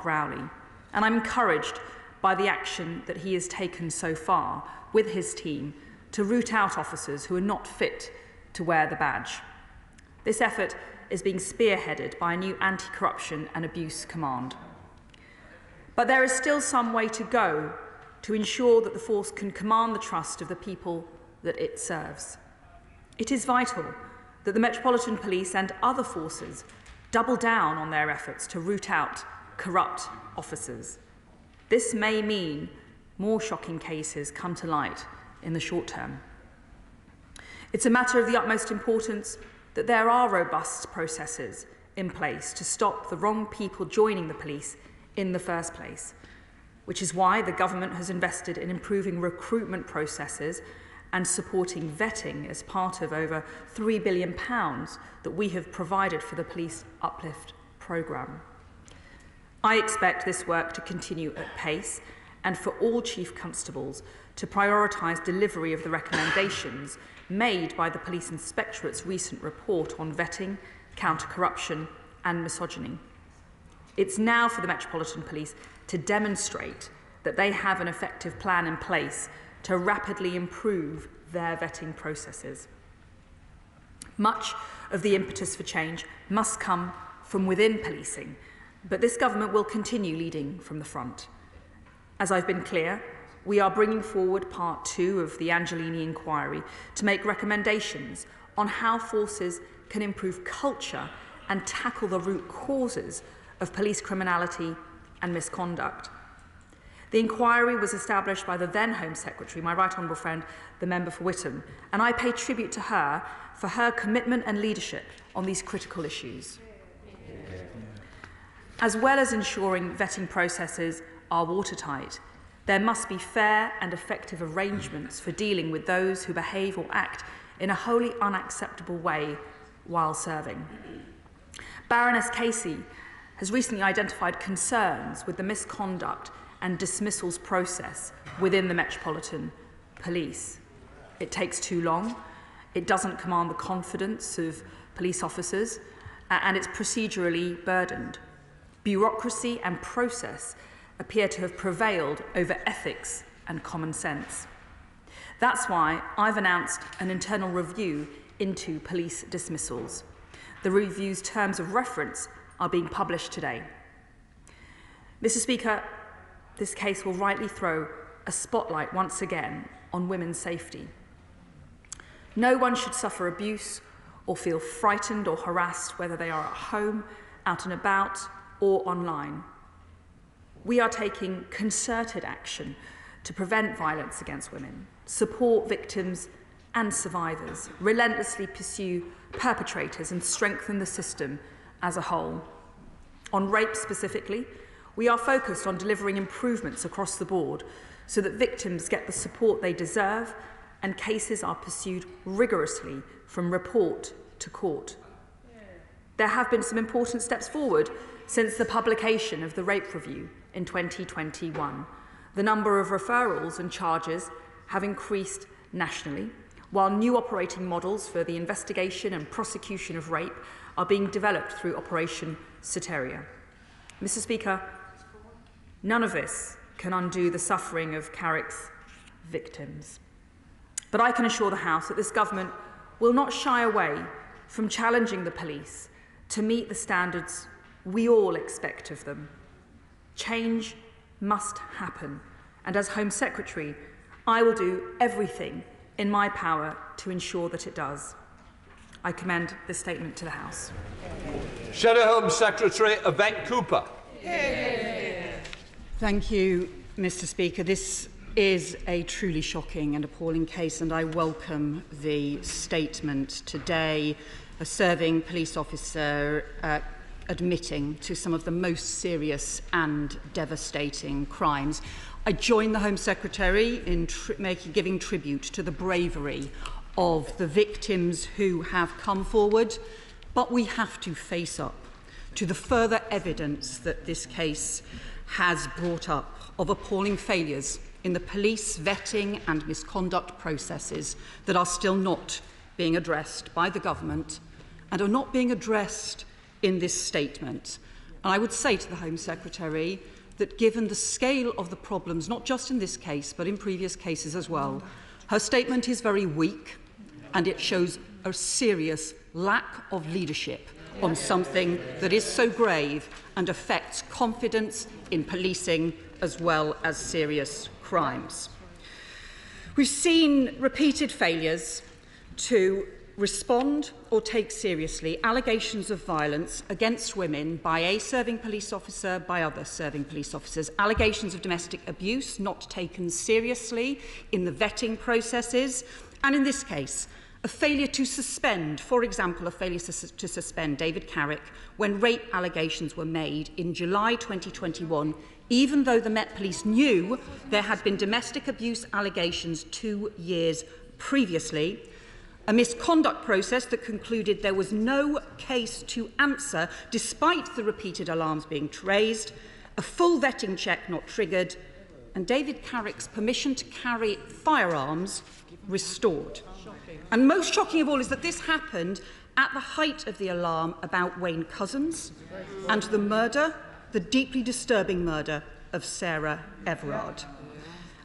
Rowley, and I'm encouraged by the action that he has taken so far with his team to root out officers who are not fit to wear the badge. This effort is being spearheaded by a new anti-corruption and abuse command. But there is still some way to go to ensure that the force can command the trust of the people that it serves. It is vital that the Metropolitan Police and other forces double down on their efforts to root out corrupt officers. This may mean more shocking cases come to light in the short term. It's a matter of the utmost importance that there are robust processes in place to stop the wrong people joining the police in the first place, which is why the government has invested in improving recruitment processes and supporting vetting as part of over £3 billion that we have provided for the Police Uplift programme. I expect this work to continue at pace and for all Chief Constables to prioritise delivery of the recommendations made by the Police Inspectorate's recent report on vetting, counter-corruption and misogyny. It's now for the Metropolitan Police to demonstrate that they have an effective plan in place to rapidly improve their vetting processes. Much of the impetus for change must come from within policing, but this government will continue leading from the front. As I've been clear, we are bringing forward part 2 of the Angelini inquiry to make recommendations on how forces can improve culture and tackle the root causes of police criminality and misconduct. The inquiry was established by the then Home Secretary, my right honourable friend, the member for Witham, and I pay tribute to her for her commitment and leadership on these critical issues. As well as ensuring vetting processes are watertight, there must be fair and effective arrangements for dealing with those who behave or act in a wholly unacceptable way while serving. Baroness Casey has recently identified concerns with the misconduct and dismissals process within the Metropolitan Police. It takes too long, it doesn't command the confidence of police officers, and it's procedurally burdened. Bureaucracy and process appear to have prevailed over ethics and common sense. That's why I've announced an internal review into police dismissals. The review's terms of reference are being published today. Mr. Speaker, this case will rightly throw a spotlight once again on women's safety. No one should suffer abuse or feel frightened or harassed, whether they are at home, out and about, or online. We are taking concerted action to prevent violence against women, support victims and survivors, relentlessly pursue perpetrators and strengthen the system as a whole. On rape specifically, we are focused on delivering improvements across the board so that victims get the support they deserve and cases are pursued rigorously from report to court. There have been some important steps forward since the publication of the Rape Review in 2021. The number of referrals and charges have increased nationally, while new operating models for the investigation and prosecution of rape are being developed through Operation Soteria. Mr. Speaker, none of this can undo the suffering of Carrick's victims. But I can assure the House that this government will not shy away from challenging the police to meet the standards we all expect of them. Change must happen, and as Home Secretary, I will do everything in my power to ensure that it does. I commend this statement to the House. Shadow Home Secretary Yvette Cooper. Thank you, Mr. Speaker. This is a truly shocking and appalling case, and I welcome the statement today. A serving police officer admitting to some of the most serious and devastating crimes. I join the Home Secretary in giving tribute to the bravery of the victims who have come forward, but we have to face up to the further evidence that this case has brought up of appalling failures in the police vetting and misconduct processes that are still not being addressed by the government and are not being addressed in this statement. And I would say to the Home Secretary that given the scale of the problems, not just in this case, but in previous cases as well, her statement is very weak and it shows a serious lack of leadership on something that is so grave and affects confidence in policing as well as serious crimes. We've seen repeated failures to respond or take seriously allegations of violence against women by a serving police officer, by other serving police officers, allegations of domestic abuse not taken seriously in the vetting processes, and in this case, a failure to suspend, for example, a failure to suspend David Carrick when rape allegations were made in July 2021, even though the Met Police knew there had been domestic abuse allegations 2 years previously, a misconduct process that concluded there was no case to answer despite the repeated alarms being raised, a full vetting check not triggered, and David Carrick's permission to carry firearms restored. And most shocking of all is that this happened at the height of the alarm about Wayne Couzens and the murder, the deeply disturbing murder of Sarah Everard.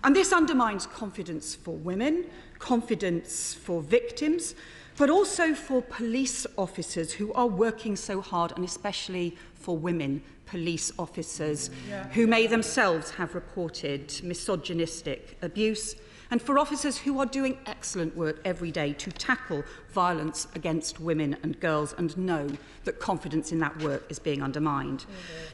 And this undermines confidence for women, confidence for victims, but also for police officers who are working so hard, and especially for women police officers who may themselves have reported misogynistic abuse, and for officers who are doing excellent work every day to tackle violence against women and girls and know that confidence in that work is being undermined.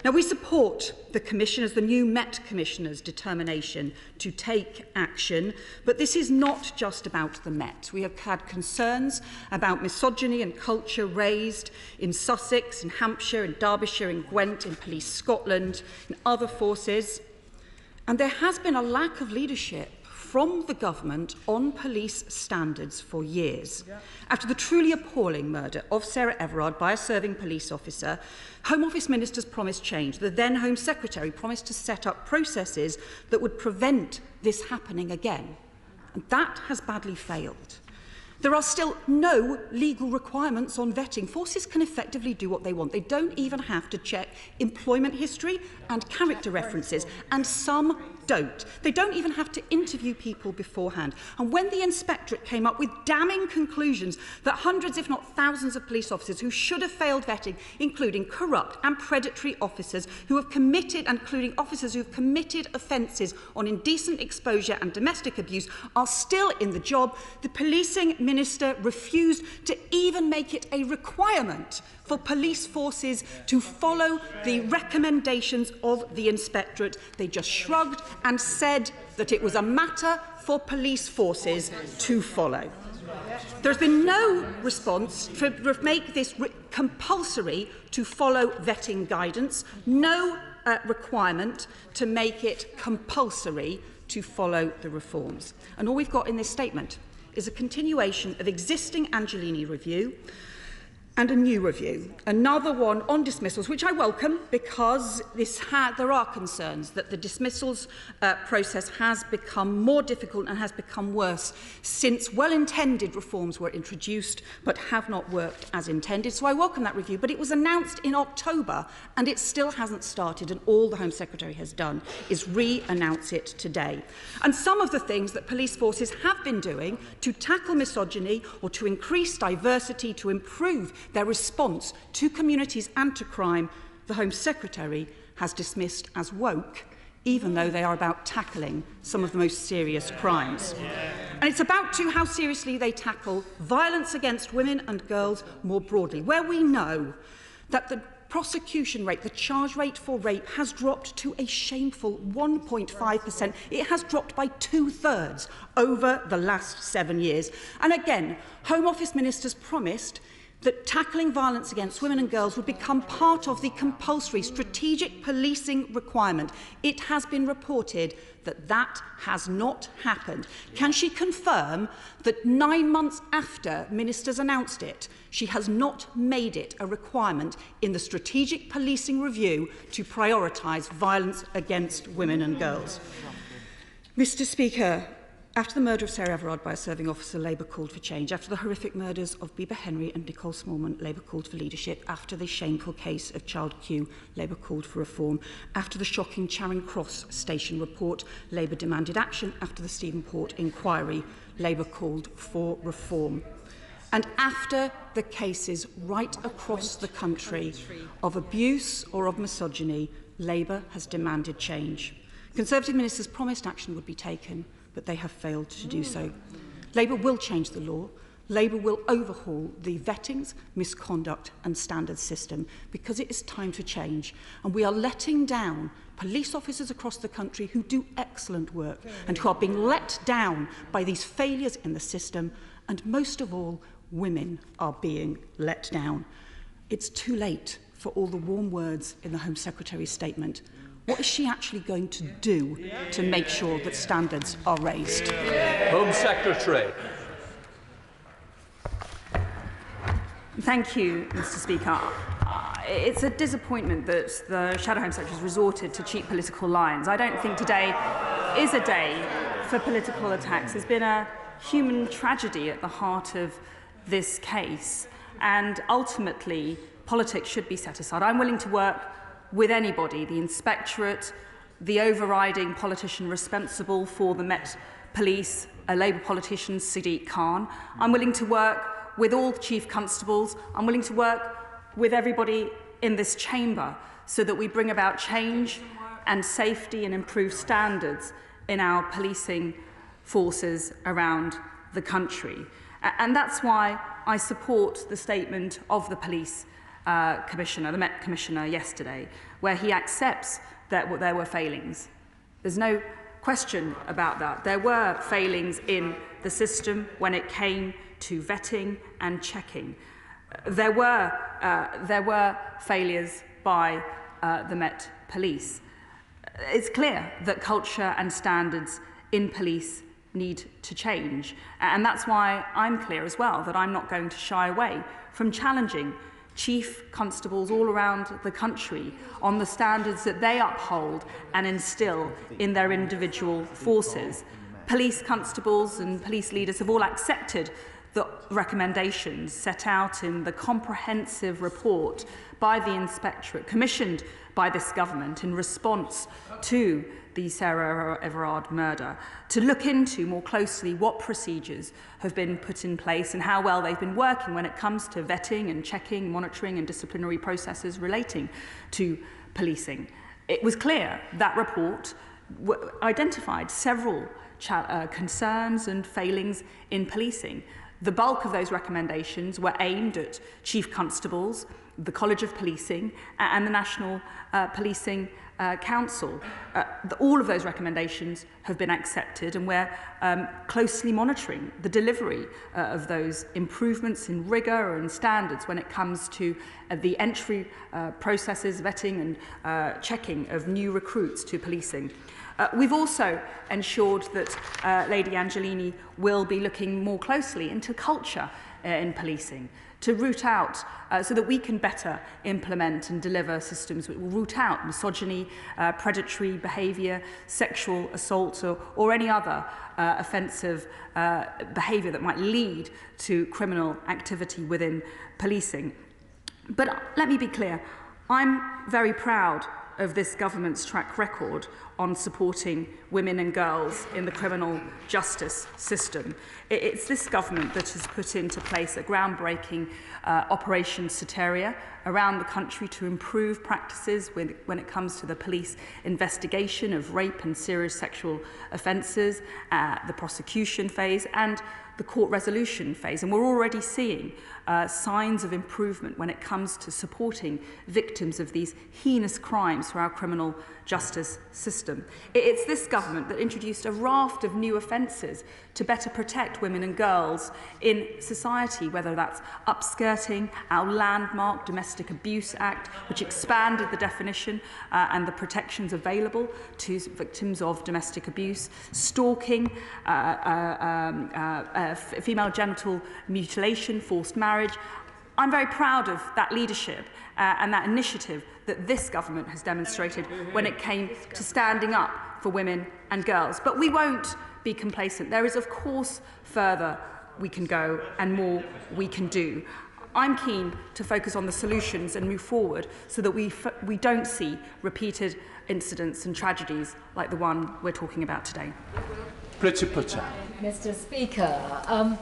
Now, we support the Commissioner's, the new Met Commissioner's determination to take action, but this is not just about the Met. We have had concerns about misogyny and culture raised in Sussex, in Hampshire, in Derbyshire, in Gwent, in Police Scotland, in other forces, and there has been a lack of leadership from the government on police standards for years. After the truly appalling murder of Sarah Everard by a serving police officer, Home Office ministers promised change. The then Home Secretary promised to set up processes that would prevent this happening again. And that has badly failed. There are still no legal requirements on vetting. Forces can effectively do what they want. They don't even have to check employment history and character references, and some don't. They don't even have to interview people beforehand. And when the Inspectorate came up with damning conclusions that hundreds, if not thousands, of police officers who should have failed vetting, including corrupt and predatory officers who have committed, including officers who have committed offences on indecent exposure and domestic abuse, are still in the job, the policing minister refused to even make it a requirement for police forces to follow the recommendations of the Inspectorate. They just shrugged and said that it was a matter for police forces to follow. There has been no response to make this compulsory to follow vetting guidance, no requirement to make it compulsory to follow the reforms. And all we've got in this statement is a continuation of existing Angelini review and a new review, another one on dismissals, which I welcome because there are concerns that the dismissals process has become more difficult and has become worse since well-intended reforms were introduced but have not worked as intended. So I welcome that review, but it was announced in October and it still hasn't started, and all the Home Secretary has done is re-announce it today. And some of the things that police forces have been doing to tackle misogyny or to increase diversity, to improve their response to communities and to crime, the Home Secretary has dismissed as woke, even though they are about tackling some of the most serious crimes. And it's about how seriously they tackle violence against women and girls more broadly, where we know that the prosecution rate, the charge rate for rape, has dropped to a shameful 1.5%. It has dropped by 2/3 over the last 7 years. And again, Home Office ministers promised that tackling violence against women and girls would become part of the compulsory strategic policing requirement. It has been reported that that has not happened. Can she confirm that 9 months after ministers announced it, she has not made it a requirement in the strategic policing review to prioritise violence against women and girls? Mr. Speaker, After the murder of Sarah Everard by a serving officer, Labour called for change. After the horrific murders of Bieber Henry and Nicole Smallman, Labour called for leadership. After the shameful case of Child Q, Labour called for reform. After the shocking Charing Cross station report, Labour demanded action. After the Stephen Port inquiry, Labour called for reform. And after the cases right across the country of abuse or of misogyny, Labour has demanded change. Conservative ministers promised action would be taken, but they have failed to do so. Labour will change the law. Labour will overhaul the vettings, misconduct and standards system, because it is time to change. And we are letting down police officers across the country who do excellent work and who are being let down by these failures in the system. And most of all, women are being let down. It's too late for all the warm words in the Home Secretary's statement. What is she actually going to do to make sure that standards are raised? Home Secretary. Thank you, Mr. Speaker. It's a disappointment that the Shadow Home Secretary has resorted to cheap political lines. I don't think today is a day for political attacks. There's been a human tragedy at the heart of this case, and ultimately politics should be set aside. I'm willing to work with anybody, the Inspectorate, the overriding politician responsible for the Met Police, a Labour politician, Sadiq Khan. I'm willing to work with all Chief Constables. I'm willing to work with everybody in this chamber so that we bring about change and safety and improved standards in our policing forces around the country. And that's why I support the statement of the Police Commissioner, the Met Commissioner yesterday, where he accepts that there were failings. There's no question about that. There were failings in the system when it came to vetting and checking. There were failures by the Met Police. It's clear that culture and standards in police need to change. And that's why I'm clear as well that I'm not going to shy away from challenging Chief Constables all around the country on the standards that they uphold and instil in their individual forces. Police constables and police leaders have all accepted the recommendations set out in the comprehensive report by the Inspectorate, commissioned by this government in response to the Sarah Everard murder, to look into more closely what procedures have been put in place and how well they've been working when it comes to vetting and checking, monitoring and disciplinary processes relating to policing. It was clear that report identified several concerns and failings in policing. The bulk of those recommendations were aimed at Chief Constables, the College of Policing and the National Policing Council. All of those recommendations have been accepted, and we're closely monitoring the delivery of those improvements in rigour and standards when it comes to the entry processes, vetting and checking of new recruits to policing. We've also ensured that Lady Angelini will be looking more closely into culture in policing, to root out so that we can better implement and deliver systems which will root out misogyny, predatory behaviour, sexual assault or any other offensive behaviour that might lead to criminal activity within policing. But let me be clear, I'm very proud of this government's track record on supporting women and girls in the criminal justice system. It's this government that has put into place a groundbreaking Operation Soteria around the country to improve practices when it comes to the police investigation of rape and serious sexual offences, the prosecution phase and the court resolution phase. And we're already seeing signs of improvement when it comes to supporting victims of these heinous crimes through our criminal justice system. It's this government that introduced a raft of new offences to better protect women and girls in society, whether that's upskirting, our landmark Domestic Abuse Act, which expanded the definition and the protections available to victims of domestic abuse, stalking, female genital mutilation, forced marriage, I'm very proud of that leadership and that initiative that this government has demonstrated when it came to standing up for women and girls. But we won't be complacent. There is, of course, further we can go and more we can do. I'm keen to focus on the solutions and move forward so that we don't see repeated incidents and tragedies like the one we're talking about today. Mr. Speaker,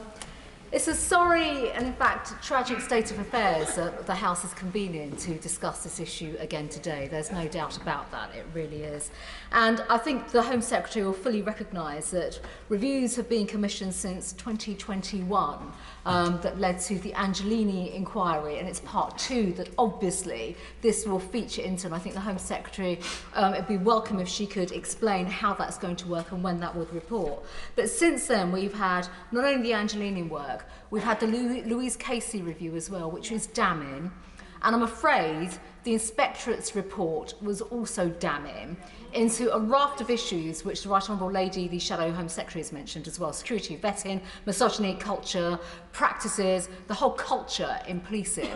it's a sorry and, in fact, tragic state of affairs that the House is convening to discuss this issue again today. There's no doubt about that, it really is. And I think the Home Secretary will fully recognise that reviews have been commissioned since 2021 that led to the Angelini inquiry, and it's part 2 that obviously this will feature into, and I think the Home Secretary, it'd be welcome if she could explain how that's going to work and when that would report. But since then, we've had not only the Angelini work, we've had the Louise Casey review as well, which was damning. And I'm afraid the Inspectorate's report was also damning into a raft of issues which the Right Honourable Lady, the Shadow Home Secretary, has mentioned as well. Security vetting, misogyny, culture, practices, the whole culture in policing.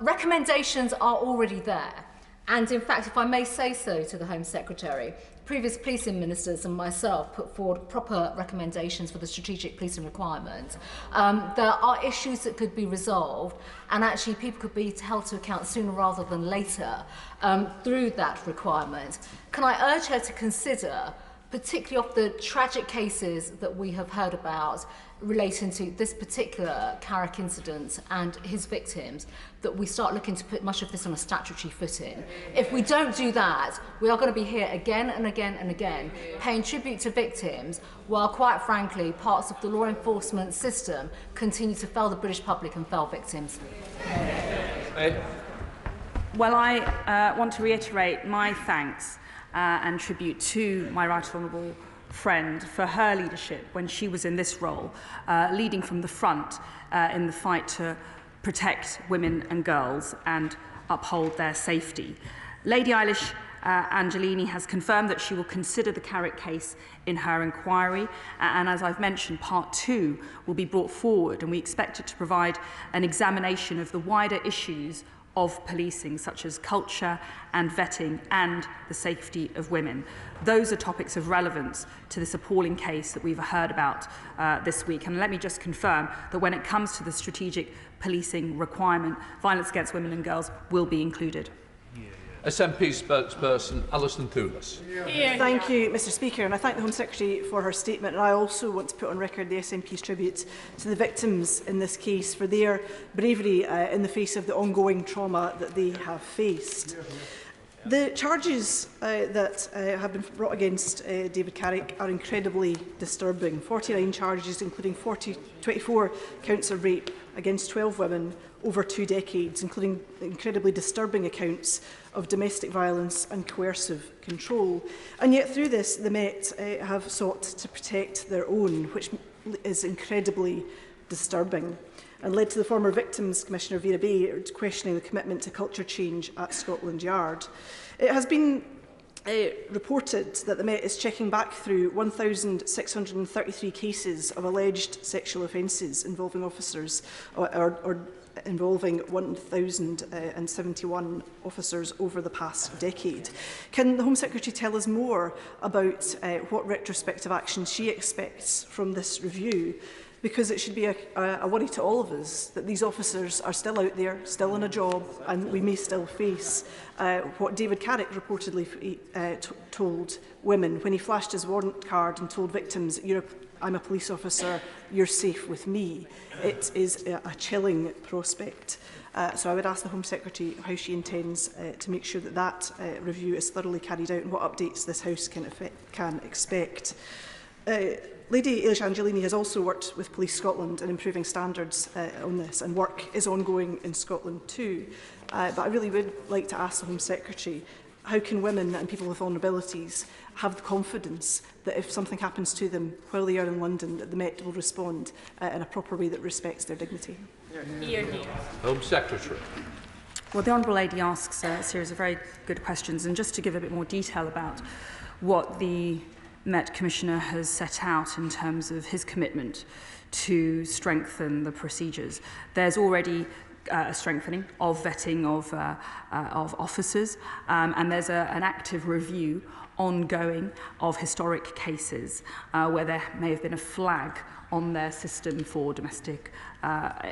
Recommendations are already there. And in fact, if I may say so to the Home Secretary, previous policing ministers and myself put forward proper recommendations for the strategic policing requirement. There are issues that could be resolved, and actually people could be held to account sooner rather than later through that requirement. Can I urge her to consider, particularly of the tragic cases that we have heard about relating to this particular Carrick incident and his victims, that we start looking to put much of this on a statutory footing. If we don't do that, we are going to be here again and again and again, paying tribute to victims, while quite frankly, parts of the law enforcement system continue to fail the British public and fail victims. Well, I want to reiterate my thanks and tribute to my Right Honourable friend for her leadership when she was in this role, leading from the front in the fight to protect women and girls and uphold their safety. Lady Eilish Angelini has confirmed that she will consider the Carrick case in her inquiry, and as I've mentioned, part 2 will be brought forward, and we expect it to provide an examination of the wider issues of policing, such as culture and vetting and the safety of women. Those are topics of relevance to this appalling case that we've heard about this week. And let me just confirm that when it comes to the strategic policing requirement, violence against women and girls will be included. SNP spokesperson Alister Jack. Thank you, Mr Speaker, and I thank the Home Secretary for her statement. And I also want to put on record the SNP's tribute to the victims in this case for their bravery in the face of the ongoing trauma that they have faced. The charges that have been brought against David Carrick are incredibly disturbing. 49 charges, including 24 counts of rape against 12 women over 2 decades, including incredibly disturbing accounts of domestic violence and coercive control. And yet through this, the Met have sought to protect their own, which is incredibly disturbing, and led to the former Victims Commissioner Vera Bay questioning the commitment to culture change at Scotland Yard. It has been reported that the Met is checking back through 1,633 cases of alleged sexual offences involving officers or involving 1,071 officers over the past decade. Can the Home Secretary tell us more about what retrospective action she expects from this review? Because it should be a worry to all of us that these officers are still out there, still in a job, and we may still face what David Carrick reportedly told women when he flashed his warrant card and told victims, I'm a police officer, you're safe with me. It is a chilling prospect. So I would ask the Home Secretary how she intends to make sure that that review is thoroughly carried out and what updates this House can expect. Lady Eilish Angelini has also worked with Police Scotland in improving standards on this, and work is ongoing in Scotland too. But I really would like to ask the Home Secretary, how can women and people with vulnerabilities have the confidence that if something happens to them while they are in London, that the Met will respond in a proper way that respects their dignity? Home Secretary. Well, the Honourable Lady asks a series of very good questions, and just to give a bit more detail about what the Met Commissioner has set out in terms of his commitment to strengthen the procedures. There's already strengthening of vetting of officers, and there's an active review ongoing of historic cases where there may have been a flag on their system for domestic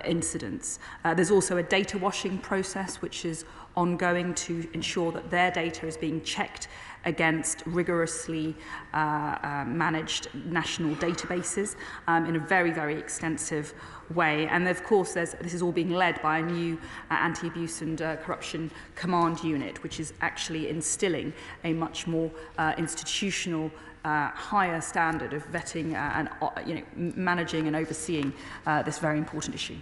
incidents. There's also a data washing process which is ongoing to ensure that their data is being checked against rigorously managed national databases in a very, very extensive way. And of course, this is all being led by a new anti-abuse and corruption command unit, which is actually instilling a much more institutional higher standard of vetting and managing and overseeing this very important issue.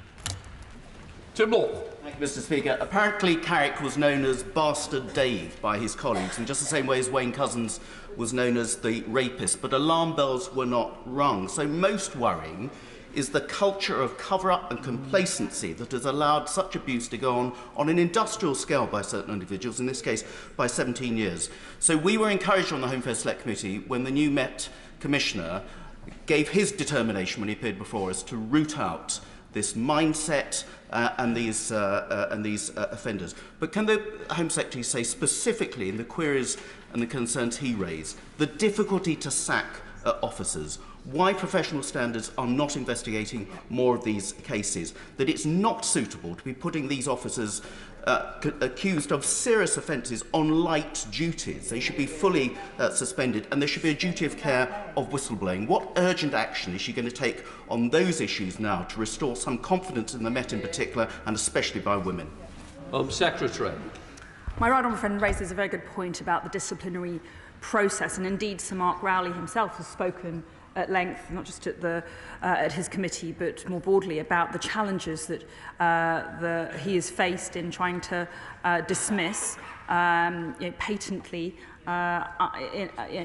Tim Law. Thank you, Mr. Speaker. Apparently, Carrick was known as Bastard Dave by his colleagues, in just the same way as Wayne Couzens was known as the rapist. But alarm bells were not rung. So most worrying is the culture of cover-up and complacency that has allowed such abuse to go on an industrial scale by certain individuals, in this case by 17 years. So we were encouraged on the Home Affairs Select Committee when the new Met Commissioner gave his determination when he appeared before us to root out this mindset and these offenders. But can the Home Secretary say specifically in the queries and the concerns he raised, the difficulty to sack officers, why professional standards are not investigating more of these cases, that it's not suitable to be putting these officers accused of serious offences on light duties. They should be fully suspended, and there should be a duty of care of whistleblowing. What urgent action is she going to take on those issues now to restore some confidence in the Met in particular, and especially by women? Secretary. My right honourable friend raises a very good point about the disciplinary process, and indeed Sir Mark Rowley himself has spoken at length, not just at his committee, but more broadly about the challenges that he is faced in trying to dismiss patently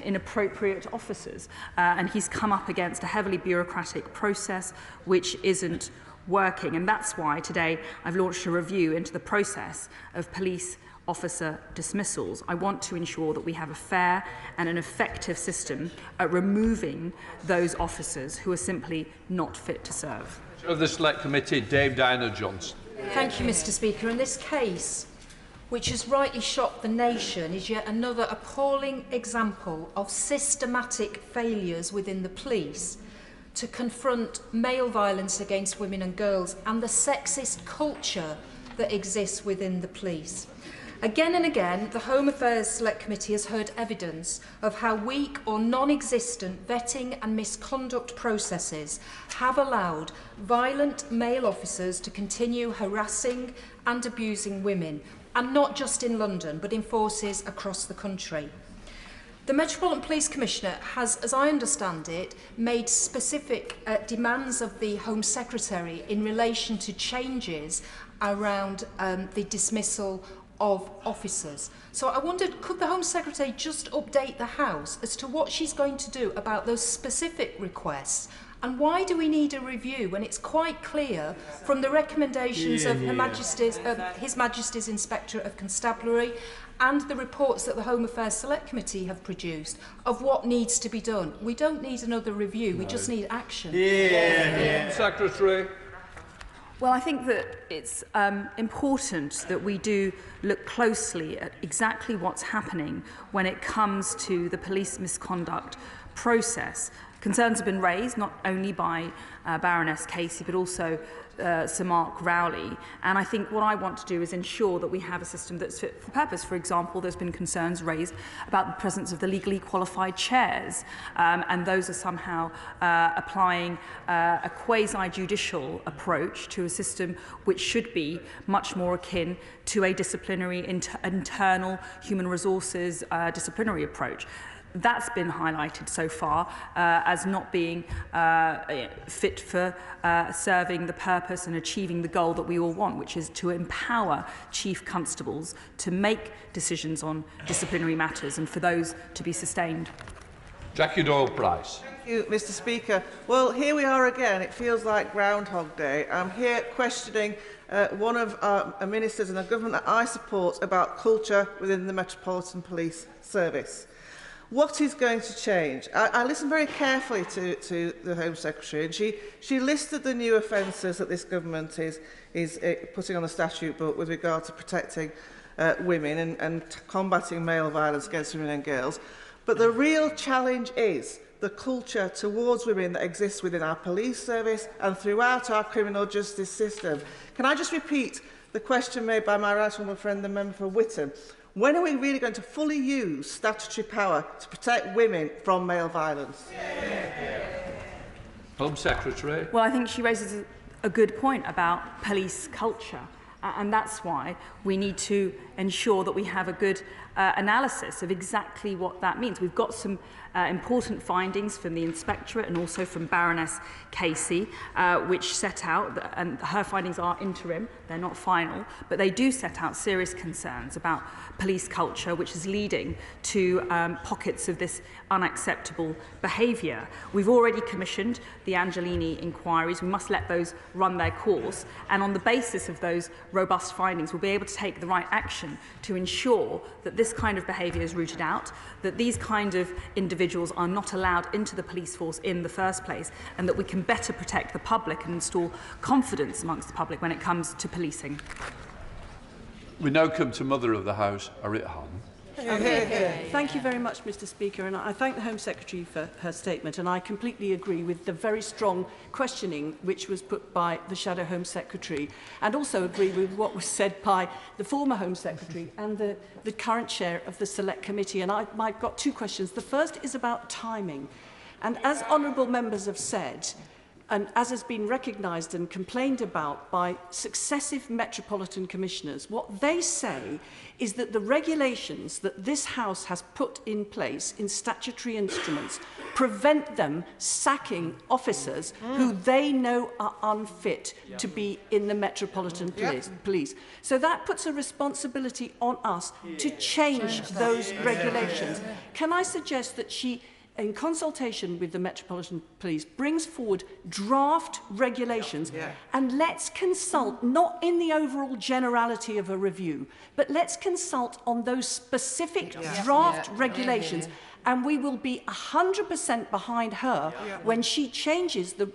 inappropriate officers. And he's come up against a heavily bureaucratic process which isn't working. And that's why today I've launched a review into the process of police officer dismissals. I want to ensure that we have a fair and an effective system at removing those officers who are simply not fit to serve. Of the Select Committee, Dame Diana Johnson. Thank you, Mr. Speaker. In this case, which has rightly shocked the nation, is yet another appalling example of systematic failures within the police to confront male violence against women and girls and the sexist culture that exists within the police. Again and again, the Home Affairs Select Committee has heard evidence of how weak or non-existent vetting and misconduct processes have allowed violent male officers to continue harassing and abusing women, and not just in London, but in forces across the country. The Metropolitan Police Commissioner has, as I understand it, made specific demands of the Home Secretary in relation to changes around the dismissal of officers. So I wondered, could the Home Secretary just update the House as to what she's going to do about those specific requests? And why do we need a review when it's quite clear from the recommendations of His Majesty's Inspector of Constabulary and the reports that the Home Affairs Select Committee have produced of what needs to be done? We don't need another review, we just need action. Secretary. Well, I think that it's important that we do look closely at exactly what's happening when it comes to the police misconduct process. Concerns have been raised not only by Baroness Casey but also Sir Mark Rowley, and I think what I want to do is ensure that we have a system that's fit for purpose. For example, there's been concerns raised about the presence of the legally qualified chairs, and those are somehow applying a quasi-judicial approach to a system which should be much more akin to a disciplinary internal human resources disciplinary approach. That's been highlighted so far as not being fit for serving the purpose and achieving the goal that we all want, which is to empower chief constables to make decisions on disciplinary matters and for those to be sustained. Jackie Doyle-Price. Thank you, Mr. Speaker. Well, here we are again. It feels like Groundhog Day. I'm here questioning one of our ministers in a government that I support about culture within the Metropolitan Police Service. What is going to change? I listened very carefully to the Home Secretary, and she listed the new offences that this government is putting on the statute book with regard to protecting women and combating male violence against women and girls. But the real challenge is the culture towards women that exists within our police service and throughout our criminal justice system. Can I just repeat the question made by my right honourable friend, the member for Whittam? When are we really going to fully use statutory power to protect women from male violence? Home Secretary. Well, I think she raises a good point about police culture. And that's why we need to ensure that we have a good analysis of exactly what that means. We've got some important findings from the Inspectorate and also from Baroness Casey, which set out, and her findings are interim, they're not final, but they do set out serious concerns about police culture, which is leading to pockets of this unacceptable behaviour. We've already commissioned the Angelini inquiries. We must let those run their course, and on the basis of those robust findings, we'll be able to take the right action to ensure that this kind of behaviour is rooted out, that these kind of individuals are not allowed into the police force in the first place, and that we can better protect the public and install confidence amongst the public when it comes to policing. We now come to Mother of the House, Arit Han. Thank you very much, Mr. Speaker, and I thank the Home Secretary for her statement, and I completely agree with the very strong questioning which was put by the Shadow Home Secretary, and also agree with what was said by the former Home Secretary and the current chair of the Select Committee. And I've got two questions. The first is about timing, and as honourable members have said, and as has been recognised and complained about by successive Metropolitan Commissioners, what they say is that the regulations that this House has put in place in statutory instruments prevent them sacking officers who they know are unfit to be in the Metropolitan Police. So that puts a responsibility on us to change those regulations. Can I suggest that she, in consultation with the Metropolitan Police, brings forward draft regulations, and let's consult, not in the overall generality of a review, but let's consult on those specific draft regulations, and we will be 100% behind her when she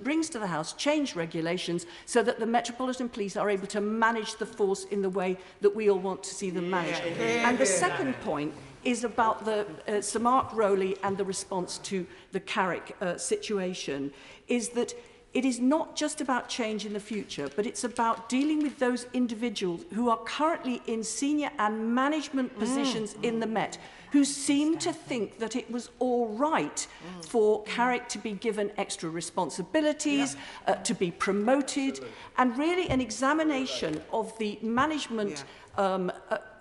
brings to the House change regulations so that the Metropolitan Police are able to manage the force in the way that we all want to see them managed. And the second point is about the Sir Mark Rowley and the response to the Carrick situation, is that it is not just about change in the future, but it's about dealing with those individuals who are currently in senior and management positions in the Met, who seem to think that it was all right for Carrick to be given extra responsibilities, to be promoted, and really an examination of the management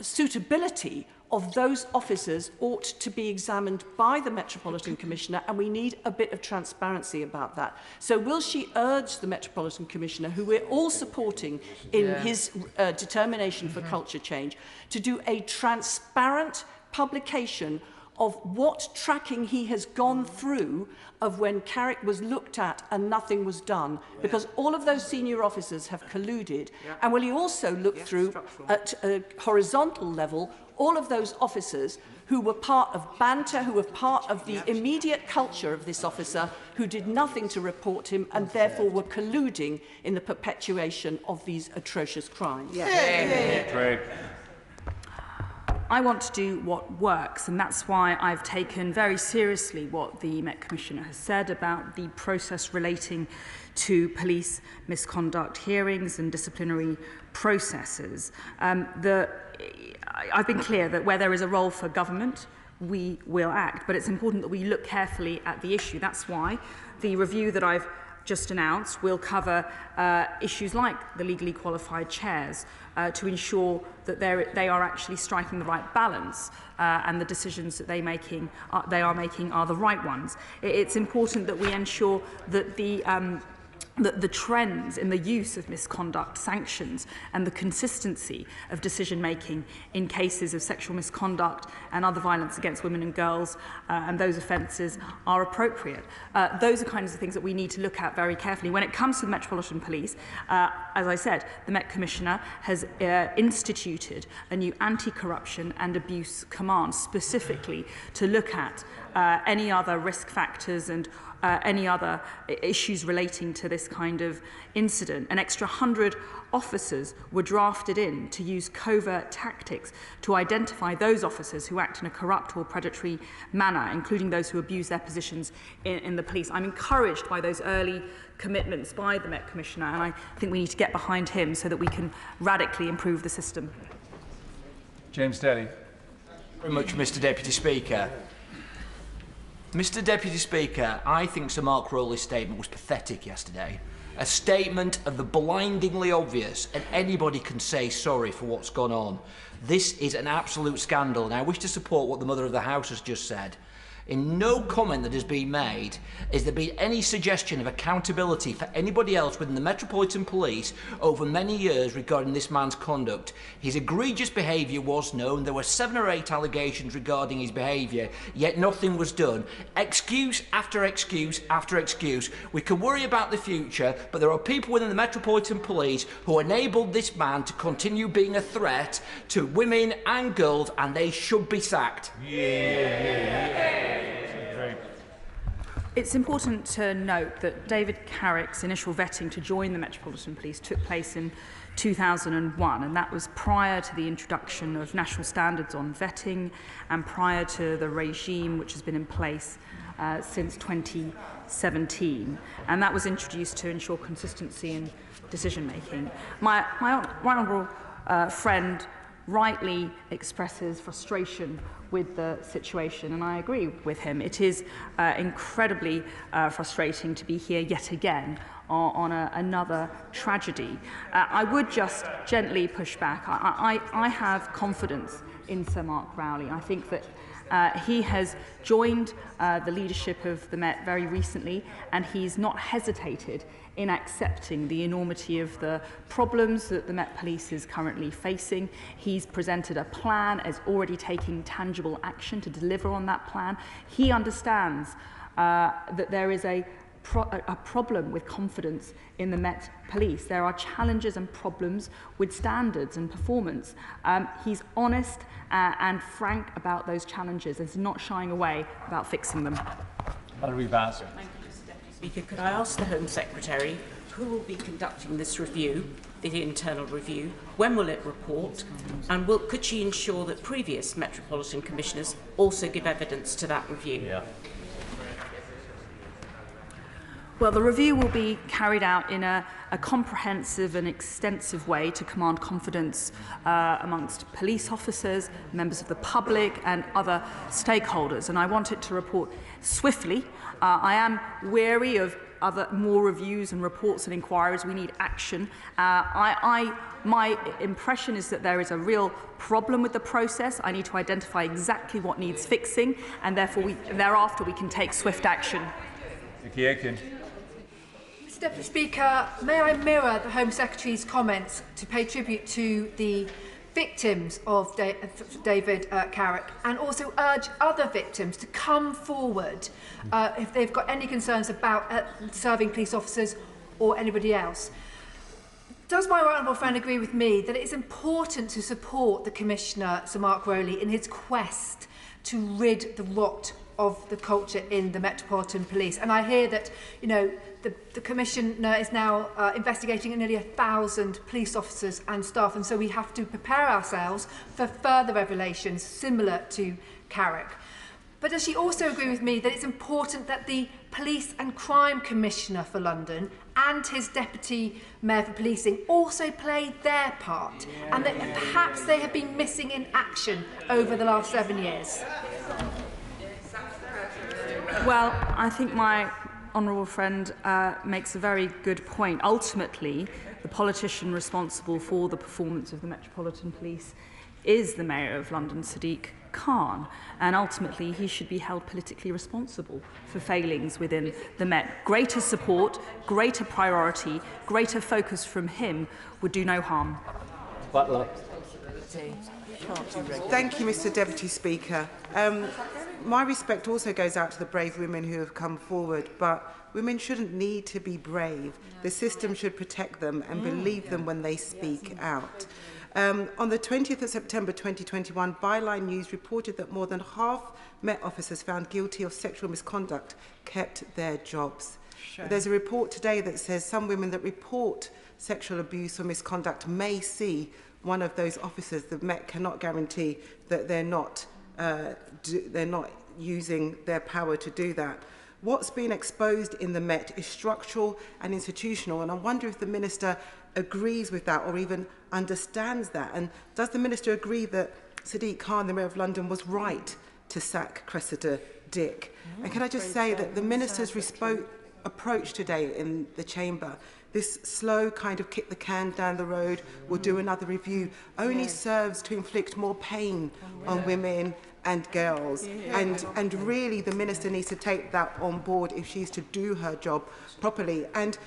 suitability of those officers ought to be examined by the Metropolitan Commissioner, and we need a bit of transparency about that. So will she urge the Metropolitan Commissioner, who we're all supporting in his determination for culture change, to do a transparent publication of what tracking he has gone through of when Carrick was looked at and nothing was done, because all of those senior officers have colluded, and will he also look through at a horizontal level all of those officers who were part of banter, who were part of the immediate culture of this officer, who did nothing to report him and therefore were colluding in the perpetuation of these atrocious crimes. I want to do what works, and that's why I've taken very seriously what the Met Commissioner has said about the process relating to police misconduct hearings and disciplinary processes. I've been clear that where there is a role for government, we will act, but it's important that we look carefully at the issue. That's why the review that I've just announced will cover issues like the legally qualified chairs to ensure that they are actually striking the right balance and the decisions that they are making are the right ones. It's important that we ensure that the the trends in the use of misconduct sanctions and the consistency of decision-making in cases of sexual misconduct and other violence against women and girls and those offences are appropriate. Those are kinds of things that we need to look at very carefully. When it comes to the Metropolitan Police, as I said, the Met Commissioner has instituted a new anti-corruption and abuse command specifically to look at any other risk factors and any other issues relating to this kind of incident. An extra 100 officers were drafted in to use covert tactics to identify those officers who act in a corrupt or predatory manner, including those who abuse their positions in the police. I'm encouraged by those early commitments by the Met Commissioner, and I think we need to get behind him so that we can radically improve the system. James Daly. Very much, Mr. Deputy Speaker. Mr. Deputy Speaker, I think Sir Mark Rowley's statement was pathetic yesterday. A statement of the blindingly obvious, and anybody can say sorry for what's gone on. This is an absolute scandal, and I wish to support what the Mother of the House has just said. In no comment that has been made is there been any suggestion of accountability for anybody else within the Metropolitan Police over many years regarding this man's conduct. His egregious behaviour was known. There were 7 or 8 allegations regarding his behaviour, yet nothing was done. Excuse after excuse after excuse. We can worry about the future, but there are people within the Metropolitan Police who enabled this man to continue being a threat to women and girls, and they should be sacked. It's important to note that David Carrick's initial vetting to join the Metropolitan Police took place in 2001, and that was prior to the introduction of national standards on vetting and prior to the regime which has been in place since 2017. And that was introduced to ensure consistency in decision-making. My honourable friend rightly expresses frustration with the situation, and I agree with him. It is incredibly frustrating to be here yet again on another tragedy. I would just gently push back. I have confidence in Sir Mark Rowley. I think that he has joined the leadership of the Met very recently, and he's not hesitated in accepting the enormity of the problems that the Met Police is currently facing. He's presented a plan, as already taking tangible action to deliver on that plan. He understands that there is a problem with confidence in the Met Police. There are challenges and problems with standards and performance. He's honest and frank about those challenges and is not shying away about fixing them. Valerie Vaz. Thank you, Mr. Deputy Speaker. Could I ask the Home Secretary who will be conducting this review, the internal review? When will it report? And could she ensure that previous Metropolitan Commissioners also give evidence to that review? Yeah. Well, the review will be carried out in a comprehensive and extensive way to command confidence amongst police officers, members of the public and other stakeholders. And I want it to report swiftly. I am wary of more reviews and reports and inquiries. We need action. My impression is that there is a real problem with the process. I need to identify exactly what needs fixing, and therefore thereafter we can take swift action. Vicky Aiken. Mr. Deputy Speaker, may I mirror the Home Secretary's comments to pay tribute to the victims of David Carrick, and also urge other victims to come forward if they've got any concerns about serving police officers or anybody else. Does my honourable friend agree with me that it is important to support the Commissioner, Sir Mark Rowley, in his quest to rid the rot of the culture in the Metropolitan Police? And I hear that, you know, the Commissioner is now investigating nearly 1,000 police officers and staff, and so we have to prepare ourselves for further revelations similar to Carrick. But does she also agree with me that it's important that the Police and Crime Commissioner for London and his Deputy Mayor for Policing also play their part, and that perhaps they have been missing in action over the last 7 years? Well, I think my honourable friend makes a very good point. Ultimately, the politician responsible for the performance of the Metropolitan Police is the Mayor of London, Sadiq Khan, and ultimately he should be held politically responsible for failings within the Met. Greater support, greater priority, greater focus from him would do no harm. Butler. Thank you, Mr Deputy Speaker. My respect also goes out to the brave women who have come forward, but women shouldn't need to be brave. The system should protect them and believe them when they speak out. On the 20th of September 2021, Byline News reported that more than half Met officers found guilty of sexual misconduct kept their jobs. Sure. There's a report today that says some women that report sexual abuse or misconduct may see one of those officers. The Met cannot guarantee that they're not using their power to do that. What's been exposed in the Met is structural and institutional, and I wonder if the Minister agrees with that or even understands that. And does the Minister agree that Sadiq Khan, the Mayor of London, was right to sack Cressida Dick? And can I just say that the Minister's approach today in the Chamber, this slow kind of kick the can down the road, we'll do another review, only serves to inflict more pain on women and girls. And really the Minister needs to take that on board if she's to do her job properly. And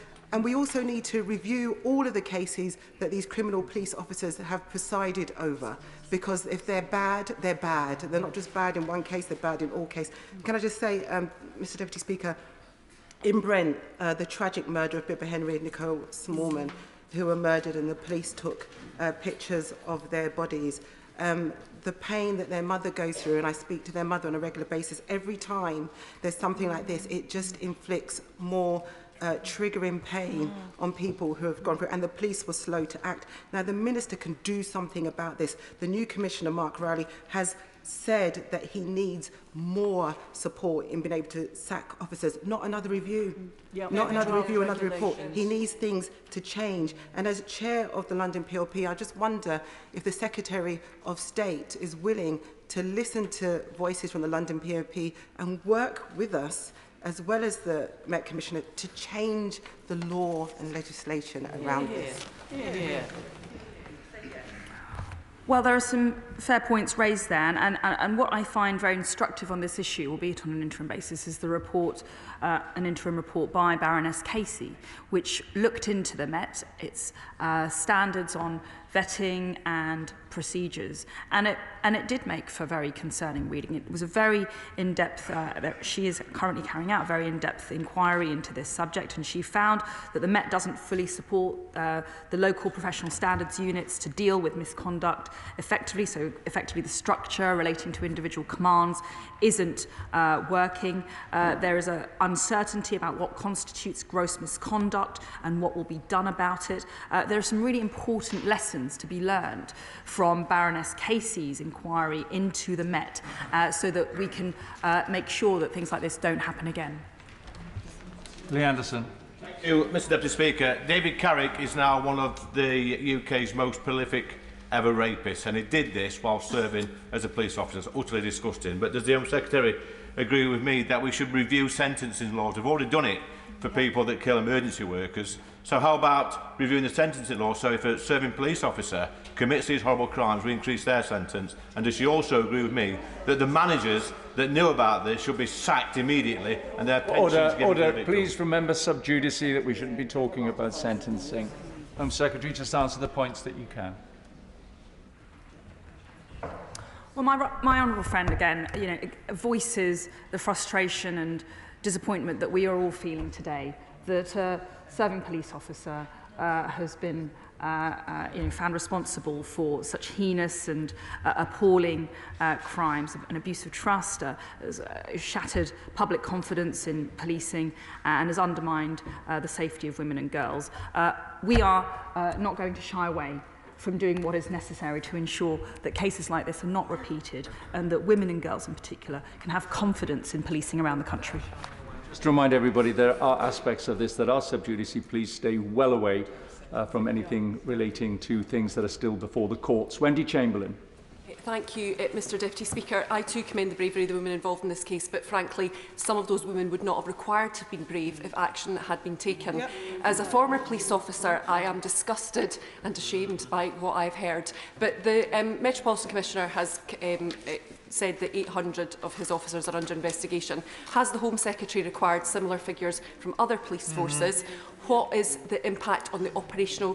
we also need to review all of the cases that these criminal police officers have presided over, because if they're bad, they're bad. They're not just bad in one case, they're bad in all cases. Can I just say, Mr Deputy Speaker, in Brent, the tragic murder of Bibba Henry and Nicole Smallman, who were murdered and the police took pictures of their bodies, the pain that their mother goes through, and I speak to their mother on a regular basis, every time there's something like this, it just inflicts more triggering pain on people who have gone through, and the police were slow to act. Now, the Minister can do something about this. The new Commissioner, Mark Rowley, has said that he needs more support in being able to sack officers, not another review, not another review, another report. He needs things to change. And as chair of the London PLP, I just wonder if the Secretary of State is willing to listen to voices from the London PLP and work with us, as well as the Met Commissioner, to change the law and legislation around this. Well, there are some fair points raised there, and what I find very instructive on this issue, albeit on an interim basis, is the report, an interim report by Baroness Casey, which looked into the Met, its standards on vetting and procedures, and it did make for very concerning reading. It was a very in-depth, she is currently carrying out a very in-depth inquiry into this subject, and she found that the Met doesn't fully support the local professional standards units to deal with misconduct effectively, so effectively the structure relating to individual commands isn't working. There is an uncertainty about what constitutes gross misconduct and what will be done about it. There are some really important lessons to be learned from Baroness Casey's inquiry into the Met, so that we can make sure that things like this don't happen again. Lee Anderson. Thank you, Mr Deputy Speaker. David Carrick is now one of the UK's most prolific ever rapists, and he did this while serving as a police officer. It's utterly disgusting. But does the Home Secretary agree with me that we should review sentencing laws? We've already done it for people that kill emergency workers. So how about reviewing the sentencing law, so if a serving police officer commits these horrible crimes, we increase their sentence? And does she also agree with me that the managers that knew about this should be sacked immediately and their pensions given to the victims? Please remember sub judice, that we shouldn't be talking about sentencing. Home Secretary, just answer the points that you can. Well, my honourable friend, again, voices the frustration and disappointment that we are all feeling today, that a serving police officer has been found responsible for such heinous and appalling crimes, an abuse of trust, has shattered public confidence in policing and has undermined the safety of women and girls. We are not going to shy away from doing what is necessary to ensure that cases like this are not repeated and that women and girls in particular can have confidence in policing around the country. Just to remind everybody, there are aspects of this that are sub judice. Please stay well away from anything relating to things that are still before the courts. Wendy Chamberlain. Thank you, Mr Deputy Speaker. I too commend the bravery of the women involved in this case, but frankly, some of those women would not have required to have been brave if action had been taken. Yep. As a former police officer, I am disgusted and ashamed by what I've heard. But the Metropolitan Commissioner has said that 800 of his officers are under investigation. Has the Home Secretary required similar figures from other police forces? What is the impact on the operational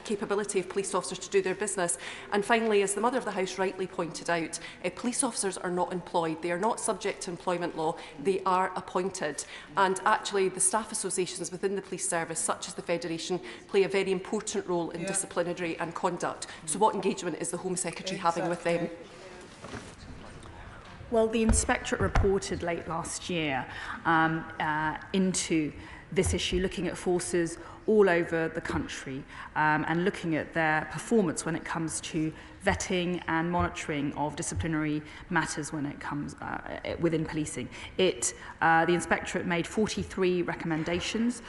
capability of police officers to do their business? And finally, as the Mother of the House rightly pointed out, police officers are not employed. They are not subject to employment law. They are appointed. And actually, the staff associations within the police service, such as the Federation, play a very important role in disciplinary and conduct. So what engagement is the Home Secretary having with them? Well, the Inspectorate reported late last year into this issue, looking at forces all over the country and looking at their performance when it comes to vetting and monitoring of disciplinary matters when it comes within policing. The Inspectorate made 43 recommendations,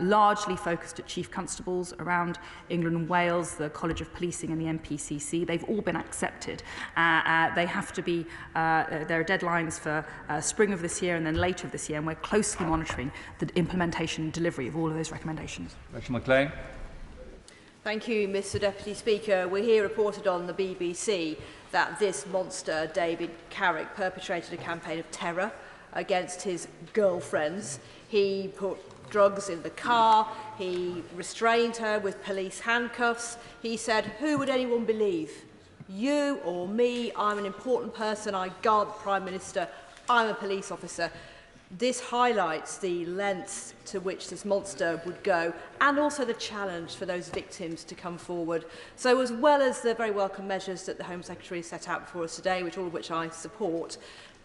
largely focused at Chief Constables around England and Wales, the College of Policing and the MPCC. They've all been accepted. They have to be, there are deadlines for spring of this year and then later of this year, and we're closely monitoring the implementation and delivery of all of those recommendations. Rachel McLean. Thank you, Mr Deputy Speaker. We hear reported on the BBC that this monster, David Carrick, perpetrated a campaign of terror against his girlfriends. He put drugs in the car, he restrained her with police handcuffs. He said, "Who would anyone believe? You or me? I'm an important person, I guard the Prime Minister, I'm a police officer." This highlights the lengths to which this monster would go, and also the challenge for those victims to come forward. So as well as the very welcome measures that the Home Secretary set out before us today, all of which I support,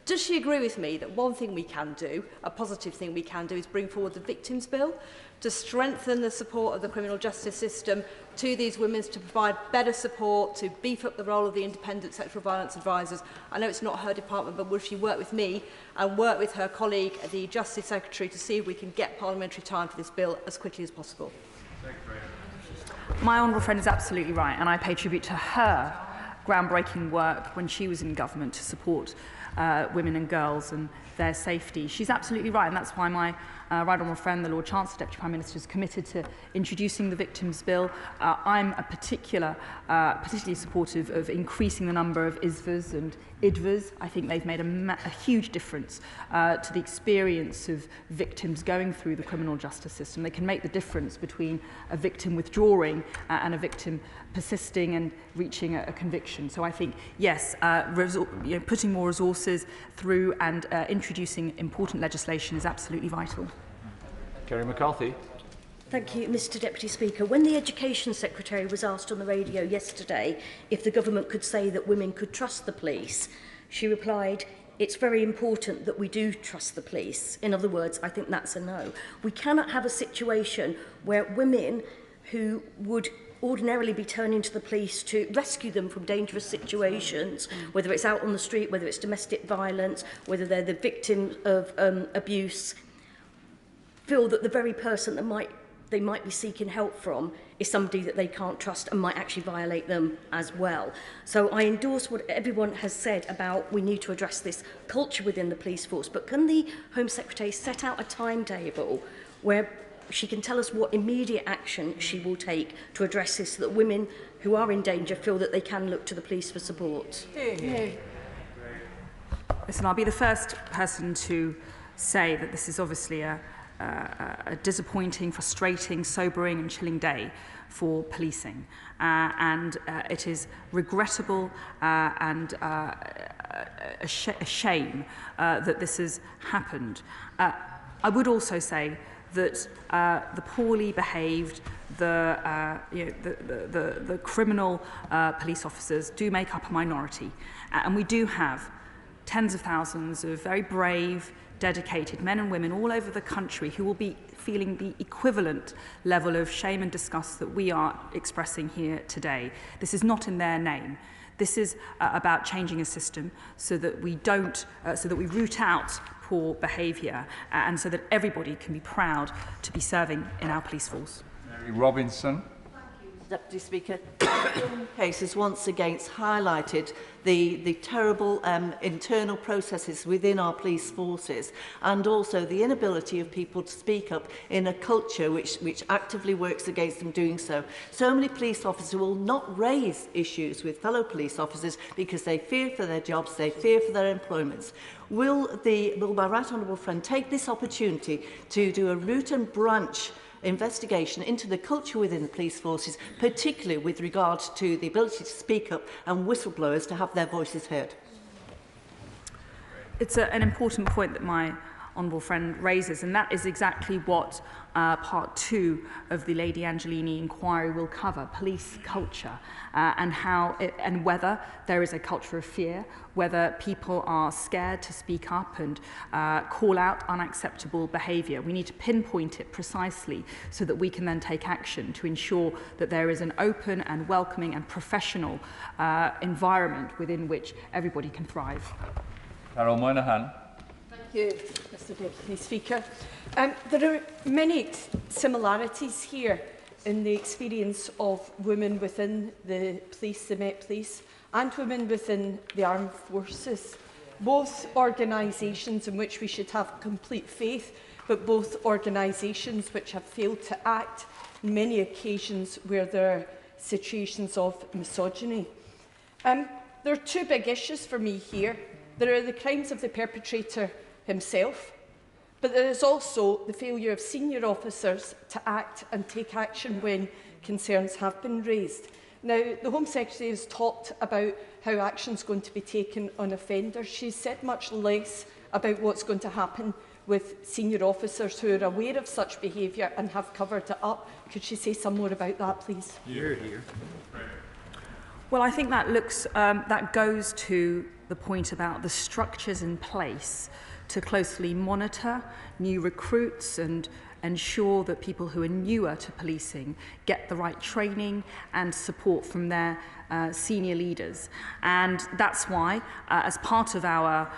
does she agree with me that one thing we can do, a positive thing we can do, is bring forward the Victims Bill to strengthen the support of the criminal justice system to these women, to provide better support, to beef up the role of the independent sexual violence advisors? I know it's not her department, but will she work with me and work with her colleague, the Justice Secretary, to see if we can get parliamentary time for this bill as quickly as possible? My honourable friend is absolutely right, and I pay tribute to her groundbreaking work when she was in government to support women and girls and their safety. She's absolutely right, and that's why my right honourable friend, the Lord Chancellor, Deputy Prime Minister, is committed to introducing the Victims Bill. I'm particularly supportive of increasing the number of ISVAs and IDVAs. I think they've made a huge difference to the experience of victims going through the criminal justice system. They can make the difference between a victim withdrawing and a victim persisting and reaching a conviction. So I think, yes, putting more resources through and introducing important legislation is absolutely vital. Kerry McCarthy. Thank you, Mr Deputy Speaker. When the Education Secretary was asked on the radio yesterday if the government could say that women could trust the police, she replied, "It's very important that we do trust the police." In other words, I think that's a no. We cannot have a situation where women who would ordinarily be turning to the police to rescue them from dangerous situations, whether it's out on the street, whether it's domestic violence, whether they're the victim of abuse, feel that the very person that they might be seeking help from is somebody that they can't trust and might actually violate them as well. So I endorse what everyone has said about we need to address this culture within the police force, but can the Home Secretary set out a timetable where she can tell us what immediate action she will take to address this so that women who are in danger feel that they can look to the police for support? Listen, I'll be the first person to say that this is obviously a disappointing, frustrating, sobering and chilling day for policing. And it is regrettable and a shame that this has happened. I would also say that the poorly behaved, the criminal police officers do make up a minority. And we do have tens of thousands of very brave, dedicated men and women all over the country who will be feeling the equivalent level of shame and disgust that we are expressing here today. This is not in their name. This is about changing a system so that we don't, so that we root out poor behaviour and so that everybody can be proud to be serving in our police force. Mary Robinson. Deputy Speaker, the case has once again highlighted the terrible internal processes within our police forces, and also the inability of people to speak up in a culture which actively works against them doing so. So many police officers will not raise issues with fellow police officers because they fear for their jobs, they fear for their employments. Will my right honourable friend take this opportunity to do a root and branch investigation into the culture within the police forces, particularly with regard to the ability to speak up and whistleblowers to have their voices heard? It's an important point that my honourable friend raises, and that is exactly what part 2 of the Lady Angelini inquiry will cover: police culture, and how and whether there is a culture of fear, whether people are scared to speak up and call out unacceptable behaviour. We need to pinpoint it precisely so that we can then take action to ensure that there is an open and welcoming and professional environment within which everybody can thrive. Carol Moynihan. Thank you, Mr Deputy Speaker. There are many similarities here in the experience of women within the police, the Met Police, and women within the armed forces. Both organisations in which we should have complete faith, but both organisations which have failed to act on many occasions where there are situations of misogyny. There are two big issues for me here. There are the crimes of the perpetrator himself, but there is also the failure of senior officers to act and take action when concerns have been raised. Now, the Home Secretary has talked about how action is going to be taken on offenders. She's said much less about what's going to happen with senior officers who are aware of such behaviour and have covered it up. Could she say some more about that, please? Here. Well, I think that goes to the point about the structures in place to closely monitor new recruits and ensure that people who are newer to policing get the right training and support from their senior leaders. And that's why, as part of our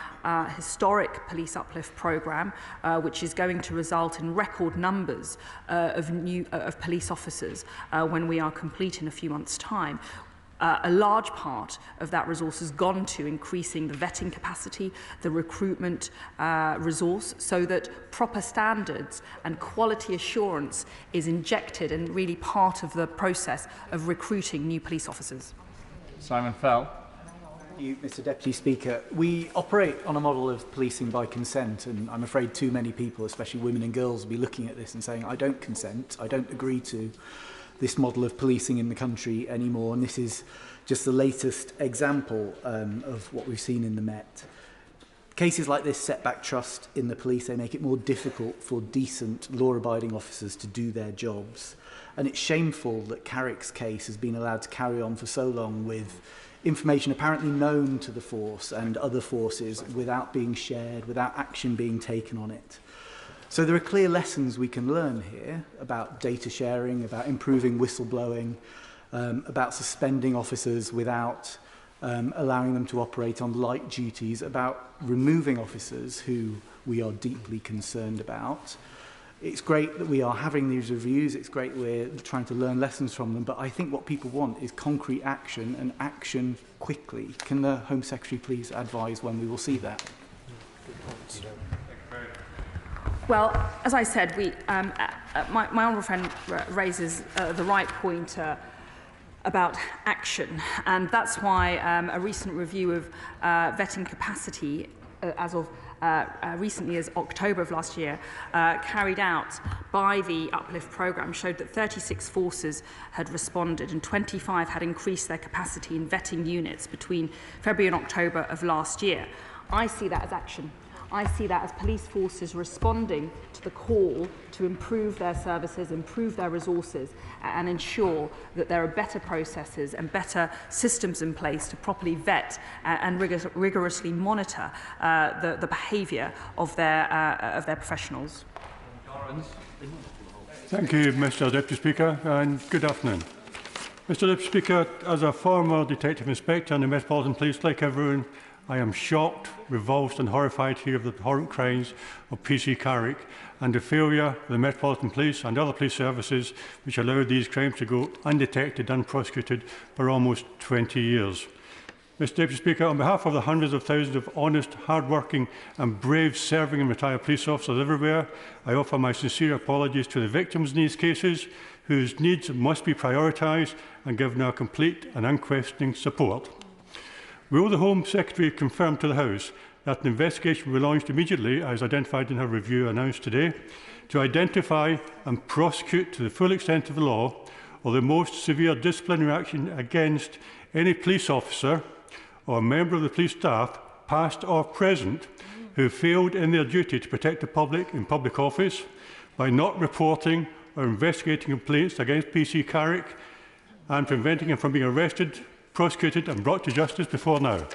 historic Police Uplift programme, which is going to result in record numbers of police officers when we are complete in a few months' time, a large part of that resource has gone to increasing the vetting capacity, the recruitment resource, so that proper standards and quality assurance is injected and really part of the process of recruiting new police officers. Simon Fell. Thank you, Mr Deputy Speaker. We operate on a model of policing by consent, and I'm afraid too many people, especially women and girls, will be looking at this and saying, I don't consent, I don't agree to this model of policing in the country anymore, and this is just the latest example of what we've seen in the Met. Cases like this set back trust in the police. They make it more difficult for decent, law-abiding officers to do their jobs. And it's shameful that Carrick's case has been allowed to carry on for so long with information apparently known to the force and other forces without being shared, without action being taken on it. So there are clear lessons we can learn here about data sharing, about improving whistleblowing, about suspending officers without allowing them to operate on light duties, about removing officers who we are deeply concerned about. It's great that we are having these reviews, it's great we're trying to learn lessons from them, but I think what people want is concrete action, and action quickly. Can the Home Secretary please advise when we will see that? Well, as I said, my honourable friend raises the right point about action, and that's why a recent review of vetting capacity as of recently as October of last year, carried out by the Uplift programme, showed that 36 forces had responded and 25 had increased their capacity in vetting units between February and October of last year. I see that as action. I see that as police forces responding to the call to improve their services, improve their resources, and ensure that there are better processes and better systems in place to properly vet and rigorously monitor the behaviour of their professionals. Thank you, Mr Deputy Speaker, and good afternoon. Mr Deputy Speaker, as a former detective inspector in the Metropolitan Police, like everyone, I am shocked, revulsed and horrified to hear of the horrent crimes of PC Carrick and the failure of the Metropolitan Police and other police services which allowed these crimes to go undetected and unprosecuted for almost 20 years. Mr Deputy Speaker, on behalf of the hundreds of thousands of honest, hard-working and brave serving and retired police officers everywhere, I offer my sincere apologies to the victims in these cases, whose needs must be prioritised and given our complete and unquestioning support. Will the Home Secretary confirm to the House that an investigation will be launched immediately, as identified in her review announced today, to identify and prosecute to the full extent of the law or the most severe disciplinary action against any police officer or member of the police staff, past or present, who failed in their duty to protect the public in public office by not reporting or investigating complaints against PC Carrick and preventing him from being arrested, prosecuted and brought to justice before now?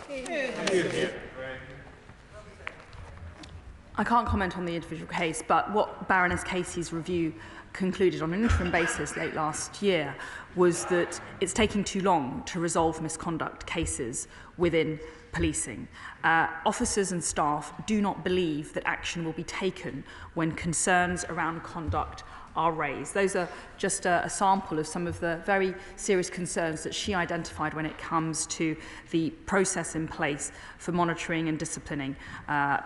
I can't comment on the individual case, but what Baroness Casey's review concluded on an interim basis late last year was that it's taking too long to resolve misconduct cases within policing. Officers and staff do not believe that action will be taken when concerns around conduct are raised. Those are just a sample of some of the very serious concerns that she identified when it comes to the process in place for monitoring and disciplining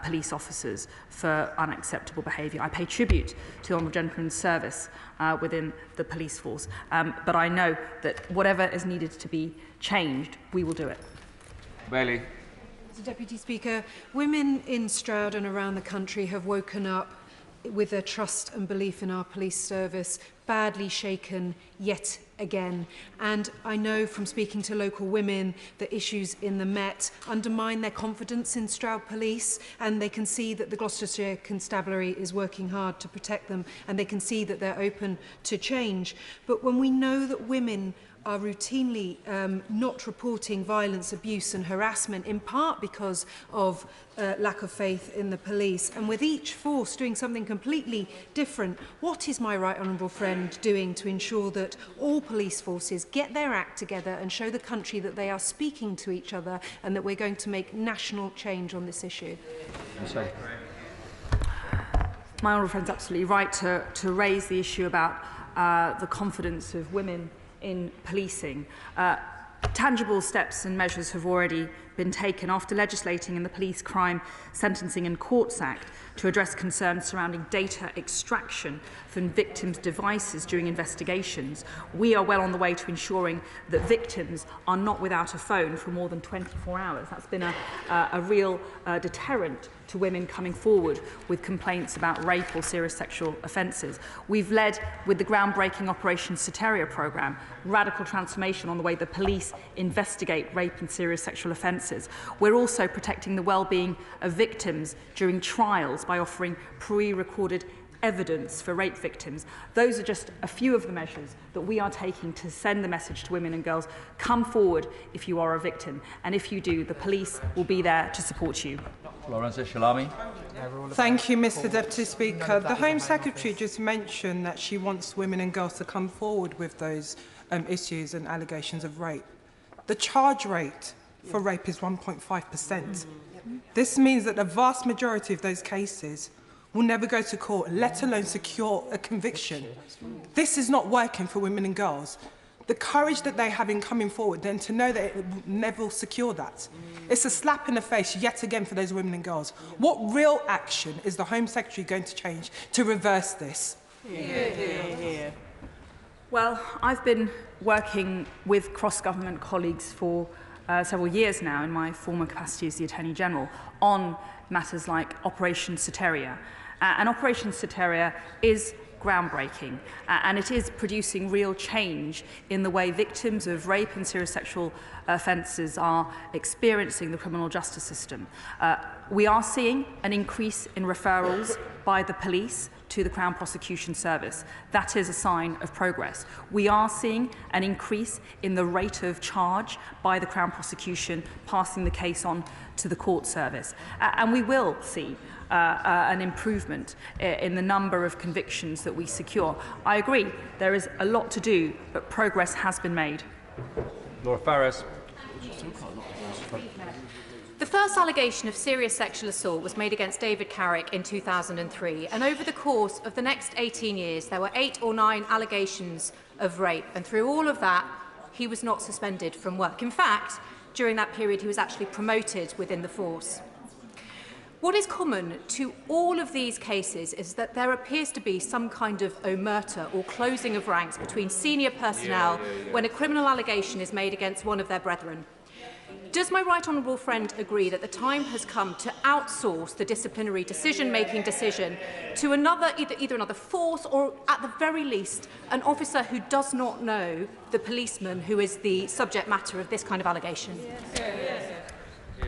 police officers for unacceptable behaviour. I pay tribute to the Honourable Gentleman's service within the police force, but I know that whatever is needed to be changed, we will do it. Bailey. Mr Deputy Speaker, women in Stroud and around the country have woken up with their trust and belief in our police service badly shaken yet again. And I know from speaking to local women that issues in the Met undermine their confidence in Stroud Police, and they can see that the Gloucestershire Constabulary is working hard to protect them, and they can see that they're open to change. But when we know that women are routinely not reporting violence, abuse and harassment, in part because of lack of faith in the police, and with each force doing something completely different, what is my right honourable friend doing to ensure that all police forces get their act together and show the country that they are speaking to each other and that we're going to make national change on this issue? My honourable friend's absolutely right to raise the issue about the confidence of women in policing. Tangible steps and measures have already been taken after legislating in the Police Crime Sentencing and Courts Act to address concerns surrounding data extraction from victims' devices during investigations. We are well on the way to ensuring that victims are not without a phone for more than 24 hours. That's been a real deterrent to women coming forward with complaints about rape or serious sexual offences. We've led with the groundbreaking Operation Soteria programme, radical transformation on the way the police investigate rape and serious sexual offences. We're also protecting the well-being of victims during trials by offering pre-recorded evidence for rape victims. Those are just a few of the measures that we are taking to send the message to women and girls: come forward if you are a victim, and if you do, the police will be there to support you. Lawrence Shalami. Thank you, Mr Deputy Speaker. The Home Secretary just mentioned that she wants women and girls to come forward with those issues and allegations of rape. The charge rate for rape is 1.5%. This means that the vast majority of those cases will never go to court, let alone secure a conviction. This is not working for women and girls. The courage that they have in coming forward, then to know that it will never secure that. It's a slap in the face yet again for those women and girls. What real action is the Home Secretary going to change to reverse this? Well, I've been working with cross-government colleagues for several years now in my former capacity as the Attorney General on matters like Operation Soteria. And Operation Soteria is groundbreaking, and it is producing real change in the way victims of rape and serious sexual offences are experiencing the criminal justice system. We are seeing an increase in referrals by the police to the Crown Prosecution Service. That is a sign of progress. We are seeing an increase in the rate of charge by the Crown Prosecution passing the case on to the court service. And we will see an improvement in the number of convictions that we secure. I agree, there is a lot to do, but progress has been made. Laura Farris. The first allegation of serious sexual assault was made against David Carrick in 2003, and over the course of the next 18 years, there were 8 or 9 allegations of rape, and through all of that, he was not suspended from work. In fact, during that period, he was actually promoted within the force. What is common to all of these cases is that there appears to be some kind of omerta or closing of ranks between senior personnel when a criminal allegation is made against one of their brethren. Does my right honourable friend agree that the time has come to outsource the disciplinary decision-making decision to either another force or, at the very least, an officer who does not know the policeman who is the subject matter of this kind of allegation?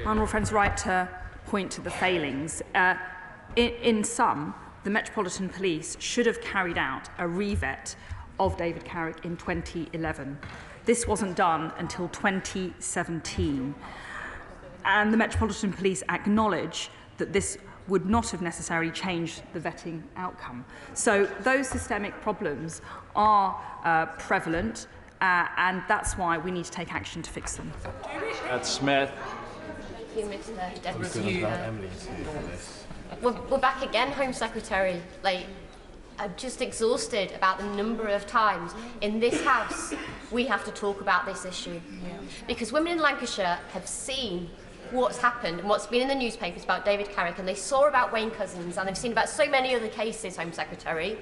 Honourable friend's right to point to the failings. In sum, the Metropolitan Police should have carried out a revet of David Carrick in 2011. This wasn't done until 2017. And the Metropolitan Police acknowledge that this would not have necessarily changed the vetting outcome. So those systemic problems are prevalent, and that's why we need to take action to fix them. Smith. Thank you, Mr. Deputy. We're back again, Home Secretary. I'm just exhausted about the number of times in this House we have to talk about this issue. Because women in Lancashire have seen what's happened and what's been in the newspapers about David Carrick, and they saw about Wayne Couzens, and they've seen about so many other cases, Home Secretary.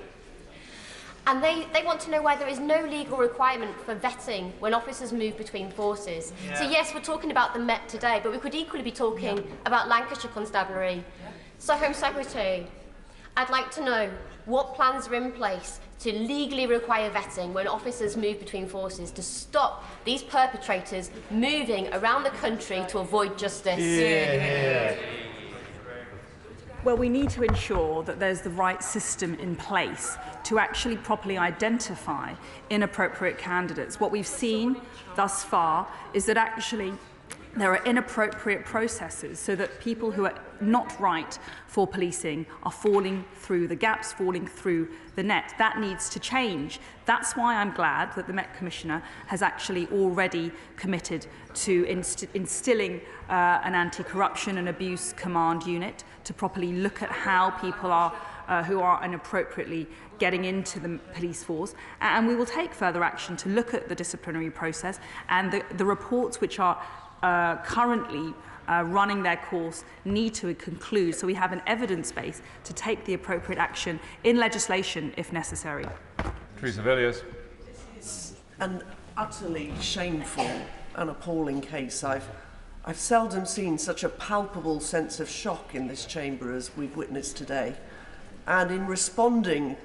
And they want to know why there is no legal requirement for vetting when officers move between forces. So yes, we're talking about the Met today, but we could equally be talking about Lancashire Constabulary. So Home Secretary, I'd like to know what plans are in place to legally require vetting when officers move between forces to stop these perpetrators moving around the country to avoid justice. Well, we need to ensure that there's the right system in place to actually properly identify inappropriate candidates. What we've seen thus far is that actually there are inappropriate processes so that people who are not right for policing are falling through the gaps, falling through the net. That needs to change. That's why I'm glad that the Met Commissioner has actually already committed to instilling an anti-corruption and abuse command unit to properly look at how people are who are inappropriately getting into the police force, and we will take further action to look at the disciplinary process and the reports which are currently running their course need to conclude, so we have an evidence base to take the appropriate action in legislation if necessary. Teresa Villiers. An utterly shameful and appalling case. I've seldom seen such a palpable sense of shock in this chamber as we've witnessed today. And in responding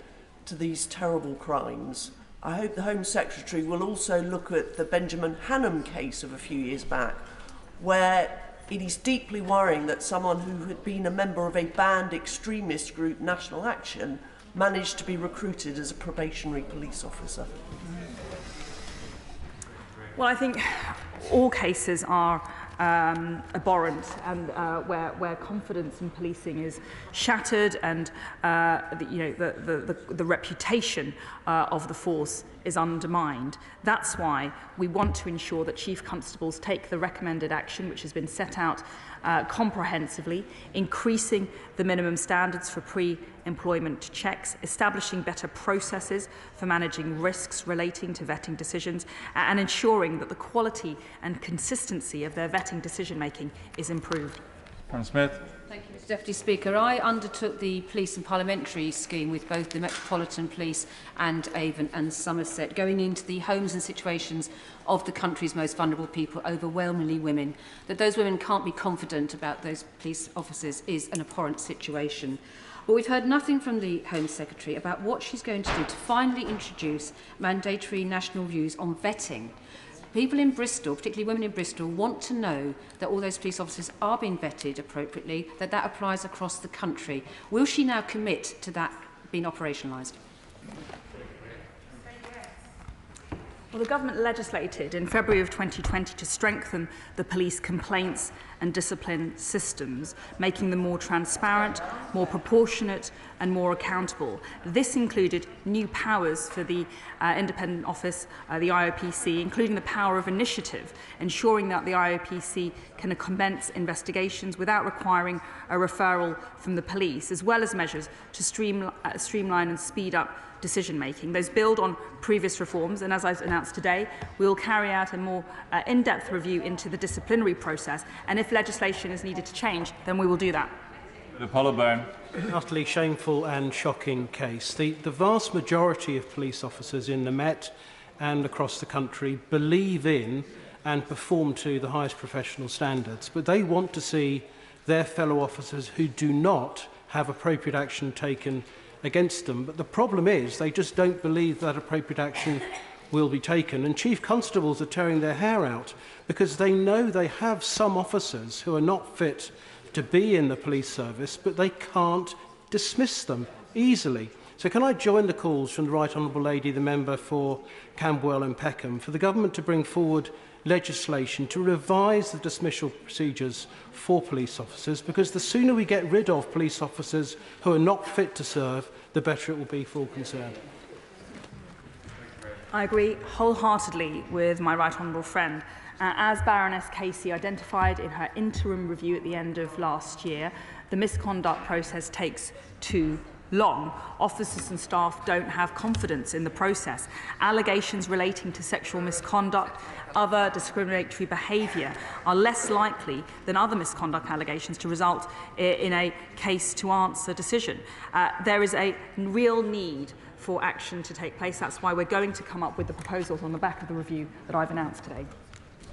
to these terrible crimes, I hope the Home Secretary will also look at the Benjamin Hannam case of a few years back, where it is deeply worrying that someone who had been a member of a banned extremist group, National Action, managed to be recruited as a probationary police officer. Well, I think all cases are abhorrent, and where confidence in policing is shattered and the reputation of the force is undermined. That's why we want to ensure that chief constables take the recommended action which has been set out comprehensively, increasing the minimum standards for pre-employment checks, establishing better processes for managing risks relating to vetting decisions, and ensuring that the quality and consistency of their vetting decision-making is improved. Karen Smith. Thank you, Mr Deputy Speaker. I undertook the police and parliamentary scheme with both the Metropolitan Police and Avon and Somerset, going into the homes and situations of the country's most vulnerable people, overwhelmingly women. That those women can't be confident about those police officers is an abhorrent situation. But we've heard nothing from the Home Secretary about what she's going to do to finally introduce mandatory national views on vetting. People in Bristol, particularly women in Bristol, want to know that all those police officers are being vetted appropriately, that applies across the country. Will she now commit to that being operationalised? Well, the government legislated in February of 2020 to strengthen the police complaints and discipline systems, making them more transparent, more proportionate and more accountable. This included new powers for the independent office, the IOPC, including the power of initiative, ensuring that the IOPC can commence investigations without requiring a referral from the police, as well as measures to streamline and speed up decision-making. Those build on previous reforms, and as I've announced today, we will carry out a more in-depth review into the disciplinary process, and if legislation is needed to change, then we will do that. Apollo Byrne. Utterly shameful and shocking case. The vast majority of police officers in the Met and across the country believe in and perform to the highest professional standards, but they want to see their fellow officers who do not have appropriate action taken against them. But the problem is they just don't believe that appropriate action will be taken. And chief constables are tearing their hair out because they know they have some officers who are not fit to be in the police service, but they can't dismiss them easily. So can I join the calls from the Right Honourable Lady, the member for Camberwell and Peckham, for the government to bring forward legislation to revise the dismissal procedures for police officers, because the sooner we get rid of police officers who are not fit to serve, the better it will be for all concerned. I agree wholeheartedly with my right honourable friend. As Baroness Casey identified in her interim review at the end of last year, the misconduct process takes too long. Officers and staff don't have confidence in the process. Allegations relating to sexual misconduct, other discriminatory behaviour are less likely than other misconduct allegations to result in a case-to-answer decision. There is a real need for action to take place. That's why we're going to come up with the proposals on the back of the review that I've announced today.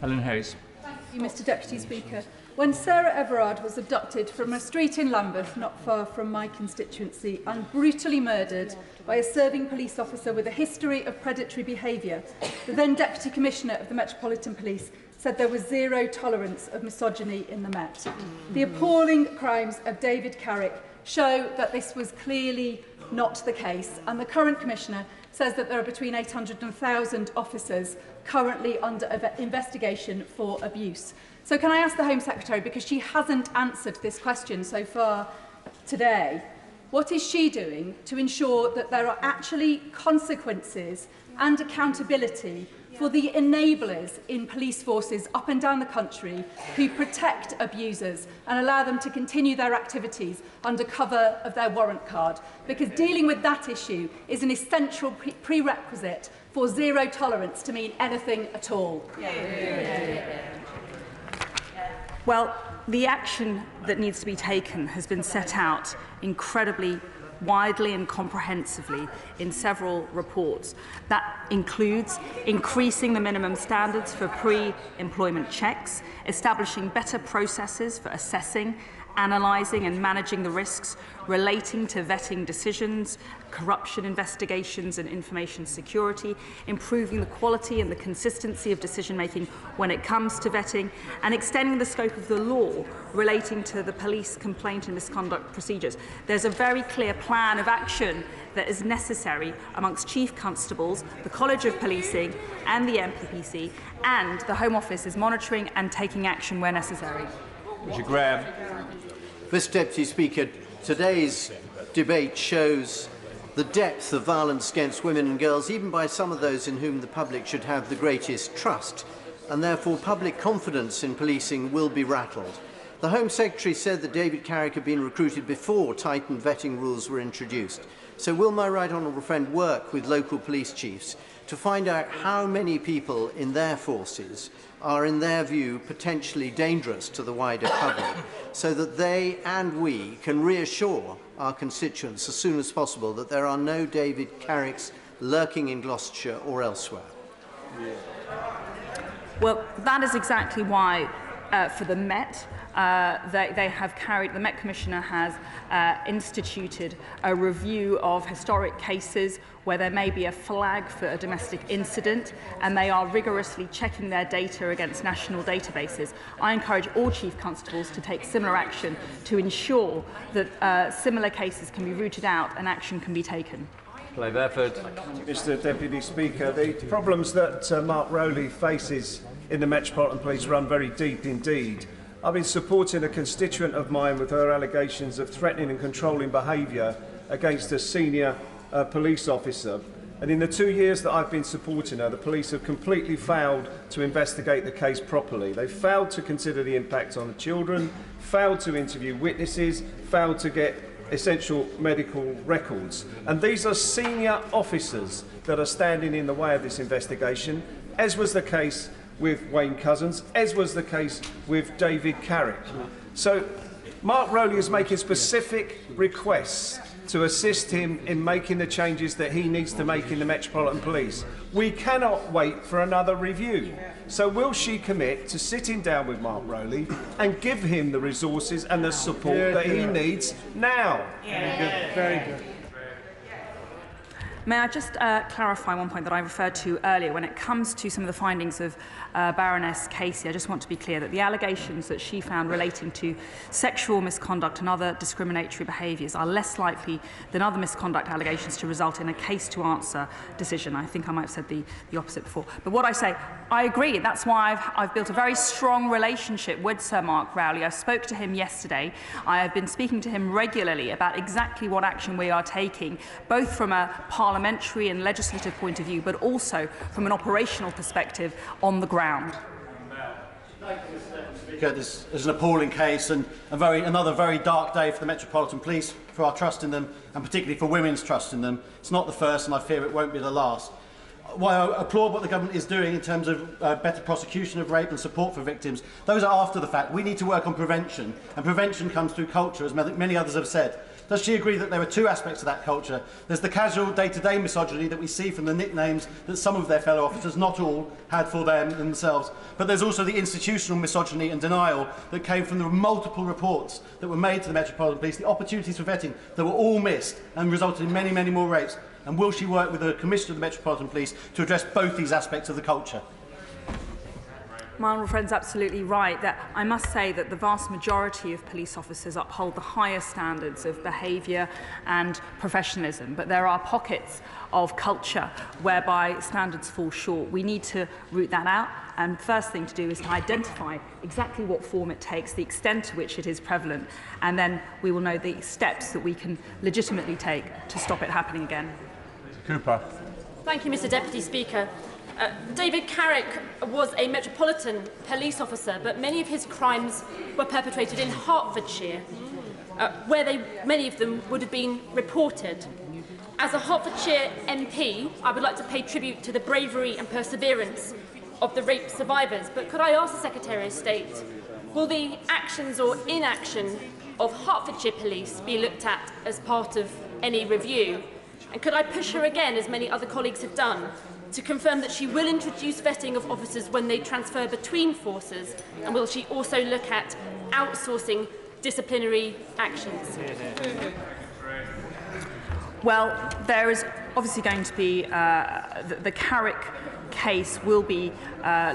Helen Hayes. Thank you, Mr Deputy Speaker. When Sarah Everard was abducted from a street in Lambeth, not far from my constituency, and brutally murdered by a serving police officer with a history of predatory behaviour, the then Deputy Commissioner of the Metropolitan Police said there was zero tolerance of misogyny in the Met. The appalling crimes of David Carrick show that this was clearly not the case, and the current Commissioner says that there are between 800 and 1,000 officers currently under investigation for abuse. So can I ask the Home Secretary, because she hasn't answered this question so far today, what is she doing to ensure that there are actually consequences and accountability for the enablers in police forces up and down the country who protect abusers and allow them to continue their activities under cover of their warrant card? Because dealing with that issue is an essential prerequisite for zero tolerance to mean anything at all. Well, the action that needs to be taken has been set out incredibly widely and comprehensively in several reports. That includes increasing the minimum standards for pre-employment checks, establishing better processes for assessing, analysing and managing the risks relating to vetting decisions, corruption investigations and information security, improving the quality and the consistency of decision-making when it comes to vetting, and extending the scope of the law relating to the police complaint and misconduct procedures. There's a very clear plan of action that is necessary amongst Chief Constables, the College of Policing and the MPPC, and the Home Office is monitoring and taking action where necessary. Richard Graham. Mr Deputy Speaker, today's debate shows the depth of violence against women and girls, even by some of those in whom the public should have the greatest trust, and therefore public confidence in policing will be rattled. The Home Secretary said that David Carrick had been recruited before tightened vetting rules were introduced. So will my right honourable friend work with local police chiefs to find out how many people in their forces are, in their view, potentially dangerous to the wider public, so that they and we can reassure our constituents as soon as possible that there are no David Carricks lurking in Gloucestershire or elsewhere? Well, that is exactly why, for the Met, the Met Commissioner has instituted a review of historic cases where there may be a flag for a domestic incident, and they are rigorously checking their data against national databases. I encourage all Chief Constables to take similar action to ensure that similar cases can be rooted out and action can be taken. Play Bedford. Mr Deputy Speaker, the problems that Mark Rowley faces in the Metropolitan Police run very deep indeed. I've been supporting a constituent of mine with her allegations of threatening and controlling behaviour against a senior police officer. And in the 2 years that I've been supporting her, the police have completely failed to investigate the case properly. They've failed to consider the impact on the children, failed to interview witnesses, failed to get essential medical records. And these are senior officers that are standing in the way of this investigation, as was the case with Wayne Cousins, as was the case with David Carrick. So Mark Rowley is making specific requests to assist him in making the changes that he needs to make in the Metropolitan Police. We cannot wait for another review. So will she commit to sitting down with Mark Rowley and give him the resources and the support that he needs now? Very good. May I just clarify one point that I referred to earlier? When it comes to some of the findings of Baroness Casey, I just want to be clear that the allegations that she found relating to sexual misconduct and other discriminatory behaviours are less likely than other misconduct allegations to result in a case-to-answer decision. I think I might have said the opposite before. But what I say, I agree. That's why I've built a very strong relationship with Sir Mark Rowley. I spoke to him yesterday. I have been speaking to him regularly about exactly what action we are taking, both from a parliamentary and legislative point of view, but also from an operational perspective on the ground. This is an appalling case and another very dark day for the Metropolitan Police, for our trust in them, and particularly for women's trust in them. It's not the first, and I fear it won't be the last. While I applaud what the government is doing in terms of better prosecution of rape and support for victims, those are after the fact. We need to work on prevention, and prevention comes through culture, as many others have said. Does she agree that there are two aspects to that culture? There's the casual day-to-day misogyny that we see from the nicknames that some of their fellow officers, not all, had for them themselves. But there's also the institutional misogyny and denial that came from the multiple reports that were made to the Metropolitan Police, the opportunities for vetting that were all missed and resulted in many, many more rapes. And will she work with the Commissioner of the Metropolitan Police to address both these aspects of the culture? My honourable friend's absolutely right. That I must say that the vast majority of police officers uphold the highest standards of behaviour and professionalism, but there are pockets of culture whereby standards fall short. We need to root that out, and the first thing to do is to identify exactly what form it takes, the extent to which it is prevalent, and then we will know the steps that we can legitimately take to stop it happening again. Cooper. Thank you, Mr Deputy Speaker. David Carrick was a Metropolitan Police officer, but many of his crimes were perpetrated in Hertfordshire, where many of them would have been reported. As a Hertfordshire MP, I would like to pay tribute to the bravery and perseverance of the rape survivors, but could I ask the Secretary of State, will the actions or inaction of Hertfordshire Police be looked at as part of any review? And could I push her again, as many other colleagues have done, to confirm that she will introduce vetting of officers when they transfer between forces, and will she also look at outsourcing disciplinary actions? Well, there is obviously going to be the Carrick case will be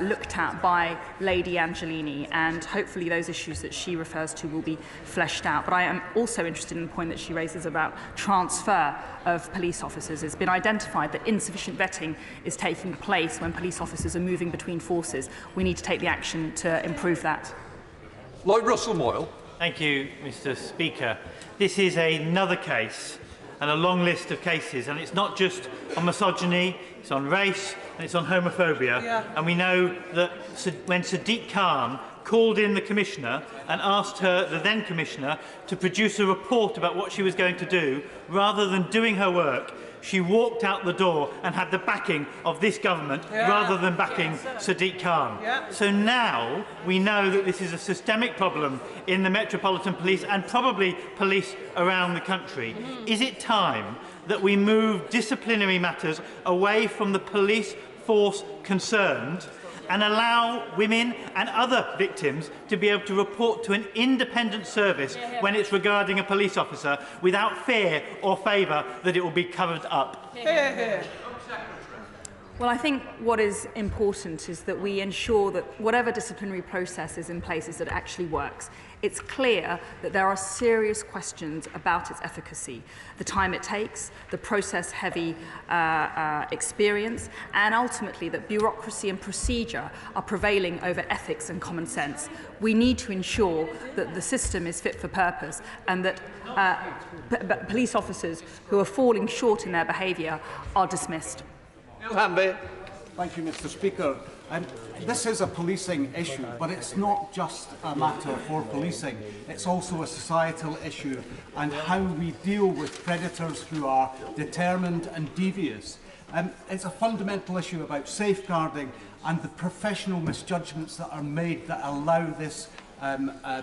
looked at by Lady Angelini, and hopefully those issues that she refers to will be fleshed out. But I am also interested in the point that she raises about transfer of police officers. It's been identified that insufficient vetting is taking place when police officers are moving between forces. We need to take the action to improve that. Lloyd Russell-Moyle. Thank you, Mr Speaker. This is another case and a long list of cases, and it's not just on misogyny, it's on race and it's on homophobia. Yeah. And we know that when Sadiq Khan called in the Commissioner and asked her, the then Commissioner, to produce a report about what she was going to do, rather than doing her work, she walked out the door and had the backing of this government rather than backing Sadiq Khan. So now we know that this is a systemic problem in the Metropolitan Police and probably police around the country. Is it time that we move disciplinary matters away from the police force concerned and allow women and other victims to be able to report to an independent service when it's regarding a police officer without fear or favour that it will be covered up? Well, I think what is important is that we ensure that whatever disciplinary process is in place is that it actually works. It's clear that there are serious questions about its efficacy, the time it takes, the process-heavy experience, and ultimately that bureaucracy and procedure are prevailing over ethics and common sense. We need to ensure that the system is fit for purpose and that police officers who are falling short in their behaviour are dismissed. Thank you, Mr. Speaker. This is a policing issue, but it's not just a matter for policing. It's also a societal issue, and how we deal with predators who are determined and devious. It's a fundamental issue about safeguarding and the professional misjudgments that are made that allow this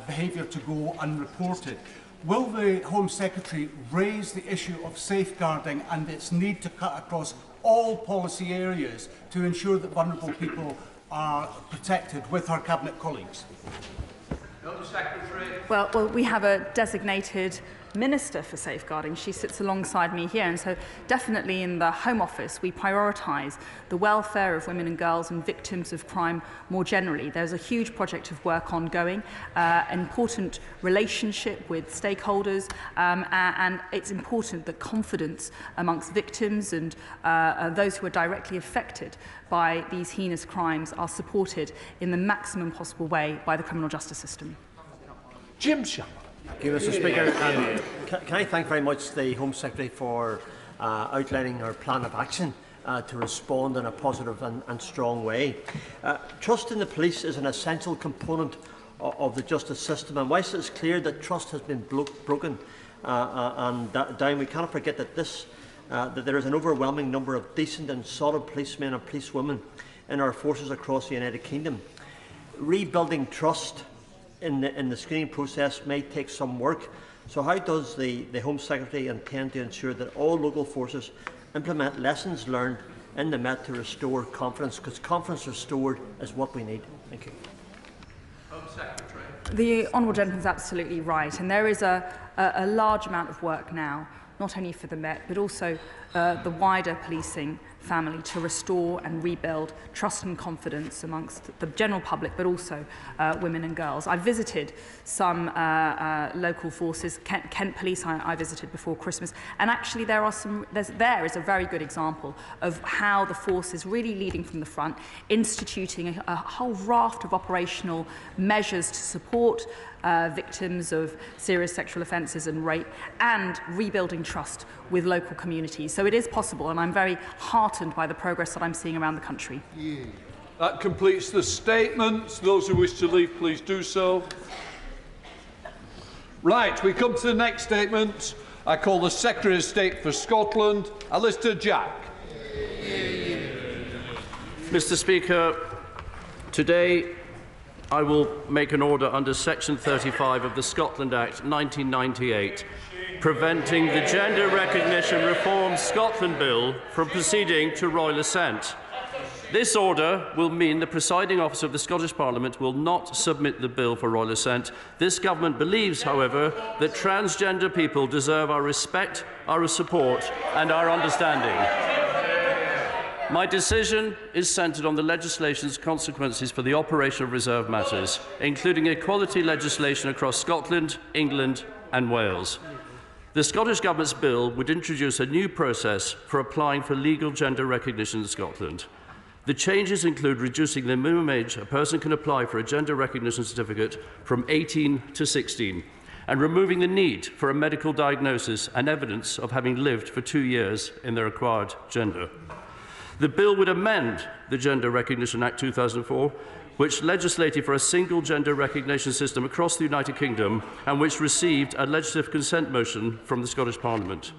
behaviour to go unreported. Will the Home Secretary raise the issue of safeguarding and its need to cut across all policy areas to ensure that vulnerable people are protected with her Cabinet colleagues? Well, we have a designated Minister for Safeguarding. She sits alongside me here, and so definitely in the Home Office we prioritise the welfare of women and girls and victims of crime more generally. There's a huge project of work ongoing, an important relationship with stakeholders, and it's important that confidence amongst victims and those who are directly affected by these heinous crimes are supported in the maximum possible way by the criminal justice system. Jim Sharp. Thank you, Mr. Speaker. Can I thank very much the Home Secretary for outlining her plan of action to respond in a positive and strong way. Trust in the police is an essential component of the justice system, and whilst it's clear that trust has been broken and down, we cannot forget that that there is an overwhelming number of decent and solid policemen and policewomen in our forces across the United Kingdom. Rebuilding trust in the screening process may take some work. So how does the Home Secretary intend to ensure that all local forces implement lessons learned in the Met to restore confidence? Because confidence restored is what we need. Thank you. Home Secretary. The Honourable Gentleman is absolutely right, and there is a large amount of work now, not only for the Met, but also the wider policing family to restore and rebuild trust and confidence amongst the general public, but also women and girls. I visited some local forces, Kent Police I visited before Christmas, and actually there is a very good example of how the force is really leading from the front, instituting a whole raft of operational measures to support victims of serious sexual offences and rape, and rebuilding trust with local communities. So it is possible, and I'm very heartened by the progress that I'm seeing around the country. That completes the statements. Those who wish to leave, please do so. Right, we come to the next statement. I call the Secretary of State for Scotland, Alister Jack. Mr. Speaker, today I will make an order under Section 35 of the Scotland Act 1998, preventing the Gender Recognition Reform Scotland Bill from proceeding to royal assent. This order will mean the presiding officer of the Scottish Parliament will not submit the bill for royal assent. This government believes, however, that transgender people deserve our respect, our support and our understanding. My decision is centred on the legislation's consequences for the operation of reserved matters, including equality legislation across Scotland, England and Wales. The Scottish Government's bill would introduce a new process for applying for legal gender recognition in Scotland. The changes include reducing the minimum age a person can apply for a gender recognition certificate from 18 to 16, and removing the need for a medical diagnosis and evidence of having lived for 2 years in their acquired gender. The bill would amend the Gender Recognition Act 2004, which legislated for a single gender recognition system across the United Kingdom and which received a legislative consent motion from the Scottish Parliament.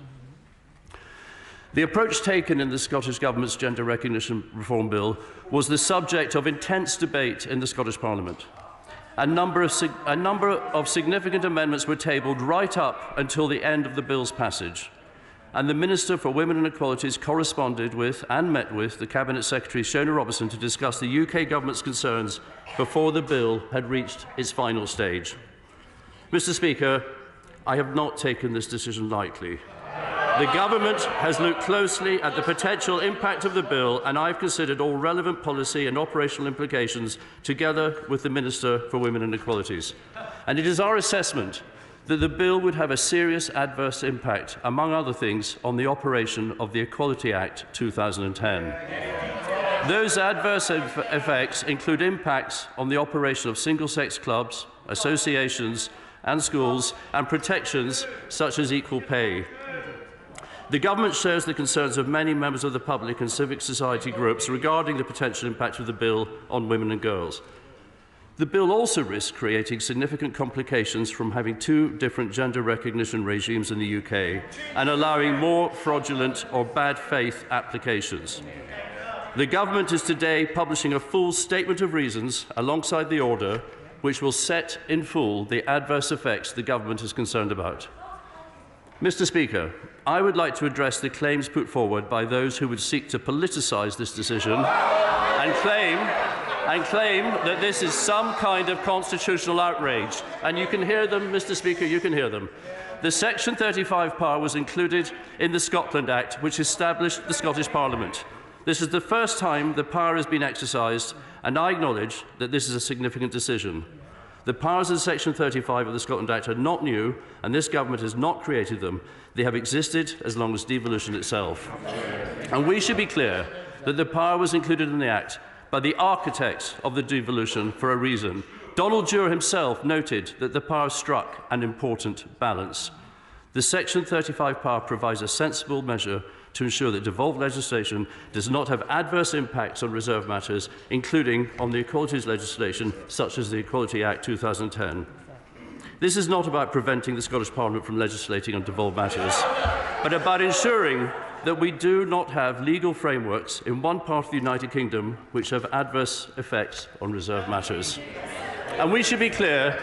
The approach taken in the Scottish Government's Gender Recognition Reform Bill was the subject of intense debate in the Scottish Parliament. A number of significant amendments were tabled right up until the end of the bill's passage, and the Minister for Women and Equalities corresponded with and met with the Cabinet Secretary Shona Robertson to discuss the UK Government's concerns before the bill had reached its final stage. Mr. Speaker, I have not taken this decision lightly. The Government has looked closely at the potential impact of the bill, and I've considered all relevant policy and operational implications together with the Minister for Women and Equalities. And it is our assessment that the bill would have a serious adverse impact, among other things, on the operation of the Equality Act 2010. Those adverse effects include impacts on the operation of single-sex clubs, associations and schools, and protections such as equal pay. The Government shares the concerns of many members of the public and civic society groups regarding the potential impact of the bill on women and girls. The bill also risks creating significant complications from having two different gender recognition regimes in the UK and allowing more fraudulent or bad faith applications. The Government is today publishing a full statement of reasons alongside the order, which will set in full the adverse effects the Government is concerned about. Mr. Speaker, I would like to address the claims put forward by those who would seek to politicise this decision and claim that this is some kind of constitutional outrage. And you can hear them, Mr. Speaker, you can hear them. The Section 35 power was included in the Scotland Act, which established the Scottish Parliament. This is the first time the power has been exercised, and I acknowledge that this is a significant decision. The powers of Section 35 of the Scotland Act are not new, and this Government has not created them. They have existed as long as devolution itself. And we should be clear that the power was included in the Act by the architects of the devolution for a reason. Donald Dewar himself noted that the power struck an important balance. The Section 35 power provides a sensible measure to ensure that devolved legislation does not have adverse impacts on reserved matters, including on the equalities legislation, such as the Equality Act 2010. This is not about preventing the Scottish Parliament from legislating on devolved matters, but about ensuring that we do not have legal frameworks in one part of the United Kingdom which have adverse effects on reserved matters. And we should be clear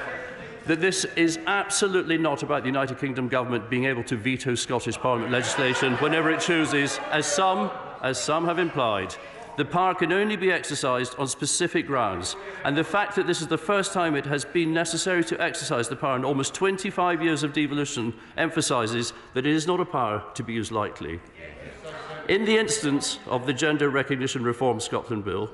that this is absolutely not about the United Kingdom Government being able to veto Scottish Parliament legislation whenever it chooses, as some have implied. The power can only be exercised on specific grounds, and the fact that this is the first time it has been necessary to exercise the power in almost 25 years of devolution emphasises that it is not a power to be used lightly. In the instance of the Gender Recognition Reform Scotland Bill,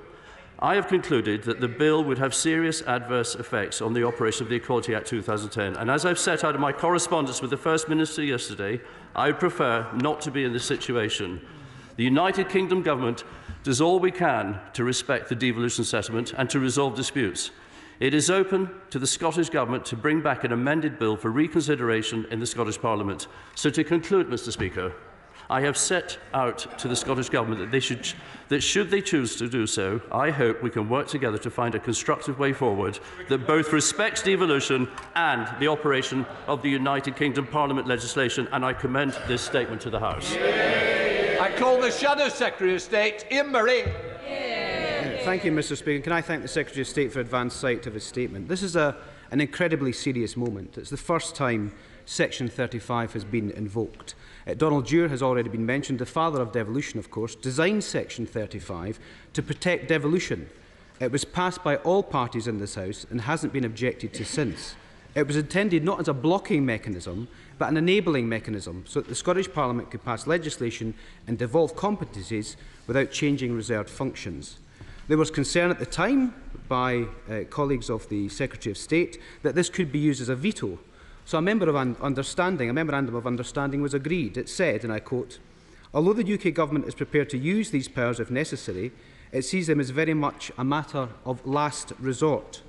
I have concluded that the bill would have serious adverse effects on the operation of the Equality Act 2010, and as I've set out in my correspondence with the First Minister yesterday, I would prefer not to be in this situation. The United Kingdom Government does all we can to respect the devolution settlement and to resolve disputes. It is open to the Scottish Government to bring back an amended bill for reconsideration in the Scottish Parliament. So to conclude, Mr. Speaker, I have set out to the Scottish Government that should they choose to do so, I hope we can work together to find a constructive way forward that both respects devolution and the operation of the United Kingdom Parliament legislation, and I commend this statement to the House. I call the Shadow Secretary of State, Ian Murray. Thank you, Mr. Speaker. Can I thank the Secretary of State for advance sight of his statement? This is an incredibly serious moment. It's the first time Section 35 has been invoked. Donald Dewar has already been mentioned, the father of devolution, of course, designed Section 35 to protect devolution. It was passed by all parties in this House and hasn't been objected to since. It was intended not as a blocking mechanism, but an enabling mechanism, so that the Scottish Parliament could pass legislation and devolve competencies without changing reserved functions. There was concern at the time by colleagues of the Secretary of State that this could be used as a veto. So a memorandum of understanding was agreed. It said, and I quote, "Although the UK Government is prepared to use these powers if necessary, it sees them as very much a matter of last resort.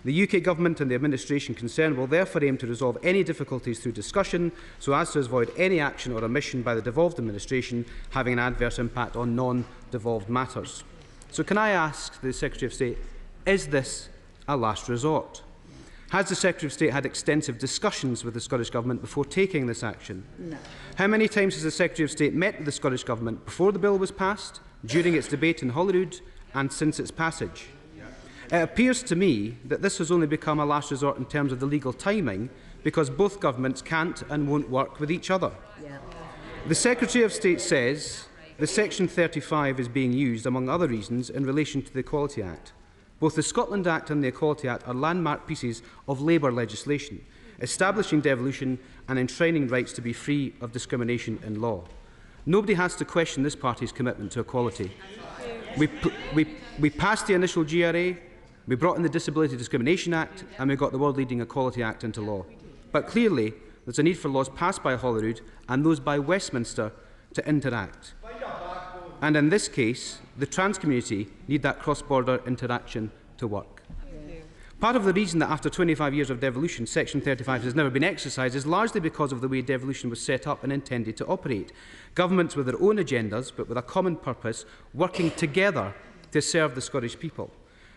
The UK Government and the administration concerned will therefore aim to resolve any difficulties through discussion so as to avoid any action or omission by the devolved administration having an adverse impact on non-devolved matters." So can I ask the Secretary of State, is this a last resort? Has the Secretary of State had extensive discussions with the Scottish Government before taking this action? No. How many times has the Secretary of State met with the Scottish Government before the bill was passed, during its debate in Holyrood and since its passage? It appears to me that this has only become a last resort in terms of the legal timing because both governments can't and won't work with each other. Yeah. The Secretary of State says the Section 35 is being used, among other reasons, in relation to the Equality Act. Both the Scotland Act and the Equality Act are landmark pieces of labour legislation. establishing devolution and enshrining rights to be free of discrimination in law. Nobody has to question this party's commitment to equality. We passed the initial GRA, we brought in the Disability Discrimination Act, and we got the world-leading Equality Act into law. But clearly, there's a need for laws passed by Holyrood and those by Westminster to interact. And in this case, the trans community need that cross-border interaction to work. Part of the reason that after 25 years of devolution, Section 35 has never been exercised is largely because of the way devolution was set up and intended to operate. Governments with their own agendas, but with a common purpose, working together to serve the Scottish people.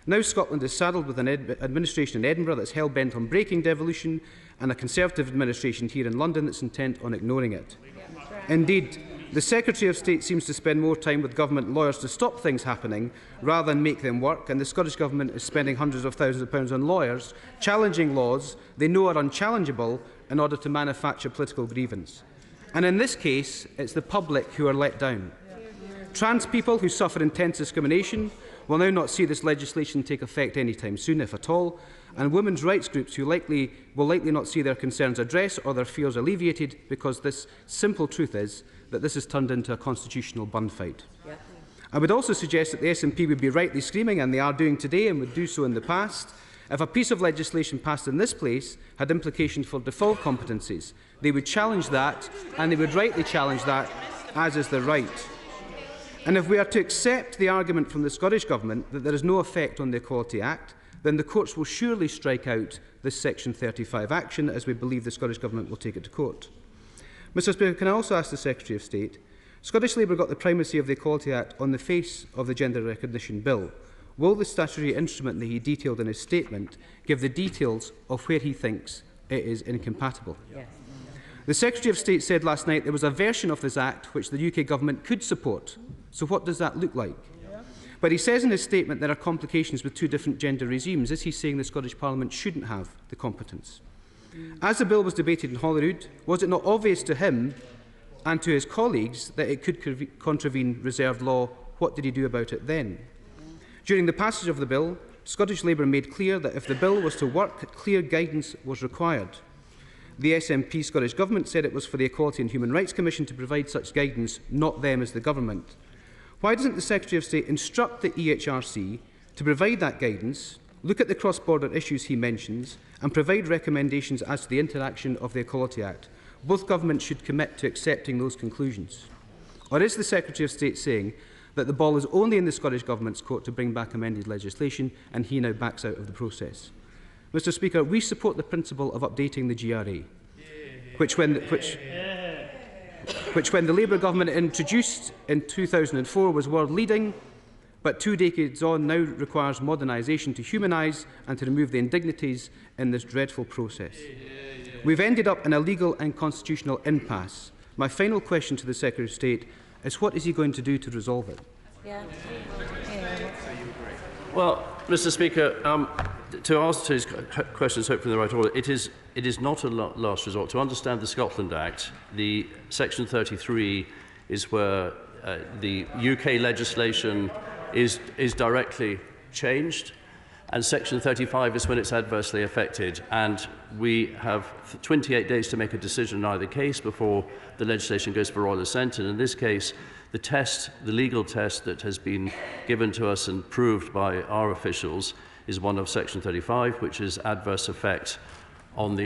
Now Scotland is saddled with an administration in Edinburgh that's hell-bent on breaking devolution and a Conservative administration here in London that's intent on ignoring it. Indeed, the Secretary of State seems to spend more time with government lawyers to stop things happening rather than make them work, and the Scottish Government is spending hundreds of thousands of pounds on lawyers challenging laws they know are unchallengeable in order to manufacture political grievance. And in this case, it's the public who are let down. Trans people who suffer intense discrimination will now not see this legislation take effect anytime soon, if at all, and women's rights groups who will likely not see their concerns addressed or their fears alleviated, because this simple truth is that this has turned into a constitutional bun fight. Yeah. I would also suggest that the SNP would be rightly screaming, and they are doing today and would do so in the past, if a piece of legislation passed in this place had implications for default competencies. They would challenge that, and they would rightly challenge that, as is their right. And if we are to accept the argument from the Scottish Government that there is no effect on the Equality Act, then the courts will surely strike out this Section 35 action, as we believe the Scottish Government will take it to court. Mr Speaker, can I also ask the Secretary of State, Scottish Labour got the primacy of the Equality Act on the face of the Gender Recognition Bill. Will the statutory instrument that he detailed in his statement give the details of where he thinks it is incompatible? Yes. The Secretary of State said last night there was a version of this Act which the UK Government could support. So what does that look like? But he says in his statement there are complications with two different gender regimes. Is he saying the Scottish Parliament shouldn't have the competence? As the bill was debated in Holyrood, was it not obvious to him and to his colleagues that it could contravene reserved law? What did he do about it then? During the passage of the bill, Scottish Labour made clear that if the bill was to work, clear guidance was required. The SNP Scottish Government said it was for the Equality and Human Rights Commission to provide such guidance, not them as the government. Why doesn't the Secretary of State instruct the EHRC to provide that guidance, look at the cross-border issues he mentions, and provide recommendations as to the interaction of the Equality Act? Both governments should commit to accepting those conclusions. Or is the Secretary of State saying that the ball is only in the Scottish Government's court to bring back amended legislation, and he now backs out of the process? Mr Speaker, we support the principle of updating the GRA, which when the Labour Government introduced in 2004 was world-leading, but 2 decades on now requires modernisation to humanise and to remove the indignities in this dreadful process. We've ended up in a legal and constitutional impasse. My final question to the Secretary of State is, what is he going to do to resolve it? Well, Mr Speaker, to answer his questions hopefully in the right order, it is not a last resort. To understand the Scotland Act, the Section 33 is where the UK legislation is directly changed, and Section 35 is when it's adversely affected. And we have 28 days to make a decision in either case before the legislation goes for royal assent. And in this case, the legal test that has been given to us and proved by our officials is one of Section 35, which is adverse effect on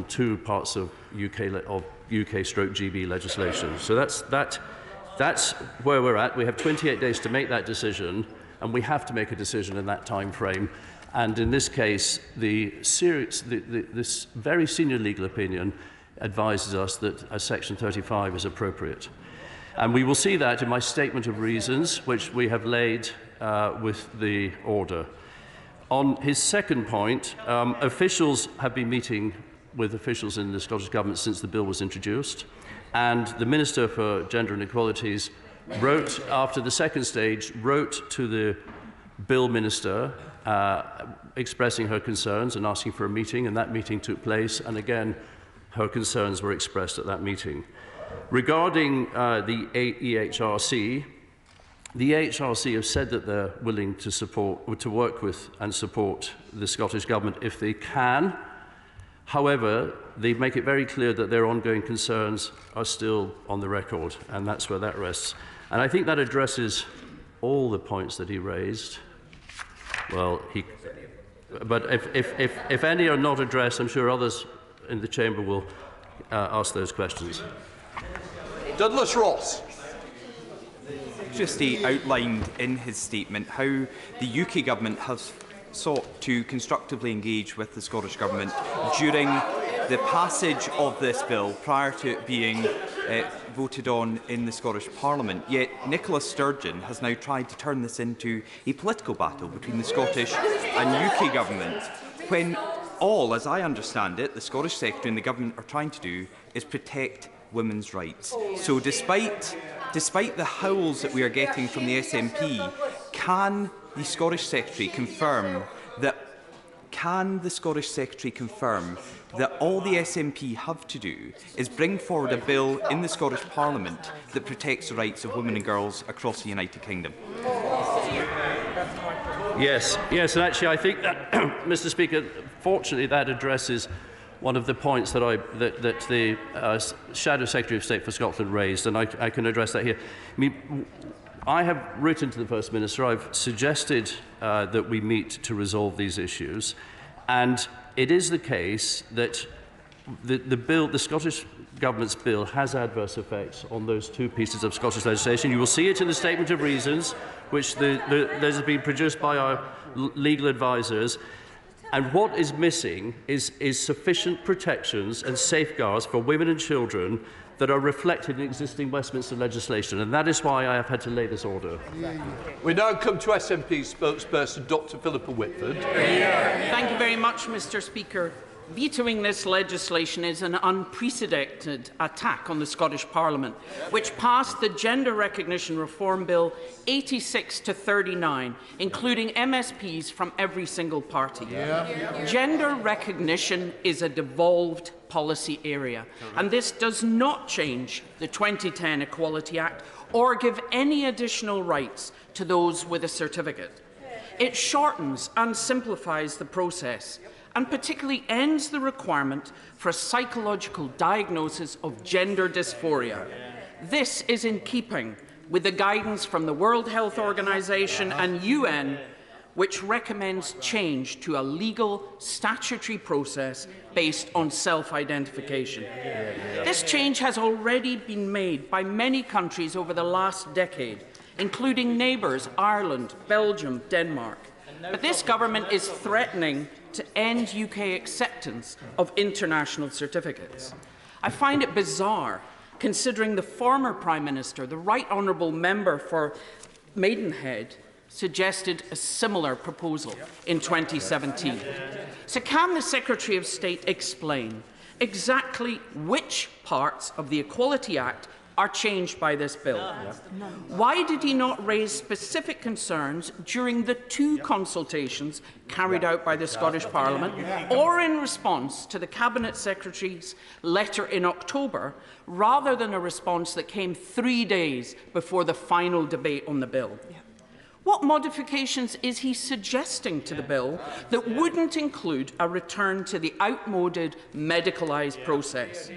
two parts of UK/GB legislation. So that's where we're at. We have 28 days to make that decision, and we have to make a decision in that time frame. And in this case, this very senior legal opinion advises us that a Section 35 is appropriate. And we will see that in my statement of reasons, which we have laid with the order. On his second point, officials have been meeting with officials in the Scottish Government since the bill was introduced, and the Minister for Gender and Equalities wrote, after the second stage, wrote to the Bill Minister expressing her concerns and asking for a meeting, and that meeting took place, and again, her concerns were expressed at that meeting. Regarding the EHRC, the EHRC have said that they're willing to work with and support the Scottish Government if they can. However, they make it very clear that their ongoing concerns are still on the record, and that's where that rests. And I think that addresses all the points that he raised. Well, but if any are not addressed, I'm sure others in the chamber will ask those questions. Douglas Ross. Majesty outlined in his statement how the UK government has sought to constructively engage with the Scottish Government during the passage of this bill prior to it being voted on in the Scottish Parliament. Yet Nicola Sturgeon has now tried to turn this into a political battle between the Scottish and UK government, when all, as I understand it, the Scottish Secretary and the government are trying to do is protect women's rights. So despite the howls that we are getting from the SNP, can the Scottish Secretary confirm that all the SNP have to do is bring forward a bill in the Scottish Parliament that protects the rights of women and girls across the United Kingdom? Yes, and actually I think that, Mr. Speaker, fortunately that addresses one of the points that the Shadow Secretary of State for Scotland raised, and I can address that here. I mean, I have written to the First Minister. I've suggested that we meet to resolve these issues, and it is the case that the Scottish Government's bill has adverse effects on those two pieces of Scottish legislation. You will see it in the Statement of Reasons, which has been produced by our legal advisers. And what is missing is sufficient protections and safeguards for women and children that are reflected in existing Westminster legislation, and that is why I have had to lay this order. We now come to SNP spokesperson Dr. Philippa Whitford. Thank you very much, Mr. Speaker. Vetoing this legislation is an unprecedented attack on the Scottish Parliament, which passed the Gender Recognition Reform Bill 86 to 39, including MSPs from every single party. Gender recognition is a devolved policy area, and this does not change the 2010 Equality Act or give any additional rights to those with a certificate. It shortens and simplifies the process, and particularly ends the requirement for a psychological diagnosis of gender dysphoria. This is in keeping with the guidance from the World Health Organization and UN, which recommends change to a legal statutory process based on self-identification. This change has already been made by many countries over the last decade, including neighbours Ireland, Belgium, Denmark. But this government is threatening to end UK acceptance of international certificates. I find it bizarre, considering the former Prime Minister, the Right Honourable Member for Maidenhead, suggested a similar proposal in 2017. So can the Secretary of State explain exactly which parts of the Equality Act are changed by this bill? Why did he not raise specific concerns during the two consultations carried out by the Scottish Parliament, or in response to the Cabinet Secretary's letter in October, rather than a response that came 3 days before the final debate on the bill? What modifications is he suggesting to the bill that wouldn't include a return to the outmoded medicalised process?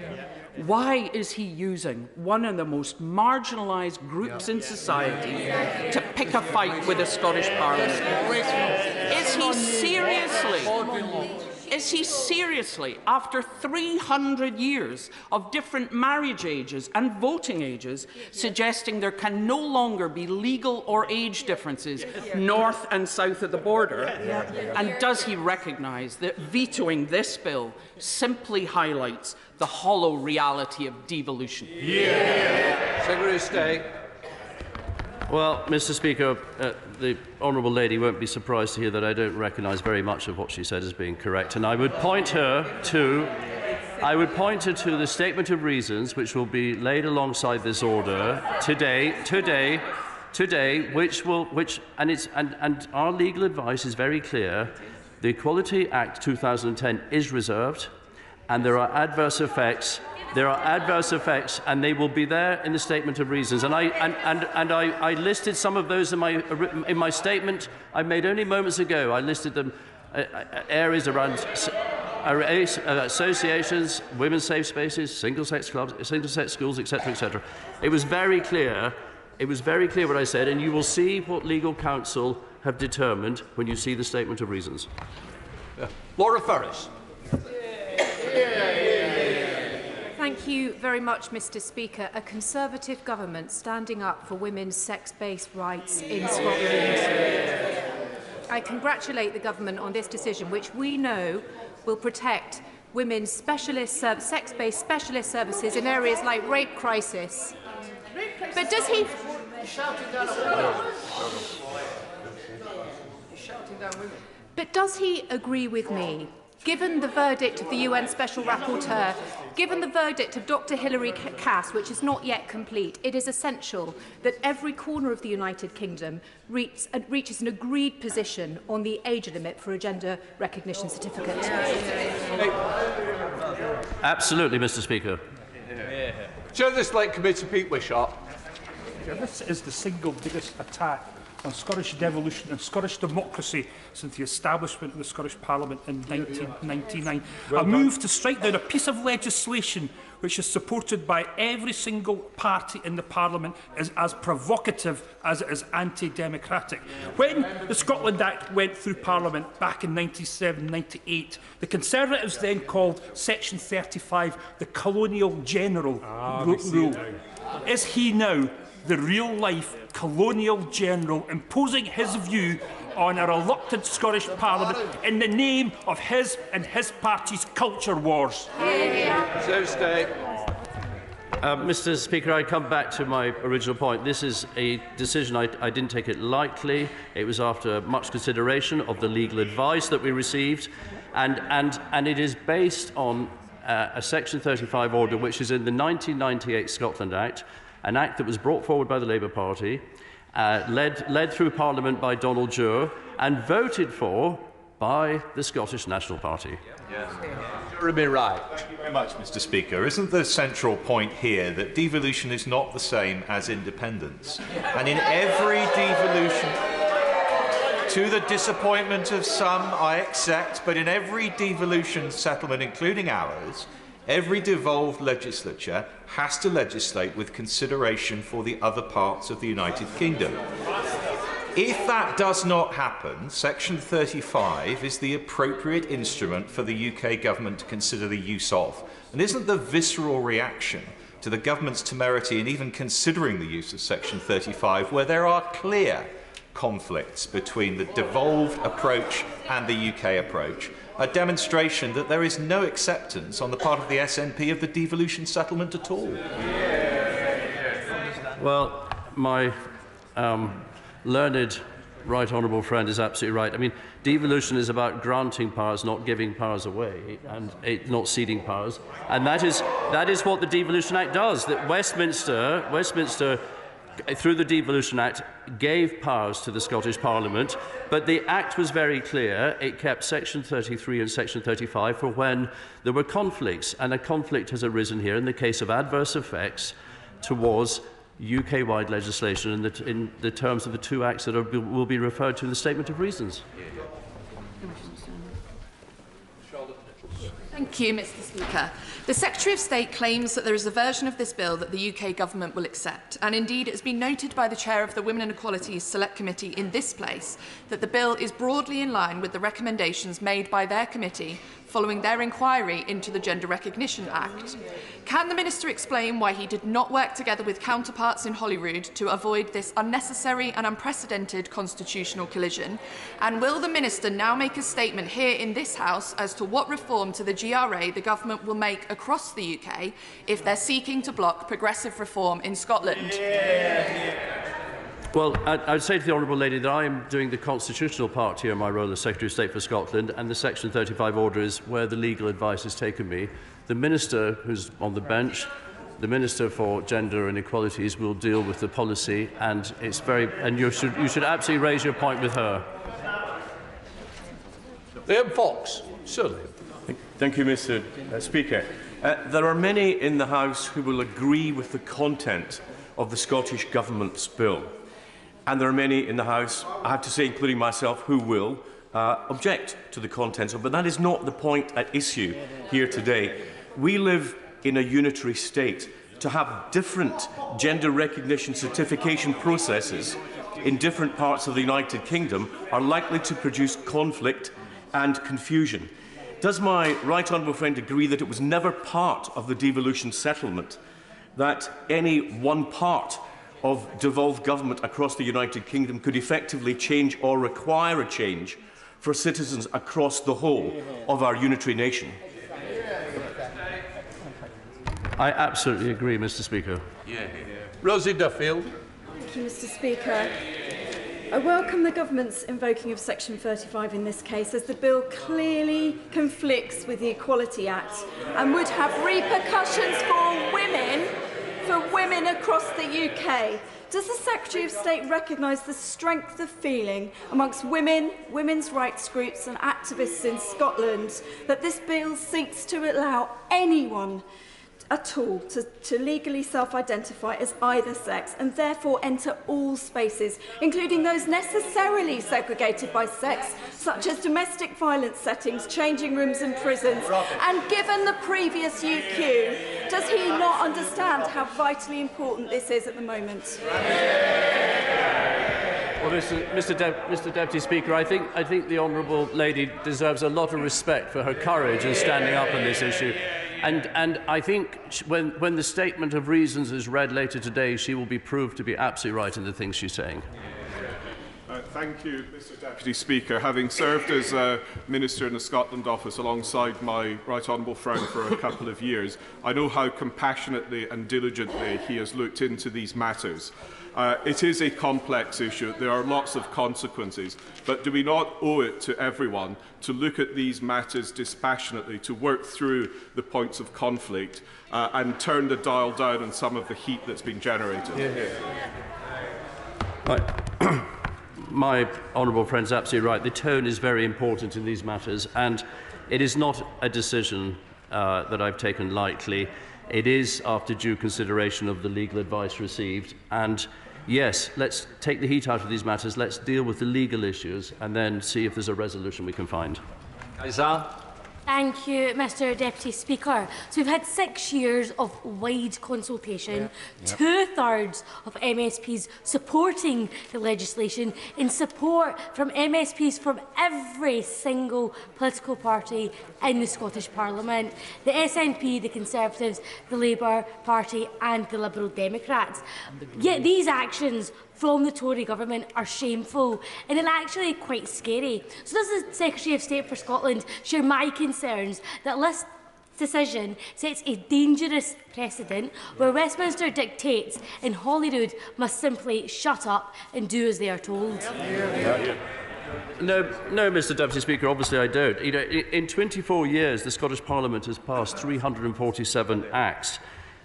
Why is he using one of the most marginalised groups in society to pick a fight with the Scottish Parliament? Is he seriously, after 300 years of different marriage ages and voting ages, suggesting there can no longer be legal or age differences north and south of the border? And does he recognise that vetoing this bill simply highlights the hollow reality of devolution? Secretary of State. Well, Mr. Speaker, the honourable lady won't be surprised to hear that I don't recognise very much of what she said as being correct, and I would point her to the Statement of Reasons, which will be laid alongside this order today, and our legal advice is very clear. The Equality Act 2010 is reserved, and there are adverse effects. And they will be there in the Statement of Reasons. And I listed some of those in my statement I made only moments ago. I listed them areas around associations, women's safe spaces, single-sex clubs, single-sex schools, etc., etc. It was very clear. It was very clear what I said, and you will see what legal counsel have determined when you see the statement of reasons. Laura Ferris. Thank you very much, Mr. Speaker. A Conservative government standing up for women's sex-based rights in Scotland. I congratulate the government on this decision, which we know will protect women's sex-based specialist services in areas like rape crisis. But does he... But does he agree with me? Given the verdict of the UN Special Rapporteur, given the verdict of Dr. Hilary Cass, which is not yet complete, it is essential that every corner of the United Kingdom reaches an agreed position on the age limit for a gender recognition certificate. Absolutely, Mr. Speaker. Chair of the Select Committee, Pete Wishart. This is the single biggest attack on Scottish devolution and Scottish democracy since the establishment of the Scottish Parliament in 1999. A move to strike down a piece of legislation which is supported by every single party in the Parliament is as provocative as it is anti-democratic. When the Scotland Act went through Parliament back in 97-98, the Conservatives then called Section 35 the colonial general rule. Is he now the real-life colonial general imposing his view on a reluctant Scottish Parliament in the name of his and his party's culture wars? Mr. Speaker, I come back to my original point. This is a decision I didn't take it lightly. It was after much consideration of the legal advice that we received, and it is based on a Section 35 order which is in the 1998 Scotland Act, an act that was brought forward by the Labour Party, led through Parliament by Donald Dewar, and voted for by the Scottish National Party. Jeremy Wright. Thank you very much, Mr. Speaker. Isn't the central point here that devolution is not the same as independence? And in every devolution, to the disappointment of some, I accept, but in every devolution settlement, including ours, every devolved legislature has to legislate with consideration for the other parts of the United Kingdom. If that does not happen, Section 35 is the appropriate instrument for the UK government to consider the use of. And isn't the visceral reaction to the government's temerity in even considering the use of Section 35, where there are clear conflicts between the devolved approach and the UK approach, a demonstration that there is no acceptance on the part of the SNP of the devolution settlement at all? Well, my learned right honourable friend is absolutely right. I mean, devolution is about granting powers, not giving powers away, and not ceding powers. And that is what the Devolution Act does. That Westminster, through the Devolution Act, gave powers to the Scottish Parliament, but the Act was very clear. It kept Section 33 and Section 35 for when there were conflicts, and a conflict has arisen here in the case of adverse effects towards UK-wide legislation in the terms of the two acts that will be referred to in the Statement of Reasons. Thank you, Mr. Speaker. The Secretary of State claims that there is a version of this bill that the UK government will accept, and indeed it has been noted by the chair of the Women and Equalities Select Committee in this place that the bill is broadly in line with the recommendations made by their committee following their inquiry into the Gender Recognition Act. Can the Minister explain why he did not work together with counterparts in Holyrood to avoid this unnecessary and unprecedented constitutional collision? And will the Minister now make a statement here in this House as to what reform to the GRA the government will make across the UK if they're seeking to block progressive reform in Scotland? Well, I'd say to the Honourable Lady that I am doing the constitutional part here in my role as Secretary of State for Scotland, and the Section 35 order is where the legal advice has taken me. The Minister who's on the bench, the Minister for Gender and Equalities, will deal with the policy, and it's and you should absolutely raise your point with her. Liam Fox. Sir Liam. Thank you, Mr. Speaker. There are many in the House who will agree with the content of the Scottish Government's bill. And there are many in the House, I have to say, including myself, who will object to the contents of, but that is not the point at issue here today. We live in a unitary state. To have different gender recognition certification processes in different parts of the United Kingdom are likely to produce conflict and confusion. Does my right honourable friend agree that it was never part of the devolution settlement that any one part of devolved government across the United Kingdom could effectively change or require a change for citizens across the whole of our unitary nation? I absolutely agree, Mr. Speaker. Rosie Duffield. Thank you, Mr. Speaker. I welcome the government's invoking of Section 35 in this case, as the bill clearly conflicts with the Equality Act and would have repercussions for women across the UK. Does the Secretary of State recognise the strength of feeling amongst women, women's rights groups and activists in Scotland that this bill seeks to allow anyone at all to legally self-identify as either sex and therefore enter all spaces, including those necessarily segregated by sex, such as domestic violence settings, changing rooms and prisons? And given the previous UQ, does he not understand how vitally important this is at the moment? Well, Mr. Deputy Speaker, I think the honourable lady deserves a lot of respect for her courage in standing up on this issue. And I think when the statement of reasons is read later today, she will be proved to be absolutely right in the things she's saying. Thank you, Mr. Deputy Speaker. Having served as Minister in the Scotland Office alongside my right honourable friend for a couple of years, I know how compassionately and diligently he has looked into these matters. It is a complex issue. There are lots of consequences. But do we not owe it to everyone to look at these matters dispassionately, to work through the points of conflict and turn the dial down on some of the heat that's been generated? My honourable friend is absolutely right. The tone is very important in these matters, and it is not a decision that I've taken lightly. It is after due consideration of the legal advice received. And yes, let's take the heat out of these matters. Let's deal with the legal issues and then see if there's a resolution we can find. Thank you, Mr. Deputy Speaker. So we've had 6 years of wide consultation, two-thirds of MSPs supporting the legislation, in support from MSPs from every single political party in the Scottish Parliament, the SNP, the Conservatives, the Labour Party and the Liberal Democrats. Yet these actions from the Tory government are shameful and actually quite scary. So does the Secretary of State for Scotland share my concerns that this decision sets a dangerous precedent where Westminster dictates and Holyrood must simply shut up and do as they are told? No, Mr. Deputy Speaker, obviously I don't. You know, in 24 years, the Scottish Parliament has passed 347 acts.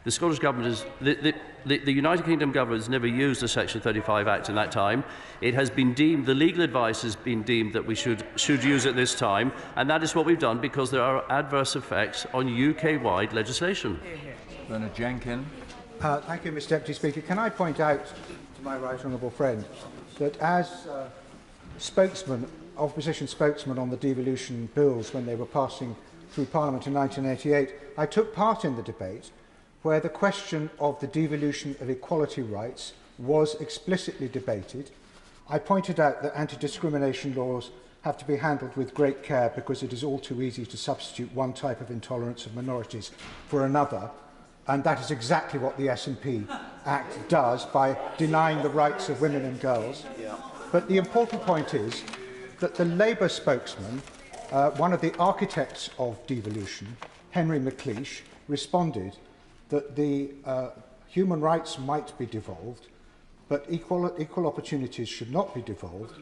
The Scottish Government has, the United Kingdom Government has never used the Section 35 Act in that time. It has been deemed, the legal advice has been deemed that we should use it this time, and that is what we've done because there are adverse effects on UK-wide legislation. Bernard Jenkin. Thank you, Mr. Deputy Speaker. Can I point out to my right honourable friend that as opposition spokesman on the devolution bills when they were passing through Parliament in 1988, I took part in the debate where the question of the devolution of equality rights was explicitly debated. I pointed out that anti-discrimination laws have to be handled with great care because it is all too easy to substitute one type of intolerance of minorities for another, and that is exactly what the SNP Act does by denying the rights of women and girls. But the important point is that the Labour spokesman, one of the architects of devolution, Henry McLeish, responded that the human rights might be devolved, but equal opportunities should not be devolved,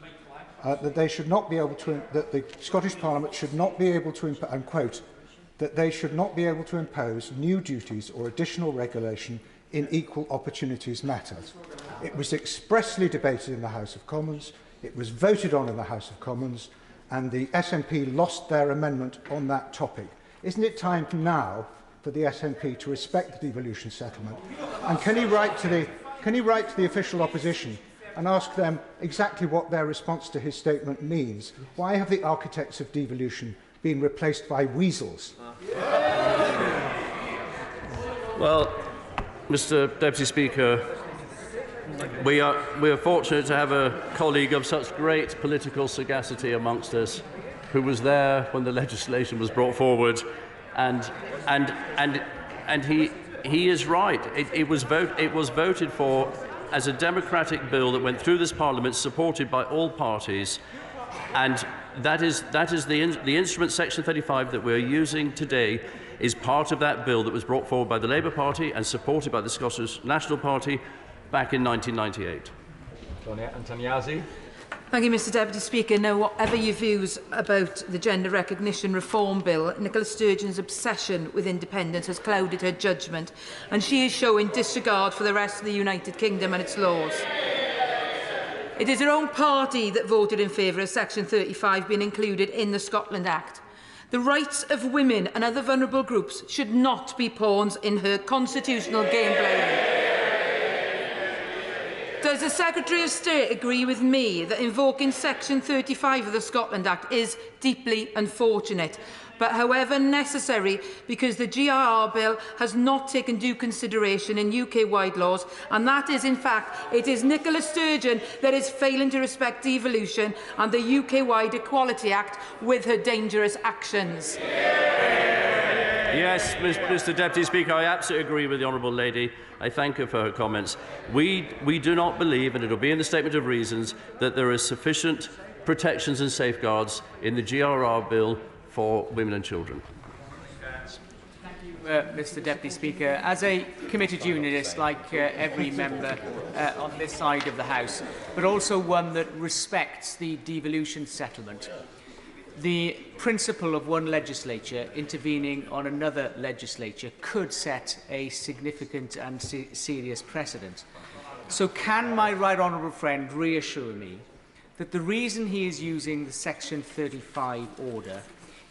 that they should not be able to, that the Scottish Parliament should not be able to, and quote, that they should not be able to impose new duties or additional regulation in equal opportunities matters. It was expressly debated in the House of Commons, it was voted on in the House of Commons, and the SNP lost their amendment on that topic. Isn't it time now for the SNP to respect the devolution settlement? And can he write to the official opposition and ask them exactly what their response to his statement means. Why have the architects of devolution been replaced by weasels? Well, Mr. Deputy Speaker, we are fortunate to have a colleague of such great political sagacity amongst us, who was there when the legislation was brought forward, and he is right. It was voted for as a democratic bill that went through this Parliament, supported by all parties, and that is the instrument Section 35 that we're using today is part of that bill that was brought forward by the Labour Party and supported by the Scottish National Party back in 1998. Thank you, Mr. Deputy Speaker. Now, whatever your views about the Gender Recognition Reform Bill, Nicola Sturgeon's obsession with independence has clouded her judgment, and she is showing disregard for the rest of the United Kingdom and its laws. It is her own party that voted in favour of Section 35 being included in the Scotland Act. The rights of women and other vulnerable groups should not be pawns in her constitutional game playing. Does the Secretary of State agree with me that invoking Section 35 of the Scotland Act is deeply unfortunate, but however necessary, because the GRR bill has not taken due consideration in UK-wide laws, and that is, in fact, it is Nicola Sturgeon that is failing to respect devolution and the UK-wide Equality Act with her dangerous actions? Yes, Mr. Deputy Speaker, I absolutely agree with the Honourable Lady. I thank her for her comments. We do not believe, and it will be in the Statement of Reasons, that there is sufficient protections and safeguards in the GRR bill for women and children. Thank you, Mr. Deputy Speaker. As a committed unionist, like every member on this side of the House, but also one that respects the devolution settlement, the principle of one legislature intervening on another legislature could set a significant and serious precedent. So can my right honourable friend reassure me that the reason he is using the Section 35 order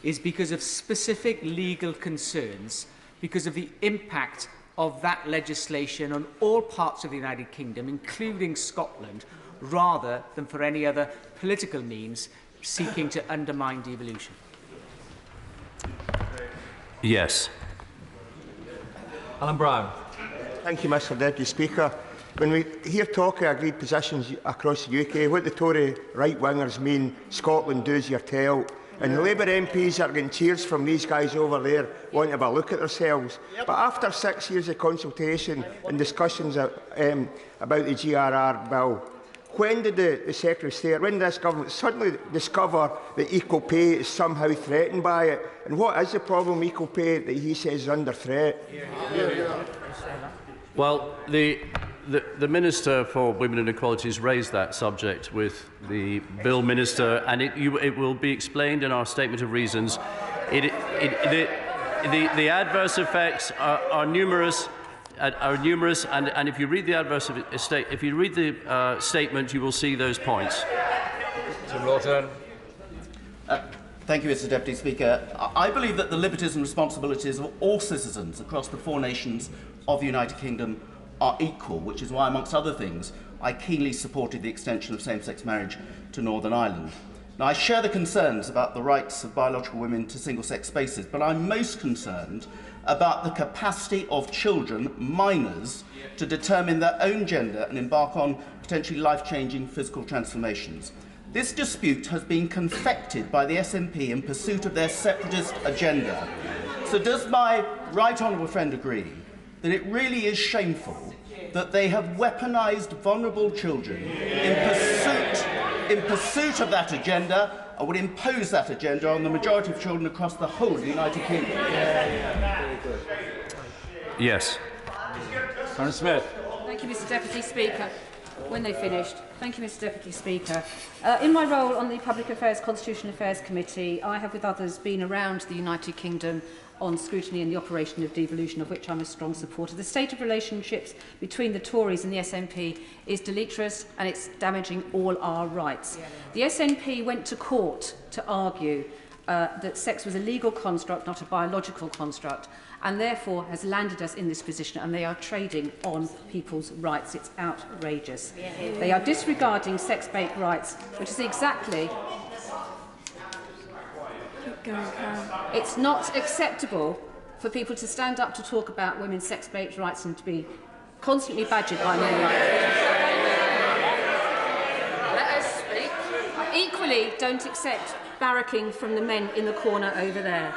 is because of specific legal concerns, because of the impact of that legislation on all parts of the United Kingdom, including Scotland, rather than for any other political means seeking to undermine devolution? Yes. Alan Brown. Thank you, Mr. Deputy Speaker. When we hear talk of agreed positions across the UK, what the Tory right-wingers mean, Scotland does your tell, and the Labour MPs are getting cheers from these guys over there want to have a look at themselves. But after 6 years of consultation and discussions about the GRR bill, when did the Secretary of State, when did this government suddenly discover that equal pay is somehow threatened by it? And what is the problem with equal pay that he says is under threat? Well, the Minister for Women and Equality has raised that subject with the Bill Minister, and it will be explained in our Statement of Reasons. The adverse effects are numerous. And if you read the statement, you will see those points. Thank you, Mr. Deputy Speaker. I believe that the liberties and responsibilities of all citizens across the 4 nations of the United Kingdom are equal, which is why, amongst other things, I keenly supported the extension of same-sex marriage to Northern Ireland. Now, I share the concerns about the rights of biological women to single-sex spaces, but I'm most concerned about the capacity of children, minors, to determine their own gender and embark on potentially life-changing physical transformations. This dispute has been confected by the SNP in pursuit of their separatist agenda. So does my right honourable friend agree that it really is shameful that they have weaponised vulnerable children in pursuit of that agenda, and would impose that agenda on the majority of children across the whole of the United Kingdom? Yes. Colonel Smith. Thank you, Mr. Deputy Speaker. When they finished. Thank you, Mr. Deputy Speaker. In my role on the Public Affairs Constitutional Affairs Committee, I have with others been around the United Kingdom on scrutiny and the operation of devolution, of which I'm a strong supporter. The state of relationships between the Tories and the SNP is deleterious and it's damaging all our rights. The SNP went to court to argue that sex was a legal construct, not a biological construct, and therefore has landed us in this position, and they are trading on people's rights. It's outrageous. They are disregarding sex-based rights, which is exactly... It's not acceptable for people to stand up to talk about women's sex-based rights and to be constantly badgered by men like Let us speak. Equally, don't accept barracking from the men in the corner over there.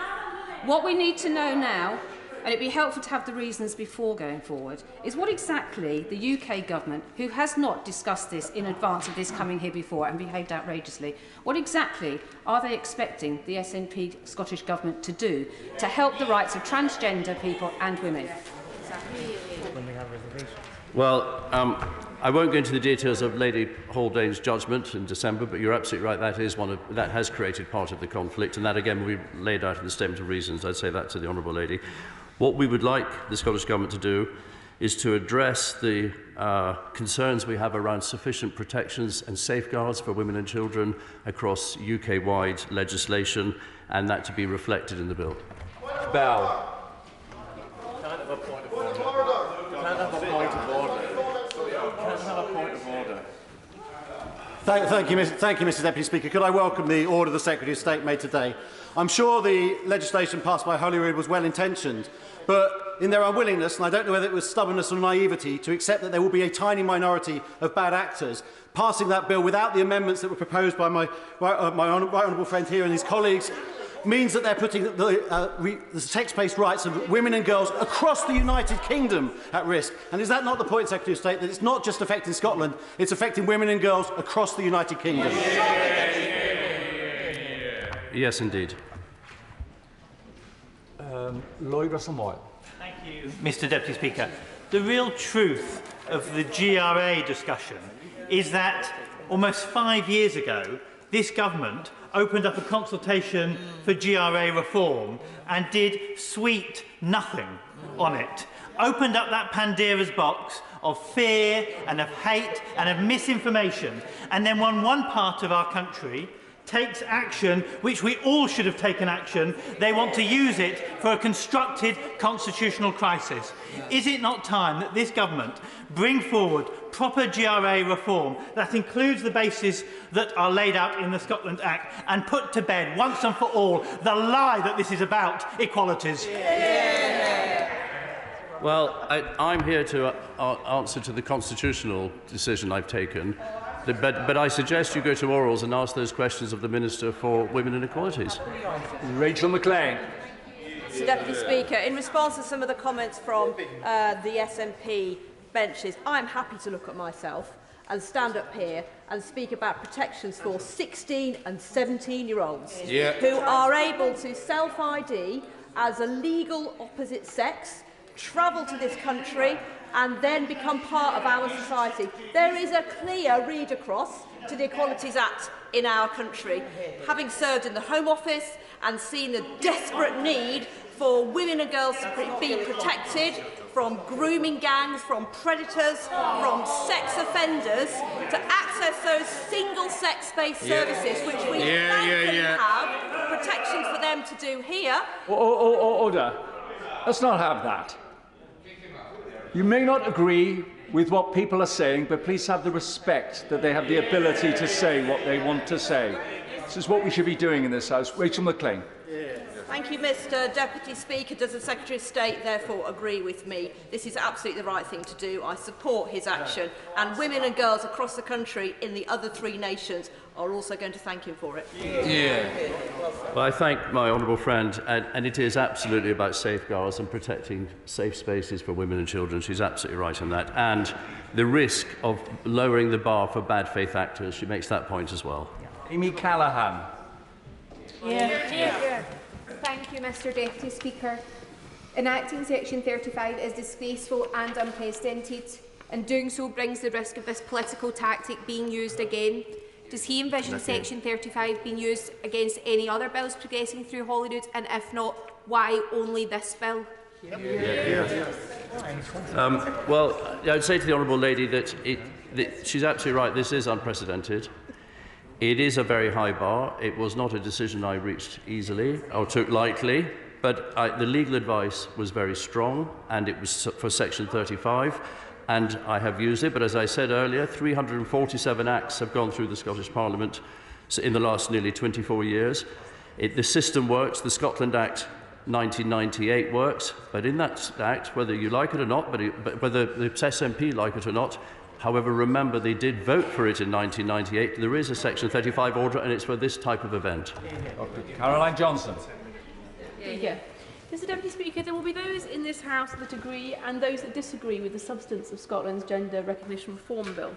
What we need to know now, and it'd be helpful to have the reasons before going forward, is what exactly the UK government, who has not discussed this in advance of this coming here before and behaved outrageously, what exactly are they expecting the SNP Scottish Government to do to help the rights of transgender people and women? Well, I won't go into the details of Lady Haldane's judgment in December, but you're absolutely right. That has created part of the conflict, and that again will be laid out in the statement of reasons. I'd say that to the Honourable Lady. What we would like the Scottish Government to do is to address the concerns we have around sufficient protections and safeguards for women and children across UK-wide legislation, and that to be reflected in the bill. Bell. Can't have a point of order. Can't have a point of order. Can't have a point of order. Thank you, Mr Deputy Speaker. Could I welcome the order the Secretary of State made today? I'm sure the legislation passed by Holyrood was well-intentioned, but in their unwillingness, and I don't know whether it was stubbornness or naivety, to accept that there will be a tiny minority of bad actors, passing that bill without the amendments that were proposed by my right honourable friend here and his colleagues means that they're putting the sex-based rights of women and girls across the United Kingdom at risk. And is that not the point, Secretary of State, that it's not just affecting Scotland, it's affecting women and girls across the United Kingdom? Yes, indeed. Lloyd Russell-Moyle. Thank you, Mr Deputy Speaker. The real truth of the GRA discussion is that almost 5 years ago, this government opened up a consultation for GRA reform and did sweet nothing on it. Opened up that Pandora's box of fear and of hate and of misinformation. And then when one part of our country takes action, which we all should have taken action, they want to use it for a constructed constitutional crisis. Is it not time that this government bring forward proper GRA reform that includes the bases that are laid out in the Scotland Act and put to bed once and for all the lie that this is about equalities? Well, I'm here to answer to the constitutional decision I've taken. But I suggest you go to orals and ask those questions of the Minister for Women and Equalities. Rachel McLean. Mr Deputy Speaker, in response to some of the comments from the SNP benches, I'm happy to look at myself and stand up here and speak about protections for 16 and 17-year-olds who are able to self-ID as a legal opposite sex, travel to this country and then become part of our society. There is a clear read across to the Equalities Act in our country. Having served in the Home Office and seen the desperate need for women and girls to be protected from grooming gangs, from predators, from sex offenders, to access those single sex-based services, which we thankfully have protections for them to do here. Order. Let's not have that. You may not agree with what people are saying, but please have the respect that they have the ability to say what they want to say. This is what we should be doing in this House. Rachel McLean. Thank you, Mr Deputy Speaker. Does the Secretary of State therefore agree with me? This is absolutely the right thing to do. I support his action, and women and girls across the country in the other 3 nations are also going to thank him for it. Well, I thank my honourable friend, and it is absolutely about safeguards and protecting safe spaces for women and children. She's absolutely right on that. And the risk of lowering the bar for bad faith actors, she makes that point as well. Amy Callaghan. Thank you, Mr Deputy Speaker. Enacting Section 35 is disgraceful and unprecedented, and doing so brings the risk of this political tactic being used again. Does he envision Section 35 being used against any other bills progressing through Holyrood, and if not, why only this bill? Well, I'd say to the honourable lady that she's absolutely right. This is unprecedented. It is a very high bar. It was not a decision I reached easily or took lightly, but the legal advice was very strong, and it was for Section 35, and I have used it. But as I said earlier, 347 acts have gone through the Scottish Parliament in the last nearly 24 years. The system works. The Scotland Act 1998 works, but in that Act, whether you like it or not, but whether the SNP like it or not, however, remember they did vote for it in 1998. There is a Section 35 order, and it's for this type of event. Caroline Johnson. Yeah. Mr Deputy Speaker, there will be those in this House that agree and those that disagree with the substance of Scotland's Gender Recognition Reform Bill.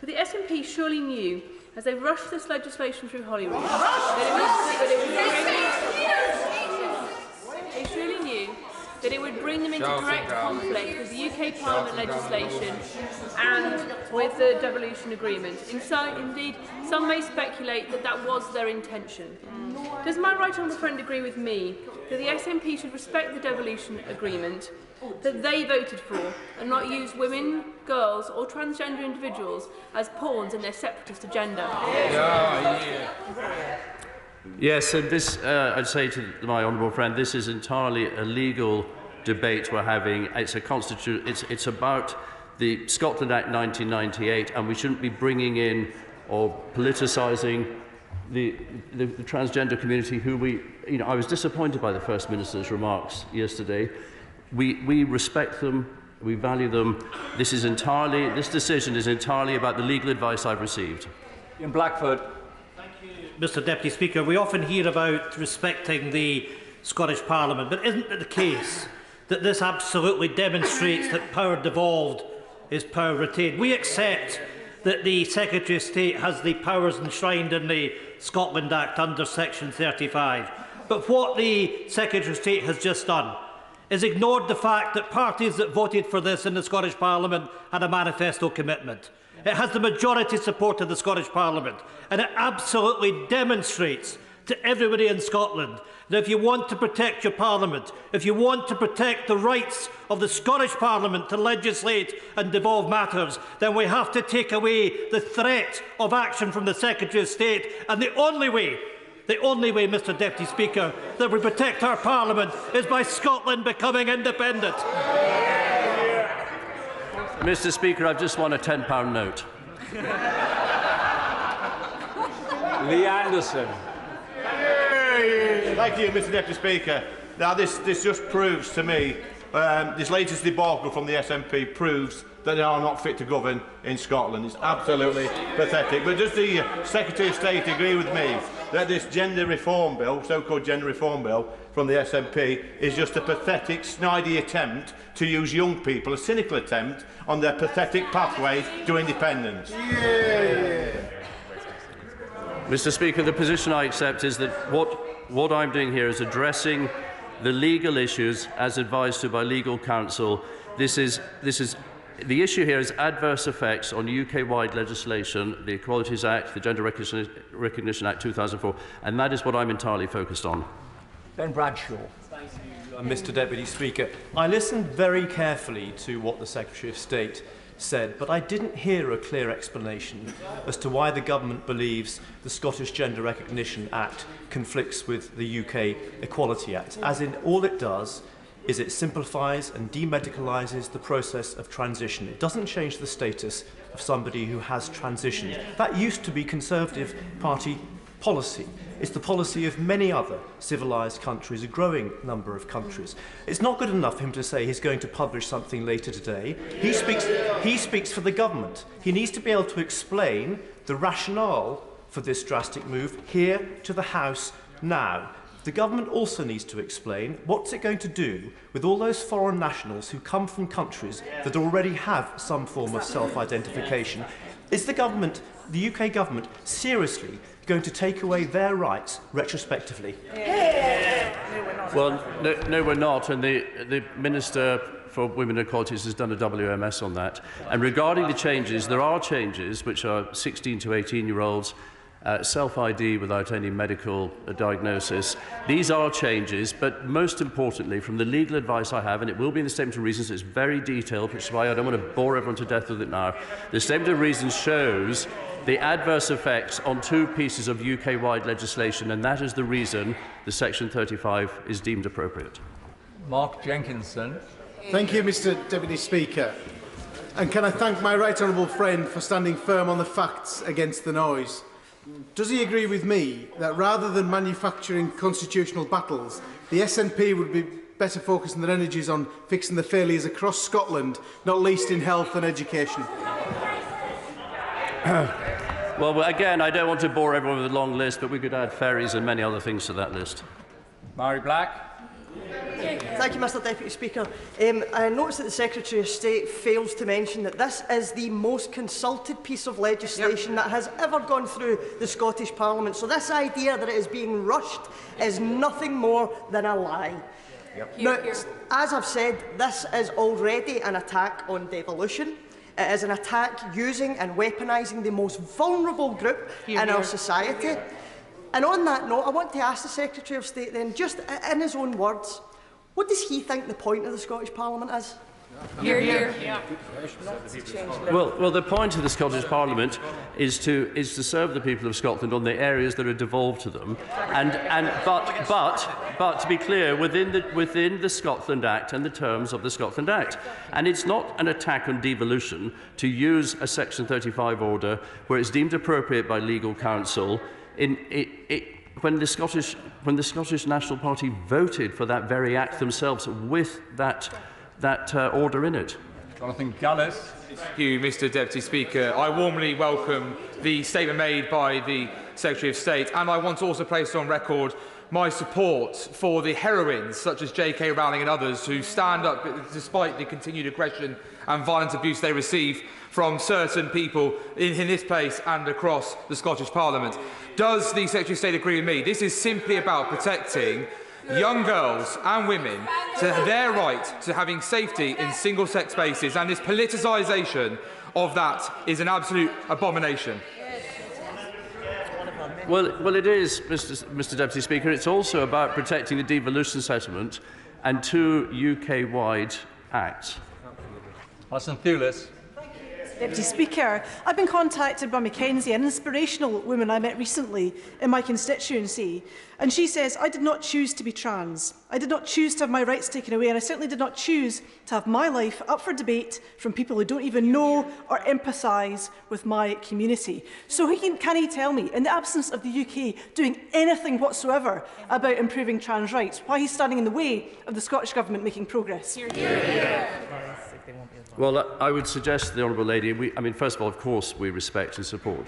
But the SNP surely knew, as they rushed this legislation through Holyrood, that it would bring them into direct conflict with the UK Parliament legislation and with the devolution agreement. Indeed, some may speculate that that was their intention. Does my right honourable friend agree with me that the SNP should respect the devolution agreement that they voted for and not use women, girls or transgender individuals as pawns in their separatist agenda? Yes, and this, I'd say to my honourable friend, this is entirely a legal debate we're having. It's about the Scotland Act 1998, and we shouldn't be bringing in or politicising the transgender community, who I was disappointed by the First Minister's remarks yesterday. We respect them, we value them. This decision is entirely about the legal advice I've received. In Blackford. Mr Deputy Speaker, we often hear about respecting the Scottish Parliament, but isn't it the case that this absolutely demonstrates that power devolved is power retained? We accept that the Secretary of State has the powers enshrined in the Scotland Act under Section 35, but what the Secretary of State has just done is ignored the fact that parties that voted for this in the Scottish Parliament had a manifesto commitment. It has the majority support of the Scottish Parliament, and it absolutely demonstrates to everybody in Scotland that if you want to protect your Parliament, if you want to protect the rights of the Scottish Parliament to legislate and devolve matters, then we have to take away the threat of action from the Secretary of State. And the only way, Mr Deputy Speaker, that we protect our Parliament is by Scotland becoming independent. Mr Speaker, I've just won a £10 note. Lee Anderson. Thank you, Mr Deputy Speaker. Now, this just proves to me, this latest debacle from the SNP proves that they are not fit to govern in Scotland. It's absolutely pathetic. But does the Secretary of State agree with me that this gender reform bill, so-called gender reform bill from the SNP, is just a pathetic, snidey attempt to use young people, a cynical attempt on their pathetic pathway to independence? Mr Speaker, the position I accept is that what I'm doing here is addressing the legal issues as advised to by legal counsel. The issue here is adverse effects on UK-wide legislation, the Equalities Act, the Gender Recognition Act 2004, and that is what I'm entirely focused on. Ben Bradshaw. Thank you, Mr Deputy Speaker. I listened very carefully to what the Secretary of State said, but I didn't hear a clear explanation as to why the government believes the Scottish Gender Recognition Act conflicts with the UK Equality Act, as in all it does is it simplifies and demedicalises the process of transition. It doesn't change the status of somebody who has transitioned. That used to be Conservative Party policy. It's the policy of many other civilised countries, a growing number of countries. It's not good enough for him to say he's going to publish something later today. He speaks for the government. He needs to be able to explain the rationale for this drastic move here to the House now. The government also needs to explain what's it going to do with all those foreign nationals who come from countries that already have some form of self-identification. Is the UK government, seriously going to take away their rights retrospectively? Well, no, we're not, and the Minister for Women and Equalities has done a WMS on that. And regarding the changes, there are changes which are 16 to 18-year-olds self-ID without any medical diagnosis. These are changes, but most importantly, from the legal advice I have, and it will be in the Statement of Reasons, it's very detailed, which is why I don't want to bore everyone to death with it now. The Statement of Reasons shows the adverse effects on 2 pieces of UK-wide legislation, and that is the reason the Section 35 is deemed appropriate. Mark Jenkinson. Thank you, Mr Deputy Speaker. And can I thank my right honourable friend for standing firm on the facts against the noise? Does he agree with me that rather than manufacturing constitutional battles, the SNP would be better focusing their energies on fixing the failures across Scotland, not least in health and education? Well, again, I don't want to bore everyone with a long list, but we could add ferries and many other things to that list. Mary Black. Thank you, Mr Deputy Speaker. I notice that the Secretary of State fails to mention that this is the most consulted piece of legislation that has ever gone through the Scottish Parliament. So this idea that it is being rushed is nothing more than a lie. Now, as I've said, this is already an attack on devolution. It is an attack using and weaponising the most vulnerable group in our society. And on that note, I want to ask the Secretary of State then, just in his own words, what does he think the point of the Scottish Parliament is? Hear, hear. Well, the point of the Scottish Parliament is to serve the people of Scotland on the areas that are devolved to them, but to be clear, within the Scotland Act and the terms of the Scotland Act. And it's not an attack on devolution to use a Section 35 order where it's deemed appropriate by legal counsel. When the Scottish National Party voted for that very act themselves with that order in it. Jonathan Gallis. Thank you, Mr Deputy Speaker. I warmly welcome the statement made by the Secretary of State, and I want to also place on record my support for the heroines such as J.K. Rowling and others who stand up despite the continued aggression and violent abuse they receive from certain people in this place and across the Scottish Parliament. Does the Secretary of State agree with me? This is simply about protecting young girls and women to their right to having safety in single-sex spaces, and this politicisation of that is an absolute abomination. Well, it is, Mr Deputy Speaker. It's also about protecting the devolution settlement and 2 UK-wide acts. Alison Thewlis. Deputy Speaker, I've been contacted by Mackenzie, an inspirational woman I met recently in my constituency, and she says, I did not choose to be trans. I did not choose to have my rights taken away, and I certainly did not choose to have my life up for debate from people who don't even know or empathise with my community. So can he tell me, in the absence of the UK doing anything whatsoever about improving trans rights, why he's standing in the way of the Scottish Government making progress? Well, I would suggest to the Honourable Lady, first of all, of course, we respect and support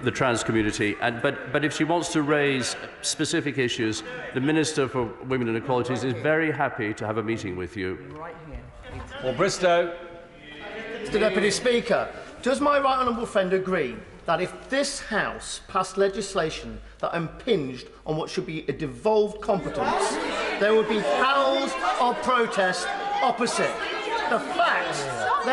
the trans community, but if she wants to raise specific issues, the Minister for Women and Equalities is very happy to have a meeting with you. Well, Bristow. Mr Deputy Speaker, does my right honourable friend agree that if this House passed legislation that impinged on what should be a devolved competence, there would be howls of protest opposite? The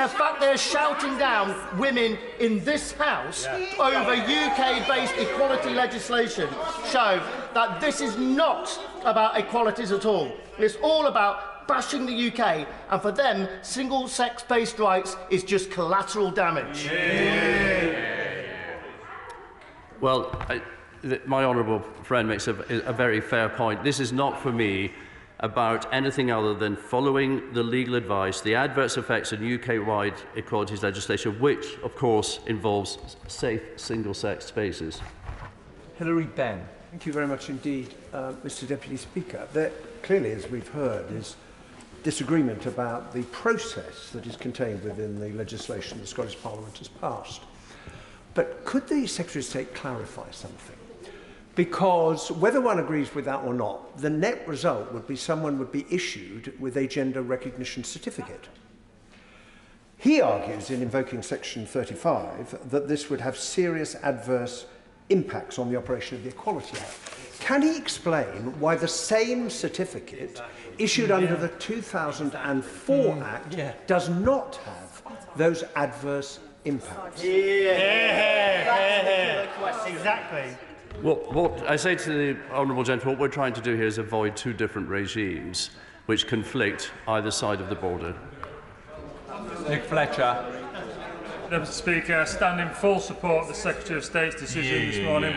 fact they're shouting down women in this House over UK-based equality legislation show that this is not about equalities at all. It's all about bashing the UK, and for them, single-sex-based rights is just collateral damage. Well, my honourable friend makes a very fair point. This is not, for me, about anything other than following the legal advice, the adverse effects of UK-wide equalities legislation, which, of course, involves safe single-sex spaces. Hilary Benn. Thank you very much indeed, Mr Deputy Speaker. There clearly, as we've heard, is disagreement about the process that is contained within the legislation the Scottish Parliament has passed. But could the Secretary of State clarify something? Because whether one agrees with that or not, the net result would be someone would be issued with a gender recognition certificate. He argues in invoking Section 35 that this would have serious adverse impacts on the operation of the Equality Act. Can he explain why the same certificate issued under the 2004 Act does not have those adverse impacts? Exactly. What I say to the honourable gentleman, what we're trying to do here is avoid two different regimes which conflict either side of the border. Nick Fletcher. Mr. Speaker, I stand in full support of the Secretary of State's decision this morning.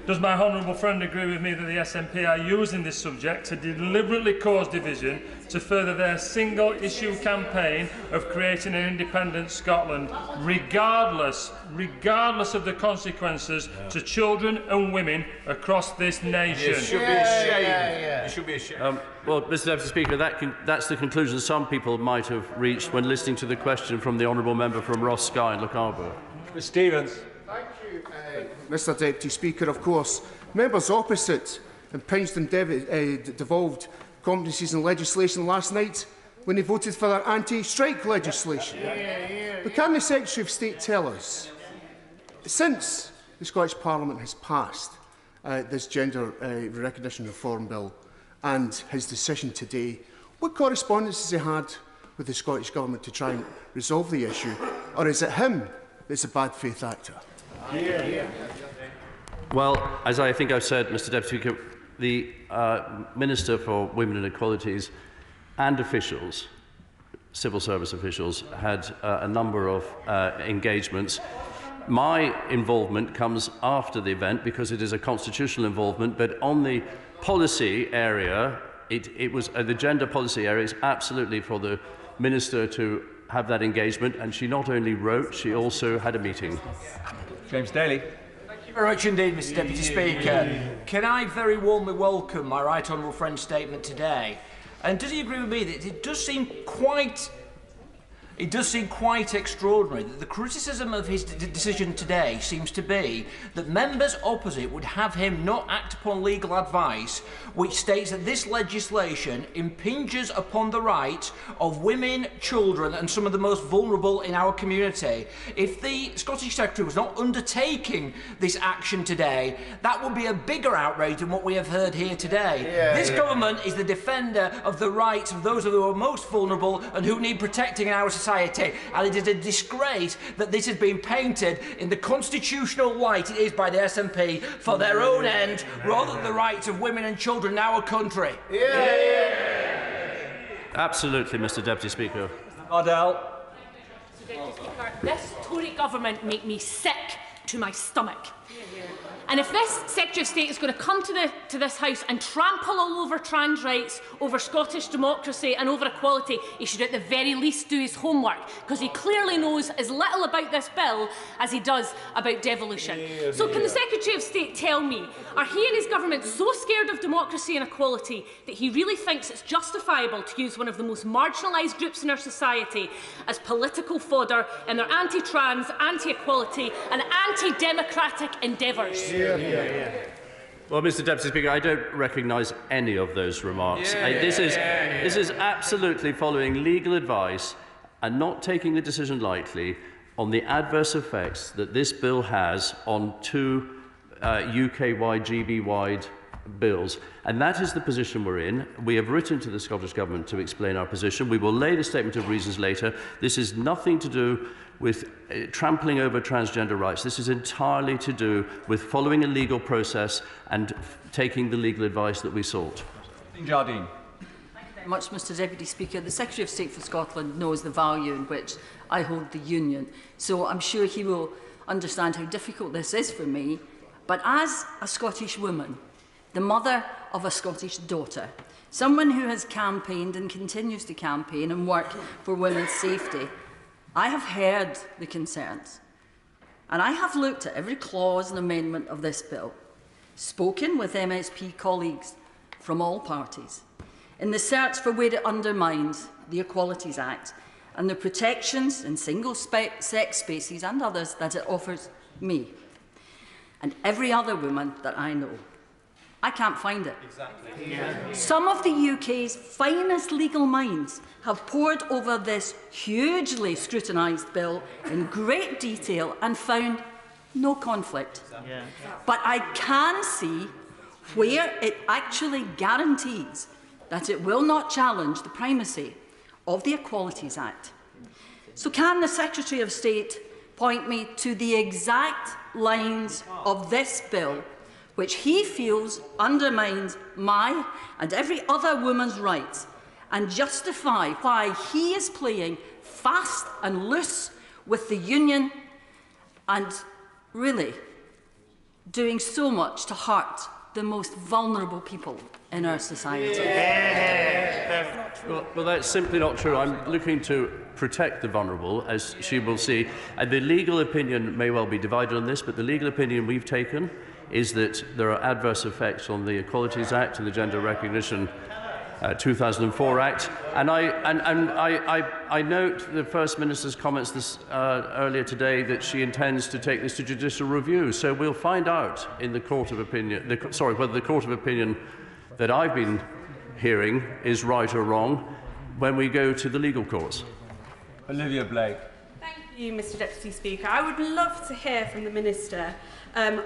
Does my honourable friend agree with me that the SNP are using this subject to deliberately cause division to further their single-issue campaign of creating an independent Scotland, regardless of the consequences to children and women across this nation? You should be ashamed. You should be ashamed. Well, Mr. Deputy Speaker, that's the conclusion some people might have reached when listening to the question from the honourable member from Ross Skye and Lochaber. Mr. Stevens. Thank you, Mr. Deputy Speaker. Of course, members opposite impinged and devolved competencies in legislation last night when they voted for their anti-strike legislation. But can the Secretary of State tell us, since the Scottish Parliament has passed this Gender Recognition Reform Bill and his decision today, what correspondence has he had with the Scottish Government to try and resolve the issue? Or is it him that's a bad faith actor? Well, as I think I've said, Mr. Deputy Speaker, the Minister for Women and Equalities and officials, civil service officials, had a number of engagements. My involvement comes after the event because it is a constitutional involvement, but on the policy area, it was the gender policy area, it's absolutely for the Minister to have that engagement, and she not only wrote, she also had a meeting. James Daly. Thank you very much indeed, Mr. Deputy Speaker. Can I very warmly welcome my right honourable friend's statement today? And does he agree with me that it does seem quite extraordinary that the criticism of his decision today seems to be that members opposite would have him not act upon legal advice which states that this legislation impinges upon the rights of women, children and some of the most vulnerable in our community. If the Scottish Secretary was not undertaking this action today, that would be a bigger outrage than what we have heard here today. This government is the defender of the rights of those who are most vulnerable and who need protecting in our society, and it is a disgrace that this has been painted in the constitutional light it is by the SNP for their own end rather than the rights of women and children in our country. Absolutely, Mr. Deputy Speaker. Ardell. This Tory government make me sick to my stomach. And if this Secretary of State is going to come to this House and trample all over trans rights, over Scottish democracy and over equality, he should at the very least do his homework, because he clearly knows as little about this bill as he does about devolution. So can the Secretary of State tell me, are he and his government so scared of democracy and equality that he really thinks it's justifiable to use one of the most marginalised groups in our society as political fodder in their anti-trans, anti-equality and anti-democratic endeavours? Well, Mr. Deputy Speaker, I don't recognise any of those remarks. This is absolutely following legal advice and not taking the decision lightly on the adverse effects that this bill has on two UK-wide, GB-wide bills. And that is the position we're in. We have written to the Scottish Government to explain our position. We will lay the statement of reasons later. This is nothing to do with trampling over transgender rights. This is entirely to do with following a legal process and taking the legal advice that we sought. Jardine. Thank you very much, Mr. Deputy Speaker. The Secretary of State for Scotland knows the value in which I hold the Union, so I'm sure he will understand how difficult this is for me. But as a Scottish woman, the mother of a Scottish daughter, someone who has campaigned and continues to campaign and work for women's safety, I have heard the concerns, and I have looked at every clause and amendment of this bill, spoken with MSP colleagues from all parties, in the search for where it undermines the Equalities Act and the protections in single-sex spaces and others that it offers me and every other woman that I know. I can't find it. Some of the UK's finest legal minds have pored over this hugely scrutinised bill in great detail and found no conflict. But I can see where it actually guarantees that it will not challenge the primacy of the Equalities Act. So can the Secretary of State point me to the exact lines of this bill which he feels undermines my and every other woman's rights, and justify why he is playing fast and loose with the union and really doing so much to hurt the most vulnerable people in our society. Well, that's simply not true. I'm looking to protect the vulnerable, as she will see. And the legal opinion may well be divided on this, but the legal opinion we've taken is that there are adverse effects on the Equalities Act and the Gender Recognition 2004 Act. And I note the First Minister's comments earlier today that she intends to take this to judicial review. So we'll find out in the Court of Opinion, whether the Court of Opinion that I've been hearing is right or wrong when we go to the legal courts. Olivia Blake. Thank you, Mr Deputy Speaker. I would love to hear from the Minister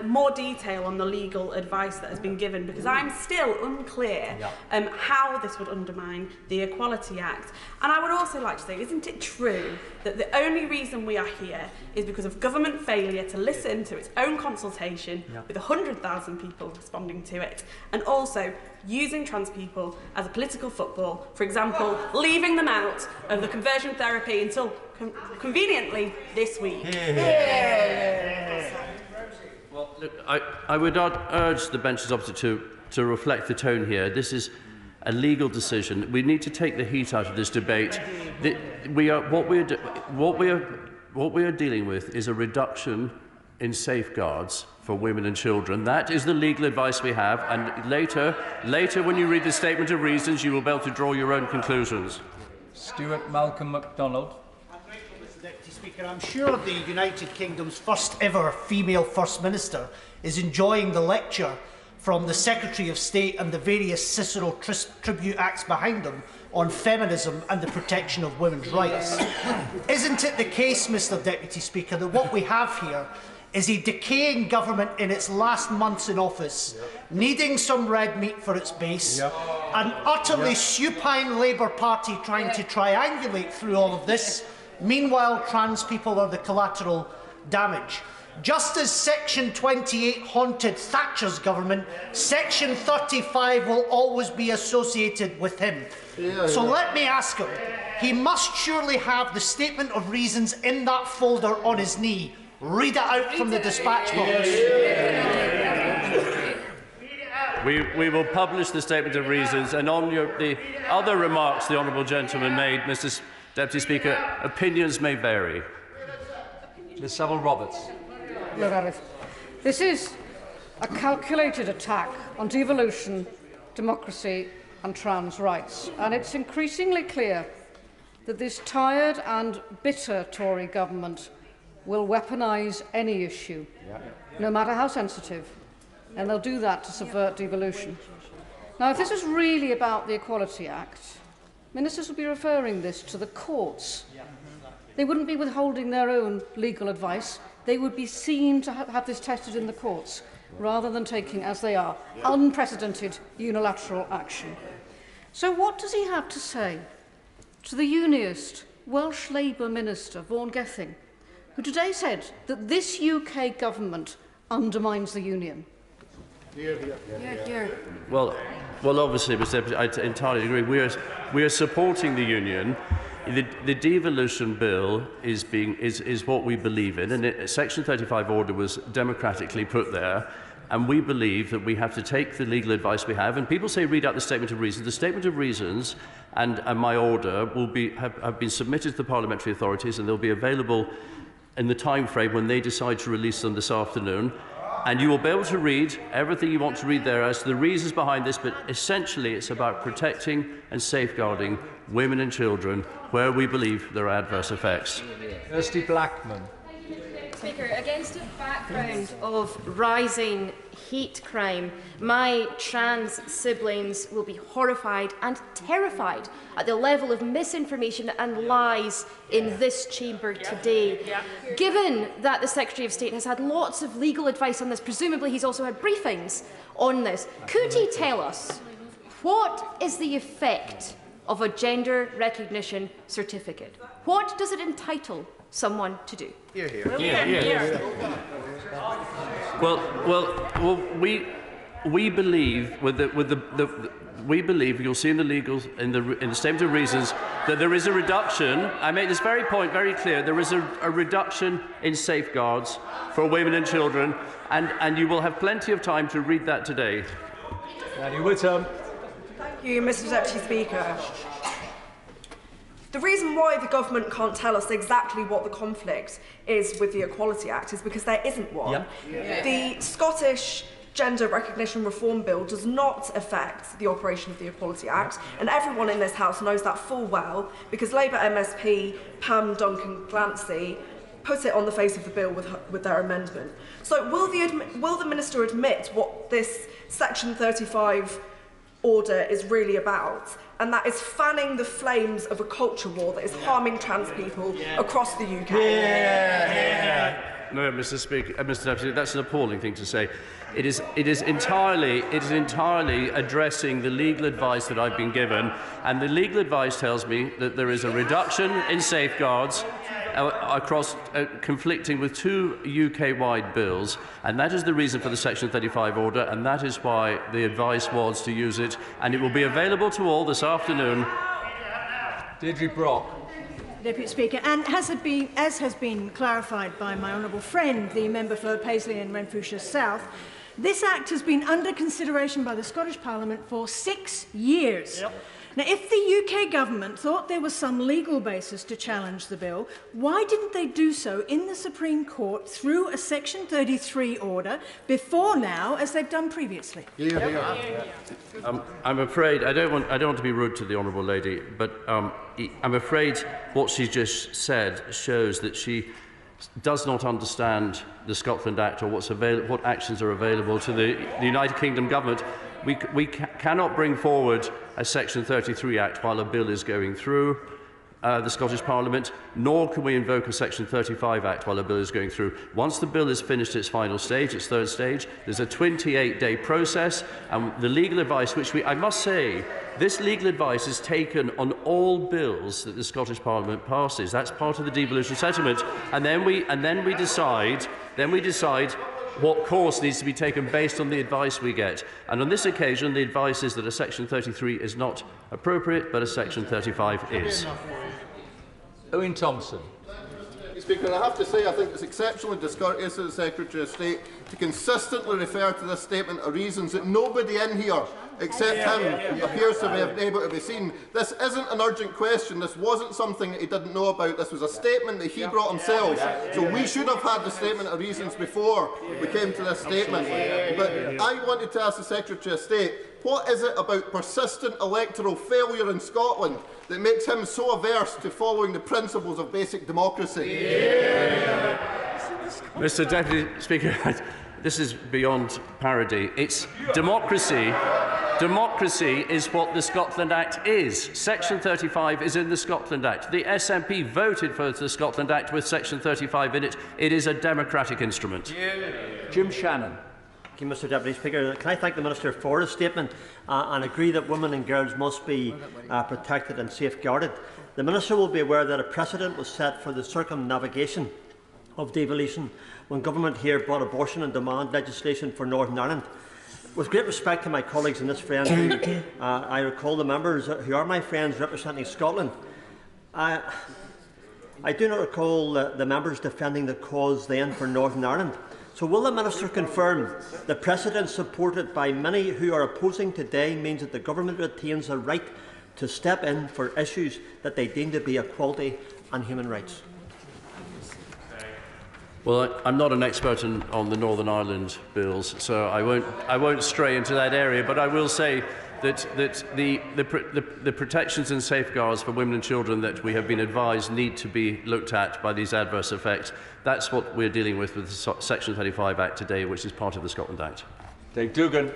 more detail on the legal advice that has been given, because I'm still unclear how this would undermine the Equality Act. And I would also like to say, isn't it true that the only reason we are here is because of government failure to listen to its own consultation with 100,000 people responding to it, and also using trans people as a political football, for example, leaving them out of the conversion therapy until conveniently this week? Well, look, I would urge the benches opposite to reflect the tone here. This is a legal decision. We need to take the heat out of this debate. What we are dealing with is a reduction in safeguards for women and children. That is the legal advice we have, and later when you read the Statement of Reasons, you will be able to draw your own conclusions. Stuart Malcolm MacDonald. Deputy Speaker, I'm sure the United Kingdom's first ever female First Minister is enjoying the lecture from the Secretary of State and the various Cicero tribute acts behind him on feminism and the protection of women's rights. Isn't it the case, Mr Deputy Speaker, that what we have here is a decaying government in its last months in office, needing some red meat for its base, an utterly supine Labour Party trying to triangulate through all of this? Meanwhile, trans people are the collateral damage. Just as Section 28 haunted Thatcher's government, Section 35 will always be associated with him. So let me ask him, he must surely have the Statement of Reasons in that folder on his knee. Read it out from the dispatch box. We will publish the Statement of Reasons, and on the other remarks the honourable gentleman made, Mr Deputy Speaker, opinions may vary. Ms Saville Roberts. This is a calculated attack on devolution, democracy and trans rights, and it's increasingly clear that this tired and bitter Tory government will weaponise any issue, no matter how sensitive, and they'll do that to subvert devolution. Now, if this is really about the Equality Act, ministers would be referring this to the courts. They wouldn't be withholding their own legal advice. They would be seen to have this tested in the courts, rather than taking, as they are, unprecedented unilateral action. So what does he have to say to the unionist Welsh Labour Minister, Vaughan Gething, who today said that this UK government undermines the union? Well, obviously, Mr. Deputy, I entirely agree. We are supporting the union. The devolution bill is what we believe in, and Section 35 order was democratically put there. And we believe that we have to take the legal advice we have. And people say read out the Statement of Reasons. The Statement of Reasons and my order will have been submitted to the parliamentary authorities, and they'll be available in the time frame when they decide to release them this afternoon. And you will be able to read everything you want to read there as to the reasons behind this, but essentially it's about protecting and safeguarding women and children where we believe there are adverse effects. Kirsty Blackman. Speaker, against a background of rising hate crime, my trans siblings will be horrified and terrified at the level of misinformation and lies in this chamber today. Given that the Secretary of State has had lots of legal advice on this, presumably he's also had briefings on this, could he tell us what is the effect of a gender recognition certificate? What does it entitle someone to do. Well, we believe we believe you'll see in the legal in the statement of reasons that there is a reduction. I made this very point very clear. There is a reduction in safeguards for women and children, and you will have plenty of time to read that today. Thank you, Mr. Deputy Speaker. The reason why the government can't tell us exactly what the conflict is with the Equality Act is because there isn't one. Yep. The Scottish Gender Recognition Reform Bill does not affect the operation of the Equality Act, and everyone in this House knows that full well because Labour MSP Pam Duncan-Glancy put it on the face of the bill with their amendment. So will the Minister admit what this Section 35 order is really about, and that is fanning the flames of a culture war that is harming trans people across the UK? No, Mr. Speaker, Mr. Deputy, that's an appalling thing to say. It is entirely addressing the legal advice that I've been given, and the legal advice tells me that there is a reduction in safeguards across conflicting with two UK-wide bills, and that is the reason for the Section 35 order, and that is why the advice was to use it, and it will be available to all this afternoon. Deirdre Brock. Deputy Speaker, and as has been clarified by my honourable friend, the member for Paisley and Renfrewshire South, this Act has been under consideration by the Scottish Parliament for 6 years. Yep. Now, if the UK government thought there was some legal basis to challenge the bill, why didn't they do so in the Supreme Court through a Section 33 order before now, as they've done previously? I'm afraid I don't want to be rude to the honourable lady, but I'm afraid what she just said shows that she does not understand the Scotland Act or what actions are available to the United Kingdom government. We cannot bring forward a Section 33 Act while a bill is going through the Scottish Parliament, nor can we invoke a Section 35 Act while a bill is going through. Once the bill is finished its final stage, its third stage, there's a 28-day process, and the legal advice, which I must say, this legal advice is taken on all bills that the Scottish Parliament passes. That's part of the devolution settlement, and then we decide what course needs to be taken based on the advice we get. And on this occasion, the advice is that a Section 33 is not appropriate, but a Section 35 is. Owen Thompson. Speaker, I have to say I think it's exceptionally discourteous of the Secretary of State to consistently refer to this statement of reasons that nobody in here except him appears to be able to be seen. This isn't an urgent question. This wasn't something that he didn't know about. This was a statement that he brought himself. So we should have had the statement of reasons before we came to this statement. But I wanted to ask the Secretary of State, what is it about persistent electoral failure in Scotland that makes him so averse to following the principles of basic democracy? Mr. Deputy Speaker, this is beyond parody. It's democracy. Democracy is what the Scotland Act is. Section 35 is in the Scotland Act. The SNP voted for the Scotland Act with Section 35 in it. It is a democratic instrument. Jim Shannon. Thank you, Mr. Deputy Speaker. Can I thank the Minister for his statement and agree that women and girls must be protected and safeguarded. The Minister will be aware that a precedent was set for the circumnavigation of devolution when government here brought abortion and demand legislation for Northern Ireland. With great respect to my colleagues in this friend, who, I recall the members who are my friends representing Scotland, I do not recall the members defending the cause then for Northern Ireland. So will the Minister confirm the precedent supported by many who are opposing today means that the government retains a right to step in for issues that they deem to be equality and human rights? Well, I'm not an expert on the Northern Ireland bills, so I won't stray into that area. But I will say that the protections and safeguards for women and children that we have been advised need to be looked at by these adverse effects. That's what we're dealing with the Section 35 Act today, which is part of the Scotland Act. Dave Dugan.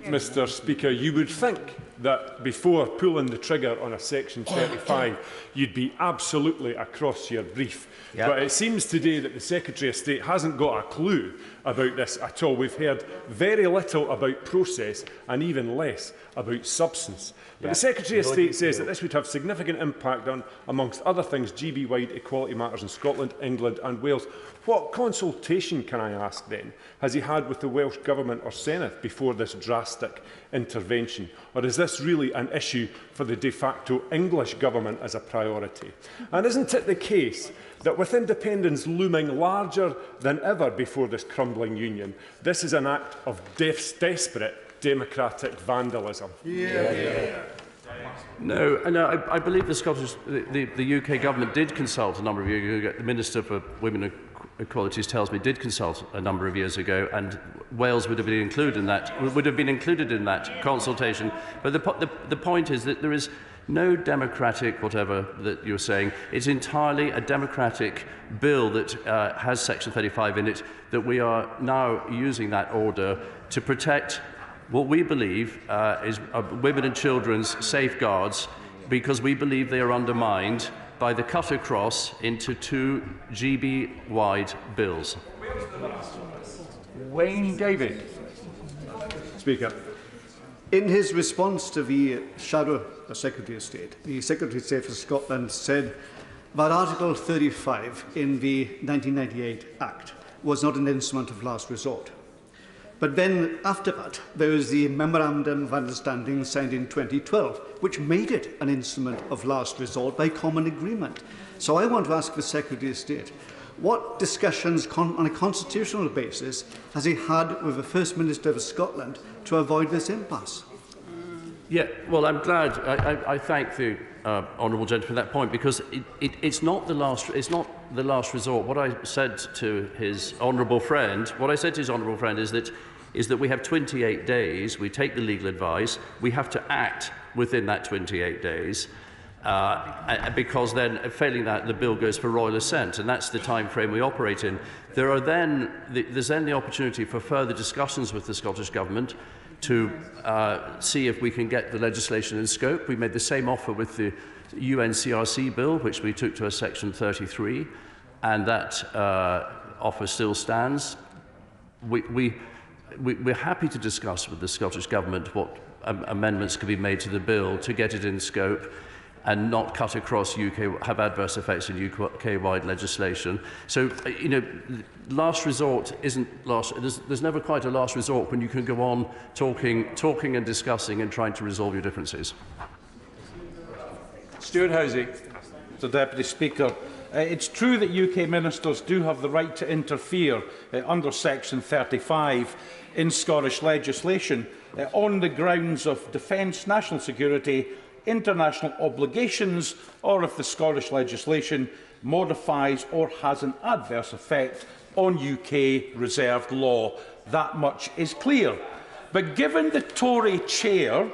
Mr. Speaker, you would think that before pulling the trigger on a Section 35, you'd be absolutely across your brief. Yep. But it seems today that the Secretary of State hasn't got a clue about this at all. We've heard very little about process and even less about substance. But the Secretary of State says that this would have significant impact on, amongst other things, GB-wide equality matters in Scotland, England and Wales. What consultation, can I ask then, has he had with the Welsh Government or Senate before this drastic intervention? Or is this really an issue for the de facto English Government as a priority? And isn't it the case that with independence looming larger than ever before this crumbling union, this is an act of desperate democratic vandalism? No, I believe the UK Government did consult a number of years ago. The Minister for Women Equalities tells me did consult a number of years ago, and Wales would have been included in that consultation. But the point is that there is no democratic whatever that you're saying. It's entirely a democratic bill that has Section 35 in it, that we are now using that order to protect what we believe is women and children's safeguards, because we believe they are undermined by the cut across into 2 GB-wide bills. Wayne David. Speaker, in his response to the Shadow Secretary of State, the Secretary of State for Scotland said that Article 35 in the 1998 Act was not an instrument of last resort. But then, after that, there was the Memorandum of Understanding signed in 2012, which made it an instrument of last resort by common agreement. So I want to ask the Secretary of State, what discussions on a constitutional basis has he had with the First Minister of Scotland to avoid this impasse? Yeah, well, I'm glad. I thank the honourable gentleman for that point, because it's not the last. It's not the last resort. What I said to his honourable friend, is that we have 28 days. We take the legal advice. We have to act within that 28 days, because then, failing that, the bill goes for royal assent, and that's the time frame we operate in. There's then the opportunity for further discussions with the Scottish Government to see if we can get the legislation in scope. We made the same offer with the UNCRC bill, which we took to a Section 33, and that offer still stands. We're happy to discuss with the Scottish Government what amendments can be made to the bill to get it in scope and not cut across have adverse effects in UK-wide legislation. So, last resort isn't last. There's never quite a last resort when you can go on talking and discussing and trying to resolve your differences. Stuart Housie. Mr Deputy Speaker, it's true that UK ministers do have the right to interfere under Section 35 in Scottish legislation on the grounds of defence, national security, international obligations, or if the Scottish legislation modifies or has an adverse effect on UK reserved law. That much is clear. But given the Tory chair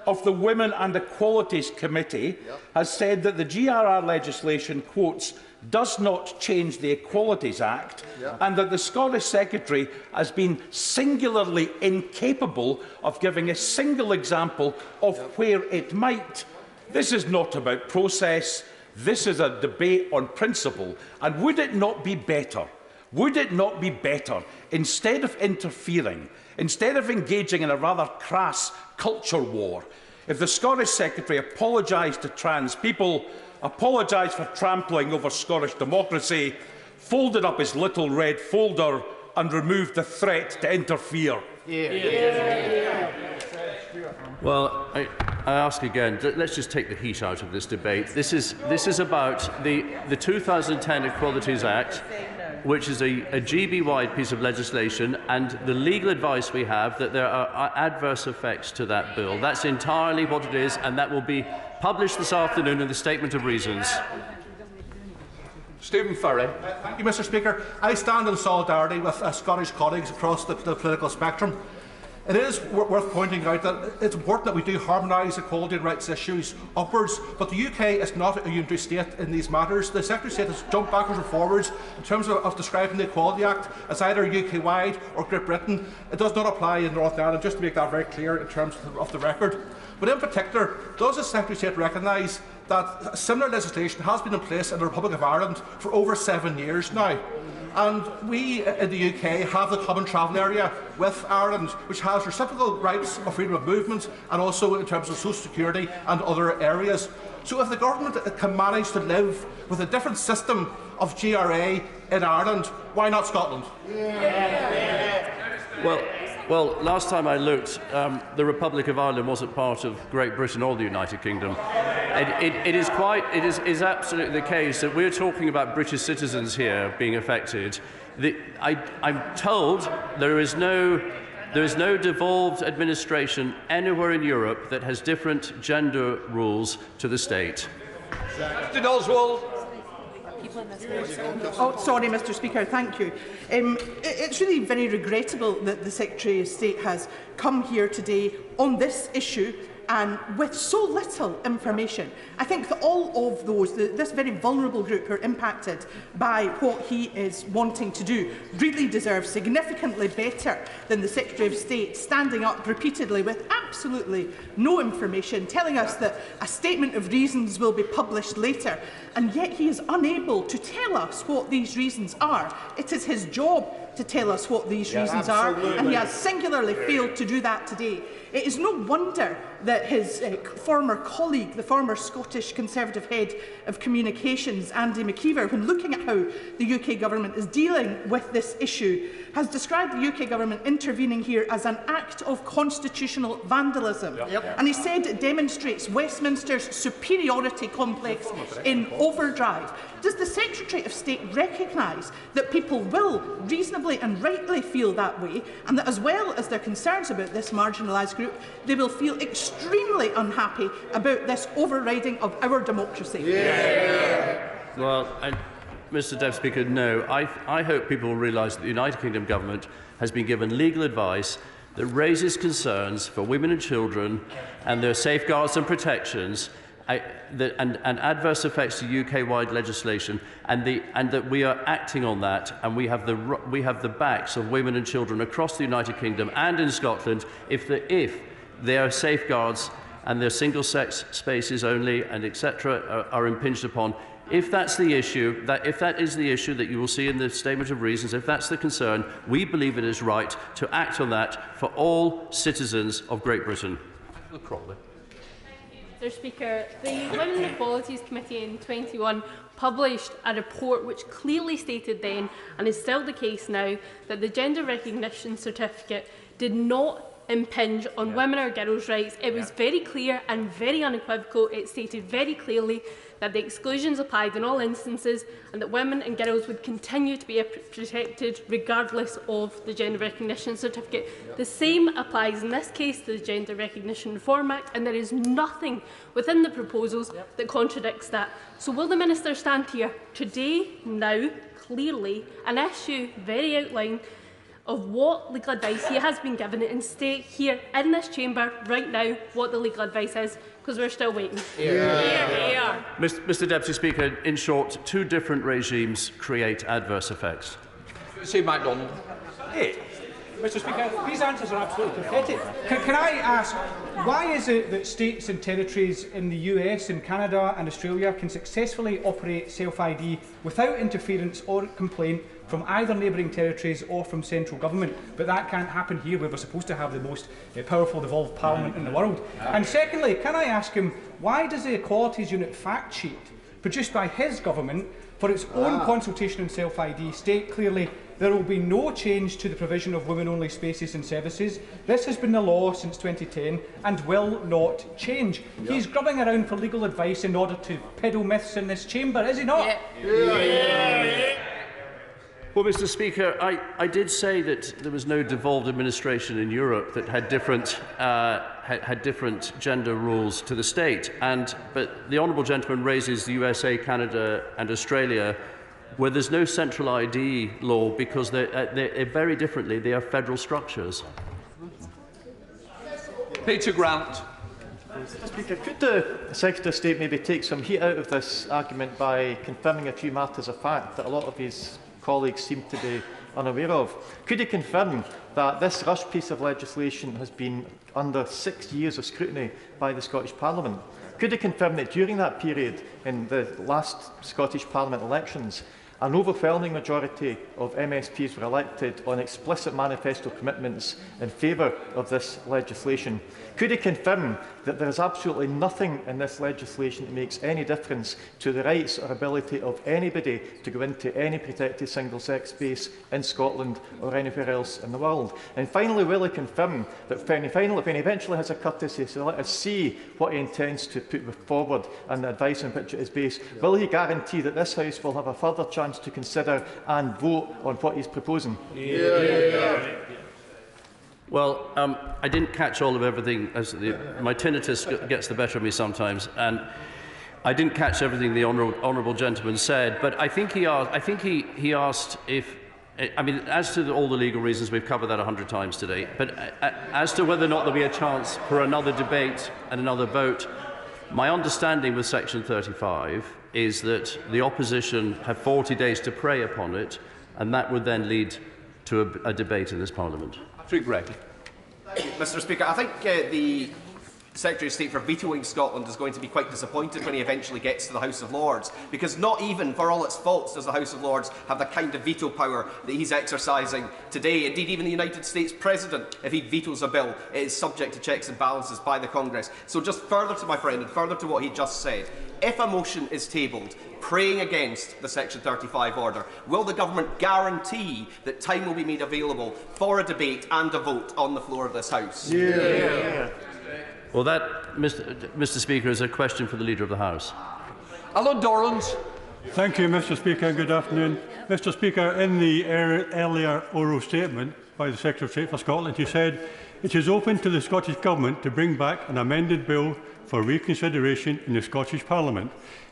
of the Women and Equalities Committee has said that the GRR legislation, quotes, does not change the Equalities Act, and that the Scottish Secretary has been singularly incapable of giving a single example of where it might. This is not about process. This is a debate on principle. And would it not be better, instead of interfering, instead of engaging in a rather crass culture war, if the Scottish Secretary apologised to trans people, apologised for trampling over Scottish democracy, folded up his little red folder and removed the threat to interfere? Well, I ask again, let's just take the heat out of this debate. This is about the 2010 Equalities Act, which is a GB-wide piece of legislation, and the legal advice we have that there are adverse effects to that bill. That's entirely what it is, and that will be published this afternoon in the Statement of Reasons. Stephen Furry. Thank you, Mr Speaker. I stand in solidarity with Scottish colleagues across the political spectrum. It is worth pointing out that it's important that we do harmonise equality and rights issues upwards, but the UK is not a unitary state in these matters. The Secretary of State has jumped backwards and forwards in terms of describing the Equality Act as either UK-wide or Great Britain. It does not apply in Northern Ireland, just to make that very clear in terms of the record. But in particular, does the Secretary of State recognise that similar legislation has been in place in the Republic of Ireland for over 7 years now? And we in the UK have the common travel area with Ireland, which has reciprocal rights of freedom of movement and also in terms of social security and other areas. So if the government can manage to live with a different system of GRA in Ireland, why not Scotland? Well, last time I looked, the Republic of Ireland wasn't part of Great Britain or the United Kingdom. It is absolutely the case that we're talking about British citizens here being affected. I'm told there is no devolved administration anywhere in Europe that has different gender rules to the state. Mr. Oswald. Oh, sorry, Mr. Speaker, thank you. It's really very regrettable that the Secretary of State has come here today on this issue and with so little information. I think that all of those, this very vulnerable group who are impacted by what he is wanting to do, really deserve significantly better than the Secretary of State standing up repeatedly with absolutely no information, telling us that a statement of reasons will be published later, and yet he is unable to tell us what these reasons are. It is his job to tell us what these reasons are, and he has singularly failed to do that today. It is no wonder that his former colleague, the former Scottish Conservative Head of Communications, Andy McKeever, when looking at how the UK Government is dealing with this issue, has described the UK Government intervening here as an act of constitutional vandalism. And he said it demonstrates Westminster's superiority complex in overdrive. Does the Secretary of State recognise that people will reasonably and rightly feel that way, and that as well as their concerns about this marginalised group, they will feel extremely unhappy about this overriding of our democracy? Well, Mr. Deputy Speaker, no. I hope people will realise that the United Kingdom Government has been given legal advice that raises concerns for women and children and their safeguards and protections and adverse effects to UK-wide legislation, and that we are acting on that, and we have the backs of women and children across the United Kingdom and in Scotland if their safeguards and their single-sex spaces only and etc. are impinged upon. If that's the issue, if that is the issue that you will see in the Statement of Reasons, if that's the concern, we believe it is right to act on that for all citizens of Great Britain. Mr. Speaker, the Women and Equalities Committee in 2021 published a report which clearly stated then, and is still the case now, that the Gender Recognition Certificate did not impinge on women or girls' rights. It was very clear and very unequivocal. It stated very clearly that the exclusions applied in all instances and that women and girls would continue to be protected regardless of the Gender Recognition Certificate. The same applies in this case to the Gender Recognition Reform Act, and there is nothing within the proposals that contradicts that. So will the Minister stand here today, now, clearly, and issue very outline of what legal advice he has been given and state here in this chamber right now what the legal advice is, because we're still waiting. Mr. Deputy Speaker, in short, two different regimes create adverse effects. See MacDonald. Hey, Mr. Speaker, these answers are absolutely pathetic. Can I ask, why is it that states and territories in the US and Canada and Australia can successfully operate self-ID without interference or complaint from either neighbouring territories or from central government, but that can't happen here where we're supposed to have the most powerful devolved parliament in the world? And secondly, can I ask him, why does the Equalities Unit fact sheet produced by his government for its own consultation on self-ID state clearly there will be no change to the provision of women-only spaces and services? This has been the law since 2010 and will not change. He's grubbing around for legal advice in order to peddle myths in this chamber, is he not? Well, Mr. Speaker, I did say that there was no devolved administration in Europe that had different gender rules to the state. But the honourable gentleman raises the USA, Canada and Australia, where there's no central ID law because they're very differently. They are federal structures. Peter Grant. Mr. Speaker, could the Secretary of State maybe take some heat out of this argument by confirming a few matters of fact that a lot of his colleagues seem to be unaware of? Could he confirm that this Rush piece of legislation has been under 6 years of scrutiny by the Scottish Parliament? Could he confirm that during that period, in the last Scottish Parliament elections, an overwhelming majority of MSPs were elected on explicit manifesto commitments in favour of this legislation? Could he confirm that there is absolutely nothing in this legislation that makes any difference to the rights or ability of anybody to go into any protected single-sex space in Scotland or anywhere else in the world? And finally, will he confirm that when he eventually has a courtesy to let us see what he intends to put forward and the advice on which it is based, will he guarantee that this House will have a further chance to consider and vote on what he's proposing? Well, I didn't catch all of everything. My tinnitus gets the better of me sometimes, and I didn't catch everything the honourable gentleman said. But I think he asked if. I mean, as to all the legal reasons, we've covered that 100 times today. But as to whether or not there'll be a chance for another debate and another vote, my understanding with Section 35 is that the opposition have 40 days to pray upon it, and that would then lead to a debate in this Parliament. Patrick Gregg. Mr. Speaker, I think the Secretary of State for vetoing Scotland is going to be quite disappointed when he eventually gets to the House of Lords, because not even for all its faults does the House of Lords have the kind of veto power that he's exercising today. Indeed, even the United States President, if he vetoes a bill, it is subject to checks and balances by the Congress. So just further to my friend and further to what he just said, if a motion is tabled praying against the Section 35 order, will the government guarantee that time will be made available for a debate and a vote on the floor of this House? Well, that, Mr. Speaker, is a question for the Leader of the House. Alan Dorrans. Thank you, Mr. Speaker. Good afternoon. Mr. Speaker, in the earlier oral statement by the Secretary of State for Scotland, he said it is open to the Scottish Government to bring back an amended bill for reconsideration in the Scottish Parliament.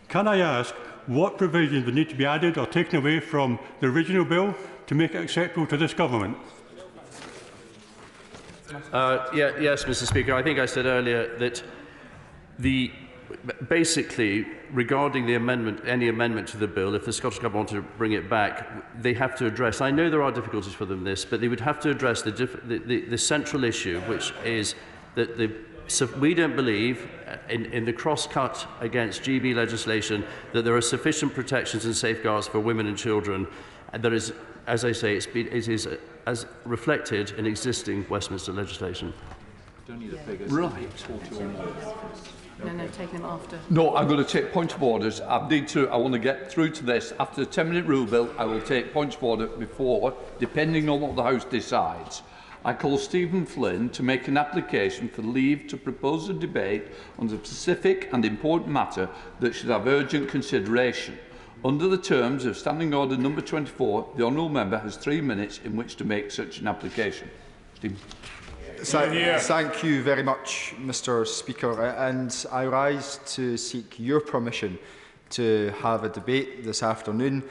Can I ask what provisions would need to be added or taken away from the original bill to make it acceptable to this Government? Yes, Mr. Speaker. I think I said earlier that basically, regarding the amendment, any amendment to the bill, if the Scottish Government want to bring it back, they have to address. I know there are difficulties for them in this, but they would have to address the central issue, which is that we don't believe in the cross-cut against GB legislation that there are sufficient protections and safeguards for women and children. And there is, as I say, it is as reflected in existing Westminster legislation. Don't need the figures. Right. No, take them after. No, I'm going to take point of orders. I want to get through to this. After the 10-minute rule bill, I will take point of order before, depending on what the House decides. I call Stephen Flynn to make an application for leave to propose a debate on a specific and important matter that should have urgent consideration. Under the terms of Standing Order number 24, the honourable member has 3 minutes in which to make such an application. Stephen. Thank you very much, Mr. Speaker, and I rise to seek your permission to have a debate this afternoon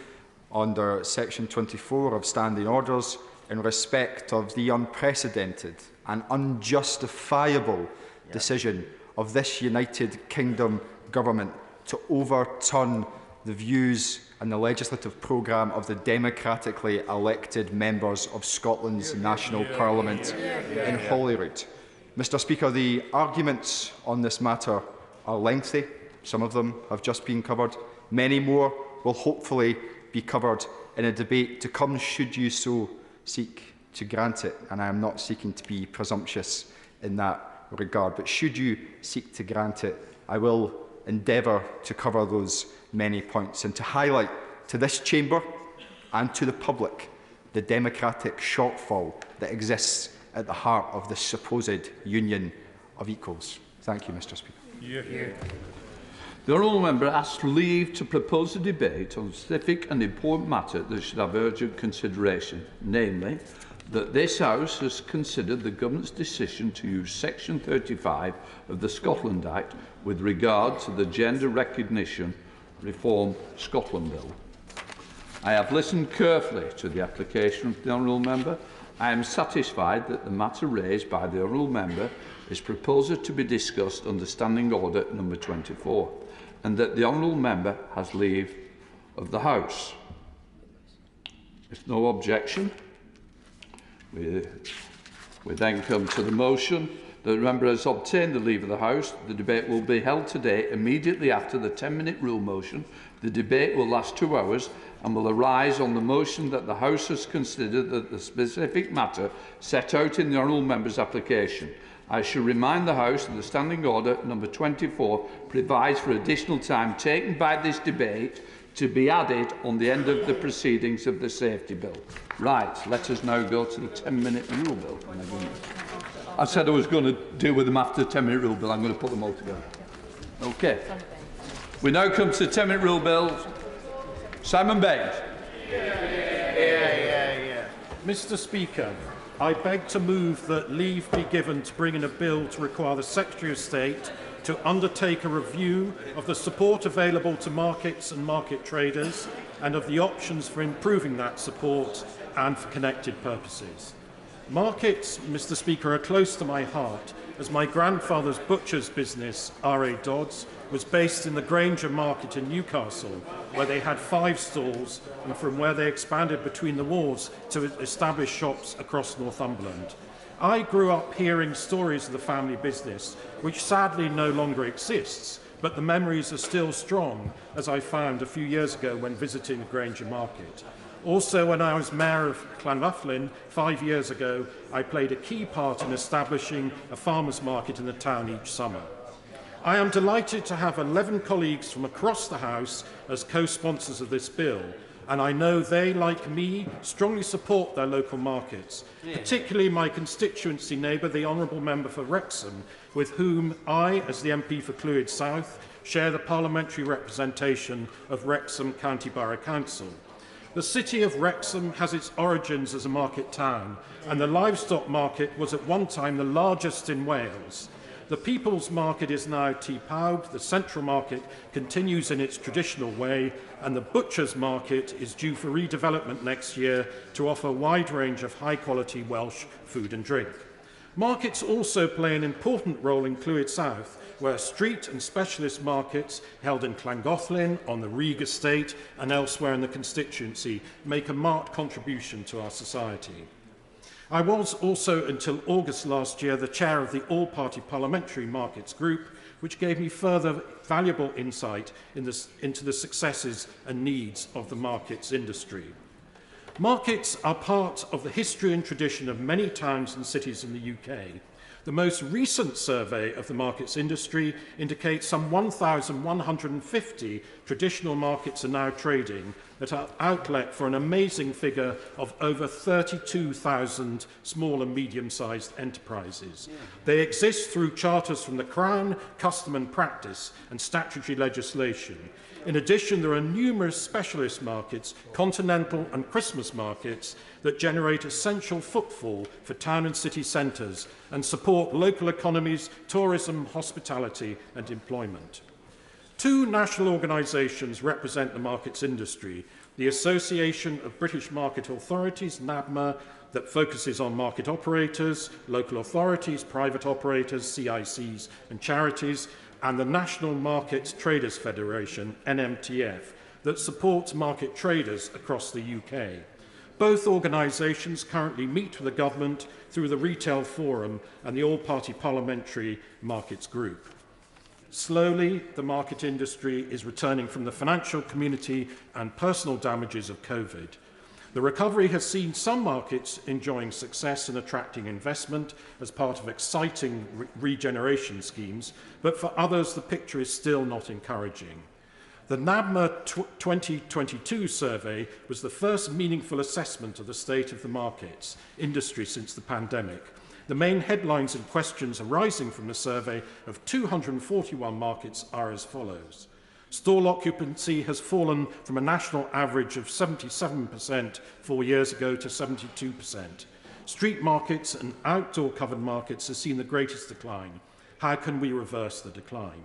under Section 24 of Standing Orders in respect of the unprecedented and unjustifiable decision of this United Kingdom government to overturn the views and the legislative programme of the democratically elected members of Scotland's National Parliament in Holyrood. Mr. Speaker, the arguments on this matter are lengthy. Some of them have just been covered. Many more will hopefully be covered in a debate to come, should you so seek to grant it. And I am not seeking to be presumptuous in that regard. But should you seek to grant it, I will endeavour to cover those many points and to highlight to this chamber and to the public the democratic shortfall that exists at the heart of this supposed union of equals. Thank you, Mr. Speaker. The honourable member asks leave to propose a debate on a specific and important matter that should have urgent consideration, namely that this House has considered the Government's decision to use Section 35 of the Scotland Act with regard to the Gender Recognition Reform Scotland Bill. I have listened carefully to the application of the honourable member. I am satisfied that the matter raised by the honourable member is proposed to be discussed under Standing Order number 24, and that the honourable member has leave of the House. If no objection, we then come to the motion that the member has obtained the leave of the House. The debate will be held today immediately after the 10-minute rule motion. The debate will last 2 hours and will arise on the motion that the House has considered that the specific matter set out in the honourable member's application. I shall remind the House that the Standing Order number 24 provides for additional time taken by this debate to be added on the end of the proceedings of the safety bill. Right, let us now go to the 10-minute rule bill. I said I was going to deal with them after the 10-minute rule bill. I'm going to put them all together. Okay. We now come to the 10-minute rule bill. Simon Baines. Mr. Speaker, I beg to move that leave be given to bring in a bill to require the Secretary of State to undertake a review of the support available to markets and market traders and of the options for improving that support and for connected purposes. Markets, Mr. Speaker, are close to my heart, as my grandfather's butcher's business, R.A. Dodds, was based in the Granger Market in Newcastle, where they had 5 stalls, and from where they expanded between the wars to establish shops across Northumberland. I grew up hearing stories of the family business, which sadly no longer exists, but the memories are still strong, as I found a few years ago when visiting the Granger Market. Also, when I was Mayor of Llanfachlin 5 years ago, I played a key part in establishing a farmers' market in the town each summer. I am delighted to have 11 colleagues from across the House as co-sponsors of this bill, and I know they, like me, strongly support their local markets, particularly my constituency neighbour, the Honourable Member for Wrexham, with whom I, as the MP for Clwyd South, share the parliamentary representation of Wrexham County Borough Council. The city of Wrexham has its origins as a market town, and the livestock market was at one time the largest in Wales. The People's Market is now T-Pawb, the Central Market continues in its traditional way, and the Butcher's Market is due for redevelopment next year to offer a wide range of high-quality Welsh food and drink. Markets also play an important role in Clwyd South, where street and specialist markets held in Llangollen, on the Rheg estate and elsewhere in the constituency make a marked contribution to our society. I was also, until August last year, the chair of the All-Party Parliamentary Markets Group, which gave me further valuable insight into the successes and needs of the markets industry. Markets are part of the history and tradition of many towns and cities in the UK. The most recent survey of the markets industry indicates some 1,150 traditional markets are now trading at an outlet for an amazing figure of over 32,000 small and medium-sized enterprises. They exist through charters from the Crown, custom and practice, and statutory legislation. In addition, there are numerous specialist markets, continental and Christmas markets, that generate essential footfall for town and city centres and support local economies, tourism, hospitality and employment. 2 national organisations represent the markets industry: the Association of British Market Authorities, NABMA, that focuses on market operators, local authorities, private operators, CICs and charities, and the National Markets Traders Federation, NMTF, that supports market traders across the UK. Both organisations currently meet with the government through the Retail Forum and the All-Party Parliamentary Markets Group. Slowly, the market industry is returning from the financial community and personal damages of COVID. The recovery has seen some markets enjoying success in attracting investment as part of exciting regeneration schemes, but for others the picture is still not encouraging. The NABMA 2022 survey was the first meaningful assessment of the state of the markets industry since the pandemic. The main headlines and questions arising from the survey of 241 markets are as follows. Stall occupancy has fallen from a national average of 77% 4 years ago to 72%. Street markets and outdoor covered markets have seen the greatest decline. How can we reverse the decline?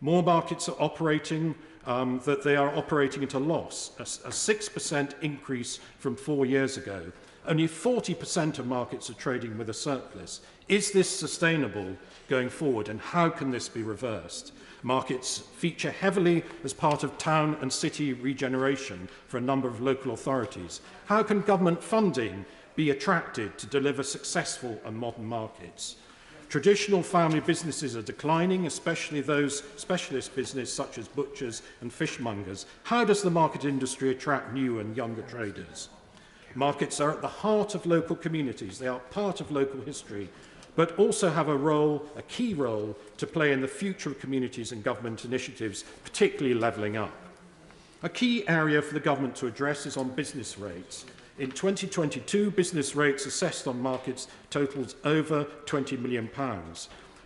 More markets are operating that they are operating at a loss, a 6% increase from 4 years ago. Only 40% of markets are trading with a surplus. Is this sustainable going forward, and how can this be reversed? Markets feature heavily as part of town and city regeneration for a number of local authorities. How can government funding be attracted to deliver successful and modern markets? Traditional family businesses are declining, especially those specialist businesses such as butchers and fishmongers. How does the market industry attract new and younger traders? Markets are at the heart of local communities. They are part of local history, but also have a key role to play in the future of communities and government initiatives, particularly levelling up. A key area for the government to address is on business rates. In 2022, business rates assessed on markets totalled over £20 million.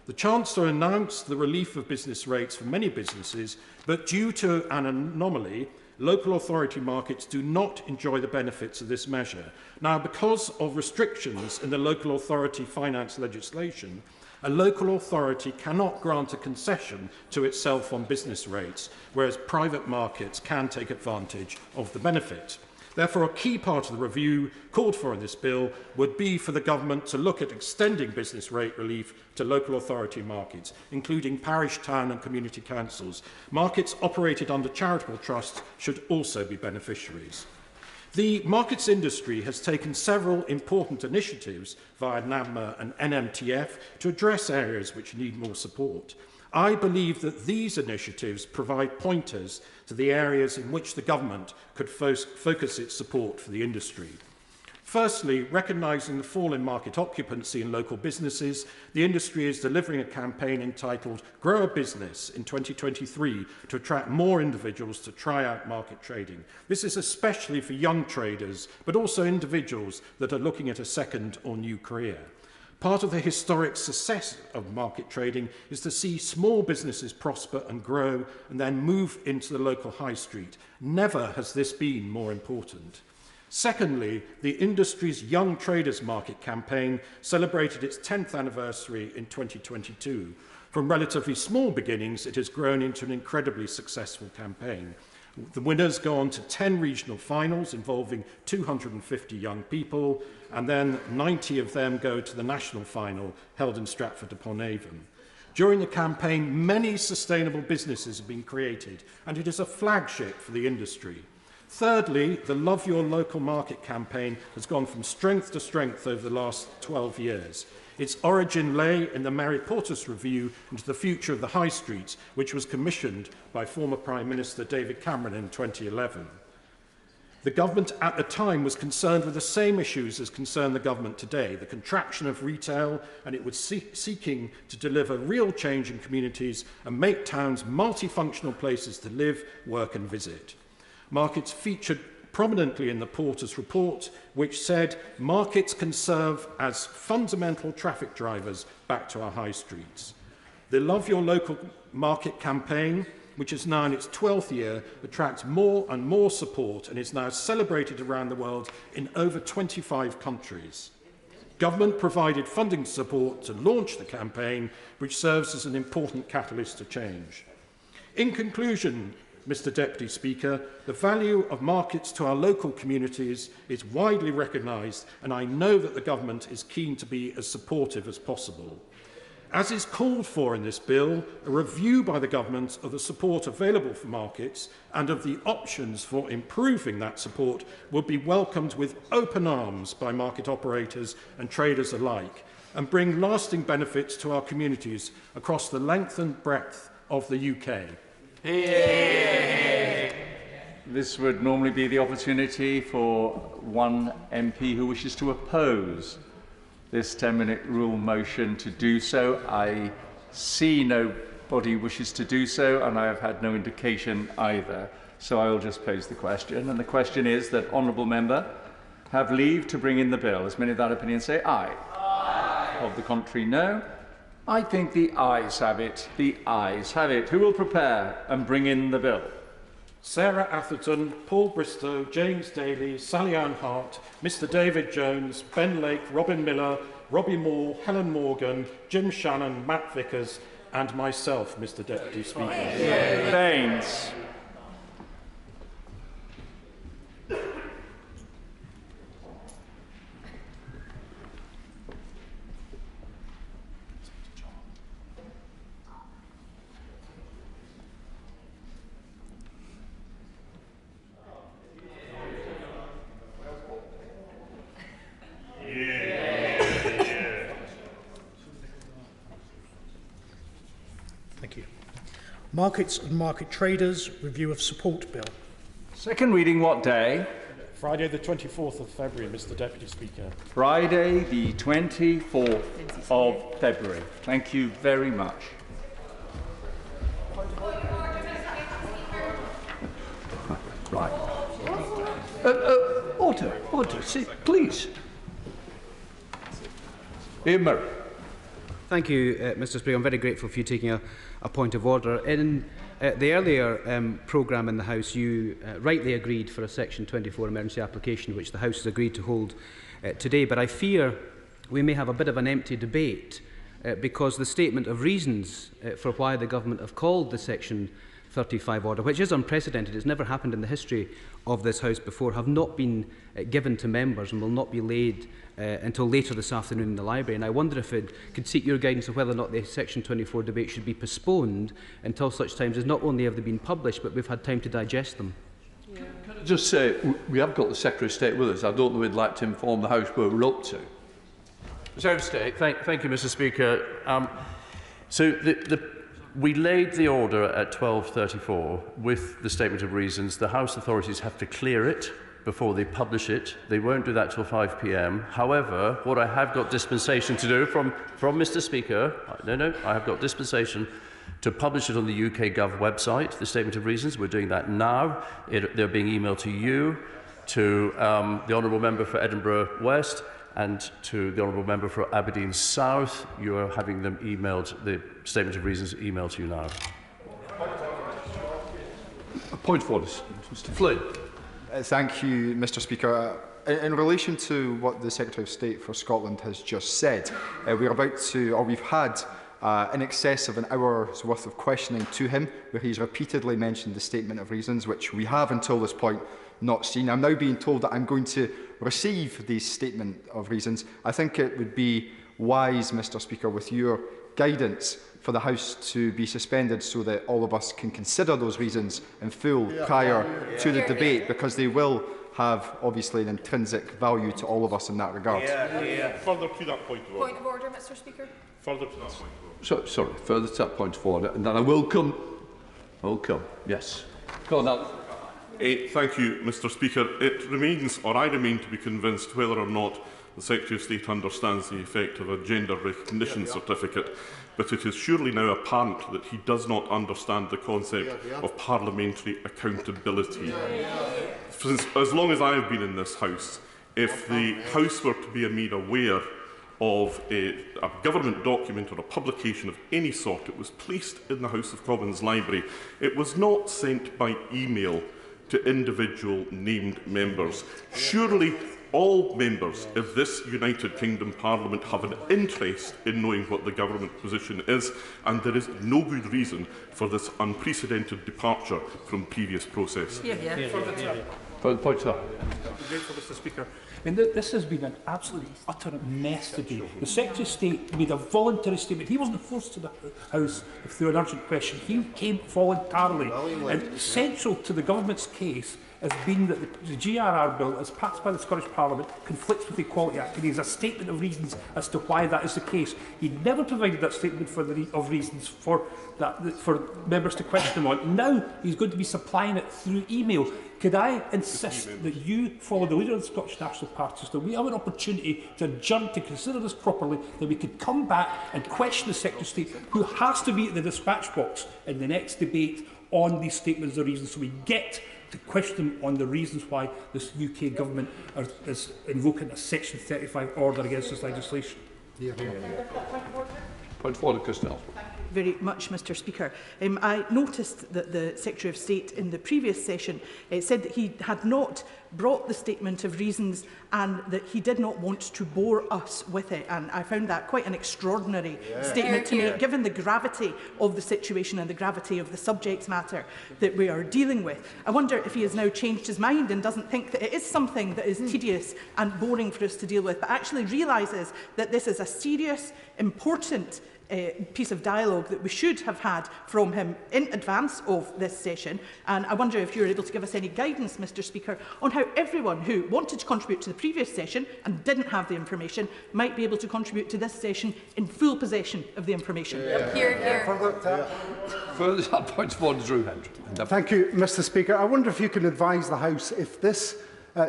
The Chancellor announced the relief of business rates for many businesses, but due to an anomaly, local authority markets do not enjoy the benefits of this measure. Now, because of restrictions in the local authority finance legislation, a local authority cannot grant a concession to itself on business rates, whereas private markets can take advantage of the benefit. Therefore, a key part of the review called for in this bill would be for the government to look at extending business rate relief to local authority markets, including parish, town and community councils. Markets operated under charitable trusts should also be beneficiaries. The markets industry has taken several important initiatives via NAMA and NMTF to address areas which need more support. I believe that these initiatives provide pointers to the areas in which the government could focus its support for the industry. Firstly, recognising the fall in market occupancy in local businesses, the industry is delivering a campaign entitled Grow a Business in 2023 to attract more individuals to try out market trading. This is especially for young traders, but also individuals that are looking at a second or new career. Part of the historic success of market trading is to see small businesses prosper and grow and then move into the local high street. Never has this been more important. Secondly, the industry's Young Traders Market campaign celebrated its 10th anniversary in 2022. From relatively small beginnings, it has grown into an incredibly successful campaign. The winners go on to 10 regional finals involving 250 young people, and then 90 of them go to the national final held in Stratford-upon-Avon. During the campaign, many sustainable businesses have been created, and it is a flagship for the industry. Thirdly, the Love Your Local Market campaign has gone from strength to strength over the last 12 years. Its origin lay in the Mary Portas Review into the Future of the High Streets, which was commissioned by former Prime Minister David Cameron in 2011. The government at the time was concerned with the same issues as concern the government today, the contraction of retail, and it was seeking to deliver real change in communities and make towns multifunctional places to live, work and visit. Markets featured prominently in the Porter's report, which said markets can serve as fundamental traffic drivers back to our high streets. The Love Your Local Market campaign, which is now in its 12th year, attracts more and more support and is now celebrated around the world in over 25 countries. Government provided funding support to launch the campaign, which serves as an important catalyst to change. In conclusion, Mr Deputy Speaker, the value of markets to our local communities is widely recognised, and I know that the government is keen to be as supportive as possible. As is called for in this bill, a review by the government of the support available for markets and of the options for improving that support would be welcomed with open arms by market operators and traders alike, and bring lasting benefits to our communities across the length and breadth of the UK. This would normally be the opportunity for one MP who wishes to oppose this 10-minute rule motion to do so. I see nobody wishes to do so, and I have had no indication either. So I will just pose the question. And the question is that honourable member have leave to bring in the bill. As many of that opinion say aye. Aye. Of the contrary, no. I think the ayes have it. The ayes have it. Who will prepare and bring in the bill? Sarah Atherton, Paul Bristow, James Daly, Sally Ann Hart, Mr David Jones, Ben Lake, Robin Miller, Robbie Moore, Helen Morgan, Jim Shannon, Matt Vickers and myself, Mr Deputy Speaker. Baines. Markets and Market Traders Review of Support Bill. Second reading what day? Friday the 24th of February, Mr Deputy Speaker. Friday the 24th of February. Thank you very much. Right. Order, sit, please. Ian Murray. Thank you, Mr Speaker. I'm very grateful for you taking a point of order. In the earlier programme in the House, you rightly agreed for a Section 24 emergency application, which the House has agreed to hold today. But I fear we may have a bit of an empty debate because the statement of reasons for why the government have called the Section 35 order, which is unprecedented, it's never happened in the history of this House before, have not been given to members and will not be laid until later this afternoon in the library. And I wonder if it could seek your guidance on whether or not the Section 24 debate should be postponed until such times as not only have they been published, but we've had time to digest them. Can I just say, we have got the Secretary of State with us. I don't know we'd like to inform the House where we're up to. Secretary of State. Thank you, Mr Speaker. We laid the order at 12:34 with the statement of reasons. The House authorities have to clear it before they publish it. They won't do that till 5 p.m. However, what I have got dispensation to do from Mr Speaker, I have got dispensation to publish it on the UK Gov website, the statement of reasons. We're doing that now. They're being emailed to you, to the Honourable Member for Edinburgh West, and to the Honourable Member for Aberdeen South. You are having them emailed, the statement of reasons emailed to you now. A point for us, Mr Flynn. Thank you, Mr Speaker. In relation to what the Secretary of State for Scotland has just said, we've had in excess of an hour's worth of questioning to him, where he's repeatedly mentioned the statement of reasons, which we have until this point not seen. I'm now being told that I'm going to receive the statement of reasons. I think it would be wise, Mr Speaker, with your guidance, for the House to be suspended so that all of us can consider those reasons in full prior to the debate, because they will have, obviously, an intrinsic value to all of us in that regard. Further to that point of order. Point of order, Mr Speaker. Further to that point of order. Sorry, further to that point of order, and then I will come. Yes. Go on now. Thank you, Mr Speaker. It remains, or I remain to be convinced, whether or not the Secretary of State understands the effect of a gender recognition certificate, but it is surely now apparent that he does not understand the concept of parliamentary accountability. Since, as long as I have been in this House, if the House were to be made aware of a government document or a publication of any sort, it was placed in the House of Commons library. It was not sent by email to individual named members. Surely all members of this United Kingdom Parliament have an interest in knowing what the government position is, and there is no good reason for this unprecedented departure from previous process. For the point of Mr Speaker. This has been an absolute utter mess today. The Secretary of State made a voluntary statement. He wasn't forced to the House through an urgent question. He came voluntarily. And central to the government's case has been that the GRR bill, as passed by the Scottish Parliament, conflicts with the Equality Act. And he has a statement of reasons as to why that is the case. He never provided that statement of reasons for members to question him on. Now he's going to be supplying it through email. Could I insist that you follow the leader of the Scottish National Party, so we have an opportunity to adjourn to consider this properly, that we could come back and question the Secretary of State, who has to be at the dispatch box in the next debate on these statements of reasons, so we get to question them on the reasons why this UK government is invoking a Section 35 order against this legislation. Point of order, Christel. Very much, Mr Speaker. I noticed that the Secretary of State in the previous session said that he had not brought the statement of reasons and that he did not want to bore us with it. And I found that quite an extraordinary statement to make, given the gravity of the situation and the gravity of the subject matter that we are dealing with. I wonder if he has now changed his mind and doesn't think that it is something that is tedious and boring for us to deal with, but actually realises that this is a serious, important piece of dialogue that we should have had from him in advance of this session. And I wonder if you're able to give us any guidance, Mr Speaker, on how everyone who wanted to contribute to the previous session and didn't have the information might be able to contribute to this session in full possession of the information. Further point of order, Drew Hendry. Thank you, Mr Speaker. I wonder if you can advise the House if this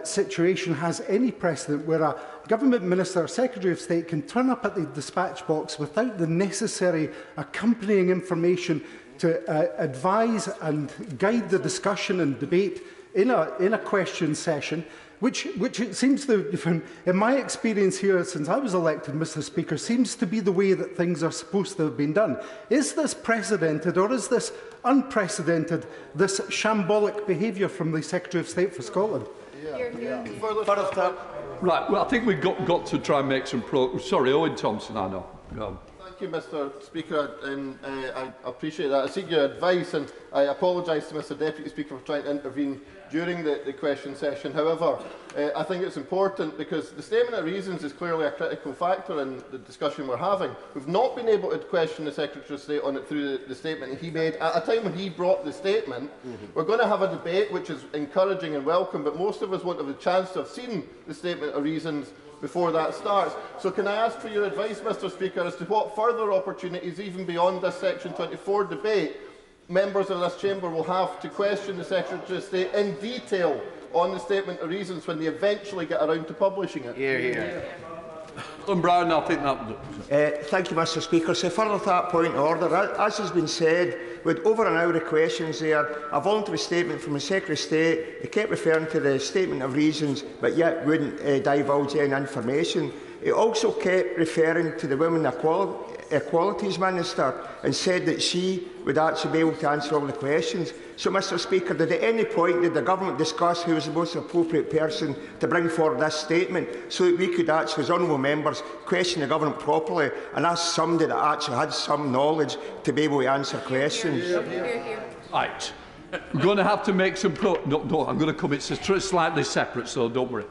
situation has any precedent where a Government Minister or Secretary of State can turn up at the dispatch box without the necessary accompanying information to advise and guide the discussion and debate in a question session, which it seems to, in my experience here since I was elected, Mr Speaker, seems to be the way that things are supposed to have been done. Is this precedented or is this unprecedented, this shambolic behaviour from the Secretary of State for Scotland? Right, well, I think we've got to try and make some progress. Sorry, Owen Thompson, I know. Go on. Thank you, Mr Speaker, and I appreciate that. I seek your advice, and I apologise to Mr Deputy Speaker for trying to intervene during the question session. However, I think it's important because the statement of reasons is clearly a critical factor in the discussion we're having. We've not been able to question the Secretary of State on it through the statement he made at a time when he brought the statement. We're going to have a debate which is encouraging and welcome, but most of us want to have a chance to have seen the statement of reasons before that starts. So can I ask for your advice, Mr Speaker, as to what further opportunities, even beyond this Section 24 debate, members of this chamber will have to question the Secretary of State in detail on the statement of reasons when they eventually get around to publishing it? Brown, I think that. Thank you, Mr Speaker. So further to that point of order, as has been said, with over an hour of questions there, a voluntary statement from the Secretary of State, they kept referring to the statement of reasons, but yet wouldn't divulge any information. It also kept referring to the Women Equalities Minister and said that she would actually be able to answer all the questions. So, Mr Speaker, did at any point did the Government discuss who was the most appropriate person to bring forward this statement so that we could actually, as honourable members, question the Government properly and ask somebody that actually had some knowledge to be able to answer questions? Right. We're going to have to make some No, I'm going to come. It's slightly separate, so don't worry.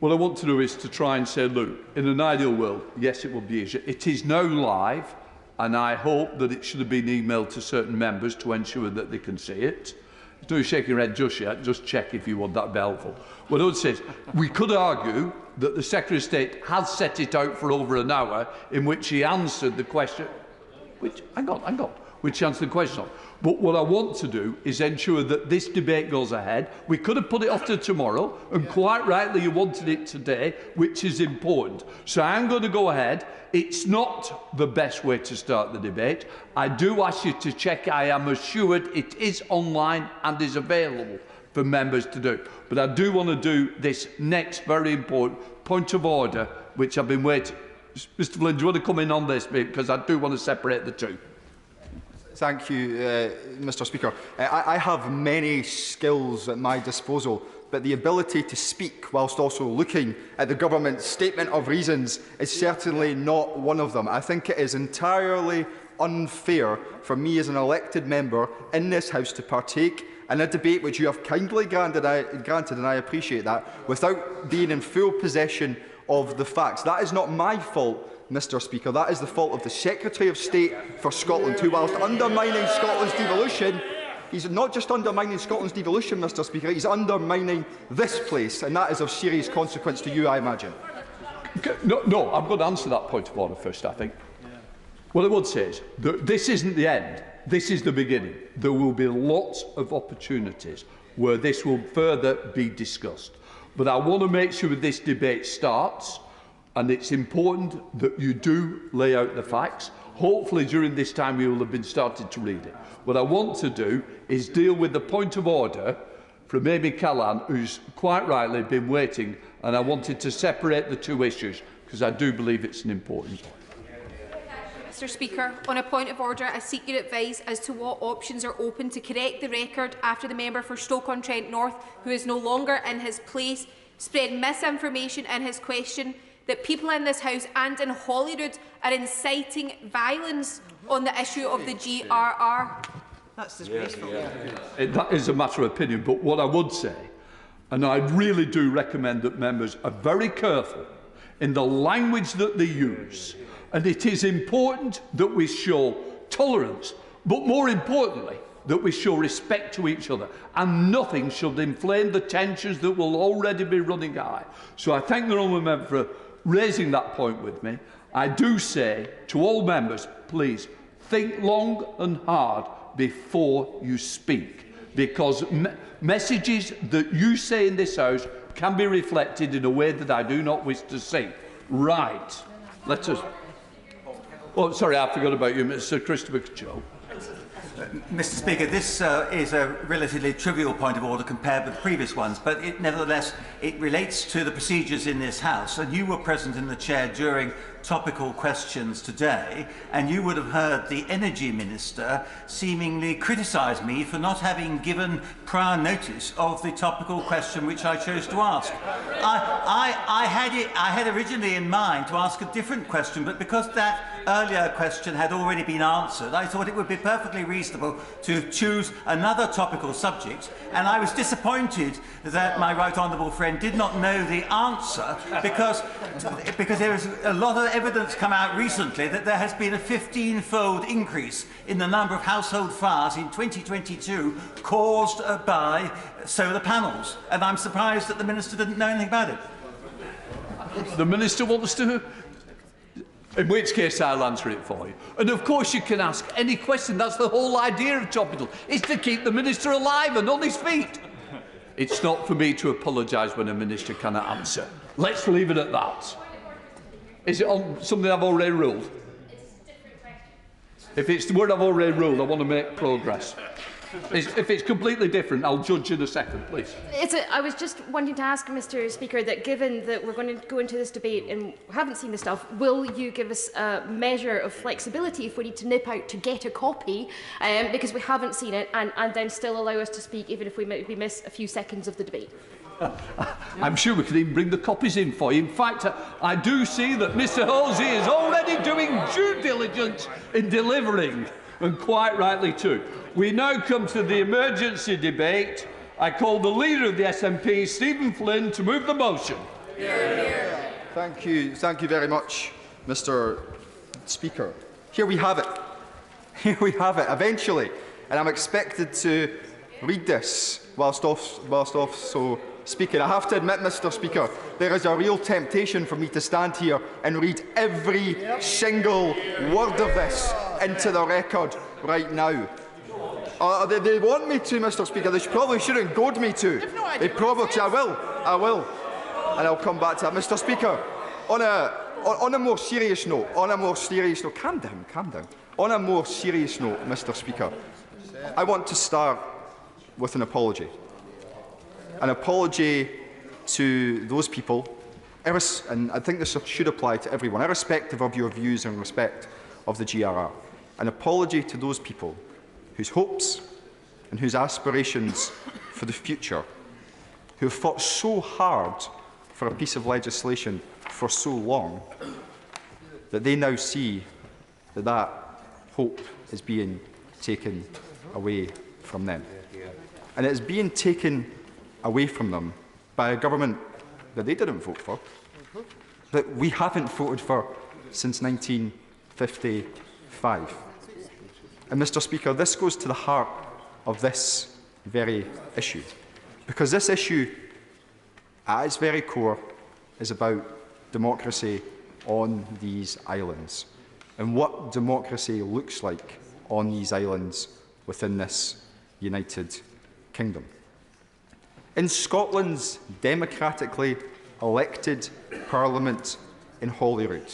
What I want to do is to try and say, look, in an ideal world, yes, it would be easier. It is now live, and I hope that it should have been emailed to certain members to ensure that they can see it. Don't shake your head just yet, just check if you want that be helpful. What I would say is, we could argue that the Secretary of State has set it out for over an hour in which he answered the question, which he answered the question on. But what I want to do is ensure that this debate goes ahead. We could have put it off to tomorrow, and quite rightly you wanted it today, which is important. So I'm going to go ahead. It's not the best way to start the debate. I do ask you to check. I am assured it is online and is available for members to do. But I do want to do this next very important point of order, which I've been waiting. Mr Flynn, do you want to come in on this bit? Because I do want to separate the two. Thank you, Mr Speaker. I have many skills at my disposal, but the ability to speak whilst also looking at the Government's statement of reasons is certainly not one of them. I think it is entirely unfair for me as an elected member in this House to partake in a debate which you have kindly granted, and I appreciate that, without being in full possession of the facts. That is not my fault, Mr Speaker. That is the fault of the Secretary of State for Scotland, who, whilst undermining Scotland's devolution, he's not just undermining Scotland's devolution, Mr Speaker, he's undermining this place, and that is of serious consequence to you, I imagine. No, I'm going to answer that point of order first, I think. What I would say is that this isn't the end. This is the beginning. There will be lots of opportunities where this will further be discussed. But I want to make sure this debate starts, and it's important that you do lay out the facts. Hopefully during this time you will have been started to read it. What I want to do is deal with the point of order from Amy Callan, who's quite rightly been waiting, and I wanted to separate the two issues because I do believe it's an important point. Mr Speaker, on a point of order, I seek your advice as to what options are open to correct the record after the member for Stoke-on-Trent North, who is no longer in his place, spread misinformation in his question that people in this House and in Holyrood are inciting violence on the issue of the GRR. That's disgraceful. That is a matter of opinion, but what I would say, and I really do recommend that members are very careful in the language that they use. And it is important that we show tolerance, but more importantly, that we show respect to each other, and nothing should inflame the tensions that will already be running high. So I thank the honourable member for raising that point with me. I do say to all members, please think long and hard before you speak, because messages that you say in this House can be reflected in a way that I do not wish to see. Right. Let us... Oh, sorry, I forgot about you, Mr. Christopher Cho. Mr. Speaker, this is a relatively trivial point of order compared with the previous ones, but nevertheless, it relates to the procedures in this House. And you were present in the chair during topical questions today, and you would have heard the Energy Minister seemingly criticise me for not having given prior notice of the topical question which I chose to ask. I had originally in mind to ask a different question, but because that earlier question had already been answered, I thought it would be perfectly reasonable to choose another topical subject, and I was disappointed that my right honourable friend did not know the answer, because there is a lot of evidence come out recently that there has been a 15-fold increase in the number of household fires in 2022 caused by solar panels, and I'm surprised that the Minister didn't know anything about it. The Minister wants to... In which case I'll answer it for you. And of course you can ask any question. That's the whole idea of topical, is to keep the Minister alive and on his feet. It's not for me to apologise when a Minister cannot answer. Let's leave it at that. Is it on something I've already ruled? If it's the word I've already ruled, I want to make progress. If it's completely different, I'll judge in a second, please. I was just wanting to ask, Mr. Speaker, that given that we're going to go into this debate and haven't seen the stuff, will you give us a measure of flexibility if we need to nip out to get a copy, because we haven't seen it, and then still allow us to speak even if we maybe miss a few seconds of the debate? I'm sure we can even bring the copies in for you. In fact, I do see that Mr. Halsey is already doing due diligence in delivering, and quite rightly too. We now come to the emergency debate. I call the Leader of the SNP, Stephen Flynn, to move the motion. Thank you very much, Mr. Speaker. Here we have it. Here we have it, eventually. And I'm expected to read this whilst also speaking. I have to admit, Mr. Speaker, there is a real temptation for me to stand here and read every single word of this into the record right now. They want me to, Mr. Speaker. They probably shouldn't goad me to. They probably, I will, and I'll come back to that, Mr. Speaker. On a more serious note, calm down. On a more serious note, Mr. Speaker, I want to start with an apology. An apology to those people, and I think this should apply to everyone, irrespective of your views in respect of the GRR. An apology to those people whose hopes and whose aspirations for the future, who have fought so hard for a piece of legislation for so long, that they now see that that hope is being taken away from them. And it is being taken away from them by a government that they didn't vote for, that we haven't voted for since 1955. And, Mr. Speaker, this goes to the heart of this very issue, because this issue, at its very core, is about democracy on these islands and what democracy looks like on these islands within this United Kingdom. In Scotland's democratically elected Parliament in Holyrood,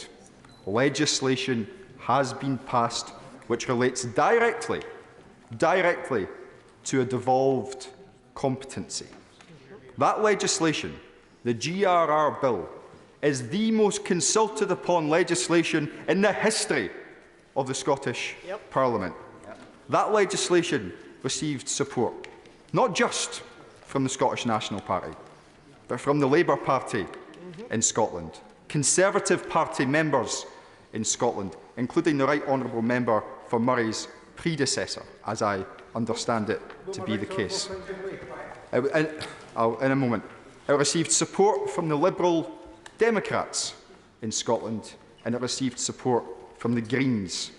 legislation has been passed which relates directly to a devolved competency. That legislation, the GRR Bill, is the most consulted upon legislation in the history of the Scottish Parliament. That legislation received support, not just from the Scottish National Party, but from the Labour Party in Scotland, Conservative Party members in Scotland, including the Right Honourable Member for Murray's predecessor, as I understand it to be the case. In a moment. It received support from the Liberal Democrats in Scotland, and it received support from the Greens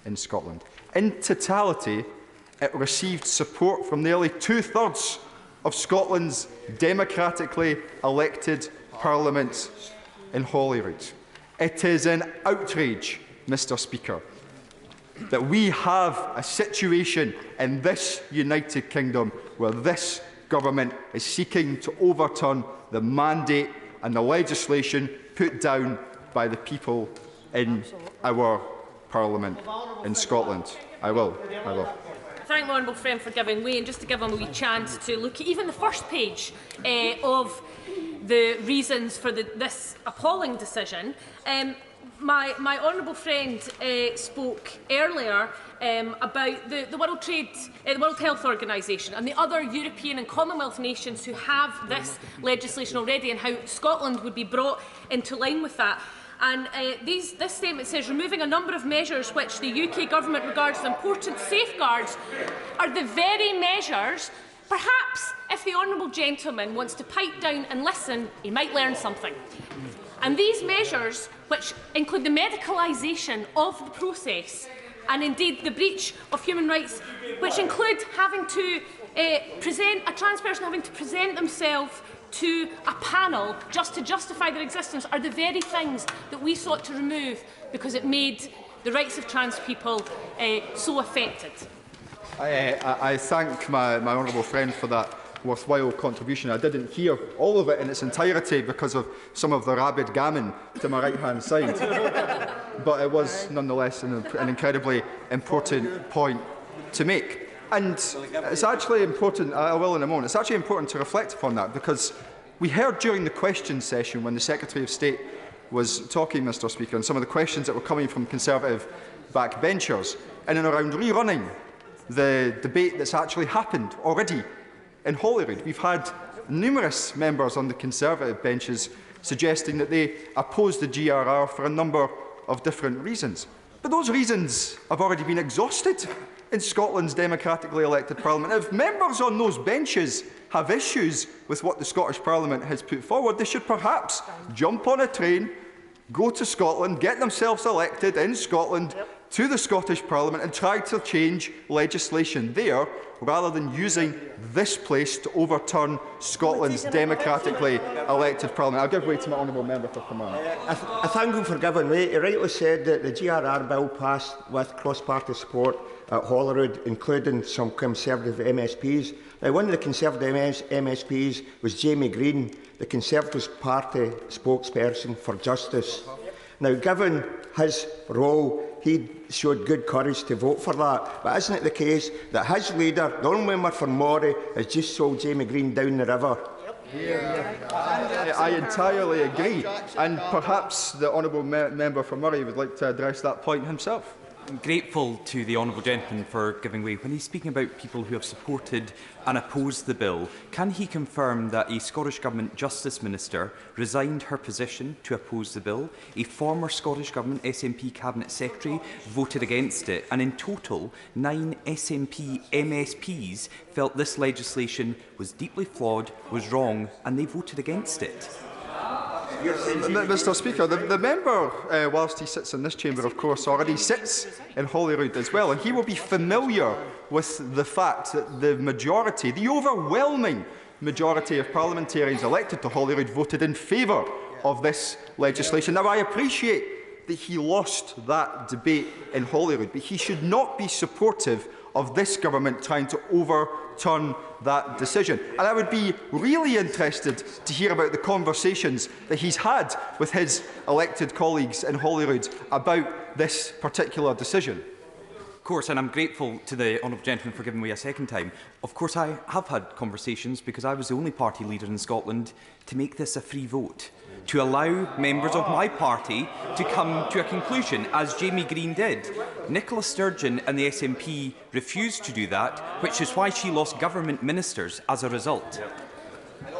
in Scotland. In totality, it received support from nearly 2/3 of Scotland's democratically elected Parliament in Holyrood. It is an outrage, Mr. Speaker, that we have a situation in this United Kingdom where this government is seeking to overturn the mandate and the legislation put down by the people in our Parliament in Scotland. I will. Thank my honourable friend for giving way, and just to give him a wee chance to look at even the first page of the reasons for this appalling decision. My honourable friend spoke earlier about the World Health Organisation and the other European and Commonwealth nations who have this legislation already, and how Scotland would be brought into line with that. And this statement says, removing a number of measures which the UK Government regards as important safeguards are the very measures. Perhaps if the honourable gentleman wants to pipe down and listen, he might learn something. And these measures, which include the medicalisation of the process and indeed the breach of human rights, which include having to a trans person having to present themselves to a panel just to justify their existence, are the very things that we sought to remove because it made the rights of trans people so affected. I thank my honourable friend for that worthwhile contribution. I didn't hear all of it in its entirety because of some of the rabid gammon to my right-hand side, but it was nonetheless an incredibly important point to make. And it's actually important, I will in a moment, it's actually important to reflect upon that, because we heard during the question session when the Secretary of State was talking, Mr. Speaker, and some of the questions that were coming from Conservative backbenchers, in and around rerunning the debate that's actually happened already in Holyrood. We've had numerous members on the Conservative benches suggesting that they oppose the GRR for a number of different reasons. But those reasons have already been exhausted in Scotland's democratically elected Parliament. If members on those benches have issues with what the Scottish Parliament has put forward, they should perhaps jump on a train, go to Scotland, get themselves elected in Scotland to the Scottish Parliament and try to change legislation there, rather than using this place to overturn Scotland's democratically elected Parliament. I'll give way to my honourable member for command. I thank him for giving way. He rightly said that the GRR bill passed with cross-party support at Holyrood, including some Conservative MSPs. Now, one of the Conservative MSPs was Jamie Green, the Conservative Party spokesperson for Justice. Now, given his role, he showed good courage to vote for that. But isn't it the case that his leader, the only member for Moray, has just sold Jamie Green down the river? I entirely agree, and perhaps the honourable member for Murray would like to address that point himself. I'm grateful to the honourable gentleman for giving way. When he's speaking about people who have supported and opposed the bill, can he confirm that a Scottish Government Justice Minister resigned her position to oppose the bill? A former Scottish Government SNP Cabinet Secretary voted against it, and in total 9 SNP MSPs felt this legislation was deeply flawed, was wrong, and they voted against it. Mr. Speaker, the member, whilst he sits in this chamber, of course, already sits in Holyrood as well, and he will be familiar with the fact that the majority, the overwhelming majority of parliamentarians elected to Holyrood voted in favour of this legislation. Now, I appreciate that he lost that debate in Holyrood, but he should not be supportive of this government trying to overturn that decision. And I would be really interested to hear about the conversations that he's had with his elected colleagues in Holyrood about this particular decision. Of course, and I'm grateful to the honourable gentleman for giving me a second time. Of course, I have had conversations because I was the only party leader in Scotland to make this a free vote, to allow members of my party to come to a conclusion, as Jamie Green did. Nicola Sturgeon and the SNP refused to do that, which is why she lost government ministers as a result.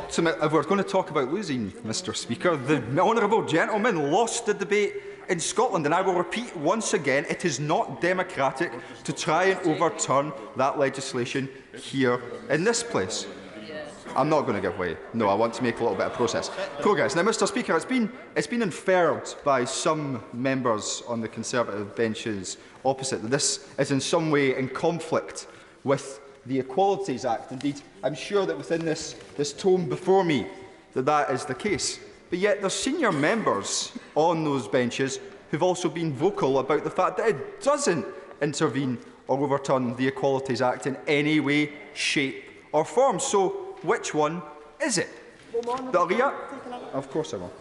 So, if we're going to talk about losing, Mr. Speaker, the honourable gentleman lost the debate in Scotland, and I will repeat once again, it is not democratic to try and overturn that legislation here in this place. I'm not going to give way. No, I want to make a little bit of progress. Now, Mr. Speaker, it's been inferred by some members on the Conservative benches opposite that this is in some way in conflict with the Equalities Act. Indeed, I'm sure that within this tome before me that is the case. But yet there are senior members on those benches who have also been vocal about the fact that it doesn't intervene or overturn the Equalities Act in any way, shape or form. So which one is it? Of course I will.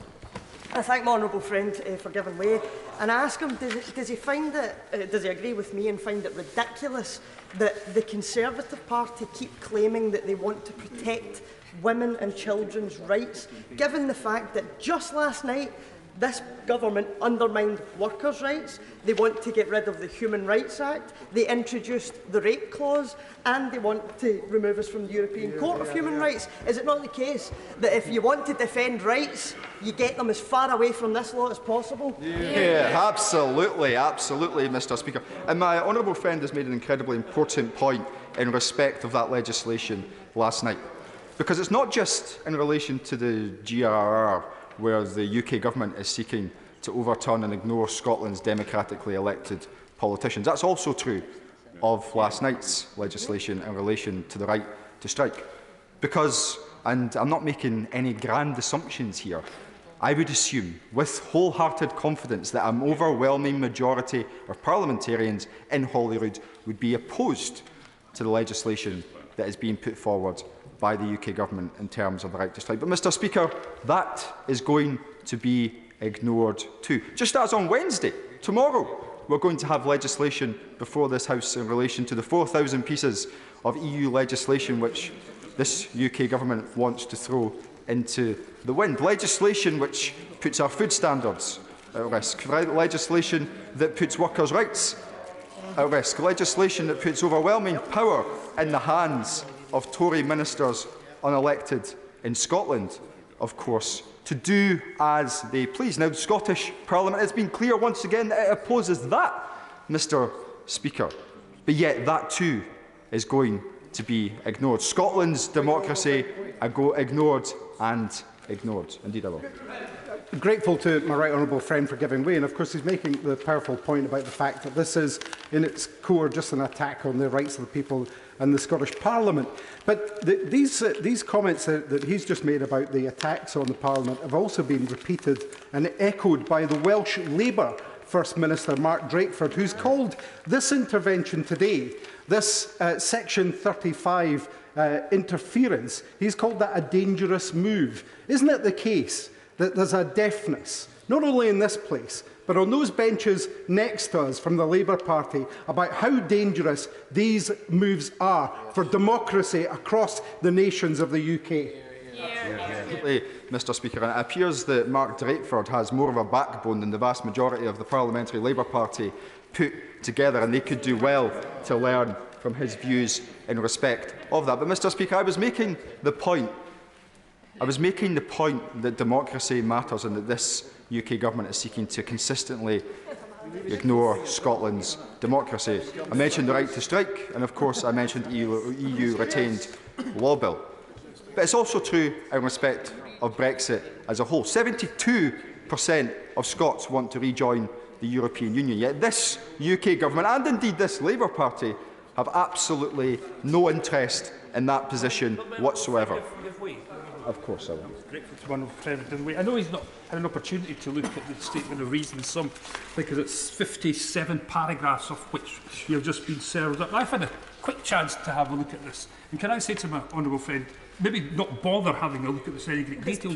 I thank my honourable friend for giving way, and I ask him, does he find it, does he agree with me and find it ridiculous that the Conservative Party keep claiming that they want to protect women and children's rights, given the fact that just last night this government undermined workers' rights? They want to get rid of the Human Rights Act, they introduced the rape clause, and they want to remove us from the European Court of Human Rights. Is it not the case that if you want to defend rights, you get them as far away from this law as possible? Yeah, absolutely, Mr. Speaker. And my honourable friend has made an incredibly important point in respect of that legislation last night. Because it's not just in relation to the GRR where the UK government is seeking to overturn and ignore Scotland's democratically elected politicians. That's also true of last night's legislation in relation to the right to strike. Because, and I'm not making any grand assumptions here, I would assume with wholehearted confidence that an overwhelming majority of parliamentarians in Holyrood would be opposed to the legislation that is being put forward by the UK government in terms of the right to strike. But, Mr. Speaker, that is going to be ignored too. Just as on Wednesday, tomorrow, we're going to have legislation before this House in relation to the 4,000 pieces of EU legislation which this UK government wants to throw into the wind. Legislation which puts our food standards at risk. Legislation that puts workers' rights at risk. Legislation that puts overwhelming power in the hands of Tory ministers unelected in Scotland, of course, to do as they please. Now, the Scottish Parliament has been clear once again that it opposes that, Mr. Speaker. But yet that too is going to be ignored. Scotland's democracy ignored and ignored. Indeed I will. Grateful to my right honourable friend for giving way, and of course he's making the powerful point about the fact that this is in its core just an attack on the rights of the people and the Scottish Parliament. But these comments that he's just made about the attacks on the Parliament have also been repeated and echoed by the Welsh Labour First Minister Mark Drakeford, who's called this intervention today, this Section 35 interference, he's called that a dangerous move. Isn't it the case that there's a deafness, not only in this place, but on those benches next to us from the Labour Party, about how dangerous these moves are for democracy across the nations of the UK? Mr. Speaker, and it appears that Mark Drakeford has more of a backbone than the vast majority of the Parliamentary Labour Party put together, and they could do well to learn from his views in respect of that. But, Mr. Speaker, I was making the point that democracy matters and that this UK government is seeking to consistently ignore Scotland's democracy. I mentioned the right to strike, and of course I mentioned the EU retained law bill. But it's also true in respect of Brexit as a whole. 72% of Scots want to rejoin the European Union, yet this UK government, and indeed this Labour Party, have absolutely no interest in that position whatsoever. Of course I will. Grateful to one of the friends. I know he's not had an opportunity to look at the statement of reasons, because it's 57 paragraphs of which you've just been served up. I've had a quick chance to have a look at this. And can I say to my honourable friend, maybe not bother having a look at this in any great detail,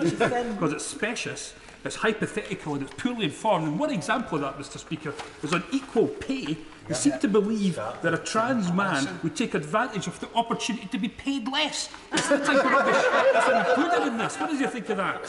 because it's specious, it's hypothetical and it's poorly informed. And one example of that, Mr. Speaker, is on equal pay. You seem to believe that a trans man would take advantage of the opportunity to be paid less. That's the type of rubbish that's included in this. What does you think of that?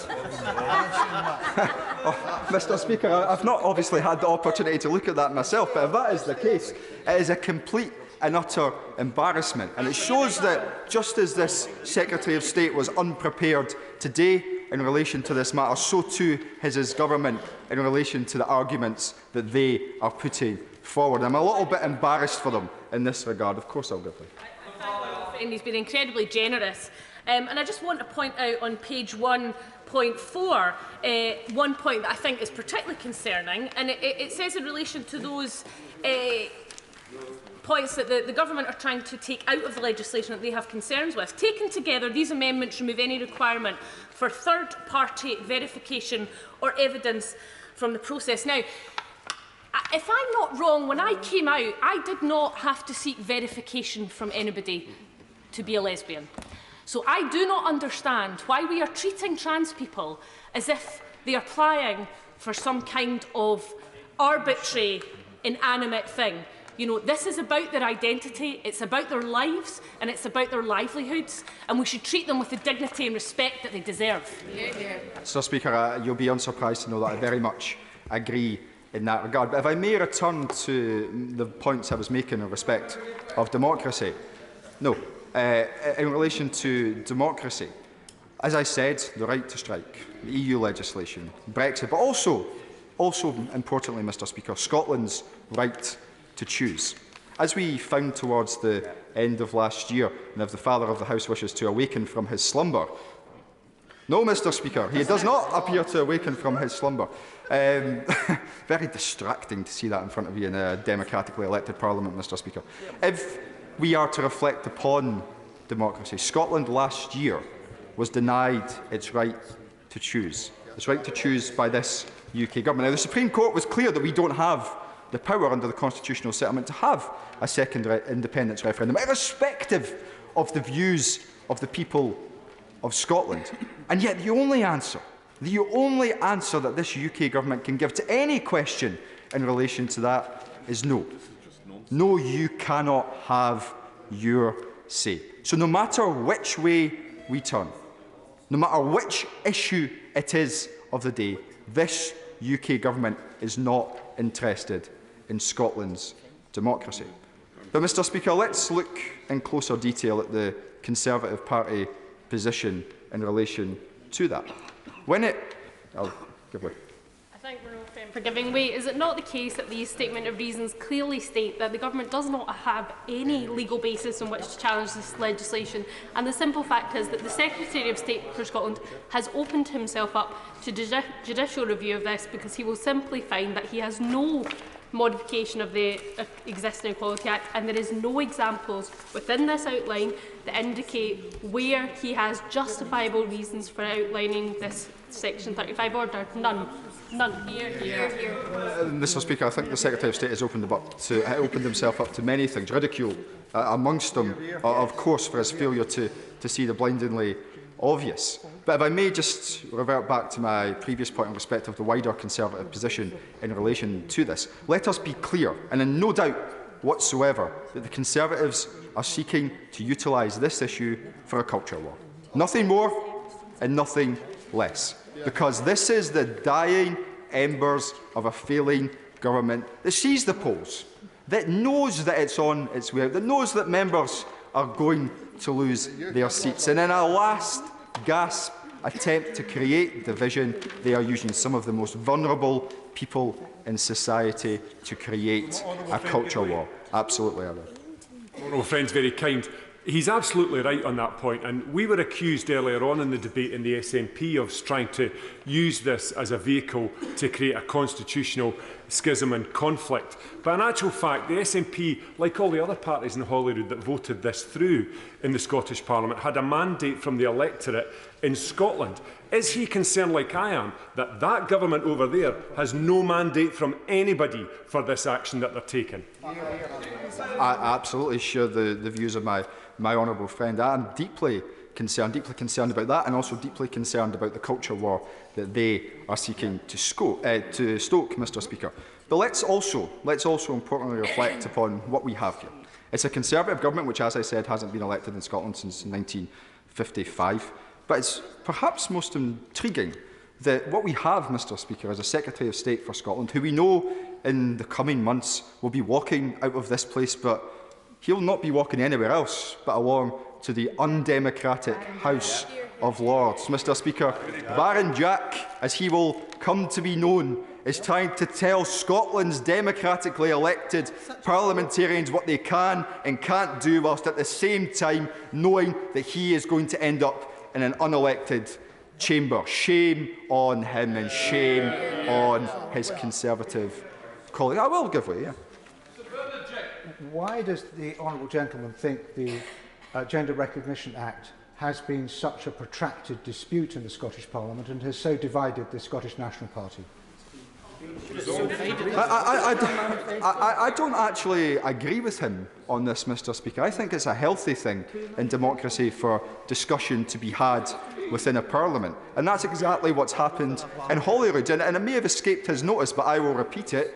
Mr. Speaker, I've not obviously had the opportunity to look at that myself, but if that is the case, it is a complete and utter embarrassment. And it shows that just as this Secretary of State was unprepared today in relation to this matter, so too is his government in relation to the arguments that they are putting forward. I'm a little bit embarrassed for them in this regard. Of course I'll give them. And he's been incredibly generous And I just want to point out on page 1.4, one point that I think is particularly concerning, and it says in relation to those points that the government are trying to take out of the legislation that they have concerns with. Taken together, these amendments remove any requirement for third-party verification or evidence from the process. Now, if I'm not wrong, when I came out, I did not have to seek verification from anybody to be a lesbian. So I do not understand why we are treating trans people as if they are applying for some kind of arbitrary, inanimate thing. You know, this is about their identity, it's about their lives, and it's about their livelihoods, and we should treat them with the dignity and respect that they deserve. Mr. Speaker, you'll be unsurprised to know that I very much agree in that regard. But if I may return to the points I was making in respect of democracy. No, in relation to democracy, as I said, the right to strike, the EU legislation, Brexit, but also importantly, Mr. Speaker, Scotland's right to choose. As we found towards the end of last year, and if the Father of the House wishes to awaken from his slumber, no, Mr. Speaker, he does not appear to awaken from his slumber. Very distracting to see that in front of you in a democratically elected Parliament, Mr. Speaker. If we are to reflect upon democracy, Scotland last year was denied its right to choose. Its right to choose by this UK government. Now, the Supreme Court was clear that we don't have the power under the constitutional settlement to have a second independence referendum, irrespective of the views of the people of Scotland. And yet the only answer that this UK government can give to any question in relation to that is no. No, you cannot have your say. So no matter which way we turn, no matter which issue it is of the day, this UK government is not interested in Scotland's democracy. But, Mr. Speaker, let's look in closer detail at the Conservative Party position in relation to that. I'll give way. I thank Bruno for giving way. Is it not the case that these statement of reasons clearly state that the government does not have any legal basis on which to challenge this legislation? And the simple fact is that the Secretary of State for Scotland has opened himself up to judicial review of this because he will simply find that he has no modification of the existing Equality Act, and there is no examples within this outline that indicate where he has justifiable reasons for outlining this Section 35 order. None. Mr. Speaker, I think the Secretary of State has opened himself up to many things, ridicule amongst them, of course, for his failure to see the blindingly obvious. But if I may just revert back to my previous point in respect of the wider Conservative position in relation to this, let us be clear, and in no doubt whatsoever, that the Conservatives are seeking to utilise this issue for a culture war. Nothing more and nothing less. Because this is the dying embers of a failing government that sees the polls, that knows that it's on its way out, that knows that members are going to lose their seats. And in a last gasp attempt to create division, they are using some of the most vulnerable people in society to create a culture war. Absolutely, I would. Honourable friend's very kind. He's absolutely right on that point, and we were accused earlier on in the debate in the SNP of trying to use this as a vehicle to create a constitutional schism and conflict. But in actual fact, the SNP, like all the other parties in Holyrood that voted this through in the Scottish Parliament, had a mandate from the electorate in Scotland. Is he concerned, like I am, that that government over there has no mandate from anybody for this action that they're taking? I absolutely share the views of my honourable friend. I am deeply concerned about that, and also deeply concerned about the culture war that they are seeking to stoke, Mr. Speaker. But let's also importantly reflect upon what we have here. It's a Conservative government which, as I said, hasn't been elected in Scotland since 1955. But it's perhaps most intriguing that what we have, Mr. Speaker, is a Secretary of State for Scotland, who we know in the coming months will be walking out of this place, but he'll not be walking anywhere else but along to the undemocratic House of Lords. Mr. Speaker, Baron Jack, as he will come to be known is trying to tell Scotland's democratically elected parliamentarians what they can and can't do, whilst at the same time knowing that he is going to end up in an unelected chamber. Shame on him and shame on his Conservative colleague. I will give way, yeah. Why does the honourable gentleman think the Gender Recognition Act has been such a protracted dispute in the Scottish Parliament and has so divided the Scottish National Party? I don't actually agree with him on this, Mr. Speaker. I think it's a healthy thing in democracy for discussion to be had within a parliament. And that's exactly what's happened in Holyrood. And it may have escaped his notice, but I will repeat it,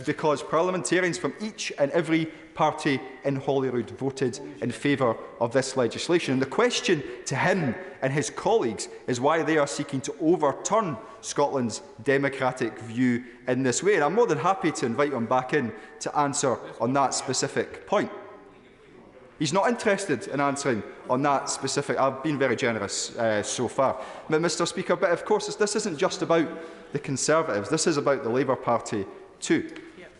because parliamentarians from each and every party in Holyrood voted in favour of this legislation. And the question to him and his colleagues is why they are seeking to overturn Scotland's democratic view in this way. And I'm more than happy to invite him back in to answer on that specific point. He's not interested in answering on that specific. I've been very generous so far, Mr. Speaker. But of course, this isn't just about the Conservatives. This is about the Labour Party too.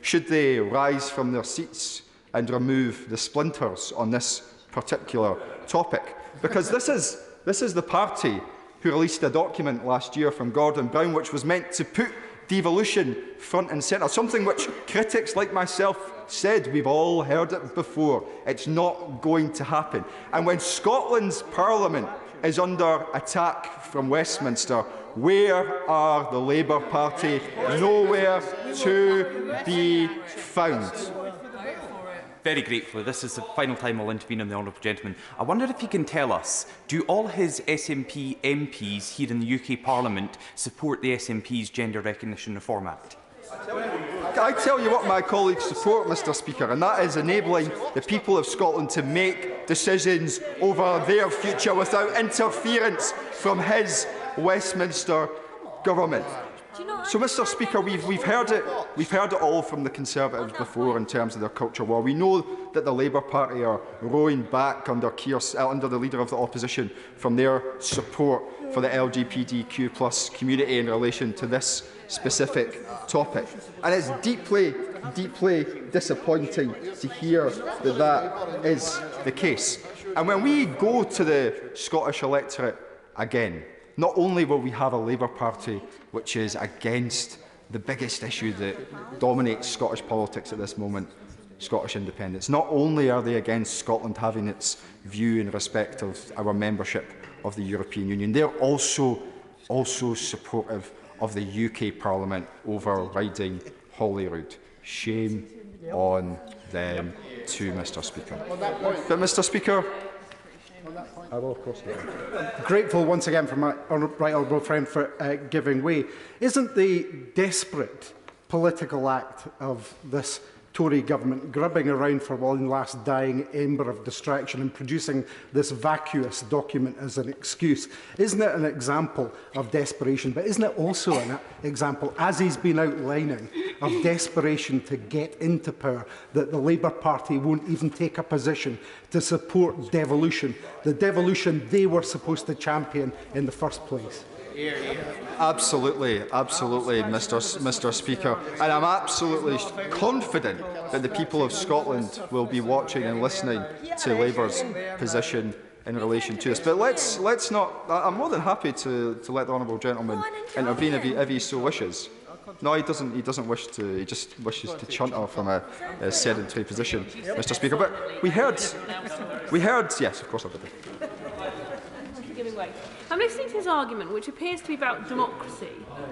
Should they rise from their seats and remove the splinters on this particular topic? Because this is the party who released a document last year from Gordon Brown which was meant to put devolution front and centre, something which critics like myself said, we've all heard it before, it's not going to happen. And when Scotland's Parliament is under attack from Westminster, where are the Labour Party? Nowhere to be found. Very gratefully, this is the final time I'll intervene on the honourable gentleman. I wonder if he can tell us, do all his SNP MPs here in the UK Parliament support the SNP's Gender Recognition Reform Act? I tell you what my colleagues support, Mr. Speaker, and that is enabling the people of Scotland to make decisions over their future without interference from his Westminster government. So, Mr. Speaker, we've heard it all from the Conservatives before in terms of their culture war. We know that the Labour Party are rowing back under the Leader of the Opposition from their support for the LGBTQ+ community in relation to this specific topic. And it's deeply, deeply disappointing to hear that that is the case. And when we go to the Scottish electorate again, not only will we have a Labour Party which is against the biggest issue that dominates Scottish politics at this moment, Scottish independence. Not only are they against Scotland having its view in respect of our membership of the European Union, they're also supportive of the UK Parliament overriding Holyrood. Shame on them too, Mr. Speaker. But, Mr. Speaker, I will, of course. Grateful once again for my right honourable friend for giving way. Isn't the desperate political act of this Tory government grubbing around for one last dying ember of distraction and producing this vacuous document as an excuse, isn't it an example of desperation? But isn't it also an example, as he's been outlining, of desperation to get into power, that the Labour Party won't even take a position to support devolution, the devolution they were supposed to champion in the first place? Absolutely, Mr. Speaker. And I'm absolutely confident that the people of Scotland will be watching and listening to Labour's position in relation to this. But let's not. I'm more than happy to let the honourable gentleman intervene if he so wishes. No, he doesn't. He doesn't wish to. He just wishes to chunter from a sedentary position, Mr. Speaker. But we heard. Yes, of course I did. I'm listening to his argument, which appears to be about democracy,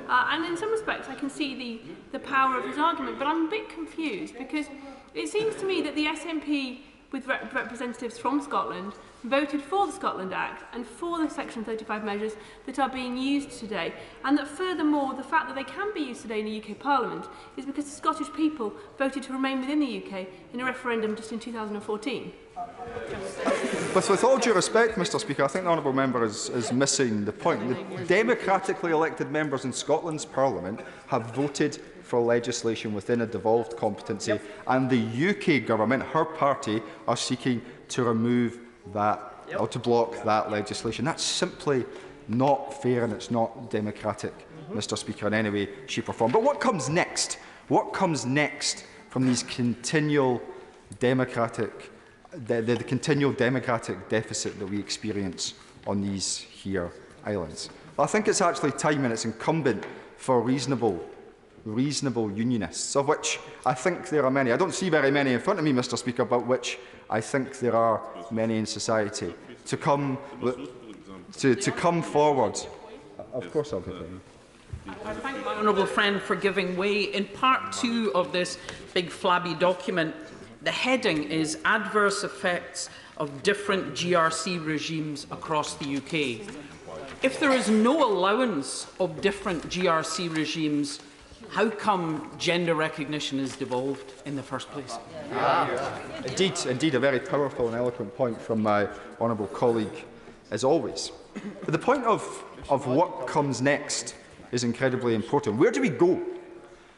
and in some respects I can see the power of his argument, but I'm a bit confused because it seems to me that the SNP, with representatives from Scotland, voted for the Scotland Act and for the Section 35 measures that are being used today, and that furthermore the fact that they can be used today in the UK Parliament is because the Scottish people voted to remain within the UK in a referendum just in 2014. With all due respect, Mr. Speaker, I think the honourable member is missing the point. The democratically elected members in Scotland's Parliament have voted for legislation within a devolved competency, and the UK government, her party, are seeking to remove that or to block that legislation. That's simply not fair and it's not democratic Mr. Speaker, in any way, shape or form. But what comes next? What comes next from these continual democratic, the continual democratic deficit that we experience on these here islands? Well, I think it's actually time and it's incumbent for reasonable unionists, of which I think there are many. I don't see very many in front of me, Mr. Speaker, but which I think there are many in society, to come forward. Of course I'll be there. I thank my honourable friend for giving way. In part 2 of this big flabby document, the heading is Adverse Effects of Different GRC Regimes Across the UK. If there is no allowance of different GRC regimes, how come gender recognition is devolved in the first place? Indeed, a very powerful and eloquent point from my honourable colleague, as always. But the point of what comes next is incredibly important. Where do we go?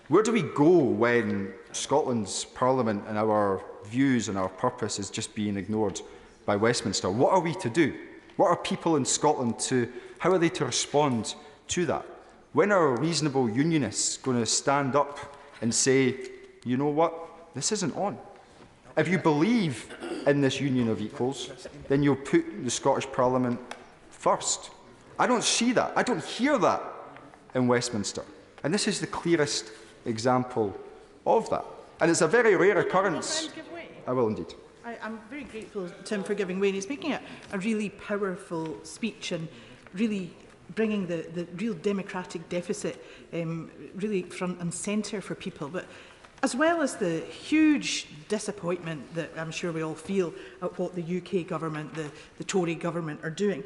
Where do we go when Scotland's Parliament and our views and our purpose is just being ignored by Westminster? What are we to do? What are people in Scotland to? How are they to respond to that? When are reasonable unionists going to stand up and say, you know what, this isn't on? If you believe in this union of equals, then you'll put the Scottish Parliament first. I don't see that. I don't hear that in Westminster. And this is the clearest example of that. And it's a very rare occurrence. I will indeed. I'm very grateful to him for giving way. And he's making a really powerful speech and really bringing the real democratic deficit really front and centre for people. But as well as the huge disappointment that I'm sure we all feel at what the UK government, the Tory government are doing,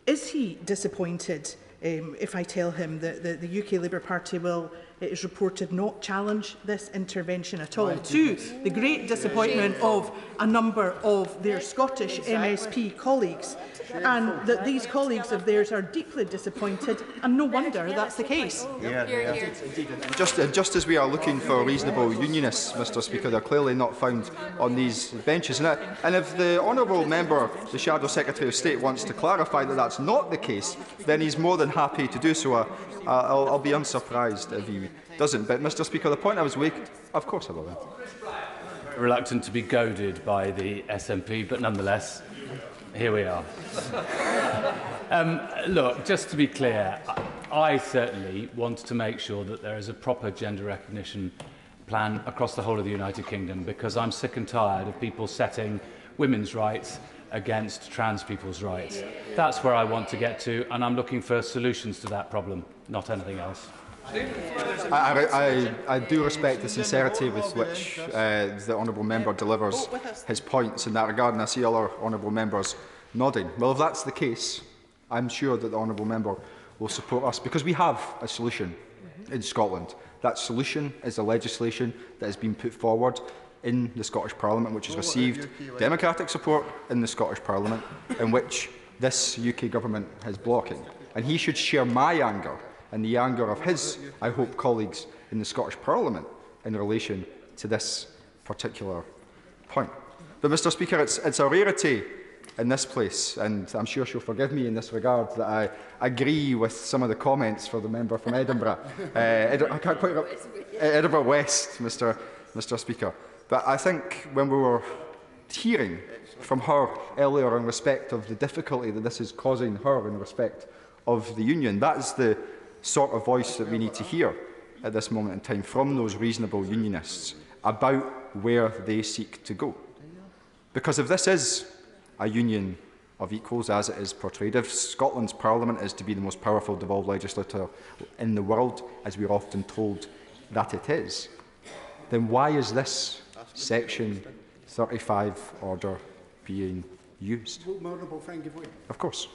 is he disappointed if I tell him that the UK Labour Party will, it is reported, not challenge this intervention at all, to the great disappointment of a number of their Scottish MSP colleagues, and that these colleagues of theirs are deeply disappointed, and no wonder that's the case. Just as we are looking for reasonable unionists, Mr. Speaker, they're clearly not found on these benches. And if the honourable member, the Shadow Secretary of State, wants to clarify that that's not the case, then he's more than happy to do so. I'll be unsurprised if he doesn't. But, Mr. Speaker, the point I was making, of course I will. Reluctant to be goaded by the SNP, but nonetheless, here we are. Look, just to be clear, I certainly want to make sure that there is a proper gender recognition plan across the whole of the United Kingdom, because I'm sick and tired of people setting women's rights against trans people's rights. That's where I want to get to, and I'm looking for solutions to that problem, not anything else. I do respect the sincerity with which the honourable member delivers his points in that regard, and I see other honourable members nodding. Well, if that's the case, I'm sure that the honourable member will support us, because we have a solution in Scotland. That solution is the legislation that has been put forward in the Scottish Parliament, which has received democratic support in the Scottish Parliament, in which this UK government is blocking. And he should share my anger and the anger of his, I hope, colleagues in the Scottish Parliament in relation to this particular point. But, Mr. Speaker, it's a rarity in this place, and I'm sure she'll forgive me in this regard, that I agree with some of the comments for the member from Edinburgh. I can't quite remember. Edinburgh West, Mr. Speaker. But I think when we were hearing from her earlier in respect of the difficulty that this is causing her in respect of the union, that is the sort of voice that we need to hear at this moment in time from those reasonable unionists about where they seek to go. Because if this is a union of equals, as it is portrayed, if Scotland's Parliament is to be the most powerful devolved legislature in the world, as we are often told that it is, then why is this Section 35 order being used? Of course.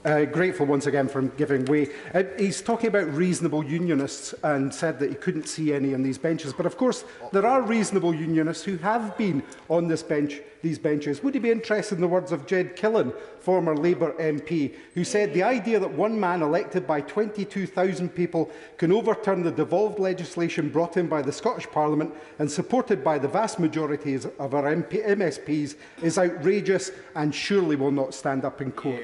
I'm grateful once again for him giving way. He's talking about reasonable unionists and said that he couldn't see any on these benches. But of course, there are reasonable unionists who have been on these benches. Would he be interested in the words of Jed Killen, former Labour MP, who said the idea that one man elected by 22,000 people can overturn the devolved legislation brought in by the Scottish Parliament and supported by the vast majority of our MSPs is is outrageous and surely will not stand up in court.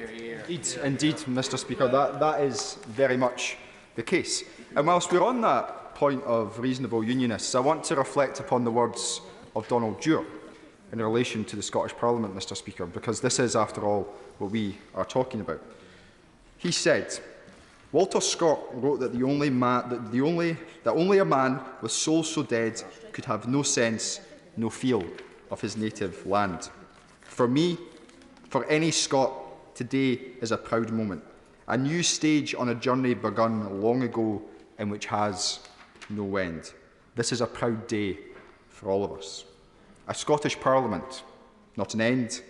Indeed, Mr Speaker, that is very much the case. And whilst we're on that point of reasonable unionists, I want to reflect upon the words of Donald Dewar in relation to the Scottish Parliament, Mr Speaker, because this is, after all, what we are talking about. He said, Walter Scott wrote that only a man with soul so dead could have no sense, no feel of his native land. For me, for any Scot, today is a proud moment, a new stage on a journey begun long ago and which has no end. This is a proud day for all of us. A Scottish Parliament, not an end,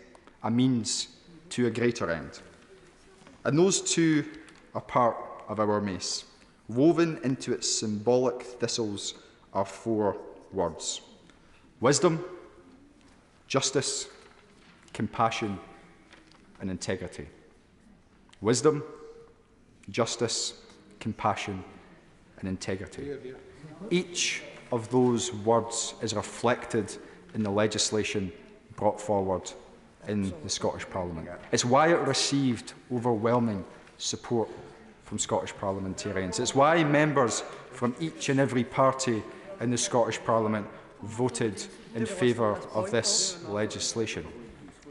a means to a greater end. And those two are part of our mace. Woven into its symbolic thistles are 4 words: wisdom, justice, compassion and integrity. Wisdom, justice, compassion and integrity. Each of those words is reflected in the legislation brought forward in the Scottish Parliament. It's why it received overwhelming support from Scottish parliamentarians. It's why members from each and every party in the Scottish Parliament voted in favour of this legislation.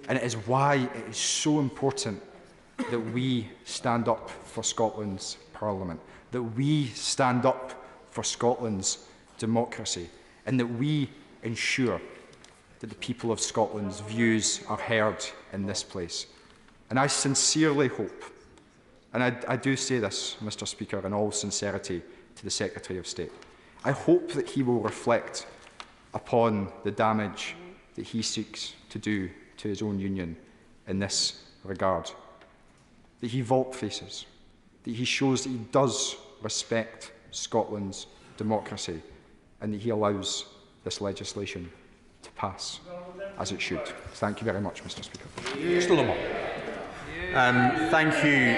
And it is why it is so important that we stand up for Scotland's Parliament, that we stand up for Scotland's democracy, and that we ensure that the people of Scotland's views are heard in this place. And I sincerely hope, and I do say this, Mr Speaker, in all sincerity to the Secretary of State, I hope that he will reflect upon the damage that he seeks to do to his own union in this regard, that he vault-faces, that he shows that he does respect Scotland's democracy and that he allows this legislation to pass as it should. Thank you very much, Mr Speaker. Thank you,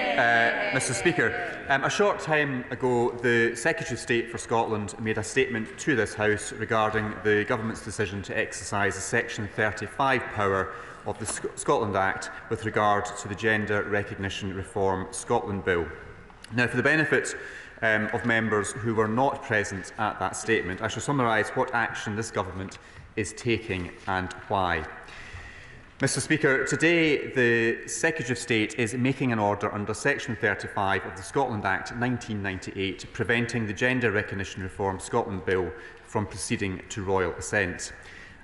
Mr Speaker. A short time ago, the Secretary of State for Scotland made a statement to this House regarding the Government's decision to exercise the Section 35 power of the Scotland Act with regard to the Gender Recognition Reform Scotland Bill. Now, for the benefit of members who were not present at that statement, I shall summarise what action this Government is taking and why. Mr Speaker, today the Secretary of State is making an order under Section 35 of the Scotland Act 1998 preventing the Gender Recognition Reform Scotland Bill from proceeding to royal assent.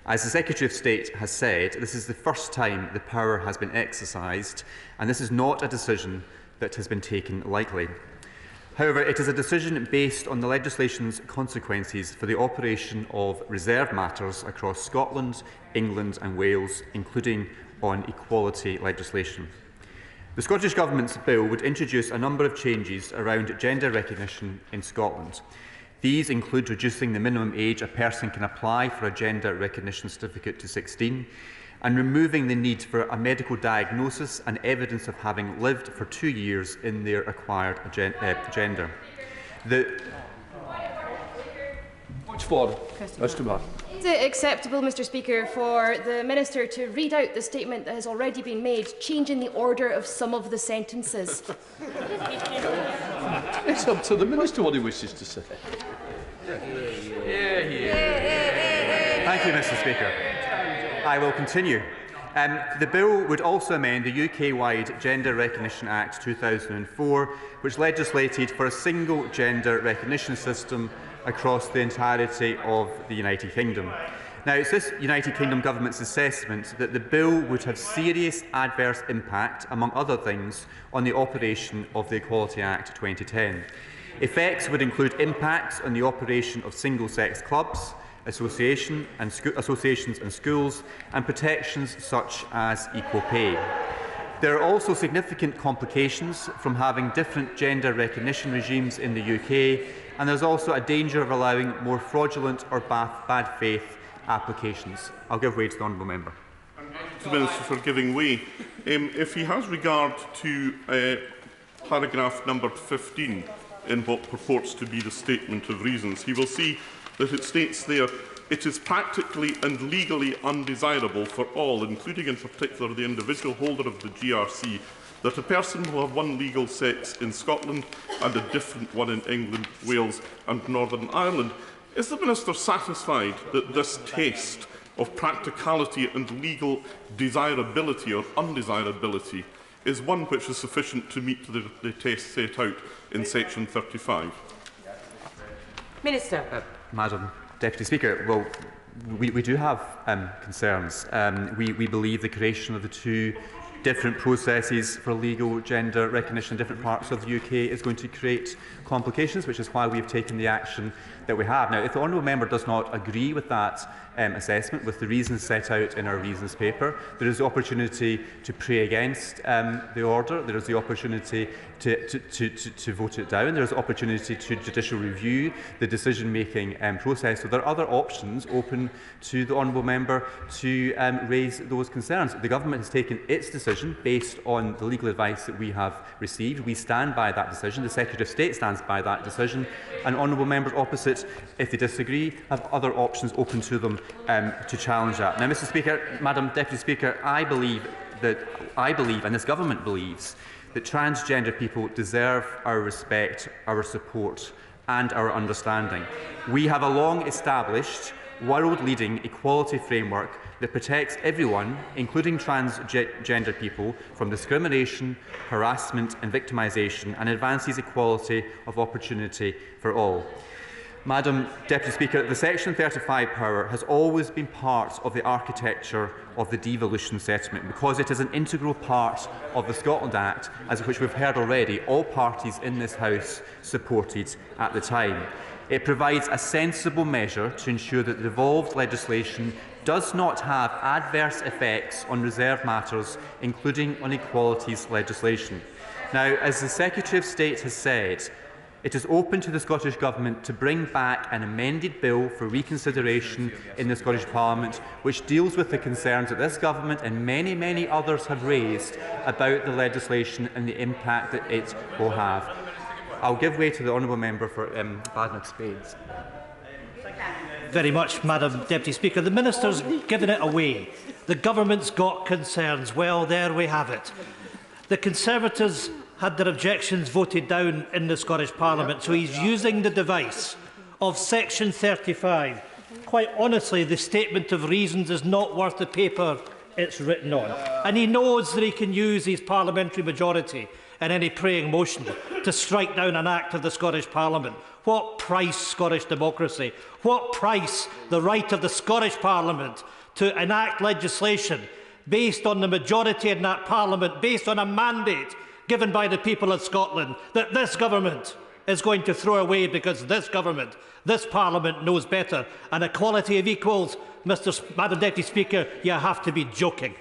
As the Secretary of State has said, this is the first time the power has been exercised, and this is not a decision that has been taken lightly. However, it is a decision based on the legislation's consequences for the operation of reserved matters across Scotland, England and Wales, including on equality legislation. The Scottish Government's bill would introduce a number of changes around gender recognition in Scotland. These include reducing the minimum age a person can apply for a gender recognition certificate to 16, and removing the need for a medical diagnosis and evidence of having lived for 2 years in their acquired gender. Is it acceptable, Mr Speaker, for the Minister to read out the statement that has already been made, changing the order of some of the sentences? It's up to the Minister what he wishes to say. Thank you, Mr Speaker. I will continue. The bill would also amend the UK-wide Gender Recognition Act 2004, which legislated for a single gender recognition system across the entirety of the United Kingdom. Now, it's this United Kingdom Government's assessment that the bill would have serious adverse impact, among other things, on the operation of the Equality Act 2010. Effects would include impacts on the operation of single-sex clubs, associations and schools, and protections such as equal pay. There are also significant complications from having different gender recognition regimes in the UK, and there is also a danger of allowing more fraudulent or bad faith applications. I'll give way to the honourable member. Thank you, Minister, for giving way. If he has regard to paragraph number 15 in what purports to be the statement of reasons, he will see that it states there, It is practically and legally undesirable for all, including in particular the individual holder of the GRC, that a person will have one legal sex in Scotland and a different one in England, Wales and Northern Ireland. Is the Minister satisfied that this taste of practicality and legal desirability or undesirability is one which is sufficient to meet the test set out in section 35? Minister. Madam Deputy Speaker, well, we do have concerns. We believe the creation of the two different processes for legal gender recognition in different parts of the UK is going to create complications, which is why we have taken the action that we have. Now, if the honourable member does not agree with that assessment, with the reasons set out in our reasons paper, there is the opportunity to pray against the order, there is the opportunity to vote it down, there is the opportunity to judicial review the decision-making process. So there are other options open to the honourable member to raise those concerns. The government has taken its decision based on the legal advice that we have received. We stand by that decision. The Secretary of State stands by that decision, and honourable members opposite, if they disagree, have other options open to them to challenge that. Now, Mr. Speaker, Madam Deputy Speaker, I believe, and this government believes, that transgender people deserve our respect, our support and our understanding. We have a long-established, world-leading equality framework that protects everyone, including transgender people, from discrimination, harassment and victimisation, and advances equality of opportunity for all. Madam Deputy Speaker, the Section 35 power has always been part of the architecture of the devolution settlement because it is an integral part of the Scotland Act, as which we've heard already, all parties in this House supported at the time. It provides a sensible measure to ensure that the devolved legislation does not have adverse effects on reserved matters, including on equalities legislation. Now, as the Secretary of State has said, it is open to the Scottish Government to bring back an amended bill for reconsideration in the Scottish Parliament, which deals with the concerns that this Government and many, many others have raised about the legislation and the impact that it will have. I'll give way to the honourable member for Badenoch Spades. Very much, Madam Deputy Speaker. The Minister's given it away. The Government's got concerns. Well, there we have it. The Conservatives had their objections voted down in the Scottish Parliament, so he's using the device of Section 35. Quite honestly, the statement of reasons is not worth the paper it's written on. And he knows that he can use his parliamentary majority in any praying motion to strike down an act of the Scottish Parliament. What price Scottish democracy? What price the right of the Scottish Parliament to enact legislation based on the majority in that Parliament, based on a mandate given by the people of Scotland that this government is going to throw away because this government, this Parliament knows better. And equality of equals, Madam Deputy Speaker, you have to be joking.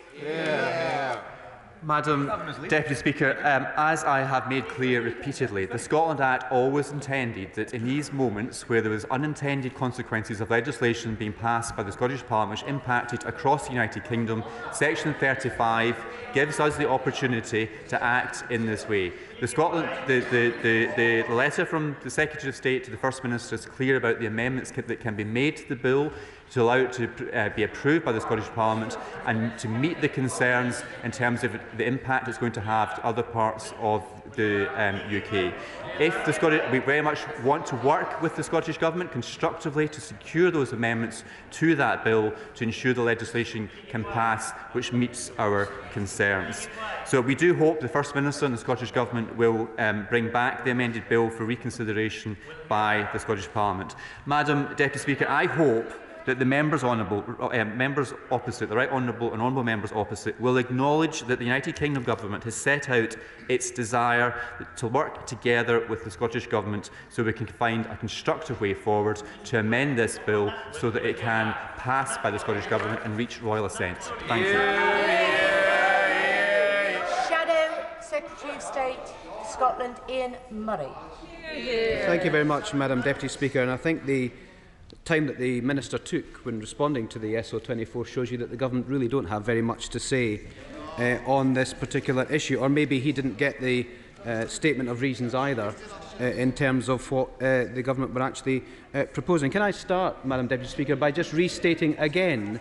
Madam Deputy Speaker, as I have made clear repeatedly, the Scotland Act always intended that in these moments where there was unintended consequences of legislation being passed by the Scottish Parliament which impacted across the United Kingdom, Section 35 gives us the opportunity to act in this way. The letter from the Secretary of State to the First Minister is clear about the amendments that can be made to the bill to allow it to be approved by the Scottish Parliament and to meet the concerns in terms of the impact it's going to have to other parts of the UK. We very much want to work with the Scottish Government constructively to secure those amendments to that bill to ensure the legislation can pass which meets our concerns. So we do hope the First Minister and the Scottish Government will bring back the amended bill for reconsideration by the Scottish Parliament. Madam Deputy Speaker, I hope that the members opposite, the right honourable and honourable members opposite, will acknowledge that the United Kingdom Government has set out its desire to work together with the Scottish Government so we can find a constructive way forward to amend this bill so that it can pass by the Scottish Government and reach royal assent. Thank you. Shadow Secretary of State, Scotland, Ian Murray. Thank you very much, Madam Deputy Speaker. And I think the time that the Minister took when responding to the SO24 shows you that the Government really don't have very much to say on this particular issue. Or maybe he didn't get the statement of reasons either in terms of what the government were actually proposing. Can I start, Madam Deputy Speaker, by just restating again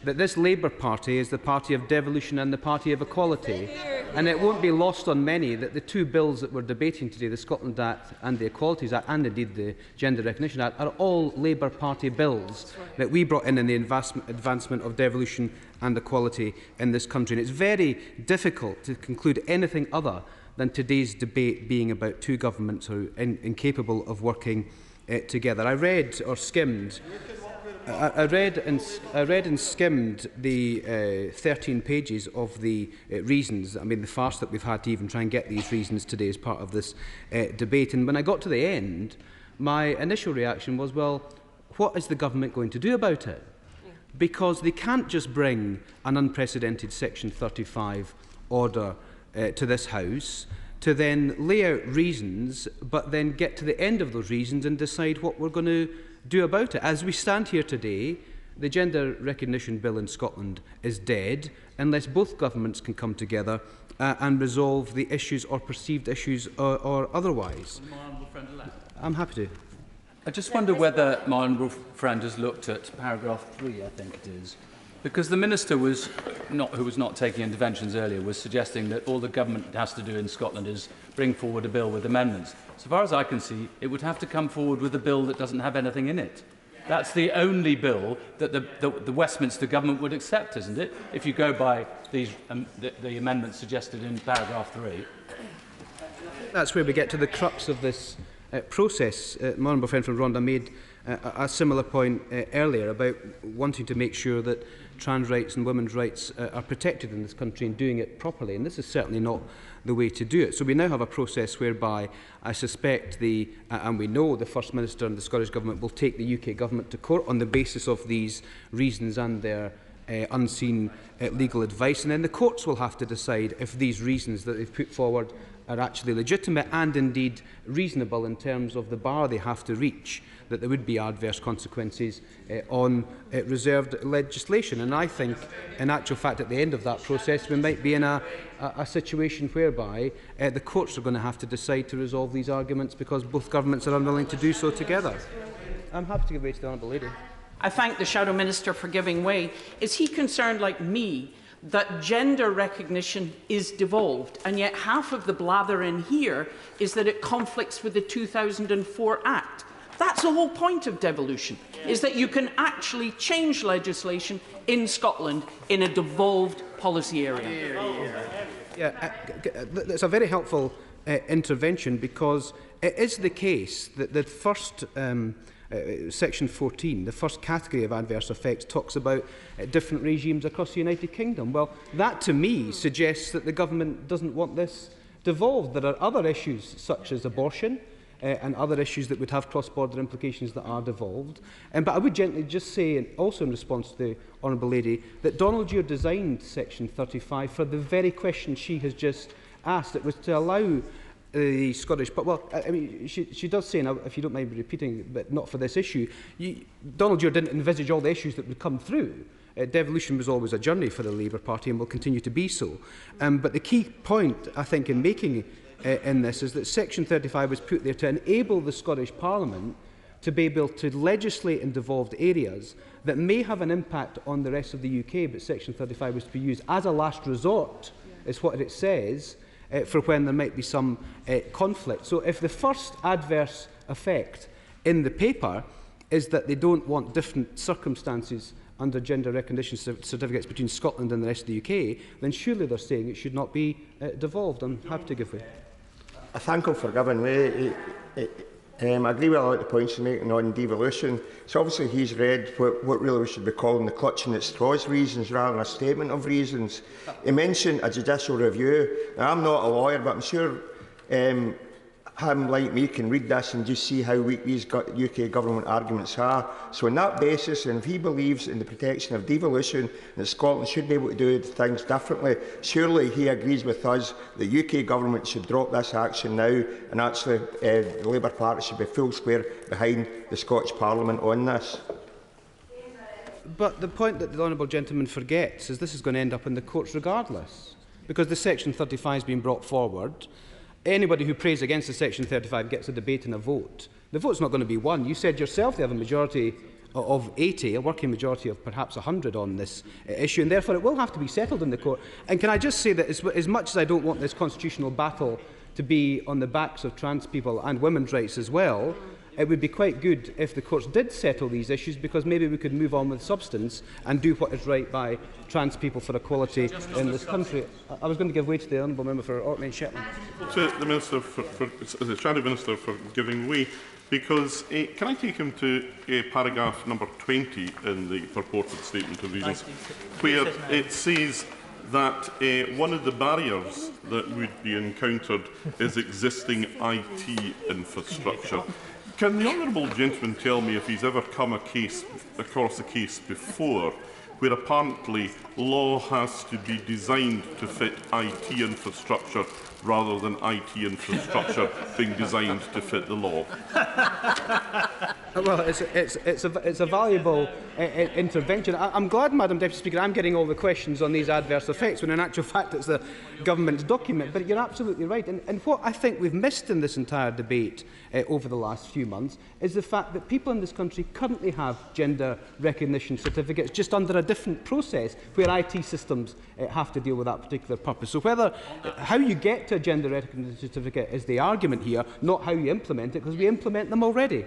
that this Labour Party is the party of devolution and the party of equality. And it won't be lost on many that the two bills that we're debating today, the Scotland Act and the Equalities Act, and indeed the Gender Recognition Act, are all Labour Party bills that we brought in the advancement of devolution and equality in this country. And it's very difficult to conclude anything other than today's debate being about two governments who are incapable of working together. I read or skimmed I read and skimmed the 13 pages of the reasons. I mean, the farce that we've had to even try and get these reasons today as part of this debate. And when I got to the end, my initial reaction was, well, what is the government going to do about it? Because they can't just bring an unprecedented Section 35 order to this House to then lay out reasons, but then get to the end of those reasons and decide what we're going to do about it. As we stand here today, the Gender Recognition Bill in Scotland is dead unless both governments can come together and resolve the issues or perceived issues or otherwise. I'm happy to. I just wonder whether my honourable friend has looked at paragraph 3, I think it is, because the Minister who was not taking interventions earlier, was suggesting that all the government has to do in Scotland is bring forward a bill with amendments. So far as I can see, it would have to come forward with a bill that doesn't have anything in it. That's the only bill that the Westminster government would accept, isn't it? If you go by these, the amendments suggested in paragraph 3. That's where we get to the crux of this process. My honourable friend from Rhondda made a similar point earlier about wanting to make sure that trans rights and women's rights are protected in this country and doing it properly. And this is certainly not the way to do it. So we now have a process whereby I suspect and we know the First Minister and the Scottish Government will take the UK Government to court on the basis of these reasons and their unseen legal advice. And then the courts will have to decide if these reasons that they've put forward are actually legitimate and indeed reasonable in terms of the bar they have to reach, that there would be adverse consequences on reserved legislation. And I think, in actual fact, at the end of that process, we might be in a situation whereby the courts are going to have to decide to resolve these arguments because both governments are unwilling to do so together. I'm happy to give way to the Honourable Lady. I thank the Shadow Minister for giving way. Is he concerned, like me, that gender recognition is devolved, and yet half of the blather in here is that it conflicts with the 2004 Act? That's the whole point of devolution, is that you can actually change legislation in Scotland in a devolved policy area. Yeah, that's a very helpful intervention, because it is the case that the first Section 14, the first category of adverse effects, talks about different regimes across the United Kingdom. Well, that to me suggests that the government doesn't want this devolved. There are other issues such as abortion and other issues that would have cross-border implications that are devolved. But I would gently just say, and also in response to the Honourable Lady, that Donald Dewar designed Section 35 for the very question she has just asked. It was to allow the Scottish, but well, I mean, she does say, now, if you don't mind me repeating, but not for this issue, Donald Dewar didn't envisage all the issues that would come through. Devolution was always a journey for the Labour Party and will continue to be so. But the key point, I think, in making in this is that Section 35 was put there to enable the Scottish Parliament to be able to legislate in devolved areas that may have an impact on the rest of the UK, but Section 35 was to be used as a last resort, is what it says, for when there might be some conflict. So if the first adverse effect in the paper is that they don't want different circumstances under gender recognition certificates between Scotland and the rest of the UK, then surely they're saying it should not be devolved. I'm happy to give way. I thank him for giving way. I agree with a lot of the points he's making on devolution. So obviously he's read what really we should be calling the clutching at straws reasons rather than a statement of reasons. He mentioned a judicial review. Now, I'm not a lawyer, but I'm sure him, like me, can read this and just see how weak these UK government arguments are. So on that basis, and if he believes in the protection of devolution, that Scotland should be able to do things differently, surely he agrees with us that the UK government should drop this action now, and actually the Labour Party should be full square behind the Scottish Parliament on this. But the point that the honourable gentleman forgets is this is going to end up in the courts regardless, because the Section 35 has been brought forward. anybody who prays against the Section 35 gets a debate and a vote. The vote's not going to be won. You said yourself they have a majority of 80, a working majority of perhaps 100 on this issue, and therefore it will have to be settled in the court. And can I just say that as much as I don't want this constitutional battle to be on the backs of trans people and women's rights as well, it would be quite good if the courts did settle these issues, because maybe we could move on with substance and do what is right by trans people for equality in this country. I was going to give way to the Honourable Member for Orkney and Shetland. To the Minister the Shadow Minister for giving way, because can I take him to paragraph number 20 in the purported statement of reasons, where it says that one of the barriers that would be encountered is existing IT infrastructure. Can the honourable gentleman tell me if he's ever come across a case before where apparently law has to be designed to fit IT infrastructure rather than IT infrastructure being designed to fit the law? Well, it's a valuable intervention. I'm glad, Madam Deputy Speaker, I'm getting all the questions on these adverse effects, when in actual fact it's the government's document. But you're absolutely right. And what I think we've missed in this entire debate over the last few months is the fact that people in this country currently have gender recognition certificates, just under a different process where IT systems have to deal with that particular purpose. So how you get to a gender recognition certificate is the argument here, not how you implement it, because we implement them already.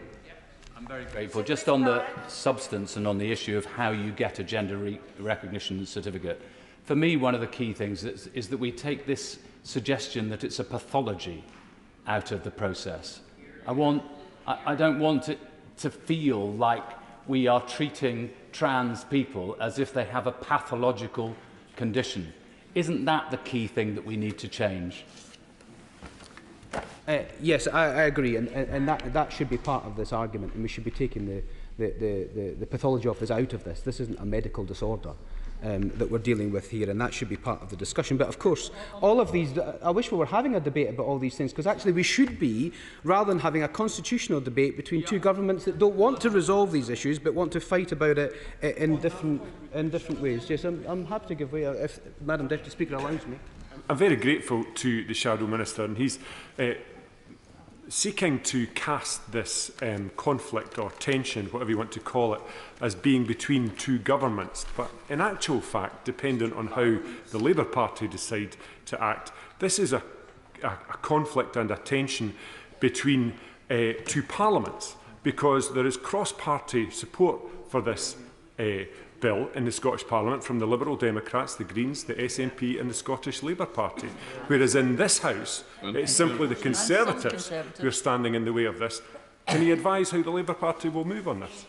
I'm very grateful. Just on the substance and on the issue of how you get a gender recognition certificate, for me one of the key things is that we take this suggestion that it's a pathology out of the process. I don't want it to feel like we are treating trans people as if they have a pathological condition. Isn't that the key thing that we need to change? Yes, I agree, and that should be part of this argument, and we should be taking the pathology office out of this. This isn't a medical disorder that we're dealing with here, and that should be part of the discussion. But of course, all of these, I wish we were having a debate about all these things, because actually we should be, rather than having a constitutional debate between two governments that don't want to resolve these issues but want to fight about it in different ways. Yes, I'm happy to give way if Madam Deputy Speaker allows me. I'm very grateful to the Shadow Minister, and he's seeking to cast this conflict or tension, whatever you want to call it, as being between two governments. But in actual fact, dependent on how the Labour Party decide to act, this is a conflict and a tension between two parliaments, because there is cross-party support for this bill in the Scottish Parliament from the Liberal Democrats, the Greens, the SNP and the Scottish Labour Party, whereas in this House it's simply the Conservatives who are standing in the way of this. Can he advise how the Labour Party will move on this?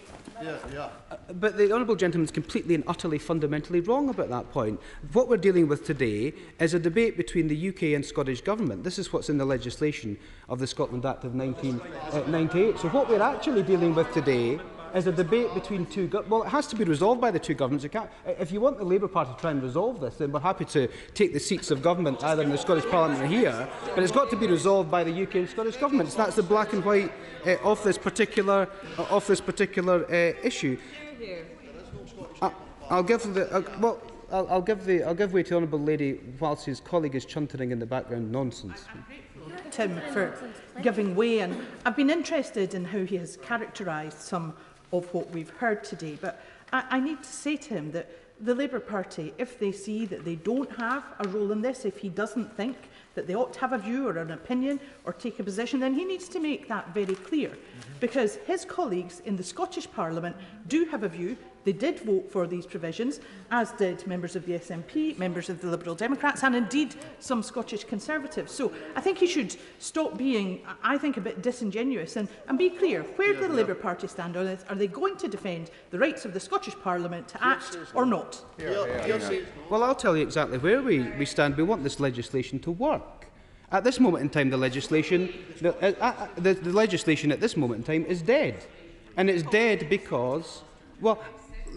But the honourable gentleman is completely and utterly fundamentally wrong about that point. What we're dealing with today is a debate between the UK and Scottish Government. This is what's in the legislation of the Scotland Act of 1998. So what we're actually dealing with today is a debate between two well, it has to be resolved by the two governments. If you want the Labour Party to try and resolve this, then we're happy to take the seats of government either in the Scottish Parliament or here, but it's got to be resolved by the UK and Scottish governments. That's the black and white of this particular issue. I'll give way to the Honourable Lady whilst his colleague is chuntering in the background nonsense. Tim for giving way, and I've been interested in how he has characterised some of what we've heard today, but I need to say to him that the Labour Party, if they see that they don't have a role in this, if he doesn't think that they ought to have a view or an opinion or take a position, then he needs to make that very clear, because his colleagues in the Scottish Parliament do have a view. They did vote for these provisions, as did members of the SNP, members of the Liberal Democrats, and indeed some Scottish Conservatives. So I think he should stop being, I think, a bit disingenuous and be clear. Where do the Labour Party stand on this? Are they going to defend the rights of the Scottish Parliament to act or not? Well, I'll tell you exactly where we stand. We want this legislation to work. At this moment in time, the legislation at this moment in time is dead. And it's dead because, well,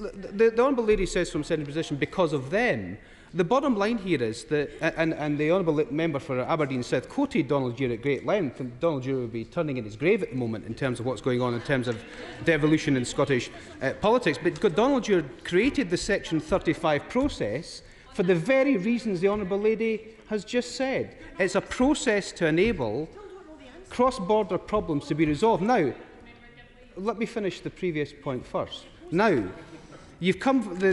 the Honourable Lady says from sitting position because of them. The bottom line here is that, and the Honourable Member for Aberdeen South quoted Donald Dewar at great length, and Donald Dewar would be turning in his grave at the moment in terms of what's going on in terms of devolution in Scottish politics. But Donald Dewar created the Section 35 process for the very reasons the Honourable Lady has just said. It's a process to enable cross-border problems to be resolved. Now, let me finish the previous point first. Now, the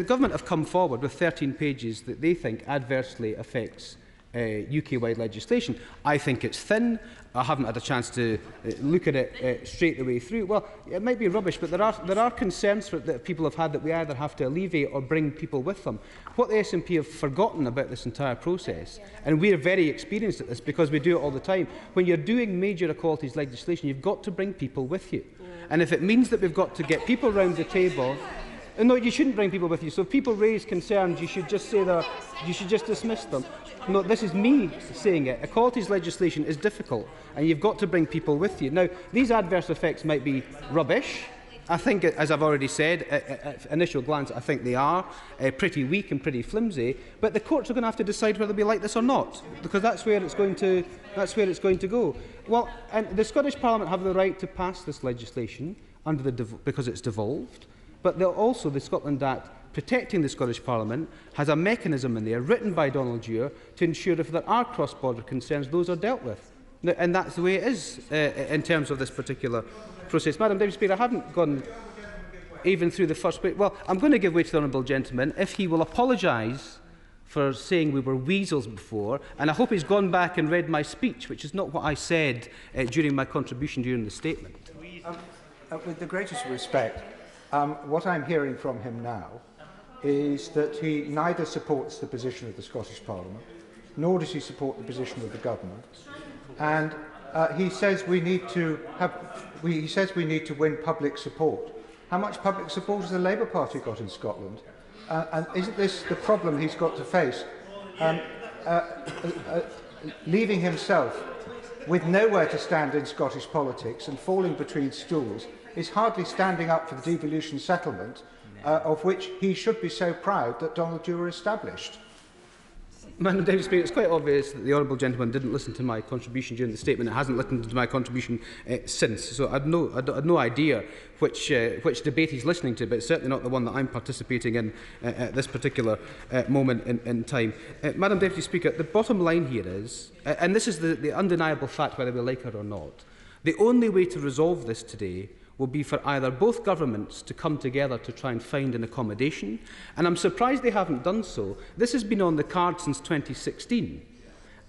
government have come forward with 13 pages that they think adversely affects UK-wide legislation. I think it's thin. I haven't had a chance to look at it straight the way through. Well, it might be rubbish, but there are concerns that people have had that we either have to alleviate or bring people with them. What the SNP have forgotten about this entire process, and we are very experienced at this because we do it all the time, when you're doing major equalities legislation, you've got to bring people with you. And if it means that we've got to get people round the table, no, you shouldn't bring people with you. So if people raise concerns, you should just say that you should just dismiss them. No, this is me saying it. Equalities legislation is difficult, and you've got to bring people with you. Now, these adverse effects might be rubbish. I think, as I've already said, at initial glance, I think they are pretty weak and pretty flimsy. But the courts are going to have to decide whether we like this or not, because that's where it's going to go. Well, and the Scottish Parliament have the right to pass this legislation because it's devolved. But also the Scotland Act protecting the Scottish Parliament has a mechanism in there written by Donald Dewar to ensure if there are cross-border concerns, those are dealt with. Now, and that's the way it is in terms of this particular process. Madam Deputy Speaker, I haven't gone even through the first bit. Well, I'm going to give way to the honourable gentleman if he will apologise for saying we were weasels before, and I hope he's gone back and read my speech, which is not what I said during my contribution during the statement. With the greatest respect, what I'm hearing from him now is that he neither supports the position of the Scottish Parliament, nor does he support the position of the government, and he says we need to win public support. How much public support has the Labour Party got in Scotland? And isn't this the problem he's got to face? Leaving himself with nowhere to stand in Scottish politics and falling between stools is hardly standing up for the devolution settlement, of which he should be so proud that Donald Dewar established. Madam Deputy Speaker, it's quite obvious that the honourable gentleman didn't listen to my contribution during the statement. It hasn't listened to my contribution since. So I had no idea which debate he's listening to, but it's certainly not the one that I'm participating in at this particular moment in time. Madam Deputy Speaker, the bottom line here is, and this is the undeniable fact whether we like it or not, the only way to resolve this today will be for either both governments to come together to try and find an accommodation, and I'm surprised they haven't done so. This has been on the card since 2016,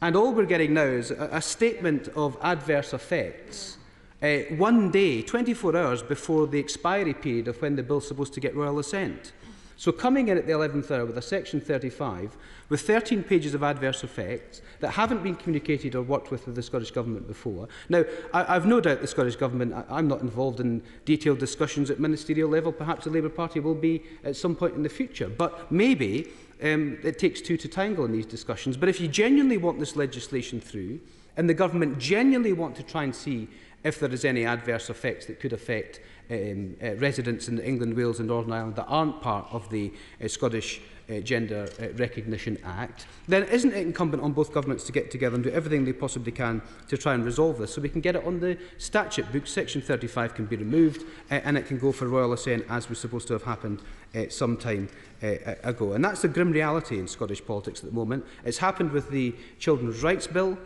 and all we're getting now is a statement of adverse effects 1 day, 24 hours before the expiry period of when the bill is supposed to get royal assent. So coming in at the 11th hour with a Section 35, with 13 pages of adverse effects that haven't been communicated or worked with the Scottish Government before. Now, I've no doubt the Scottish Government, I'm not involved in detailed discussions at ministerial level, perhaps the Labour Party will be at some point in the future, but maybe it takes two to tangle in these discussions. But if you genuinely want this legislation through, and the Government genuinely want to try and see if there is any adverse effects that could affect residents in England, Wales and Northern Ireland that aren't part of the Scottish Gender Recognition Act, then isn't it incumbent on both governments to get together and do everything they possibly can to try and resolve this so we can get it on the statute book? Section 35 can be removed and it can go for royal assent as was supposed to have happened some time ago. And that's the grim reality in Scottish politics at the moment. It's happened with the Children's Rights Bill,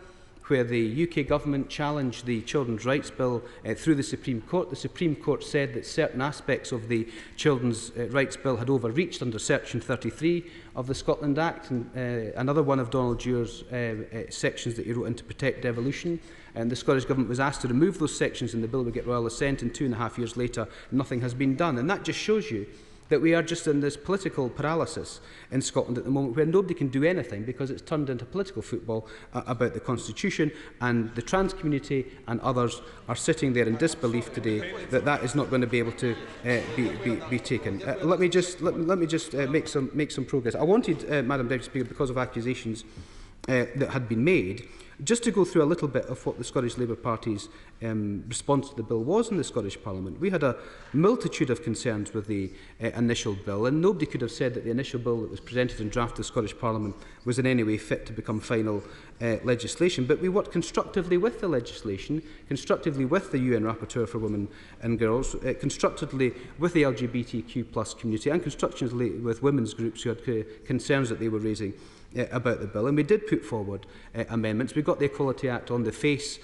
where the UK Government challenged the Children's Rights Bill through the Supreme Court. The Supreme Court said that certain aspects of the Children's Rights Bill had overreached under Section 33 of the Scotland Act, and another one of Donald Dewar's sections that he wrote in to protect devolution. And the Scottish Government was asked to remove those sections and the bill would get royal assent, and 2.5 years later nothing has been done. And that just shows you that we are just in this political paralysis in Scotland at the moment where nobody can do anything because it's turned into political football about the Constitution, and the trans community and others are sitting there in disbelief today that that is not going to be able to be taken. Let me just make some progress. I wanted, Madam Deputy Speaker, because of accusations that had been made. Just to go through a little bit of what the Scottish Labour Party's response to the bill was in the Scottish Parliament. We had a multitude of concerns with the initial bill, and nobody could have said that the initial bill that was presented and drafted to the Scottish Parliament was in any way fit to become final legislation. But we worked constructively with the legislation, constructively with the UN Rapporteur for Women and Girls, constructively with the LGBTQ+ community, and constructively with women's groups who had concerns that they were raising about the bill, and we did put forward amendments. We got the Equality Act on the face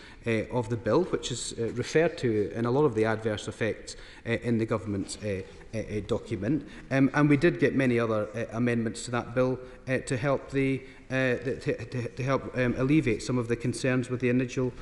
of the bill, which is referred to in a lot of the adverse effects in the government's document, and we did get many other amendments to that bill to help alleviate some of the concerns with the initial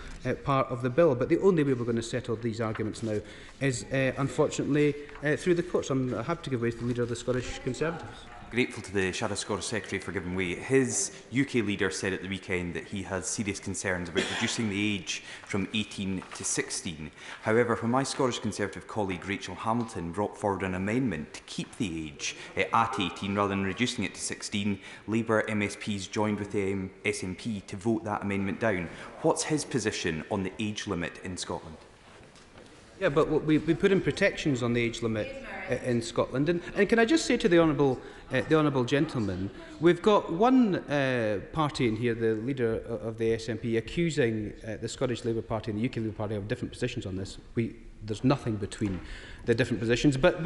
part of the bill. But the only way we're going to settle these arguments now is, unfortunately, through the courts. I'm happy to give way to the Leader of the Scottish Conservatives. Grateful to the Shadow Scottish Secretary for giving way. His UK leader said at the weekend that he has serious concerns about reducing the age from 18 to 16. However, when my Scottish Conservative colleague Rachel Hamilton brought forward an amendment to keep the age at 18 rather than reducing it to 16, Labour MSPs joined with the SNP to vote that amendment down. What's his position on the age limit in Scotland? Yeah, but we put in protections on the age limit in Scotland. And can I just say to the honourable gentleman, we've got one party in here, the leader of the SNP, accusing the Scottish Labour Party and the UK Labour Party of different positions on this. There's nothing between the different positions, but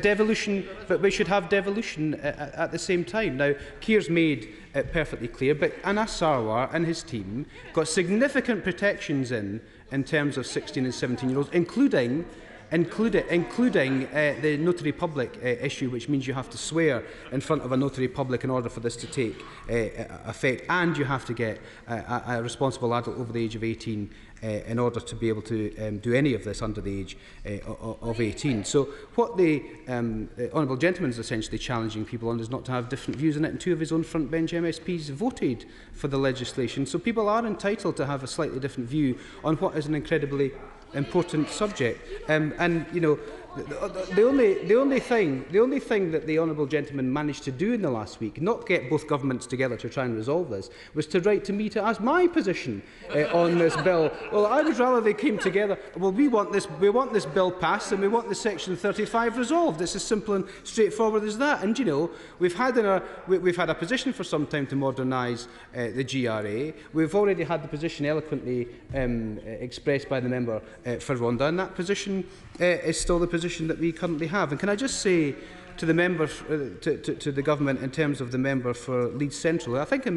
devolution. But we should have devolution at the same time. Now, Keir's made it perfectly clear, but Anas Sarwar and his team got significant protections in terms of 16 and 17-year-olds, including the notary public issue, which means you have to swear in front of a notary public in order for this to take effect, and you have to get a responsible adult over the age of 18 in order to be able to do any of this under the age of 18. So what the honourable gentleman is essentially challenging people on is not to have different views on it, and two of his own front bench MSPs voted for the legislation. So people are entitled to have a slightly different view on what is an incredibly important subject. And you know, the only thing that the honourable gentleman managed to do in the last week, not get both governments together to try and resolve this, was to write to me to ask my position on this bill. Well, I would rather they came together. Well, we want this bill passed, and we want the Section 35 resolved. It's as simple and straightforward as that. And you know, we've had a position for some time to modernise the GRA. We've already had the position eloquently expressed by the member for Rhondda, and that position is still the position that we currently have. And can I just say to the member, to the government, in terms of the member for Leeds Central, I think he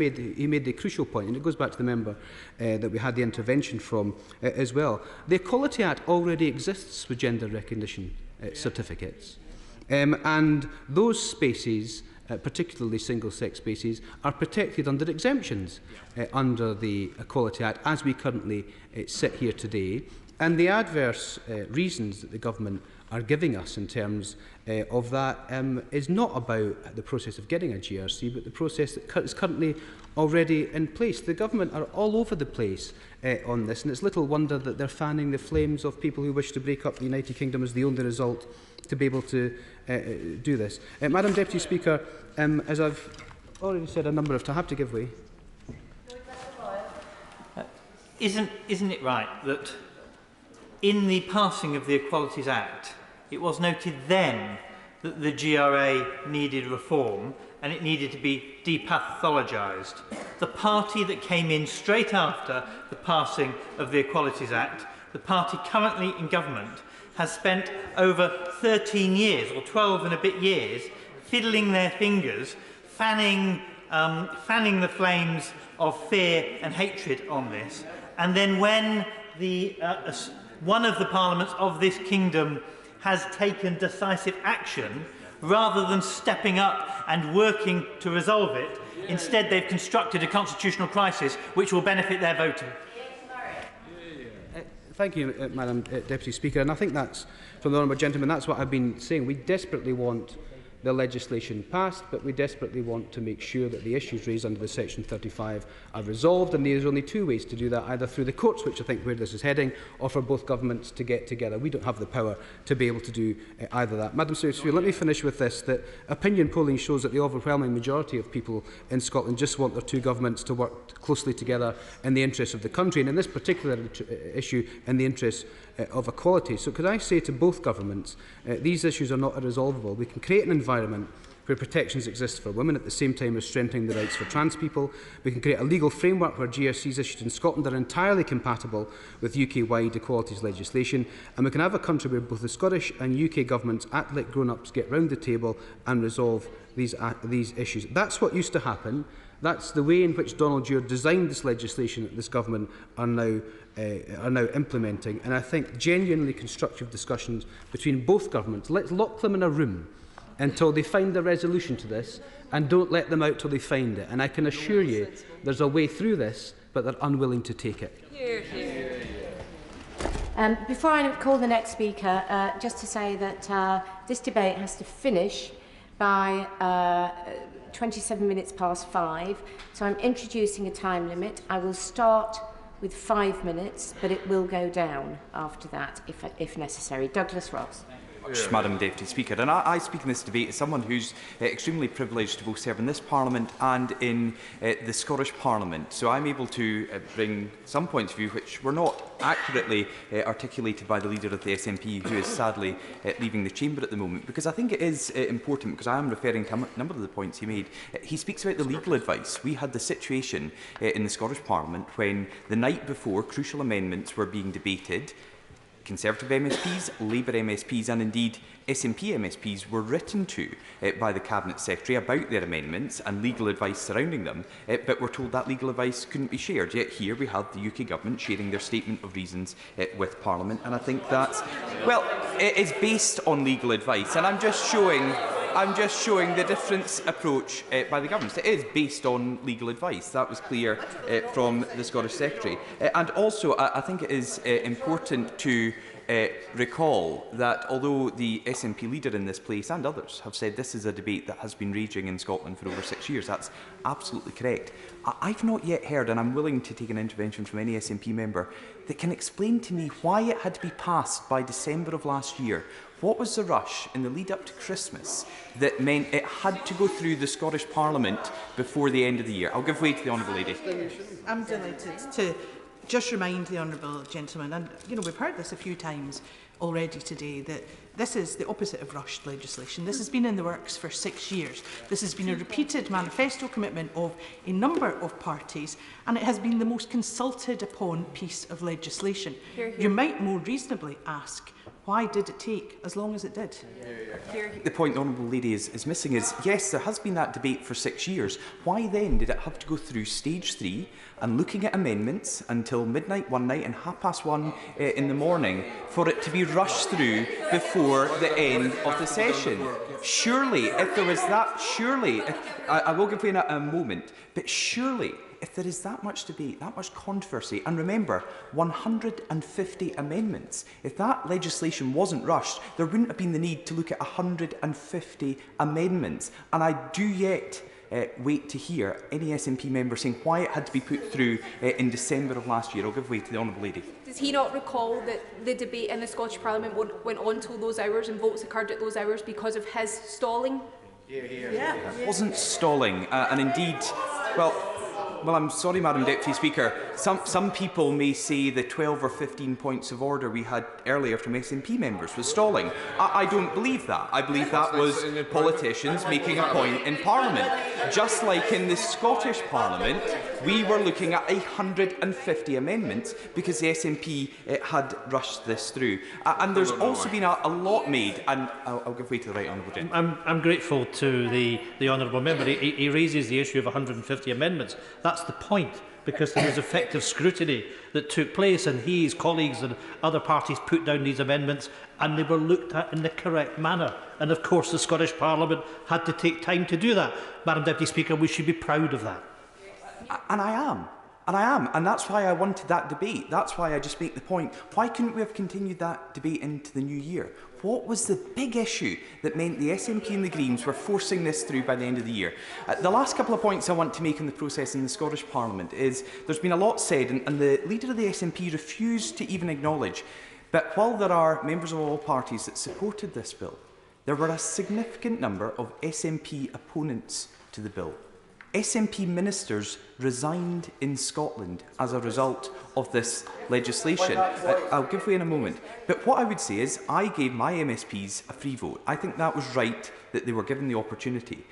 made the crucial point, and it goes back to the member that we had the intervention from as well. The Equality Act already exists with gender recognition certificates, and those spaces, particularly single-sex spaces, are protected under exemptions under the Equality Act as we currently sit here today. And the adverse reasons that the government are giving us in terms of that is not about the process of getting a GRC, but the process that is currently already in place. The government are all over the place on this, and it's little wonder that they're fanning the flames of people who wish to break up the United Kingdom as the only result to be able to do this. Madam Deputy Speaker, as I've already said a number of times, I have to give way. Isn't it right that in the passing of the Equalities Act, it was noted then that the GRA needed reform and it needed to be depathologized? The party that came in straight after the passing of the Equalities Act, the party currently in government, has spent over 13 years, or 12 and a bit years, fiddling their fingers, fanning the flames of fear and hatred on this. And then when one of the parliaments of this kingdom has taken decisive action, rather than stepping up and working to resolve it, instead they've constructed a constitutional crisis which will benefit their voting. Thank you, Madam Deputy Speaker. And I think that's, from the honourable gentleman, that's what I've been saying. We desperately want the legislation passed, but we desperately want to make sure that the issues raised under the Section 35 are resolved, and there's only two ways to do that, either through the courts, which I think where this is heading, or for both governments to get together. We don't have the power to be able to do either that. Madam Secretary, let me finish with this, that opinion polling shows that the overwhelming majority of people in Scotland just want their two governments to work closely together in the interests of the country, and in this particular issue, in the interests of equality. So could I say to both governments, these issues are not irresolvable. We can create an environment where protections exist for women at the same time as strengthening the rights for trans people. We can create a legal framework where GRCs issued in Scotland are entirely compatible with UK-wide equalities legislation, and we can have a country where both the Scottish and UK governments act like grown-ups, get round the table and resolve these issues. That's what used to happen. That's the way in which Donald Dewar designed this legislation that this government are now implementing. And I think genuinely constructive discussions between both governments, let's lock them in a room until they find a resolution to this, and don't let them out till they find it. And I can assure you there's a way through this, but they're unwilling to take it. Hear, hear. Before I call the next speaker, just to say that this debate has to finish by 27 minutes past 5, so I'm introducing a time limit. I will start with 5 minutes, but it will go down after that if necessary. Douglas Ross. Madam Deputy Speaker, and I speak in this debate as someone who's extremely privileged to both serve in this Parliament and in the Scottish Parliament. So I'm able to bring some points of view which were not accurately articulated by the leader of the SNP, who is sadly leaving the chamber at the moment, because I think it is important, because I am referring to a number of the points he made. He speaks about the legal advice. We had the situation in the Scottish Parliament when the night before crucial amendments were being debated, Conservative MSPs, Labour MSPs and indeed SNP MSPs were written to by the Cabinet Secretary about their amendments and legal advice surrounding them, but were told that legal advice couldn't be shared. Yet here we have the UK Government sharing their statement of reasons with Parliament, and I think that's, well, it is based on legal advice, and I'm just showing the different approach by the government. It is based on legal advice. That was clear from the Scottish Secretary. And also, I think it is important to recall that although the SNP leader in this place and others have said this is a debate that has been raging in Scotland for over 6 years, that's absolutely correct. I've not yet heard, and I'm willing to take an intervention from any SNP member, that can explain to me why it had to be passed by December of last year. What was the rush in the lead up to Christmas that meant it had to go through the Scottish Parliament before the end of the year? I'll give way to the Honourable Lady. I'm delighted to just remind the Honourable Gentleman, and we've heard this a few times already today, that this is the opposite of rushed legislation. This has been in the works for 6 years. This has been a repeated manifesto commitment of a number of parties, and it has been the most consulted upon piece of legislation. Hear, hear. You might more reasonably ask, why did it take as long as it did? The point the Honourable Lady is missing is, yes, there has been that debate for 6 years. Why then did it have to go through stage 3 and looking at amendments until midnight one night and 1:30 in the morning for it to be rushed through before the end of the session? Surely, if there was that, I will give way in a moment, but surely, if there is that much debate, that much controversy, and remember, 150 amendments, if that legislation wasn't rushed, there wouldn't have been the need to look at 150 amendments. And I do yet wait to hear any SNP member saying why it had to be put through in December of last year. I'll give way to the Honourable Lady. Does he not recall that the debate in the Scottish Parliament went on till those hours and votes occurred at those hours because of his stalling? Yeah. It wasn't stalling, and indeed, well, I'm sorry, Madam Deputy Speaker. Some people may say the 12 or 15 points of order we had earlier from SNP members was stalling. I don't believe that. I believe that was politicians making a point in Parliament. Just like in the Scottish Parliament, we were looking at 150 amendments because the SNP had rushed this through. And there's also been a lot made, and I'll give way to the right honourable gentleman. I'm grateful to the honourable member. He raises the issue of 150 amendments. That's the point, because there was effective scrutiny that took place, and he, his colleagues and other parties put down these amendments, and they were looked at in the correct manner. And of course the Scottish Parliament had to take time to do that. Madam Deputy Speaker, we should be proud of that. And I am. And I am, and that's why I wanted that debate. That's why I just make the point. Why couldn't we have continued that debate into the new year? What was the big issue that meant the SNP and the Greens were forcing this through by the end of the year? The last couple of points I want to make in the process in the Scottish Parliament is there's been a lot said, and the leader of the SNP refused to even acknowledge. But while there are members of all parties that supported this bill, there were a significant number of SNP opponents to the bill. SNP ministers resigned in Scotland as a result of this legislation. I'll give way in a moment. But what I would say is I gave my MSPs a free vote. I think that was right that they were given the opportunity.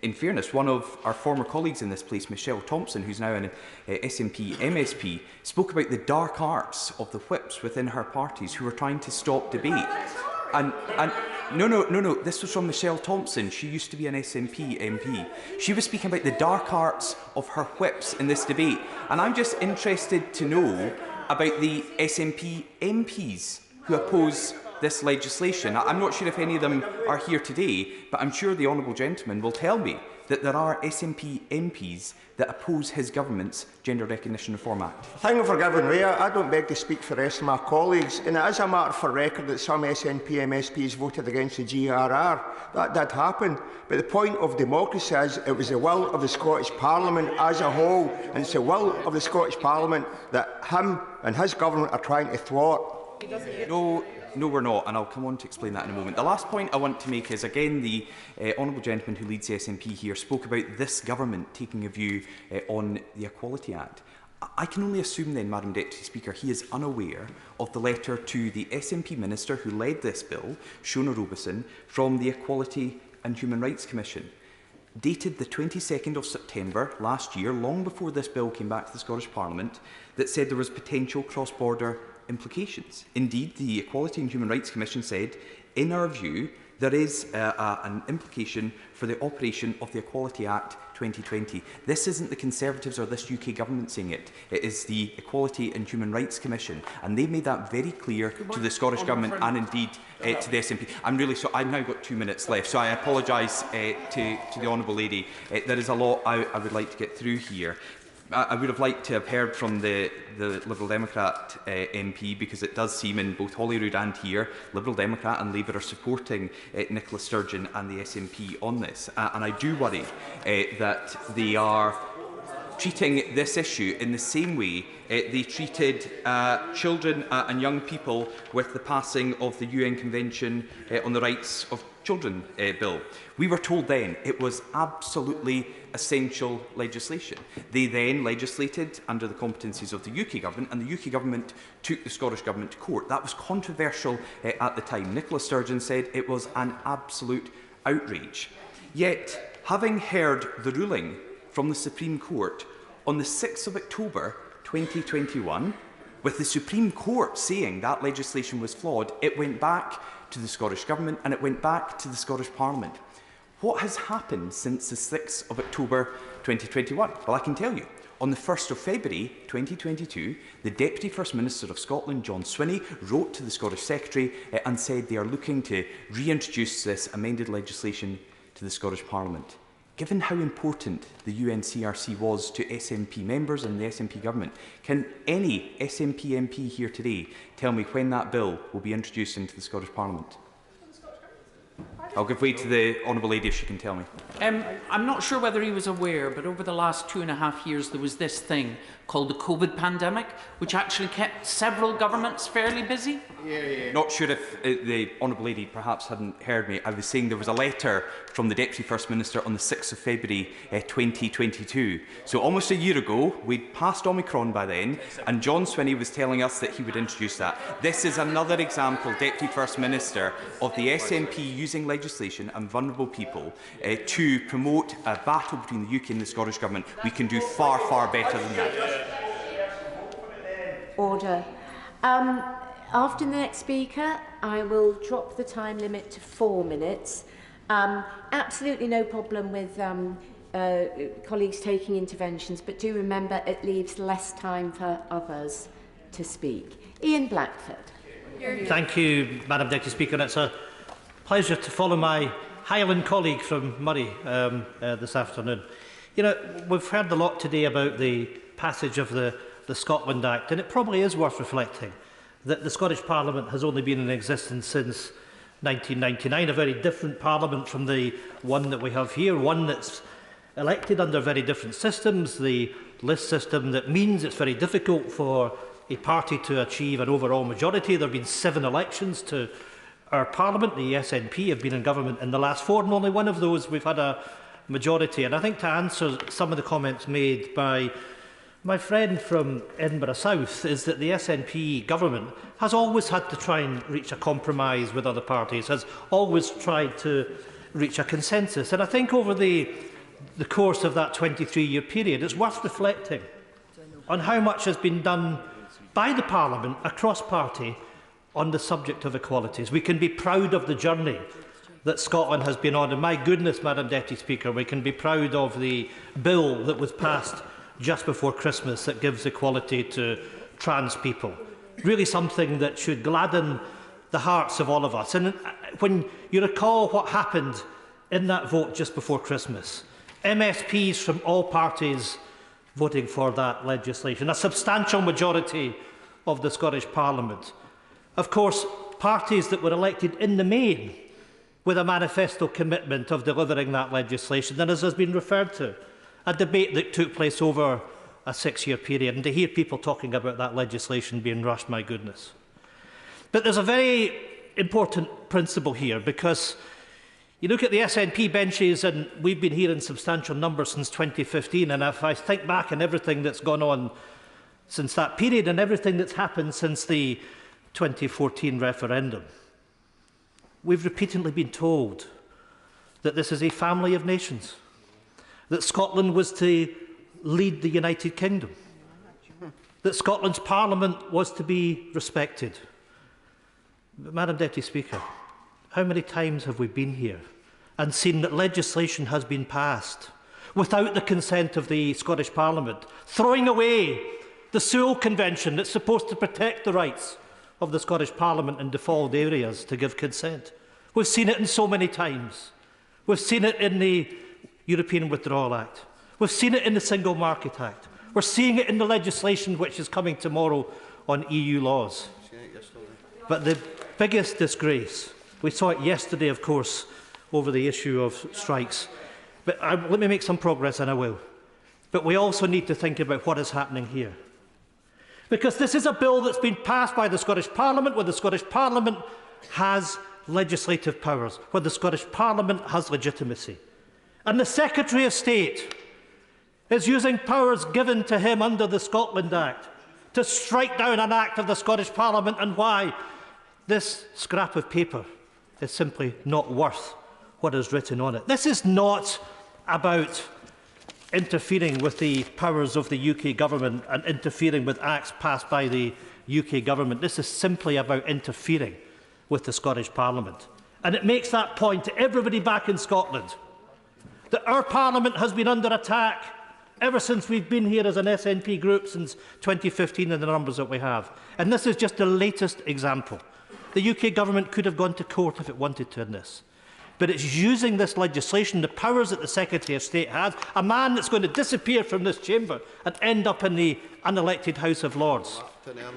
In fairness, one of our former colleagues in this place, Michelle Thompson, who's now an SNP MSP, spoke about the dark arts of the whips within her parties who were trying to stop debate. No, this was from Michelle Thompson. She used to be an SNP MP. She was speaking about the dark arts of her whips in this debate. And I'm just interested to know about the SNP MPs who oppose this legislation. I'm not sure if any of them are here today, but I'm sure the honourable gentleman will tell me that there are SNP MPs that oppose his government's Gender Recognition Reform Act. Thank you for giving way. I don't beg to speak for the rest of my colleagues, and it is a matter for record that some SNP MSPs voted against the GRR. That did happen, but the point of democracy is it was the will of the Scottish Parliament as a whole, and it's the will of the Scottish Parliament that him and his government are trying to thwart. No, we're not, and I'll come on to explain that in a moment. The last point I want to make is, again, the honourable gentleman who leads the SNP here spoke about this government taking a view on the Equality Act. I can only assume then, Madam Deputy Speaker, he is unaware of the letter to the SNP Minister who led this bill, Shona Robeson, from the Equality and Human Rights Commission, dated the 22nd of September last year, long before this bill came back to the Scottish Parliament, that said there was potential cross-border implications. Indeed, the Equality and Human Rights Commission said, in our view, there is an implication for the operation of the Equality Act 2020. This isn't the Conservatives or this UK government saying it. It is the Equality and Human Rights Commission, and they made that very clear to the Scottish Government and indeed to the SNP. I'm really sorry, I've now got 2 minutes left, so I apologise to the Honourable Lady. There is a lot I would like to get through here. I would have liked to have heard from the Liberal Democrat MP, because it does seem in both Holyrood and here, Liberal Democrat and Labour are supporting Nicola Sturgeon and the SNP on this. And I do worry that they are treating this issue in the same way they treated children and young people with the passing of the UN Convention on the Rights of Children bill. We were told then it was absolutely essential legislation. They then legislated under the competencies of the UK government, and the UK government took the Scottish government to court. That was controversial at the time. Nicola Sturgeon said it was an absolute outrage. Yet, having heard the ruling from the Supreme Court on the 6th of October 2021, with the Supreme Court saying that legislation was flawed, it went back to the Scottish Government and it went back to the Scottish Parliament. What has happened since the 6th of October 2021? Well, I can tell you. On the 1st of February 2022, the Deputy First Minister of Scotland, John Swinney, wrote to the Scottish Secretary and said they are looking to reintroduce this amended legislation to the Scottish Parliament. Given how important the UNCRC was to SNP members and the SNP government, can any SNP MP here today tell me when that bill will be introduced into the Scottish Parliament? I'll give way to the Honourable Lady if she can tell me. I'm not sure whether he was aware, but over the last 2.5 years there was this thing called the COVID pandemic, which actually kept several governments fairly busy. Not sure if the Honourable Lady perhaps hadn't heard me. I was saying there was a letter from the Deputy First Minister on the 6th of February 2022. So almost a year ago, we'd passed Omicron by then, and John Swinney was telling us that he would introduce that. This is another example, Deputy First Minister, of the SNP using legislation and vulnerable people to promote a battle between the UK and the Scottish Government. We can do far, far better than that. Order. After the next speaker, I will drop the time limit to 4 minutes. Absolutely no problem with colleagues taking interventions, but do remember it leaves less time for others to speak. Ian Blackford. Thank you, Madam Deputy Speaker. It's a pleasure to follow my Highland colleague from Murray this afternoon. You know, we've heard a lot today about the passage of the Scotland Act, and it probably is worth reflecting that the Scottish Parliament has only been in existence since 1999, a very different Parliament from the one that we have here, one that's elected under very different systems, the list system that means it's very difficult for a party to achieve an overall majority. There have been 7 elections to our Parliament. The SNP have been in government in the last 4, and only one of those we've had a majority. And I think to answer some of the comments made by my friend from Edinburgh South is that the SNP government has always had to try and reach a compromise with other parties, has always tried to reach a consensus. And I think over the course of that 23-year period, it's worth reflecting on how much has been done by the Parliament across party on the subject of equalities. We can be proud of the journey that Scotland has been on, and my goodness, Madam Deputy Speaker, we can be proud of the bill that was passed just before Christmas that gives equality to trans people. Really something that should gladden the hearts of all of us. And when you recall what happened in that vote just before Christmas, MSPs from all parties voting for that legislation, a substantial majority of the Scottish Parliament. Of course, parties that were elected in the main with a manifesto commitment of delivering that legislation, and as has been referred to, a debate that took place over a 6-year period, and to hear people talking about that legislation being rushed, my goodness. But there's a very important principle here, because you look at the SNP benches, and we've been here in substantial numbers since 2015, and if I think back on everything that's gone on since that period and everything that's happened since the 2014 referendum, we've repeatedly been told that this is a family of nations, that Scotland was to lead the United Kingdom, that Scotland's Parliament was to be respected. But, Madam Deputy Speaker, how many times have we been here and seen that legislation has been passed without the consent of the Scottish Parliament, throwing away the Sewell Convention that's supposed to protect the rights of the Scottish Parliament in default areas to give consent? We've seen it in so many times. We've seen it in the European Withdrawal Act. We've seen it in the Single Market Act. We're seeing it in the legislation which is coming tomorrow on EU laws. But the biggest disgrace, we saw it yesterday, of course, over the issue of strikes. But let me make some progress, and I will. But we also need to think about what is happening here. Because this is a bill that's been passed by the Scottish Parliament, where the Scottish Parliament has legislative powers, where the Scottish Parliament has legitimacy. And the Secretary of State is using powers given to him under the Scotland Act to strike down an act of the Scottish Parliament, and why this scrap of paper is simply not worth what is written on it. This is not about interfering with the powers of the UK government and interfering with acts passed by the UK government. This is simply about interfering with the Scottish Parliament. And it makes that point to everybody back in Scotland, that our Parliament has been under attack ever since we've been here as an SNP group since 2015 in the numbers that we have. And this is just the latest example. The UK government could have gone to court if it wanted to in this. But it's using this legislation, the powers that the Secretary of State has, a man that's going to disappear from this chamber and end up in the unelected House of Lords,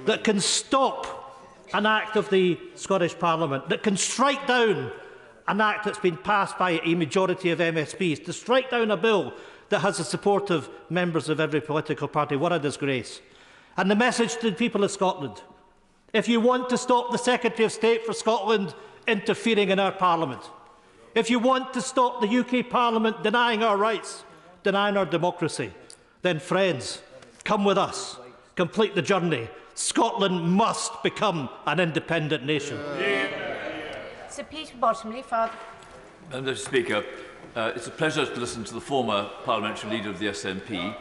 that can stop an act of the Scottish Parliament, that can strike down an act that's been passed by a majority of MSPs, to strike down a bill that has the support of members of every political party. What a disgrace. And the message to the people of Scotland: if you want to stop the Secretary of State for Scotland interfering in our Parliament, if you want to stop the UK Parliament denying our rights, denying our democracy, then, friends, come with us. Complete the journey. Scotland must become an independent nation. Sir Peter Bottomley, Father. Mr. Speaker, it's a pleasure to listen to the former parliamentary leader of the SNP.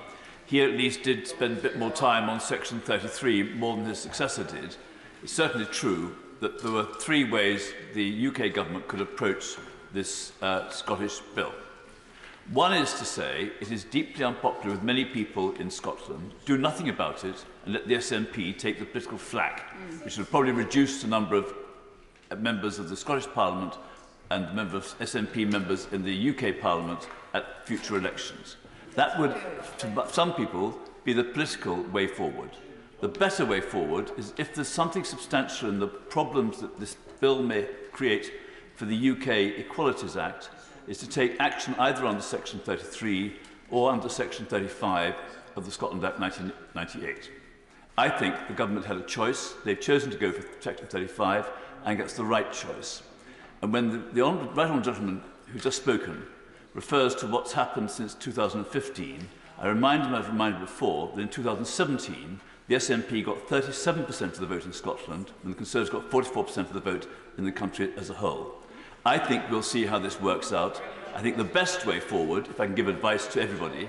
He at least did spend a bit more time on Section 33, more than his successor did. It's certainly true that there were 3 ways the UK government could approach this Scottish bill. One is to say it is deeply unpopular with many people in Scotland. Do nothing about it and let the SNP take the political flak, which would probably reduce the number of members of the Scottish Parliament and SNP members in the UK Parliament at future elections. That would, to some people, be the political way forward. The better way forward is, if there's something substantial in the problems that this bill may create for the UK Equalities Act, is to take action either under Section 33 or under Section 35 of the Scotland Act 1998. I think the government had a choice. They've chosen to go for Section 35. I think that's the right choice. And when the right honourable gentleman who's just spoken refers to what's happened since 2015, I remind him, I've reminded before, that in 2017, the SNP got 37% of the vote in Scotland, and the Conservatives got 44% of the vote in the country as a whole. I think we'll see how this works out. I think the best way forward, if I can give advice to everybody,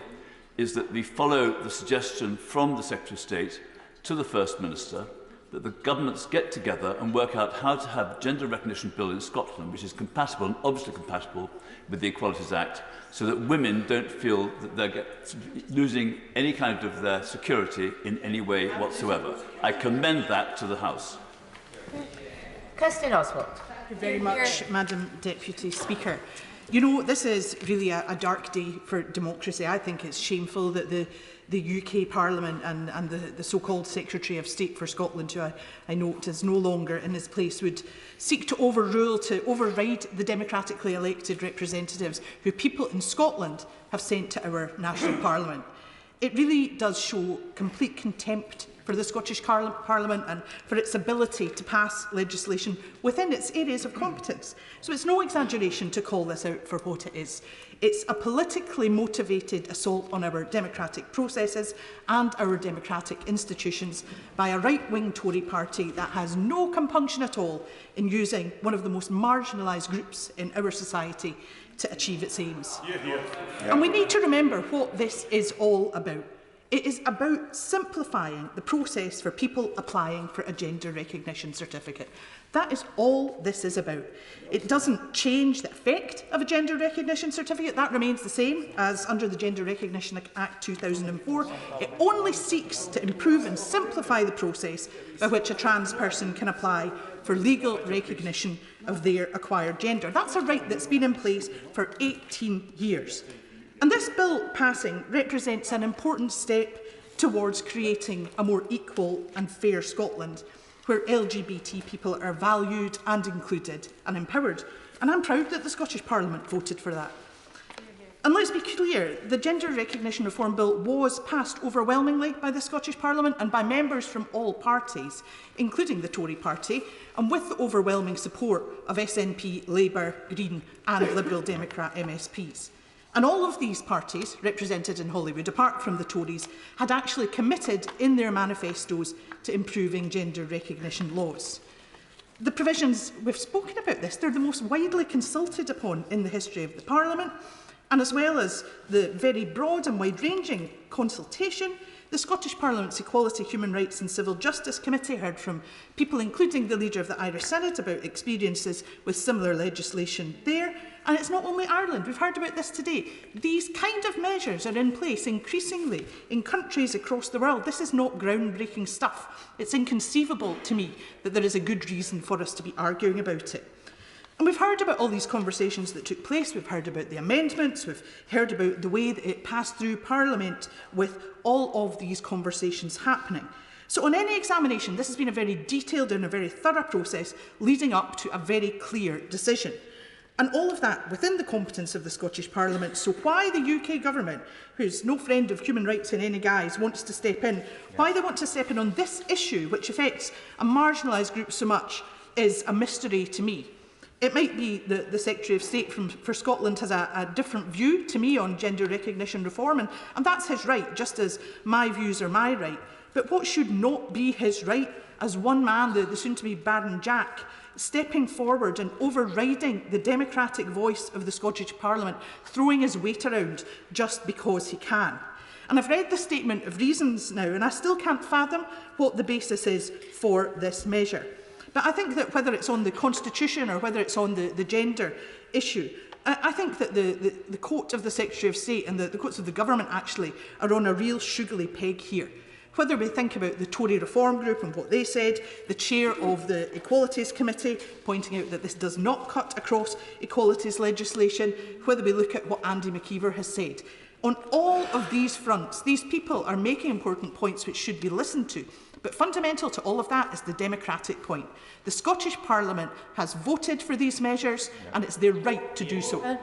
is that we follow the suggestion from the Secretary of State to the First Minister, that the governments get together and work out how to have a gender recognition bill in Scotland, which is compatible and obviously compatible with the Equalities Act, so that women don't feel that they're losing any kind of their security in any way whatsoever. I commend that to the House. Kirsten Oswald. Thank you very much, Madam Deputy Speaker. You know, this is really a dark day for democracy. I think it's shameful that the UK Parliament and the so-called Secretary of State for Scotland, who I note is no longer in his place, would seek to override the democratically elected representatives who people in Scotland have sent to our national parliament. It really does show complete contempt for the Scottish Parliament and for its ability to pass legislation within its areas of competence. So it's no exaggeration to call this out for what it is. It's a politically motivated assault on our democratic processes and our democratic institutions by a right-wing Tory party that has no compunction at all in using one of the most marginalised groups in our society to achieve its aims. And we need to remember what this is all about. It is about simplifying the process for people applying for a gender recognition certificate. That is all this is about. It doesn't change the effect of a gender recognition certificate. That remains the same as under the Gender Recognition Act 2004. It only seeks to improve and simplify the process by which a trans person can apply for legal recognition of their acquired gender. That's a right that's been in place for 18 years. And this bill passing represents an important step towards creating a more equal and fair Scotland, where LGBT people are valued and included and empowered. And I'm proud that the Scottish Parliament voted for that. And let's be clear, the Gender Recognition Reform Bill was passed overwhelmingly by the Scottish Parliament and by members from all parties, including the Tory party, and with the overwhelming support of SNP, Labour, Green and Liberal Democrat MSPs. And all of these parties, represented in Holyrood, apart from the Tories, had actually committed in their manifestos to improving gender recognition laws. The provisions, we've spoken about this, they're the most widely consulted upon in the history of the Parliament, and as well as the very broad and wide-ranging consultation, the Scottish Parliament's Equality, Human Rights and Civil Justice Committee heard from people, including the Leader of the Irish Senate, about experiences with similar legislation there. And it's not only Ireland, we've heard about this today. These kind of measures are in place increasingly in countries across the world. This is not groundbreaking stuff. It's inconceivable to me that there is a good reason for us to be arguing about it. And we've heard about all these conversations that took place. We've heard about the amendments. We've heard about the way that it passed through Parliament with all of these conversations happening. So on any examination, this has been a very detailed and a very thorough process leading up to a very clear decision. And all of that within the competence of the Scottish Parliament. So why the UK Government, who's no friend of human rights in any guise, wants to step in, why they want to step in on this issue, which affects a marginalised group so much, is a mystery to me. It might be that the Secretary of State for Scotland has a different view to me on gender recognition reform, and that's his right, just as my views are my right. But what should not be his right, as one man, the soon-to-be Baron Jack, stepping forward and overriding the democratic voice of the Scottish Parliament, throwing his weight around just because he can. And I've read the statement of reasons now, and I still can't fathom what the basis is for this measure. But I think that whether it's on the Constitution or whether it's on the gender issue, I think that the quote of the Secretary of State and the quotes of the government actually are on a real sugary peg here. Whether we think about the Tory Reform Group and what they said, the chair of the Equalities Committee pointing out that this does not cut across equalities legislation, whether we look at what Andy McKeever has said. On all of these fronts, these people are making important points which should be listened to. But fundamental to all of that is the democratic point. The Scottish Parliament has voted for these measures, and it's their right to do so.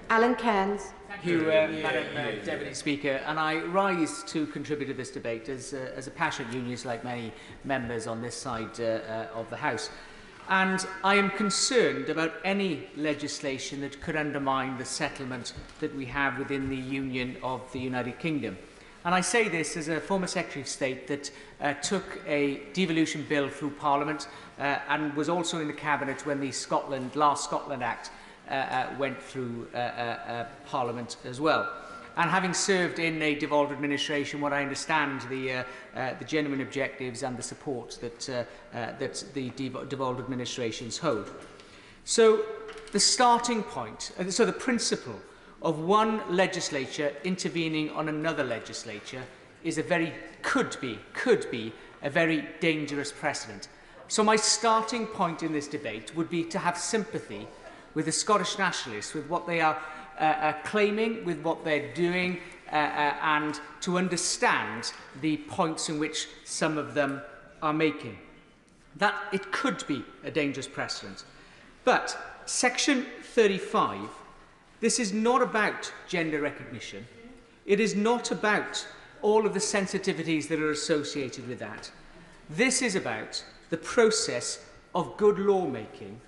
Alan Cairns. Thank you, Madam Deputy Speaker. And I rise to contribute to this debate as a passionate unionist, like many members on this side of the House. And I am concerned about any legislation that could undermine the settlement that we have within the Union of the United Kingdom. And I say this as a former Secretary of State that took a devolution bill through Parliament and was also in the Cabinet when the last Scotland Act went through Parliament as well. And having served in a devolved administration, what I understand the genuine objectives and the support that, that the devolved administrations hold. So the starting point, so the principle of one legislature intervening on another legislature is could be a very dangerous precedent. So my starting point in this debate would be to have sympathy with the Scottish nationalists, with what they are claiming, with what they're doing, and to understand the points in which some of them are making. That it could be a dangerous precedent. But Section 35, this is not about gender recognition. It is not about all of the sensitivities that are associated with that. This is about the process of good lawmaking,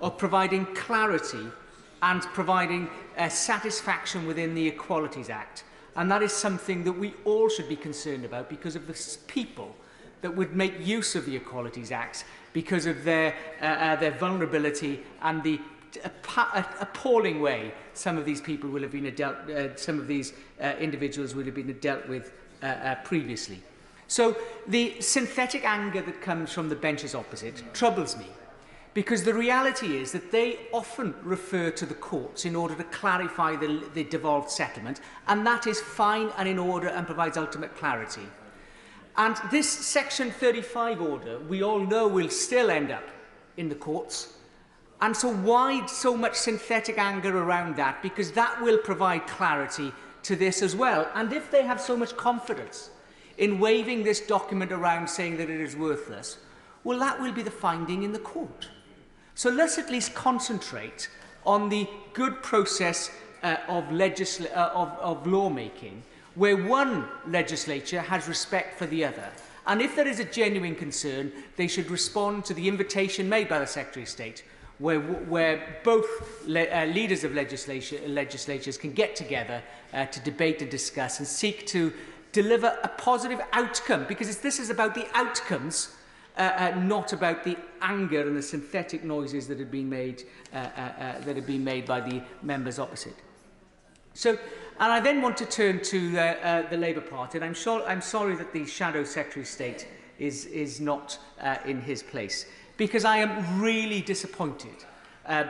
of providing clarity and providing satisfaction within the Equalities Act. And that is something that we all should be concerned about because of the people that would make use of the Equalities Act because of their vulnerability and the appalling way some of these people will have been some of these individuals would have been dealt with previously. So the synthetic anger that comes from the benches opposite troubles me, because the reality is that they often refer to the courts in order to clarify the devolved settlement, and that is fine and in order and provides ultimate clarity. And this Section 35 order, we all know, will still end up in the courts. And so why so much synthetic anger around that? Because that will provide clarity to this as well. And if they have so much confidence in waving this document around saying that it is worthless, well, that will be the finding in the court. So let's at least concentrate on the good process of lawmaking, where one legislature has respect for the other. And if there is a genuine concern, they should respond to the invitation made by the Secretary of State, where both leaders of legislatures can get together to debate and discuss and seek to deliver a positive outcome, because this is about the outcomes, not about the anger and the synthetic noises that have been made by the members opposite. So, and I then want to turn to the Labour Party, and I'm sorry that the Shadow Secretary of State is not in his place, because I am really disappointed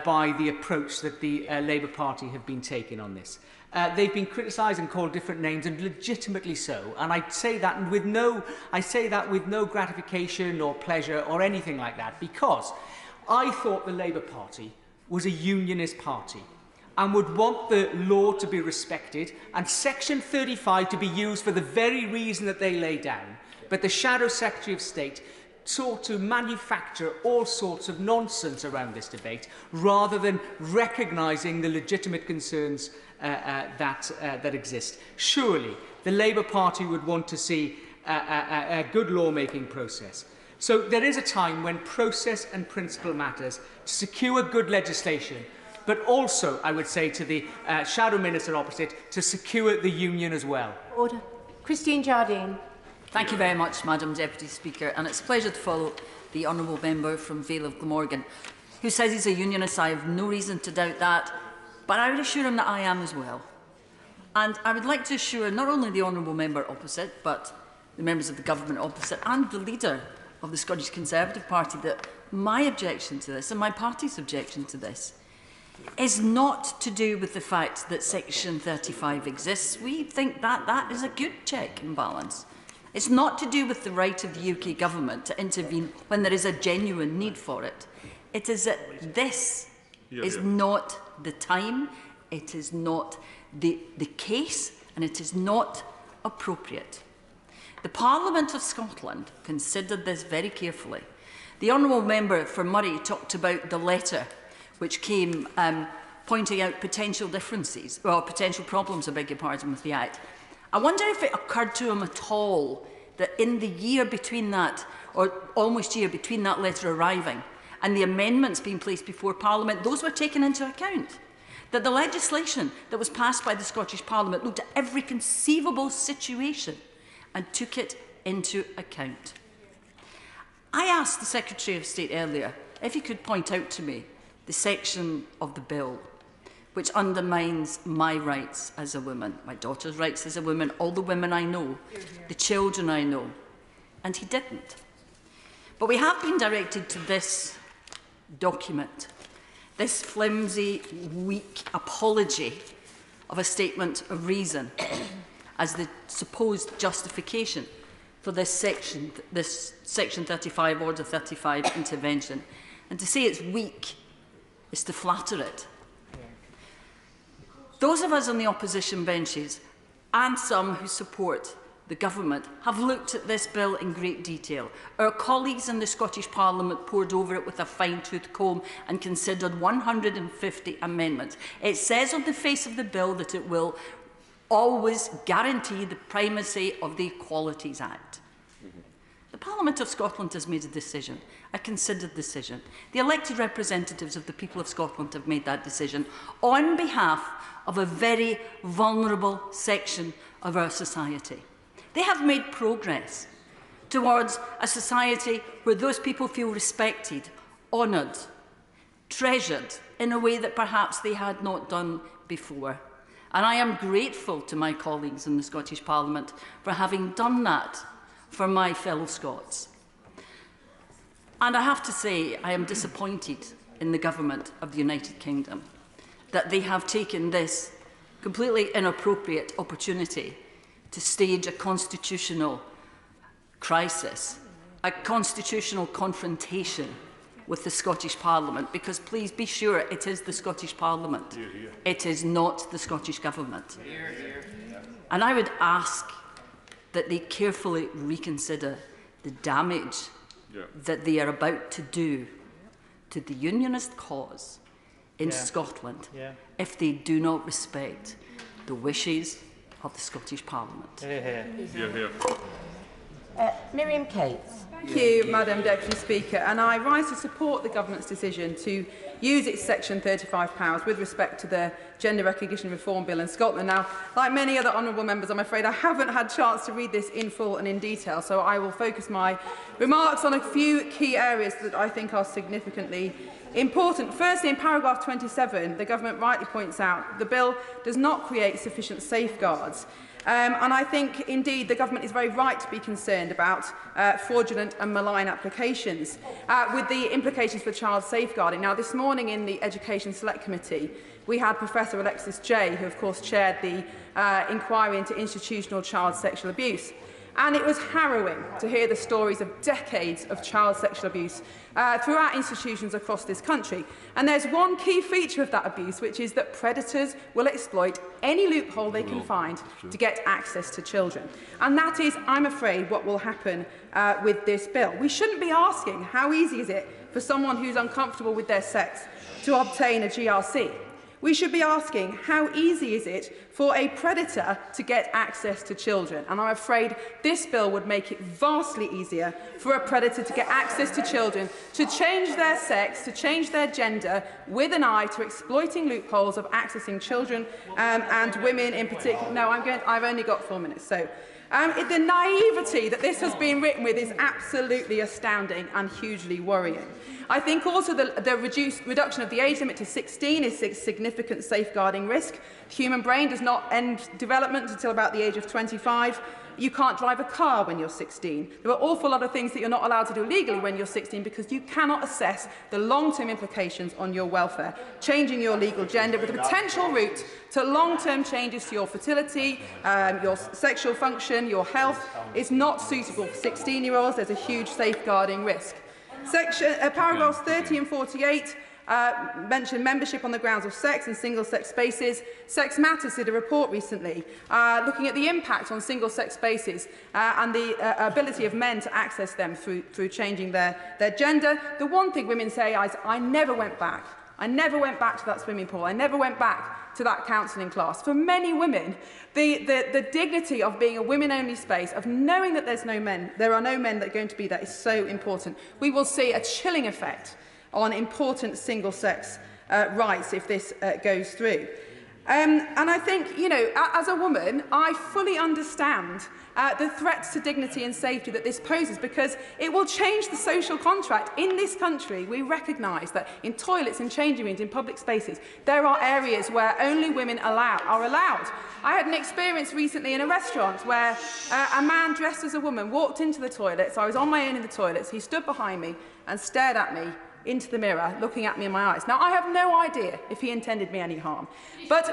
by the approach that the Labour Party have been taking on this. They've been criticised and called different names, and legitimately so. And I say that with no gratification or pleasure or anything like that, because I thought the Labour Party was a unionist party and would want the law to be respected and Section 35 to be used for the very reason that they lay down. But the Shadow Secretary of State sought to manufacture all sorts of nonsense around this debate, rather than recognising the legitimate concerns that exist. Surely the Labour Party would want to see a good lawmaking process. So there is a time when process and principle matters to secure good legislation, but also, I would say to the Shadow Minister opposite, to secure the union as well. Order. Christine Jardine. Thank you very much, Madam Deputy Speaker, and it's a pleasure to follow the honourable member from Vale of Glamorgan, who says he's a unionist. I have no reason to doubt that, but I would assure him that I am as well. And I would like to assure not only the honourable member opposite, but the members of the government opposite and the leader of the Scottish Conservative Party that my objection to this, and my party's objection to this, is not to do with the fact that Section 35 exists. We think that that is a good check and balance. It's not to do with the right of the UK government to intervene when there is a genuine need for it. It is that this is not the time, it is not the case and it is not appropriate. The Parliament of Scotland considered this very carefully. The Honourable Member for Murray talked about the letter which came pointing out potential differences, or potential problems, I beg your pardon, with the Act. I wonder if it occurred to him at all that in the year between that, or almost year between that letter arriving and the amendments being placed before Parliament, those were taken into account. That the legislation that was passed by the Scottish Parliament looked at every conceivable situation and took it into account. I asked the Secretary of State earlier if he could point out to me the section of the bill which undermines my rights as a woman, my daughter's rights as a woman, all the women I know, the children I know, and he didn't. But we have been directed to this document, this flimsy, weak apology of a statement of reason as the supposed justification for this Section 35, Order 35 intervention. And to say it's weak is to flatter it. Those of us on the opposition benches, and some who support the government, have looked at this bill in great detail. Our colleagues in the Scottish Parliament pored over it with a fine-tooth comb and considered 150 amendments. It says on the face of the bill that it will always guarantee the primacy of the Equalities Act. The Parliament of Scotland has made a decision, a considered decision. The elected representatives of the people of Scotland have made that decision on behalf of a very vulnerable section of our society. They have made progress towards a society where those people feel respected, honoured, treasured in a way that perhaps they had not done before. And I am grateful to my colleagues in the Scottish Parliament for having done that for my fellow Scots. And I have to say, I am disappointed in the government of the United Kingdom that they have taken this completely inappropriate opportunity to stage a constitutional crisis, a constitutional confrontation with the Scottish Parliament, because please be sure it is the Scottish Parliament. It is not the Scottish Government. And I would ask that they carefully reconsider the damage that they are about to do to the unionist cause in Scotland if they do not respect the wishes of the Scottish Parliament. Miriam Cates. Thank you, Madam Deputy Speaker, and I rise to support the Government's decision to use its Section 35 powers with respect to the Gender Recognition Reform Bill in Scotland. Now, like many other honourable members, I'm afraid I haven't had a chance to read this in full and in detail, so I will focus my remarks on a few key areas that I think are significantly important. Firstly, in paragraph 27, the Government rightly points out the bill does not create sufficient safeguards. And I think, indeed, the Government is very right to be concerned about fraudulent and malign applications, with the implications for child safeguarding. Now, this morning in the Education Select Committee, we had Professor Alister Jack, who, of course, chaired the inquiry into institutional child sexual abuse. And it was harrowing to hear the stories of decades of child sexual abuse throughout institutions across this country. And there's one key feature of that abuse, which is that predators will exploit any loophole they can find to get access to children. And that is, I'm afraid, what will happen with this bill. We shouldn't be asking how easy is it for someone who's uncomfortable with their sex to obtain a GRC. We should be asking how easy is it for a predator to get access to children. And I'm afraid this bill would make it vastly easier for a predator to get access to children, to change their sex, to change their gender, with an eye to exploiting loopholes of accessing children and women in particular. No, I've only got 4 minutes. So. The naivety that this has been written with is absolutely astounding and hugely worrying. I think also the reduction of the age limit to 16 is a significant safeguarding risk. The human brain does not end development until about the age of 25. You can't drive a car when you're 16. There are an awful lot of things that you're not allowed to do legally when you're 16 because you cannot assess the long-term implications on your welfare. Changing your legal gender with a potential route to long-term changes to your fertility, your sexual function, your health is not suitable for 16-year-olds. There's a huge safeguarding risk. Paragraphs 30 and 48 mentioned membership on the grounds of sex and single-sex spaces. Sex Matters did a report recently looking at the impact on single-sex spaces and the ability of men to access them through changing their gender. The one thing women say is, I never went back. I never went back to that swimming pool. I never went back to that counselling class. For many women, the dignity of being a women-only space, of knowing that there are no men that are going to be there, is so important. We will see a chilling effect on important single-sex rights if this goes through. And I think, you know, as a woman, I fully understand the threats to dignity and safety that this poses, because it will change the social contract. In this country, we recognise that in toilets, in changing rooms, in public spaces, there are areas where only women are allowed. I had an experience recently in a restaurant where a man dressed as a woman walked into the toilets. I was on my own in the toilets. He stood behind me and stared at me into the mirror, looking at me in my eyes. Now, I have no idea if he intended me any harm, but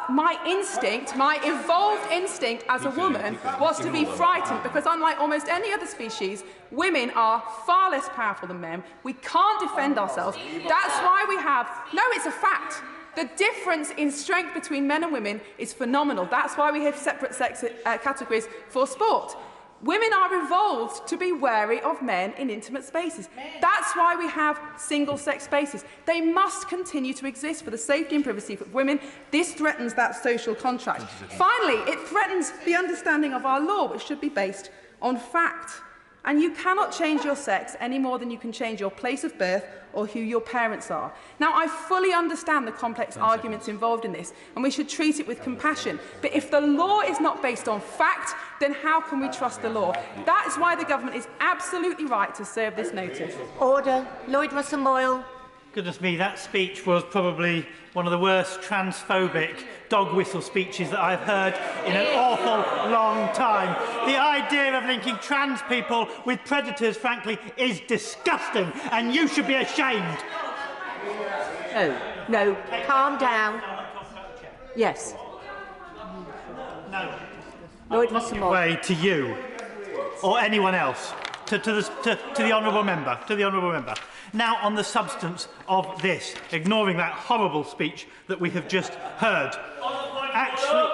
my instinct, my evolved instinct as a woman, was to be frightened, because unlike almost any other species, women are far less powerful than men. We can't defend ourselves. That's why we have... No, it's a fact. The difference in strength between men and women is phenomenal. That's why we have separate sex categories for sport. Women are evolved to be wary of men in intimate spaces. That's why we have single-sex spaces. They must continue to exist for the safety and privacy of women. This threatens that social contract. Finally, it threatens the understanding of our law, which should be based on fact. And you cannot change your sex any more than you can change your place of birth or who your parents are. Now, I fully understand the complex arguments involved in this, and we should treat it with compassion. But if the law is not based on fact, then how can we trust the law? That is why the government is absolutely right to serve this notice. Order. Lloyd Russell-Moyle. Goodness me, that speech was probably one of the worst transphobic dog whistle speeches that I've heard in an awful long time. The idea of linking trans people with predators, frankly, is disgusting, and you should be ashamed. No, calm down. Yes. No. Lloyd Russell-Moyle. Way to you, or anyone else, to the honourable member, Now, on the substance of this, ignoring that horrible speech that we have just heard, actually...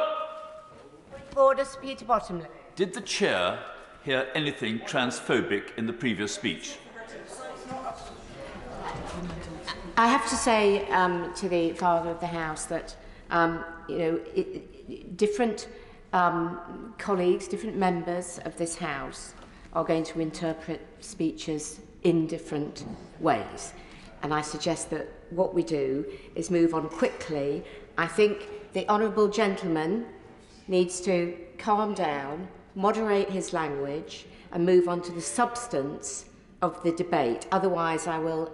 Order, Peter Bottomley. Did the Chair hear anything transphobic in the previous speech? I have to say to the Father of the House that different colleagues, different members of this House are going to interpret speeches in different ways. And I suggest that what we do is move on quickly. I think the honourable gentleman needs to calm down, moderate his language, and move on to the substance of the debate. Otherwise, I will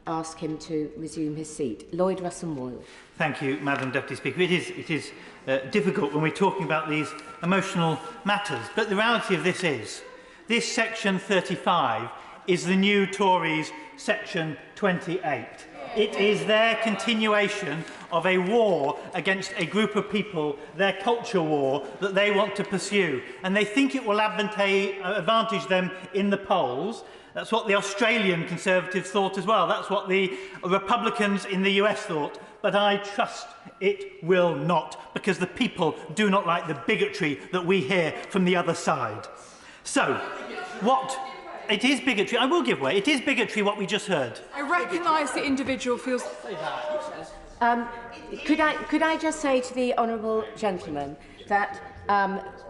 ask him to resume his seat. Lloyd Russell-Moyle. Thank you, Madam Deputy Speaker. It is difficult when we're talking about these emotional matters, but the reality of this is, this Section 35 is the new Tories' Section 28. It is their continuation of a war against a group of people, their culture war, that they want to pursue. And they think it will advantage them in the polls. That's what the Australian Conservatives thought as well. That's what the Republicans in the US thought. But I trust it will not, because the people do not like the bigotry that we hear from the other side. So, what... It is bigotry. I will give way. It is bigotry what we just heard. I recognise the individual feels... Could I just say to the honourable gentleman that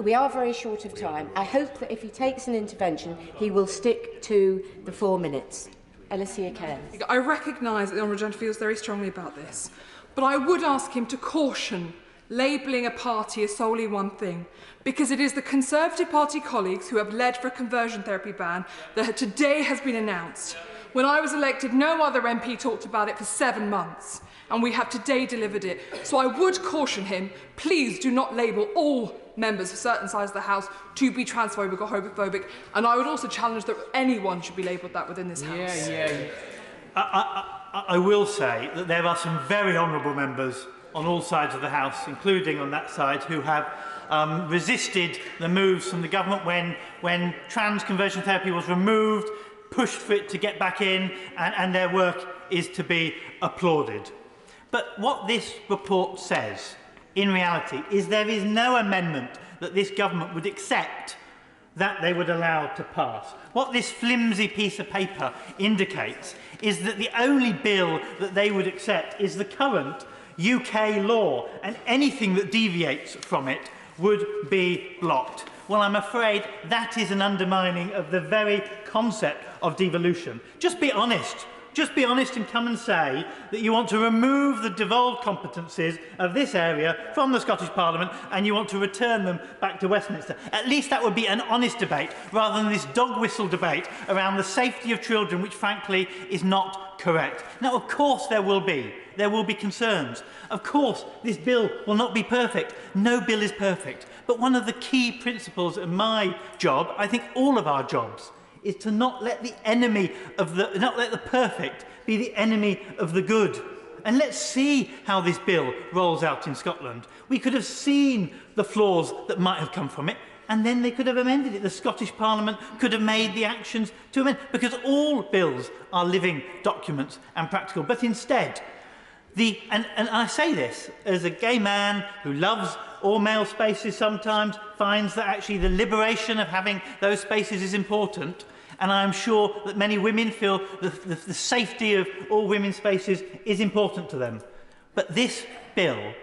we are very short of time. I hope that if he takes an intervention, he will stick to the 4 minutes. Alicia Cairns. I recognise that the honourable gentleman feels very strongly about this, but I would ask him to caution labelling a party as solely one thing, because it is the Conservative Party colleagues who have led for a conversion therapy ban that today has been announced. When I was elected, no other MP talked about it for 7 months, and we have today delivered it. So I would caution him, please do not label all members of certain sides of the House to be transphobic or homophobic, and I would also challenge that anyone should be labelled that within this House. I will say that there are some very honourable members on all sides of the House, including on that side, who have resisted the moves from the government when trans conversion therapy was removed, pushed for it to get back in, and their work is to be applauded. But what this report says, in reality, is there is no amendment that this government would accept that they would allow to pass. What this flimsy piece of paper indicates is that the only bill that they would accept is the current UK law, and anything that deviates from it would be blocked. Well, I'm afraid that is an undermining of the very concept of devolution. Just be honest. Just be honest and come and say that you want to remove the devolved competencies of this area from the Scottish Parliament and you want to return them back to Westminster. At least that would be an honest debate rather than this dog whistle debate around the safety of children, which frankly is not correct. Now, of course there will be concerns. Of course this bill will not be perfect. No bill is perfect. But one of the key principles of my job, I think all of our jobs, is to not let the perfect be the enemy of the good. And let's see how this bill rolls out in Scotland. We could have seen the flaws that might have come from it, and then they could have amended it. The Scottish Parliament could have made the actions to amend, because all bills are living documents and practical. But instead, and I say this as a gay man who loves all male spaces sometimes, finds that actually the liberation of having those spaces is important, and I'm sure that many women feel the safety of all women's spaces is important to them. But this bill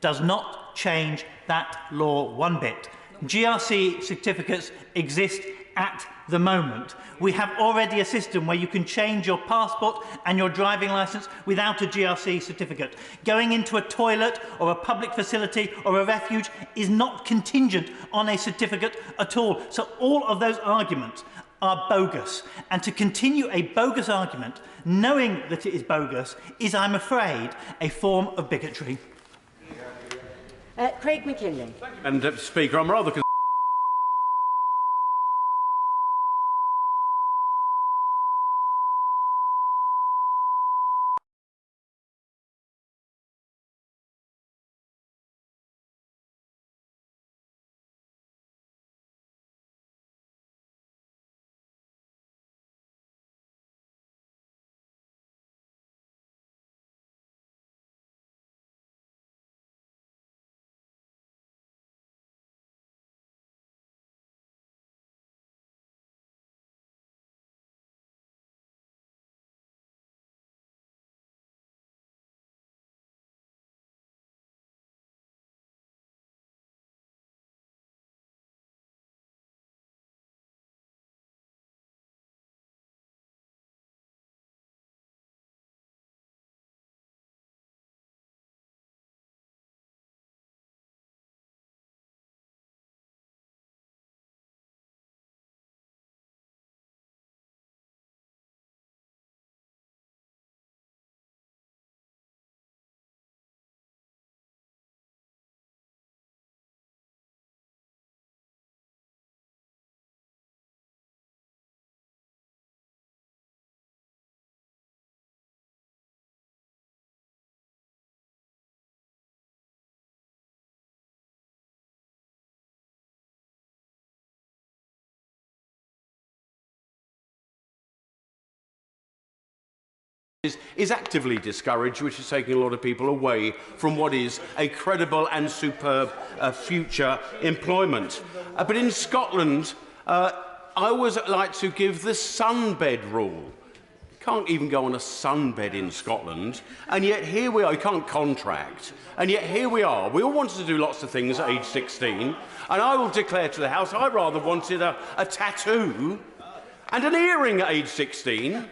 does not change that law one bit. GRC certificates exist at the moment. We have already a system where you can change your passport and your driving licence without a GRC certificate. Going into a toilet or a public facility or a refuge is not contingent on a certificate at all. So all of those arguments are bogus. And to continue a bogus argument, knowing that it is bogus, is, I'm afraid, a form of bigotry. Craig McKinley. And Deputy Speaker, I'm rather is actively discouraged, which is taking a lot of people away from what is a credible and superb future employment. But in Scotland, I always like to give the sunbed rule. You can't even go on a sunbed in Scotland, and yet here we are. You can't contract, and yet here we are. We all wanted to do lots of things at age 16, and I will declare to the House I rather wanted a tattoo and an earring at age 16.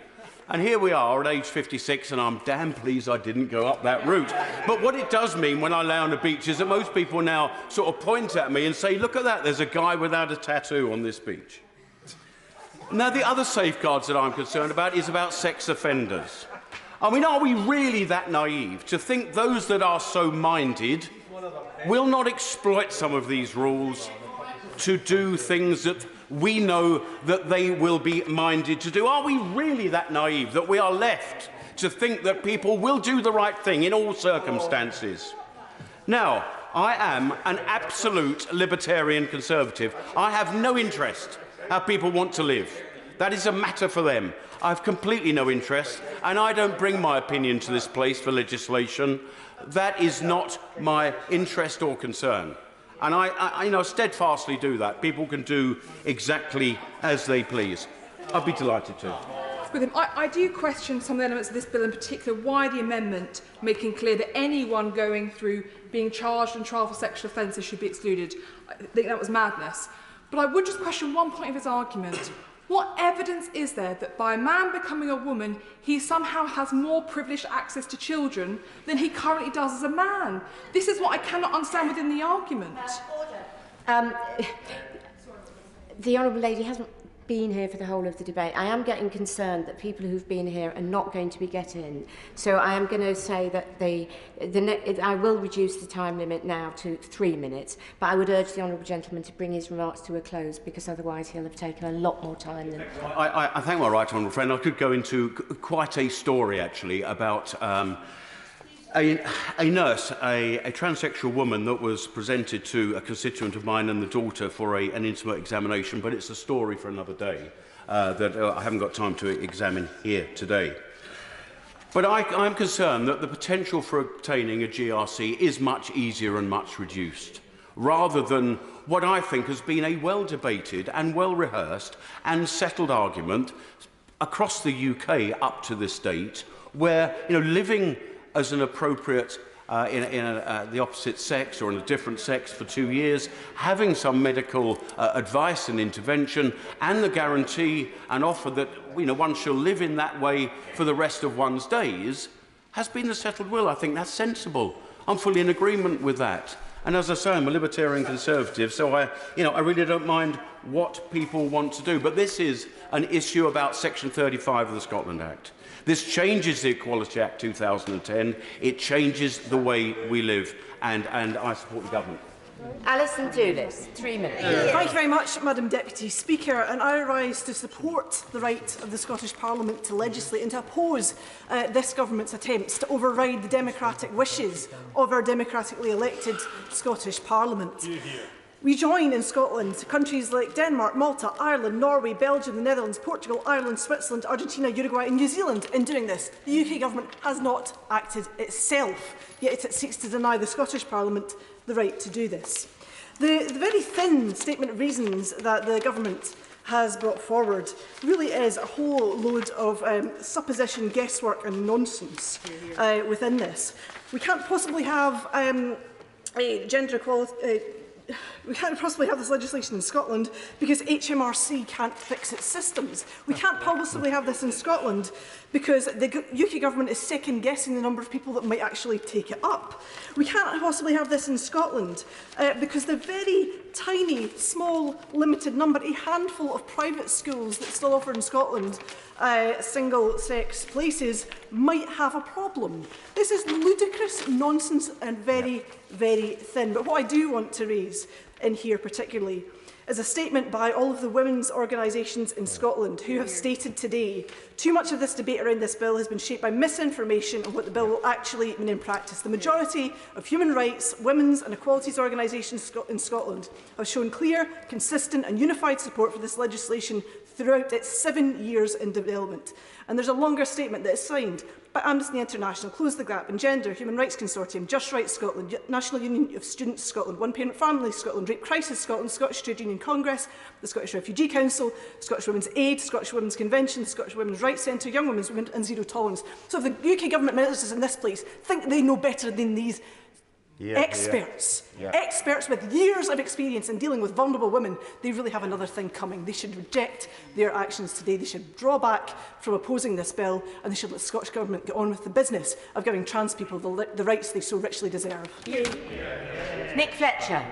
And here we are at age 56, and I'm damn pleased I didn't go up that route. But what it does mean when I lay on the beach is that most people now sort of point at me and say, look at that, there's a guy without a tattoo on this beach. Now, the other safeguards that I'm concerned about is about sex offenders. I mean, are we really that naive to think those that are so minded will not exploit some of these rules to do things that we know that they will be minded to do? Are we really that naive that we are left to think that people will do the right thing in all circumstances? Now, I am an absolute libertarian conservative. I have no interest how people want to live. That is a matter for them. I have completely no interest, and I don't bring my opinion to this place for legislation. That is not my interest or concern. And I steadfastly do that. People can do exactly as they please. I'd be delighted to. With him, I do question some of the elements of this bill, in particular why the amendment making clear that anyone going through being charged and trial for sexual offences should be excluded. I think that was madness. But I would just question one point of his argument. What evidence is there that by a man becoming a woman, he somehow has more privileged access to children than he currently does as a man? This is what I cannot understand within the argument. The Honourable Lady hasn't been here for the whole of the debate. I am getting concerned that people who've been here are not going to be getting. So I am going to say that I will reduce the time limit now to 3 minutes, but I would urge the Honourable Gentleman to bring his remarks to a close, because otherwise he'll have taken a lot more time than... I thank my right honourable friend. I could go into quite a story, actually, about a nurse, a transsexual woman that was presented to a constituent of mine and the daughter for an intimate examination, but it's a story for another day that I haven't got time to examine here today. But I'm concerned that the potential for obtaining a GRC is much easier and much reduced, rather than what I think has been a well-debated and well-rehearsed and settled argument across the UK up to this date, where living as an appropriate the opposite sex or in a different sex for 2 years, having some medical advice and intervention, and the guarantee and offer that one shall live in that way for the rest of one's days, has been the settled will. I think that's sensible. I'm fully in agreement with that. And as I say, I'm a libertarian conservative, so I really don't mind what people want to do. But this is an issue about Section 35 of the Scotland Act. This changes the Equality Act 2010. It changes the way we live, and I support the government. Alison Doolis, 3 minutes. Thank you very much, Madam Deputy Speaker. And I rise to support the right of the Scottish Parliament to legislate and to oppose this government's attempts to override the democratic wishes of our democratically elected Scottish Parliament. We join in Scotland countries like Denmark, Malta, Ireland, Norway, Belgium, the Netherlands, Portugal, Ireland, Switzerland, Argentina, Uruguay and New Zealand in doing this. The UK government has not acted itself, yet it seeks to deny the Scottish Parliament the right to do this. The very thin statement of reasons that the government has brought forward really is a whole load of supposition, guesswork and nonsense within this. We can't possibly have a gender equality... we can't possibly have this legislation in Scotland because HMRC can't fix its systems. We can't possibly have this in Scotland because the UK government is second-guessing the number of people that might actually take it up. We can't possibly have this in Scotland because the very tiny, small, limited number, a handful of private schools that still offer in Scotland single-sex places might have a problem. This is ludicrous nonsense and very, very thin. But what I do want to raise in here particularly is a statement by all of the women's organisations in Scotland who have stated today too much of this debate around this bill has been shaped by misinformation on what the bill will actually mean in practice. The majority of human rights, women's and equalities organisations in Scotland have shown clear, consistent and unified support for this legislation throughout its 7 years in development. And there's a longer statement that is signed by Amnesty International, Close the Gap, Engender, Human Rights Consortium, Just Rights Scotland, National Union of Students Scotland, One Parent Families Scotland, Rape Crisis Scotland, Scottish Trade Union Congress, the Scottish Refugee Council, Scottish Women's Aid, Scottish Women's Convention, the Scottish Women's Rights Centre, Young Women's Movement and Zero Tolerance. So if the UK government ministers in this place think they know better than these experts with years of experience in dealing with vulnerable women, they really have another thing coming. They should reject their actions today. They should draw back from opposing this bill, and they should let the Scottish Government get on with the business of giving trans people the rights they so richly deserve. Nick Fletcher.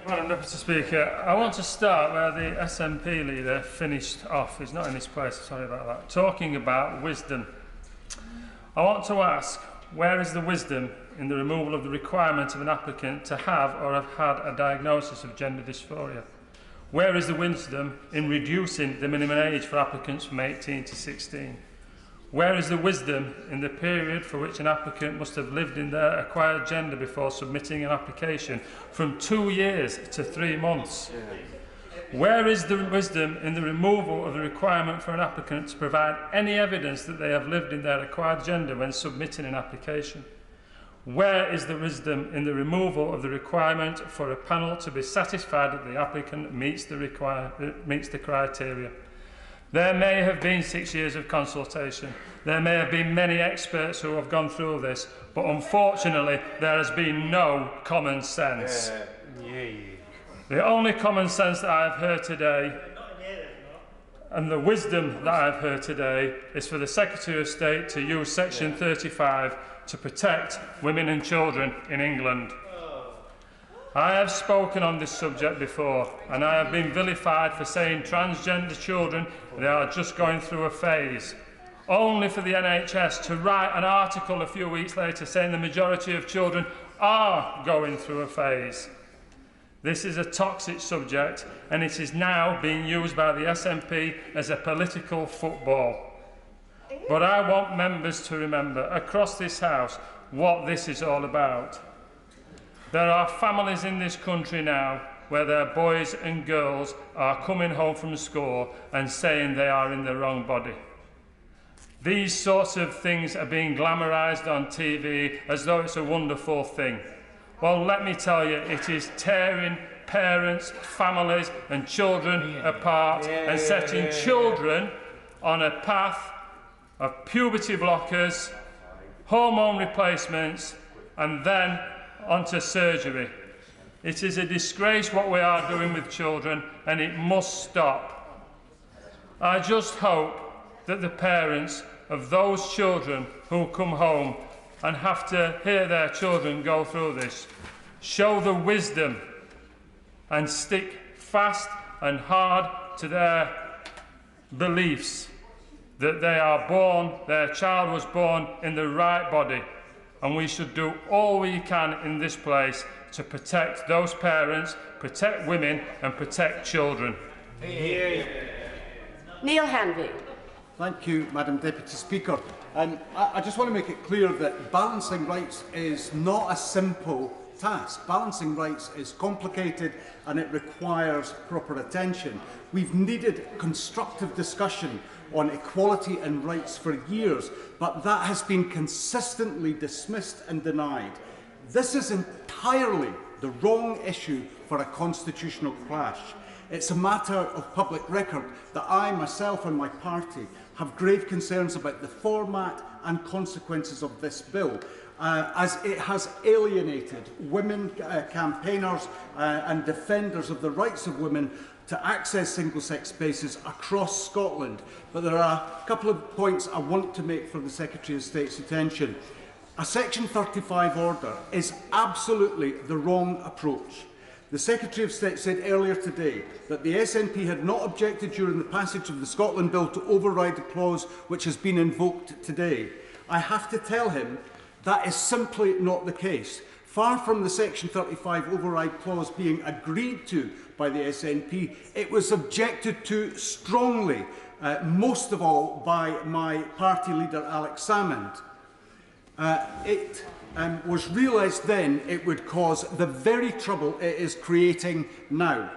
Madam Deputy Speaker, I want to start where the SNP leader finished off. He's not in this place, sorry about that. Talking about wisdom. I want to ask, where is the wisdom in the removal of the requirement of an applicant to have or have had a diagnosis of gender dysphoria? Where is the wisdom in reducing the minimum age for applicants from 18 to 16? Where is the wisdom in the period for which an applicant must have lived in their acquired gender before submitting an application from 2 years to 3 months? Where is the wisdom in the removal of the requirement for an applicant to provide any evidence that they have lived in their acquired gender when submitting an application? Where is the wisdom in the removal of the requirement for a panel to be satisfied that the applicant meets the criteria? There may have been 6 years of consultation. There may have been many experts who have gone through this, but unfortunately there has been no common sense. The only common sense that I have heard today, and the wisdom that I have heard today, is for the Secretary of State to use Section 35 to protect women and children in England. I have spoken on this subject before, and I have been vilified for saying transgender children, they are just going through a phase. Only for the NHS to write an article a few weeks later saying the majority of children are going through a phase. This is a toxic subject, and it is now being used by the SNP as a political football. But I want members to remember across this House what this is all about. There are families in this country now where their boys and girls are coming home from school and saying they are in the wrong body. These sorts of things are being glamorised on TV as though it's a wonderful thing. Well, let me tell you, it is tearing parents, families and children apart and setting children on a path of puberty blockers, hormone replacements and then onto surgery. It is a disgrace what we are doing with children, and it must stop. I just hope that the parents of those children who come home and have to hear their children go through this show the wisdom and stick fast and hard to their beliefs that they are born, their child was born in the right body, and we should do all we can in this place to protect those parents, protect women and protect children. Neil Hanvey. Thank you, Madam Deputy Speaker. I just want to make it clear that balancing rights is not a simple task. Balancing rights is complicated and it requires proper attention. We've needed constructive discussion on equality and rights for years, but that has been consistently dismissed and denied. This is entirely the wrong issue for a constitutional clash. It's a matter of public record that I, myself and my party have grave concerns about the format and consequences of this bill, as it has alienated women campaigners and defenders of the rights of women to access single-sex spaces across Scotland. But there are a couple of points I want to make for the Secretary of State's attention. A Section 35 order is absolutely the wrong approach. The Secretary of State said earlier today that the SNP had not objected during the passage of the Scotland Bill to override the clause which has been invoked today. I have to tell him that is simply not the case. Far from the Section 35 override clause being agreed to by the SNP, it was objected to strongly, most of all by my party leader Alex Salmond. It was realised then it would cause the very trouble it is creating now.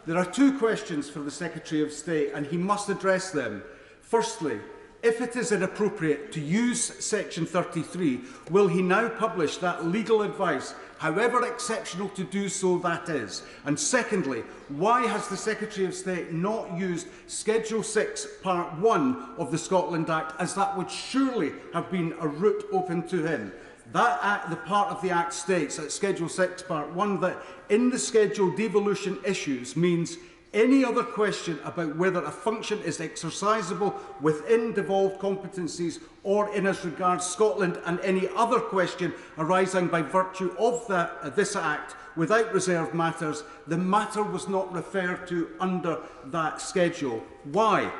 There are two questions for the Secretary of State and he must address them. Firstly, if it is inappropriate to use Section 33, will he now publish that legal advice, however exceptional to do so that is? And secondly, why has the Secretary of State not used Schedule 6, Part 1 of the Scotland Act, as that would surely have been a route open to him? That act, the part of the Act states at Schedule 6, Part 1, that in the schedule devolution issues means any other question about whether a function is exercisable within devolved competencies or in as regards Scotland, and any other question arising by virtue of this Act without reserved matters, the matter was not referred to under that schedule. Why?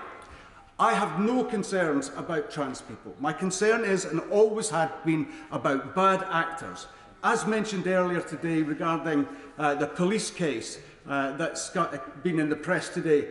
I have no concerns about trans people. My concern is, and always had been, about bad actors. As mentioned earlier today regarding the police case that's been in the press today,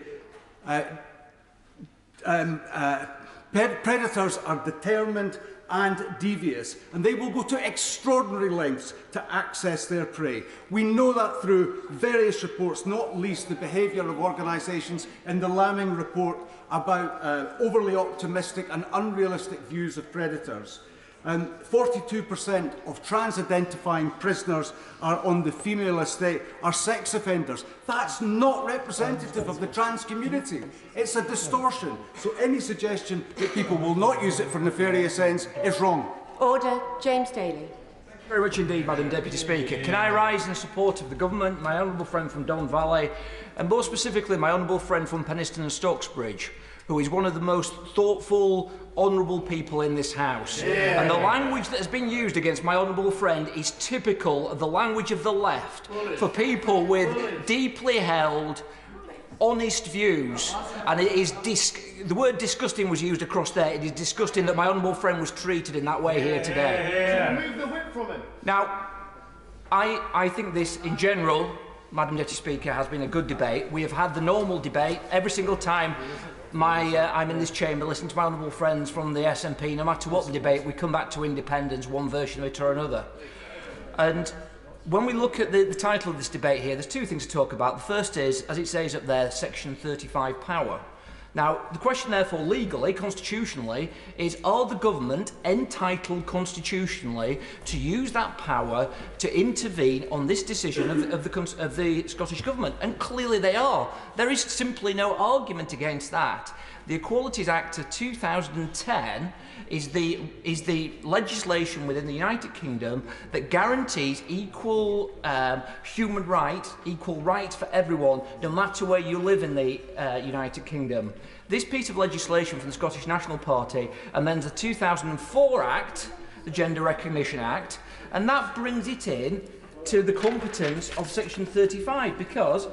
predators are determined and devious, and they will go to extraordinary lengths to access their prey. We know that through various reports, not least the behaviour of organisations in the Lambing report about overly optimistic and unrealistic views of predators. 42% of trans-identifying prisoners are on the female estate are sex offenders. That's not representative of the trans community. It's a distortion. So any suggestion that people will not use it for nefarious ends is wrong. Order. James Daly. Thank you very much indeed, Madam Deputy Speaker. Can I rise in support of the Government, my honourable friend from Don Valley, and more specifically my honourable friend from Penistone and Stocksbridge, who is one of the most thoughtful, honourable people in this House. Yeah. And the language that has been used against my honourable friend is typical of the language of the left for people with deeply held, honest views. And it is the word disgusting was used across there. It is disgusting that my honourable friend was treated in that way here today. Yeah. Remove the whip from him. Now, I think this, in general, Madam Deputy Speaker, has been a good debate. We have had the normal debate every single time I'm in this chamber listening to my honourable friends from the SNP. No matter what the debate, we come back to independence, one version of it or another. And when we look at the title of this debate here, there's two things to talk about. The first is, as it says up there, Section 35 power. Now, the question therefore legally, constitutionally, is are the government entitled constitutionally to use that power to intervene on this decision of the Scottish Government? And clearly they are. There is simply no argument against that. The Equalities Act of 2010 is the legislation within the United Kingdom that guarantees equal human rights, equal rights for everyone, no matter where you live in the United Kingdom. This piece of legislation from the Scottish National Party amends the 2004 Act, the Gender Recognition Act, and that brings it in to the competence of Section 35 because,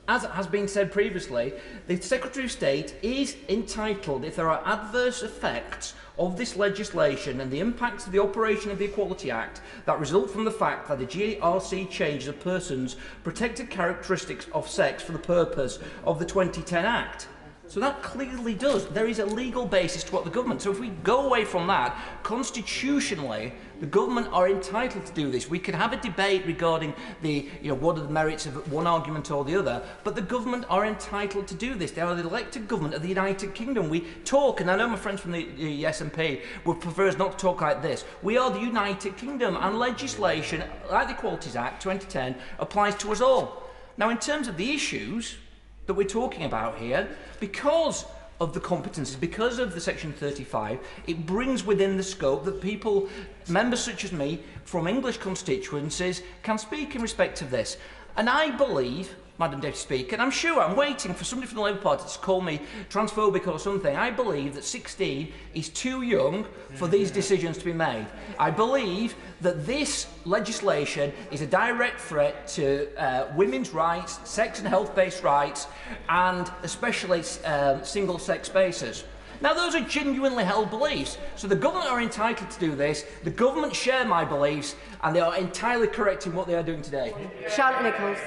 as has been said previously, the Secretary of State is entitled, if there are adverse effects of this legislation and the impacts of the operation of the Equality Act that result from the fact that the GRC changes a person's protected characteristics of sex for the purpose of the 2010 Act. So that clearly does. There is a legal basis to what the government. So if we go away from that, constitutionally, the government are entitled to do this. We can have a debate regarding what are the merits of one argument or the other, but the government are entitled to do this. They are the elected government of the United Kingdom. We talk, and I know my friends from the SNP would prefer us not to talk like this. We are the United Kingdom, and legislation like the Equalities Act 2010 applies to us all. Now, in terms of the issues that we're talking about here, because of the competences, because of the Section 35, it brings within the scope that people, members such as me, from English constituencies, can speak in respect of this. And I believe, Madam Deputy Speaker, and I'm sure I'm waiting for somebody from the Labour Party to call me transphobic or something. I believe that 16 is too young for these decisions to be made. I believe that this legislation is a direct threat to women's rights, sex and health-based rights, and especially single-sex spaces. Now, those are genuinely held beliefs, so the government are entitled to do this. The government share my beliefs, and they are entirely correct in what they are doing today. Charlotte Nichols.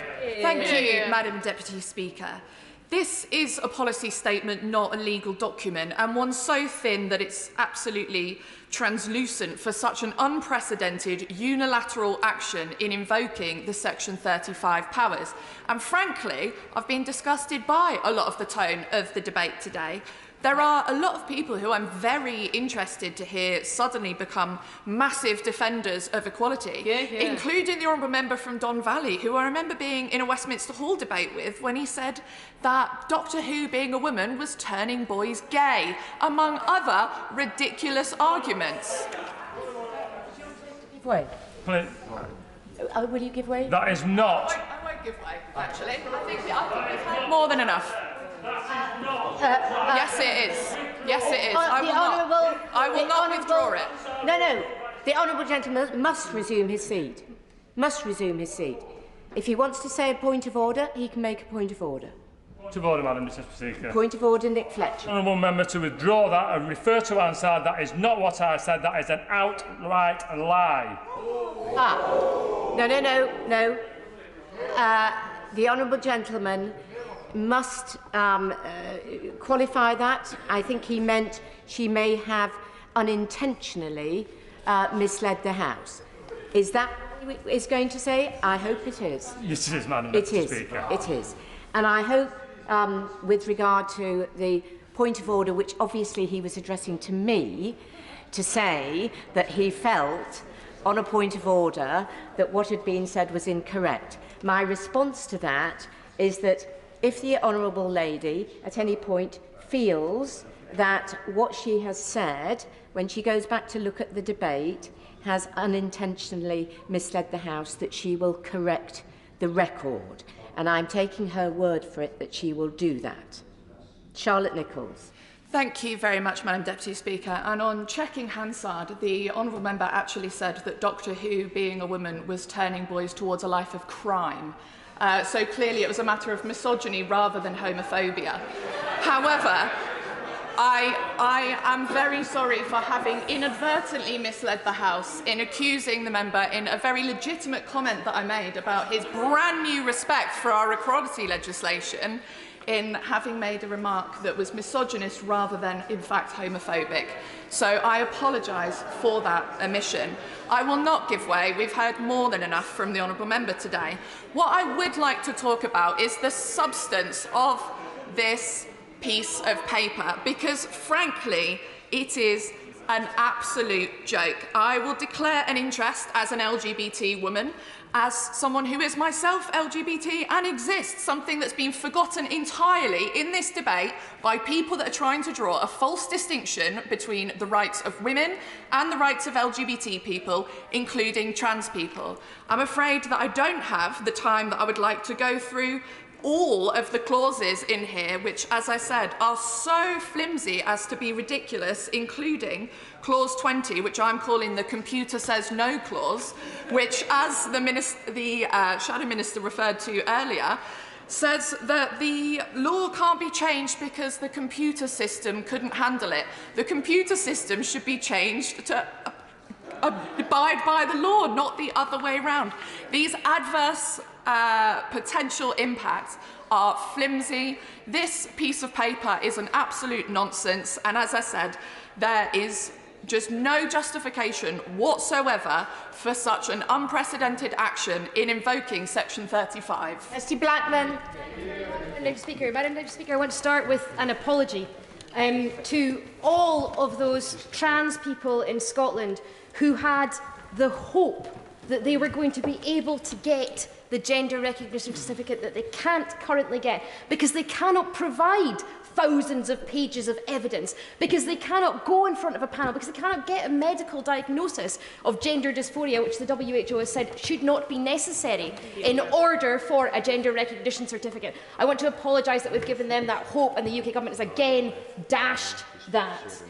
Thank you, Madam Deputy Speaker. This is a policy statement, not a legal document, and one so thin that it's absolutely translucent for such an unprecedented unilateral action in invoking the Section 35 powers. And frankly, I've been disgusted by a lot of the tone of the debate today. There are a lot of people who I'm very interested to hear suddenly become massive defenders of equality, including the Honourable Member from Don Valley, who I remember being in a Westminster Hall debate with when he said that Doctor Who being a woman was turning boys gay, among other ridiculous arguments. Give way. Please. Will you give way? That is not. I won't give way, actually. I think we've had more than enough. Yes, it is. Yes, it is. I will not withdraw it. No. The honourable gentleman must resume his seat. Must resume his seat. If he wants to say a point of order, he can make a point of order. Point of order, Madam Speaker. Point of order, Nick Fletcher. Honourable member to withdraw that and refer to answer. That is not what I said. That is an outright lie. No. The honourable gentleman must qualify that. I think he meant she may have unintentionally misled the House. Is that what he is going to say? I hope it is. Yes, it is, Madam Speaker. It is. And I hope, with regard to the point of order, which obviously he was addressing to me, to say that he felt, on a point of order, that what had been said was incorrect. My response to that is that if the honourable lady at any point feels that what she has said, when she goes back to look at the debate, has unintentionally misled the House, that she will correct the record. And I'm taking her word for it that she will do that. Charlotte Nichols. Thank you very much, Madam Deputy Speaker. And on checking Hansard, the honourable member actually said that Doctor Who, being a woman, was turning boys towards a life of crime. So clearly it was a matter of misogyny rather than homophobia. However, I am very sorry for having inadvertently misled the House in accusing the member in a very legitimate comment that I made about his brand new respect for our equality legislation, in having made a remark that was misogynist rather than, in fact, homophobic. So I apologise for that omission. I will not give way. We've heard more than enough from the honourable member today. What I would like to talk about is the substance of this piece of paper, because, frankly, it is an absolute joke. I will declare an interest as an LGBT woman, as someone who is myself LGBT and exists, something that's been forgotten entirely in this debate by people that are trying to draw a false distinction between the rights of women and the rights of LGBT people, including trans people. I'm afraid that I don't have the time that I would like to go through all of the clauses in here, which, as I said, are so flimsy as to be ridiculous, including clause 20, which I'm calling the computer says no clause, which, as the Shadow Minister referred to earlier, says that the law can't be changed because the computer system couldn't handle it. The computer system should be changed to abide by the law, not the other way around. These adverse potential impacts are flimsy. This piece of paper is an absolute nonsense, and as I said, there is just no justification whatsoever for such an unprecedented action in invoking Section 35. Mr. Blackman. Madam Deputy Speaker, I want to start with an apology to all of those trans people in Scotland who had the hope that they were going to be able to get the gender recognition certificate that they can't currently get because they cannot provide thousands of pages of evidence, because they cannot go in front of a panel, because they cannot get a medical diagnosis of gender dysphoria, which the WHO has said should not be necessary in order for a gender recognition certificate. I want to apologise that we've given them that hope, and the UK government has again dashed that.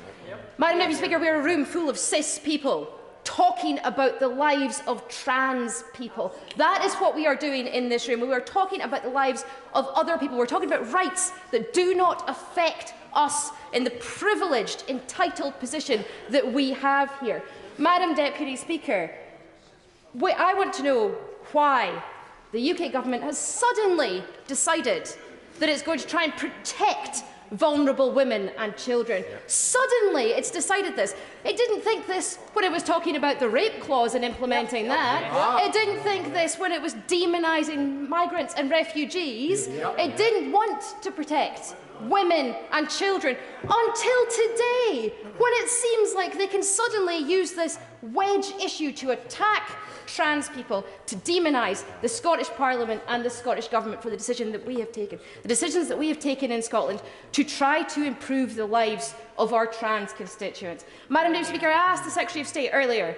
Madam Deputy Speaker, we are a room full of cis people talking about the lives of trans people. That is what we are doing in this room. We are talking about the lives of other people. We're talking about rights that do not affect us in the privileged, entitled position that we have here. Madam Deputy Speaker, I want to know why the UK government has suddenly decided that it's going to try and protect vulnerable women and children. Suddenly it's decided this. It didn't think this when it was talking about the rape clause and implementing that. It didn't think this when it was demonising migrants and refugees. It didn't want to protect women and children until today, when it seems like they can suddenly use this wedge issue to attack trans people, to demonise the Scottish Parliament and the Scottish Government for the decision that we have taken, the decisions that we have taken in Scotland to try to improve the lives of our trans constituents. Madam Deputy Speaker, I asked the Secretary of State earlier,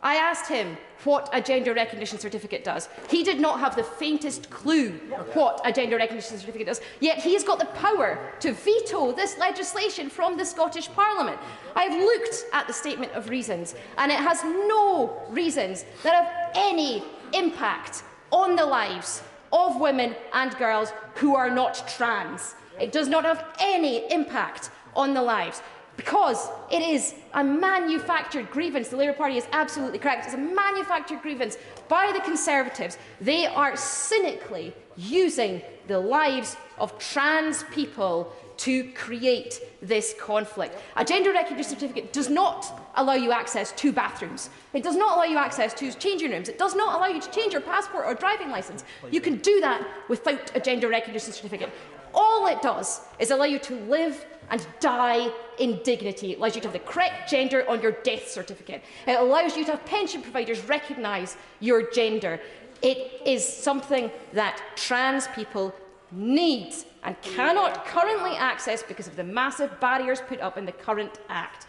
I asked him what a gender recognition certificate does. He did not have the faintest clue what a gender recognition certificate does, yet he has got the power to veto this legislation from the Scottish Parliament. I have looked at the statement of reasons, and it has no reasons that have any impact on the lives of women and girls who are not trans. It does not have any impact on the lives. Because it is a manufactured grievance. The Labour Party is absolutely correct. It's a manufactured grievance by the Conservatives. They are cynically using the lives of trans people to create this conflict. A gender recognition certificate does not allow you access to bathrooms. It does not allow you access to changing rooms. It does not allow you to change your passport or driving licence. You can do that without a gender recognition certificate. All it does is allow you to live and die in dignity. It allows you to have the correct gender on your death certificate. It allows you to have pension providers recognise your gender. It is something that trans people need and cannot currently access because of the massive barriers put up in the current Act.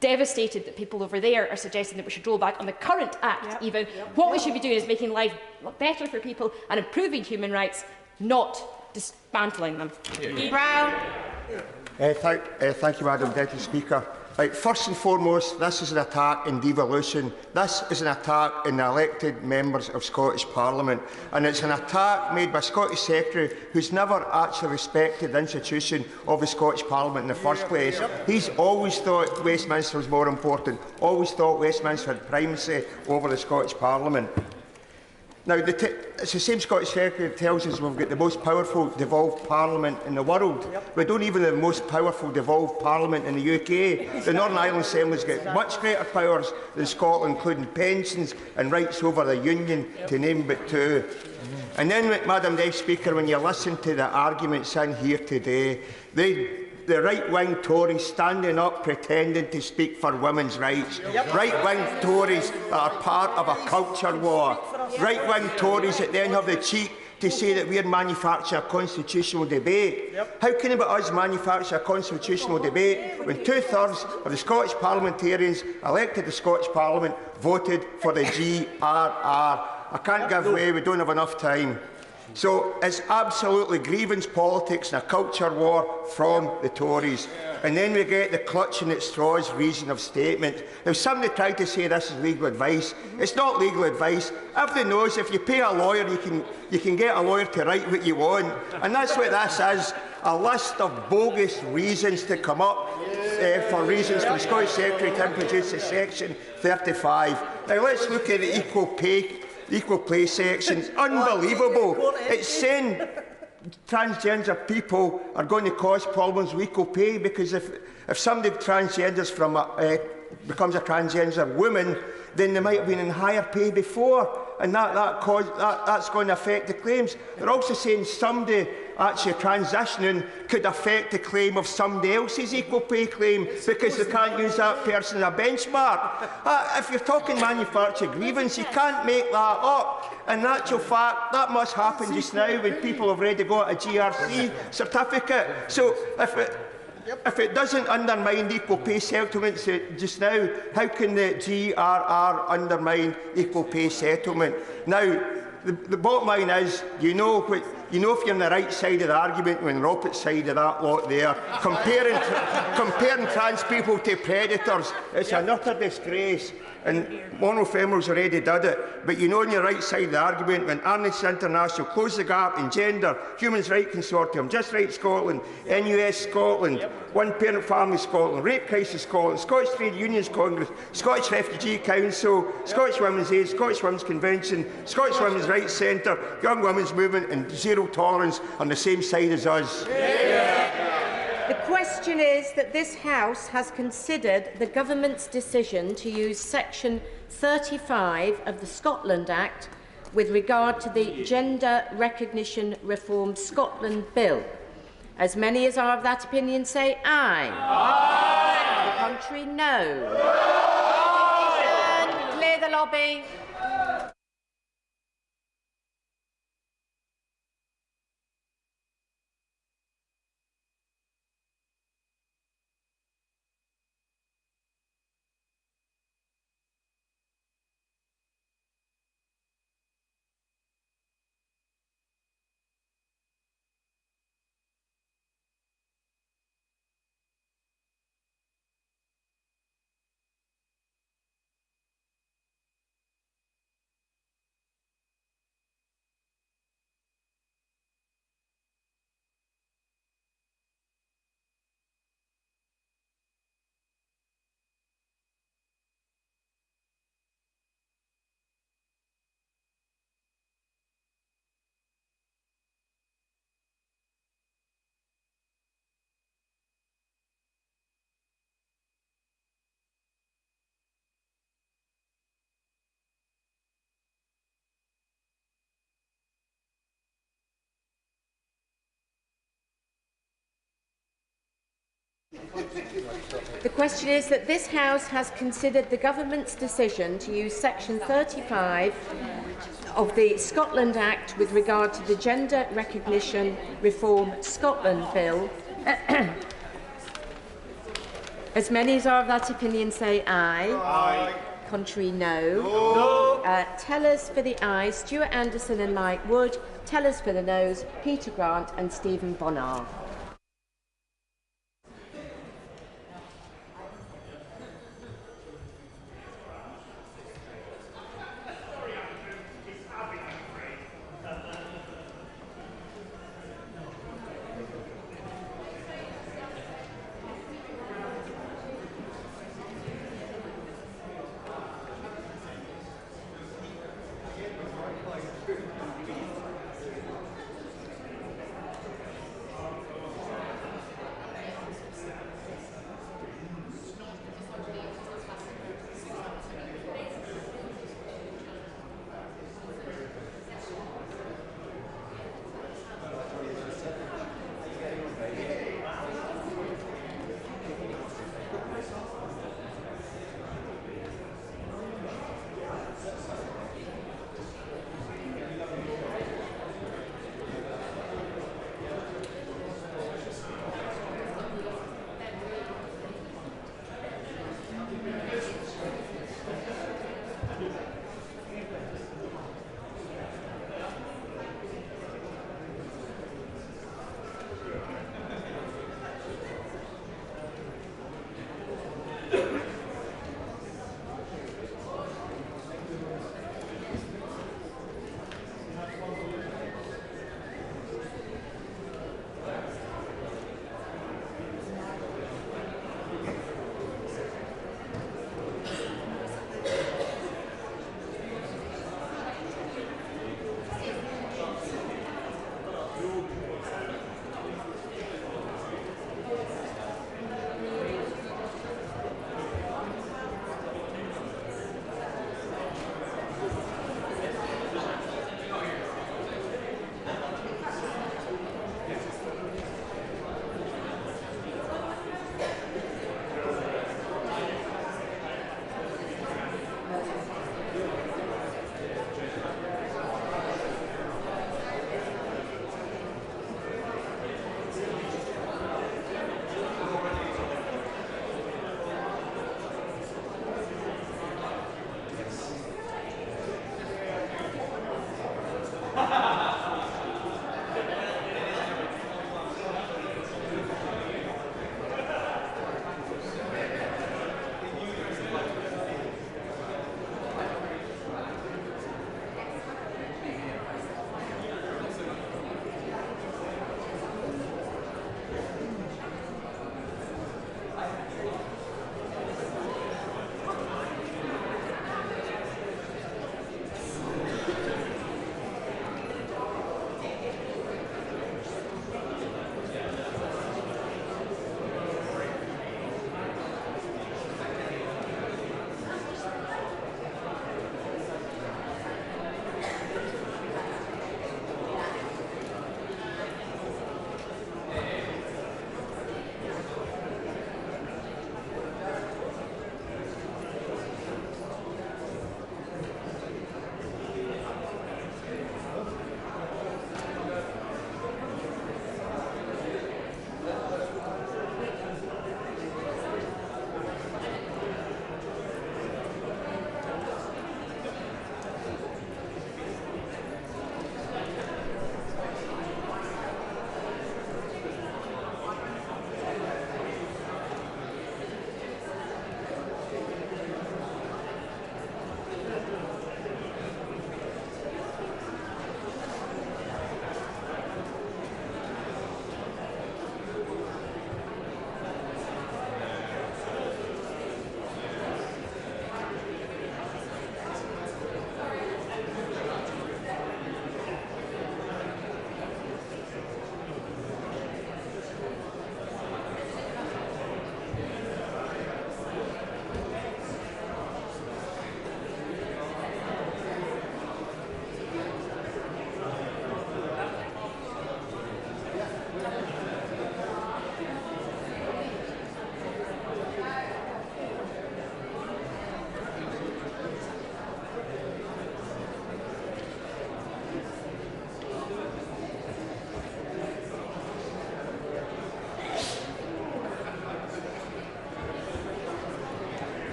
Devastated that people over there are suggesting that we should roll back on the current Act even. What we should be doing is making life better for people and improving human rights, not dismantling them. Brown. Thank you, Madam Deputy Speaker. Right, first and foremost, this is an attack in devolution. This is an attack in the elected members of Scottish Parliament. And it's an attack made by a Scottish Secretary who's never actually respected the institution of the Scottish Parliament in the first place. He's always thought Westminster was more important, always thought Westminster had primacy over the Scottish Parliament. Now, it's the same Scottish Secretary that tells us we've got the most powerful devolved parliament in the world. We don't even have the most powerful devolved parliament in the UK. The Northern Ireland Assembly's got much greater powers than Scotland, including pensions and rights over the Union, to name but two. And then, Madam Deputy Speaker, when you listen to the arguments in here today, the right-wing Tories standing up pretending to speak for women's rights. Right-wing Tories that are part of a culture war. Right-wing Tories that then have the cheek to say that we are manufacturing a constitutional debate. How can us manufacture a constitutional debate when 2/3 of the Scottish parliamentarians elected to the Scottish Parliament voted for the GRR? I can't give way, we don't have enough time. So it's absolutely grievance politics and a culture war from the Tories. And then we get the clutching at straws reason of statement. Now, somebody tried to say this is legal advice. It's not legal advice. Everybody knows if you pay a lawyer, you can get a lawyer to write what you want. And that's what this is, a list of bogus reasons to come up for reasons for the Scottish Secretary to introduce a Section 35. Now, let's look at the equal pay section. It's unbelievable. It's saying transgender people are going to cause problems with equal pay because if somebody transgenders becomes a transgender woman, then they might have been in higher pay before, and that's going to affect the claims. They're also saying somebody actually transitioning could affect the claim of somebody else's equal pay claim because they can't use that person as a benchmark. If you're talking manufactured grievance, you can't make that up. In actual fact, that must happen just now when people have already got a GRC certificate. So if it doesn't undermine equal pay settlements just now, how can the GRR undermine equal pay settlement? Now, the bottom line is, you know if you're on the right side of the argument when the opposite side of that lot there. Comparing trans people to predators, it's an utter disgrace. And Monofemo's already did it. But you know on your right side of the argument when Amnesty International closed the gap in gender, Human Rights Consortium, Just Right Scotland, NUS Scotland, One Parent Family Scotland, Rape Crisis Scotland, Scottish Trade Unions Congress, Scottish Refugee Council, Scottish Women's Aid, Scottish Women's Convention, Scottish Women's Rights Centre, Young Women's Movement and Zero Tolerance on the same side as us. The question is that this House has considered the Government's decision to use Section 35 of the Scotland Act with regard to the Gender Recognition Reform Scotland Bill. As many as are of that opinion say aye. Aye. The contrary, no. Aye. Clear the lobby. The question is that this House has considered the Government's decision to use Section 35 of the Scotland Act with regard to the Gender Recognition Reform Scotland Bill. As many as are of that opinion say aye. Aye. Contrary, no. No. Tellers for the aye, Stuart Anderson and Mike Wood. Tellers for the noes, Peter Grant and Stephen Bonnar.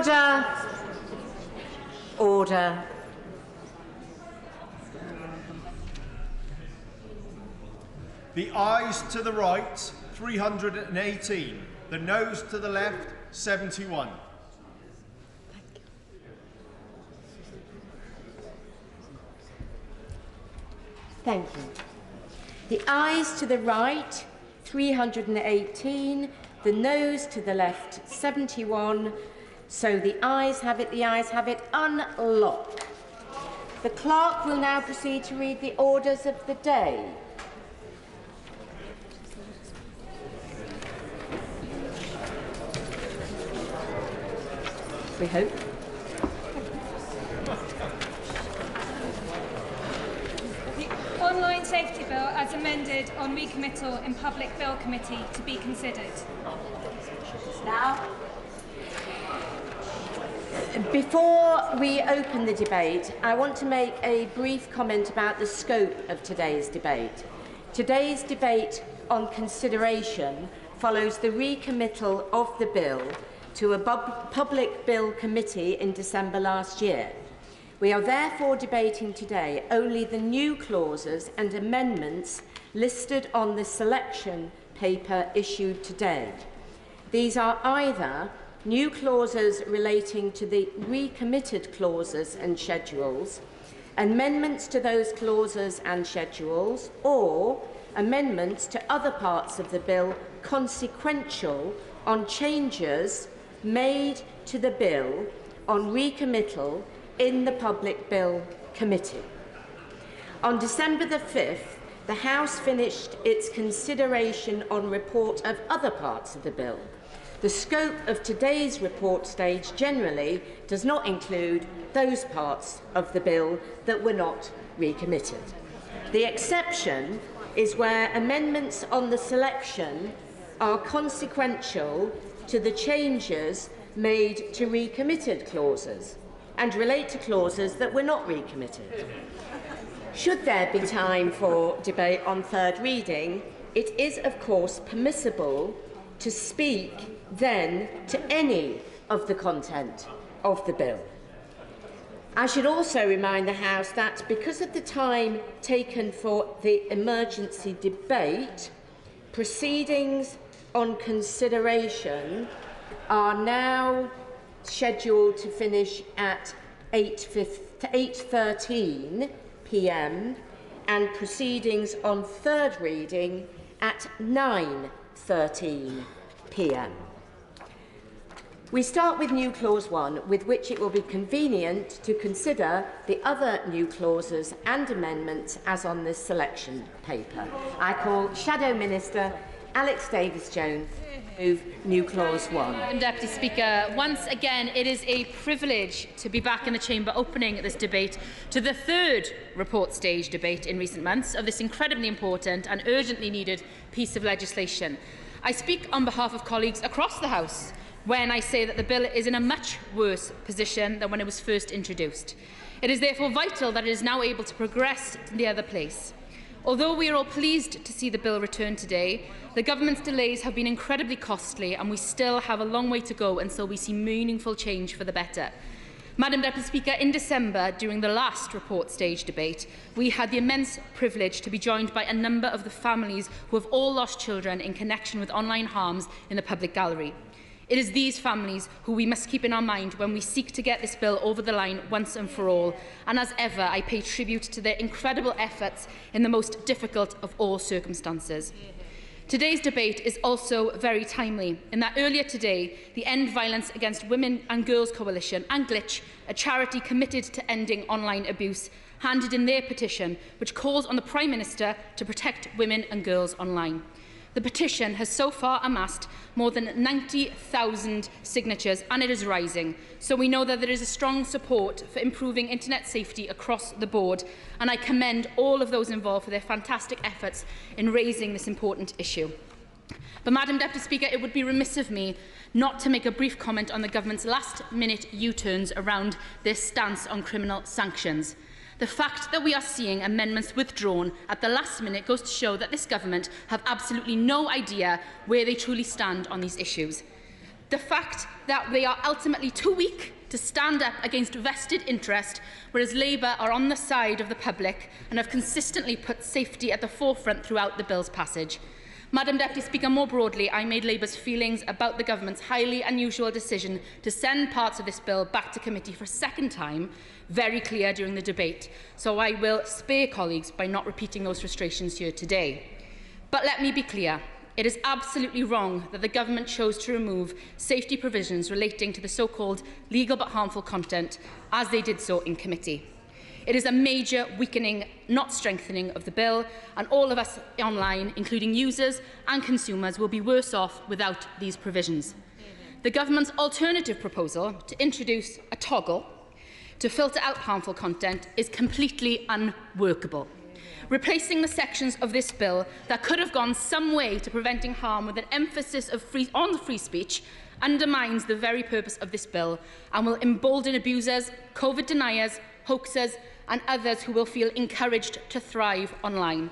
Order. Order. The ayes to the right, 318. The noes to the left, 71. Thank you. The ayes to the right, 318. The noes to the left, 71. So the ayes have it, unlocked. The clerk will now proceed to read the orders of the day. We hope. The Online Safety Bill as amended on recommittal in Public Bill Committee to be considered. Now, before we open the debate, I want to make a brief comment about the scope of today's debate. Today's debate on consideration follows the recommittal of the bill to a Public Bill Committee in December last year. We are therefore debating today only the new clauses and amendments listed on the selection paper issued today. These are either new clauses relating to the recommitted clauses and schedules, amendments to those clauses and schedules, or amendments to other parts of the bill consequential on changes made to the bill on recommittal in the Public Bill Committee. On December the 5th, the House finished its consideration on report of other parts of the bill. The scope of today's report stage generally does not include those parts of the bill that were not recommitted. The exception is where amendments on the selection are consequential to the changes made to recommitted clauses and relate to clauses that were not recommitted. Should there be time for debate on third reading, it is of course permissible to speak then to any of the content of the bill. I should also remind the House that because of the time taken for the emergency debate, proceedings on consideration are now scheduled to finish at 8:13 p.m. and proceedings on third reading at 9:13 p.m. We start with new clause 1, with which it will be convenient to consider the other new clauses and amendments as on this selection paper. I call Shadow Minister Alex Davis-Jones to move new clause 1. Madam Deputy Speaker, once again it is a privilege to be back in the chamber opening this debate to the third report stage debate in recent months of this incredibly important and urgently needed piece of legislation. I speak on behalf of colleagues across the House when I say that the bill is in a much worse position than when it was first introduced. It is therefore vital that it is now able to progress to the other place. Although we are all pleased to see the bill return today, the government's delays have been incredibly costly and we still have a long way to go until we see meaningful change for the better. Madam Deputy Speaker, in December, during the last report stage debate, we had the immense privilege to be joined by a number of the families who have all lost children in connection with online harms in the public gallery. It is these families who we must keep in our mind when we seek to get this bill over the line once and for all, and as ever I pay tribute to their incredible efforts in the most difficult of all circumstances. Today's debate is also very timely, in that earlier today, the End Violence Against Women and Girls Coalition and Glitch, a charity committed to ending online abuse, handed in their petition, which calls on the Prime Minister to protect women and girls online. The petition has so far amassed more than 90,000 signatures and it is rising, so we know that there is a strong support for improving internet safety across the board, and I commend all of those involved for their fantastic efforts in raising this important issue. But, Madam Deputy Speaker, it would be remiss of me not to make a brief comment on the government's last-minute U-turns around their stance on criminal sanctions. The fact that we are seeing amendments withdrawn at the last minute goes to show that this government have absolutely no idea where they truly stand on these issues. The fact that they are ultimately too weak to stand up against vested interest, whereas Labour are on the side of the public and have consistently put safety at the forefront throughout the bill's passage. Madam Deputy Speaker, more broadly, I made Labour's feelings about the government's highly unusual decision to send parts of this bill back to committee for a second time very clear during the debate, so I will spare colleagues by not repeating those frustrations here today. But let me be clear. It is absolutely wrong that the government chose to remove safety provisions relating to the so-called legal but harmful content as they did so in committee. It is a major weakening, not strengthening, of the bill, and all of us online, including users and consumers, will be worse off without these provisions. The government's alternative proposal to introduce a toggle to filter out harmful content is completely unworkable. Replacing the sections of this bill that could have gone some way to preventing harm with an emphasis on free speech undermines the very purpose of this bill and will embolden abusers, COVID deniers, hoaxers and others who will feel encouraged to thrive online.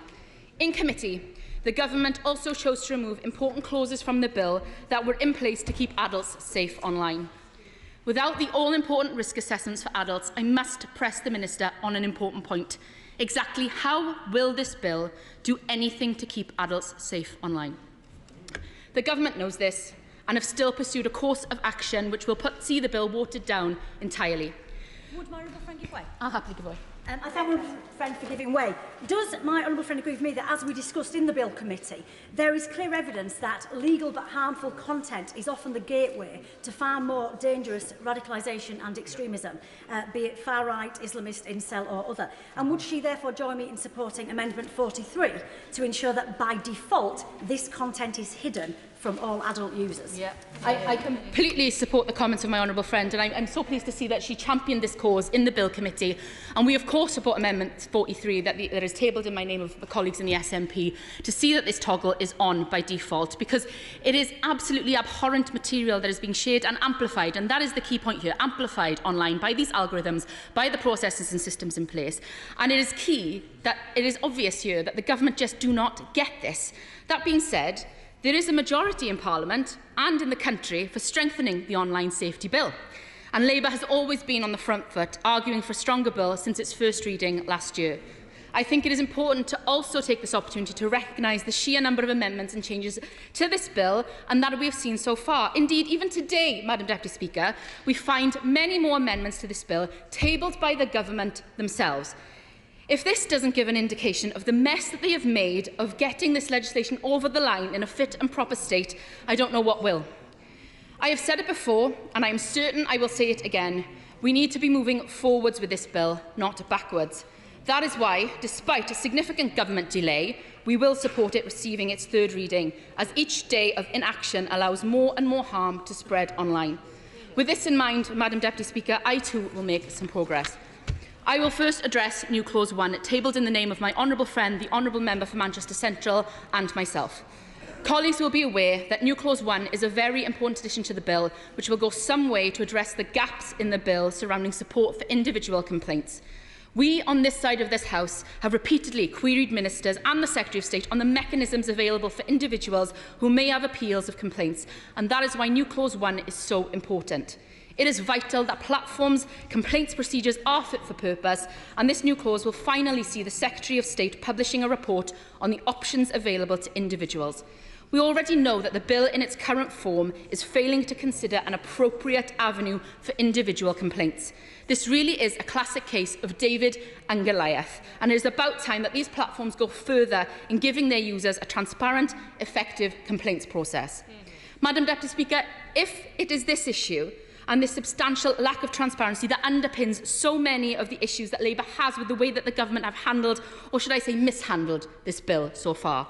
In committee, the government also chose to remove important clauses from the bill that were in place to keep adults safe online. Without the all-important risk assessments for adults, I must press the Minister on an important point. Exactly how will this bill do anything to keep adults safe online? The government knows this and have still pursued a course of action which will see the bill watered down entirely. Would my honourable friend give way? I'll happily give way. I thank my honourable friend for giving way. Does my honourable friend agree with me that, as we discussed in the Bill Committee, there is clear evidence that legal but harmful content is often the gateway to far more dangerous radicalisation and extremism, be it far-right, Islamist, incel or other? And would she therefore join me in supporting Amendment 43 to ensure that by default this content is hidden from all adult users? Yeah. I completely support the comments of my honourable friend, and I'm so pleased to see that she championed this cause in the Bill Committee. And we, of course, support Amendment 43 that is tabled in my name of the colleagues in the SNP to see that this toggle is on by default, because it is absolutely abhorrent material that is being shared and amplified, and that is the key point here, amplified online by these algorithms, by the processes and systems in place. And it is key that it is obvious here that the government just do not get this. That being said, there is a majority in Parliament and in the country for strengthening the online safety bill. And Labour has always been on the front foot, arguing for a stronger bill since its first reading last year. I think it is important to also take this opportunity to recognise the sheer number of amendments and changes to this bill and that we have seen so far. Indeed, even today, Madam Deputy Speaker, we find many more amendments to this bill tabled by the government themselves. If this doesn't give an indication of the mess that they have made of getting this legislation over the line in a fit and proper state, I don't know what will. I have said it before, and I am certain I will say it again. We need to be moving forwards with this bill, not backwards. That is why, despite a significant government delay, we will support it receiving its third reading, as each day of inaction allows more and more harm to spread online. With this in mind, Madam Deputy Speaker, I too will make some progress. I will first address New Clause 1, tabled in the name of my honourable friend, the Honourable Member for Manchester Central, and myself. Colleagues will be aware that New Clause 1 is a very important addition to the bill, which will go some way to address the gaps in the bill surrounding support for individual complaints. We, on this side of this House, have repeatedly queried ministers and the Secretary of State on the mechanisms available for individuals who may have appeals of complaints, and that is why New Clause 1 is so important. It is vital that platforms' complaints procedures are fit for purpose, and this new clause will finally see the Secretary of State publishing a report on the options available to individuals. We already know that the bill in its current form is failing to consider an appropriate avenue for individual complaints. This really is a classic case of David and Goliath, and it is about time that these platforms go further in giving their users a transparent, effective complaints process. Madam Deputy Speaker, if it is this issue and this substantial lack of transparency that underpins so many of the issues that Labour has with the way that the government have handled, or should I say mishandled, this bill so far.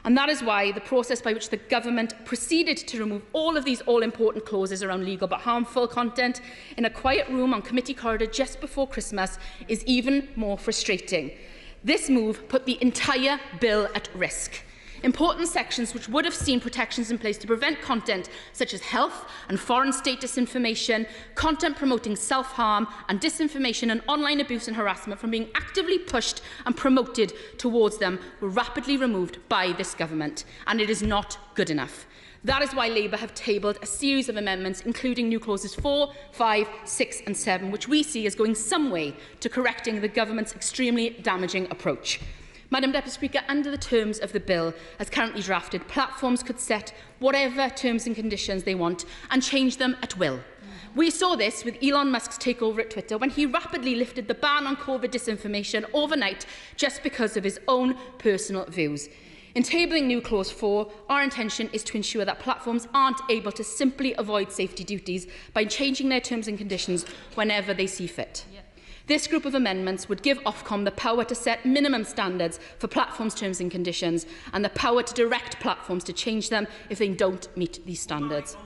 And that is why the process by which the government proceeded to remove all of these all-important clauses around legal but harmful content in a quiet room on committee corridor just before Christmas is even more frustrating. This move put the entire bill at risk. important sections which would have seen protections in place to prevent content such as health and foreign state disinformation, content promoting self-harm and disinformation and online abuse and harassment from being actively pushed and promoted towards them were rapidly removed by this government, and it is not good enough. That is why Labour have tabled a series of amendments, including new clauses 4, 5, 6 and 7, which we see as going some way to correcting the government's extremely damaging approach. Madam Deputy Speaker, under the terms of the bill as currently drafted, platforms could set whatever terms and conditions they want and change them at will. We saw this with Elon Musk's takeover at Twitter when he rapidly lifted the ban on COVID disinformation overnight just because of his own personal views. In tabling new clause 4, our intention is to ensure that platforms aren't able to simply avoid safety duties by changing their terms and conditions whenever they see fit. This group of amendments would give Ofcom the power to set minimum standards for platforms' terms and conditions and the power to direct platforms to change them if they don't meet these standards.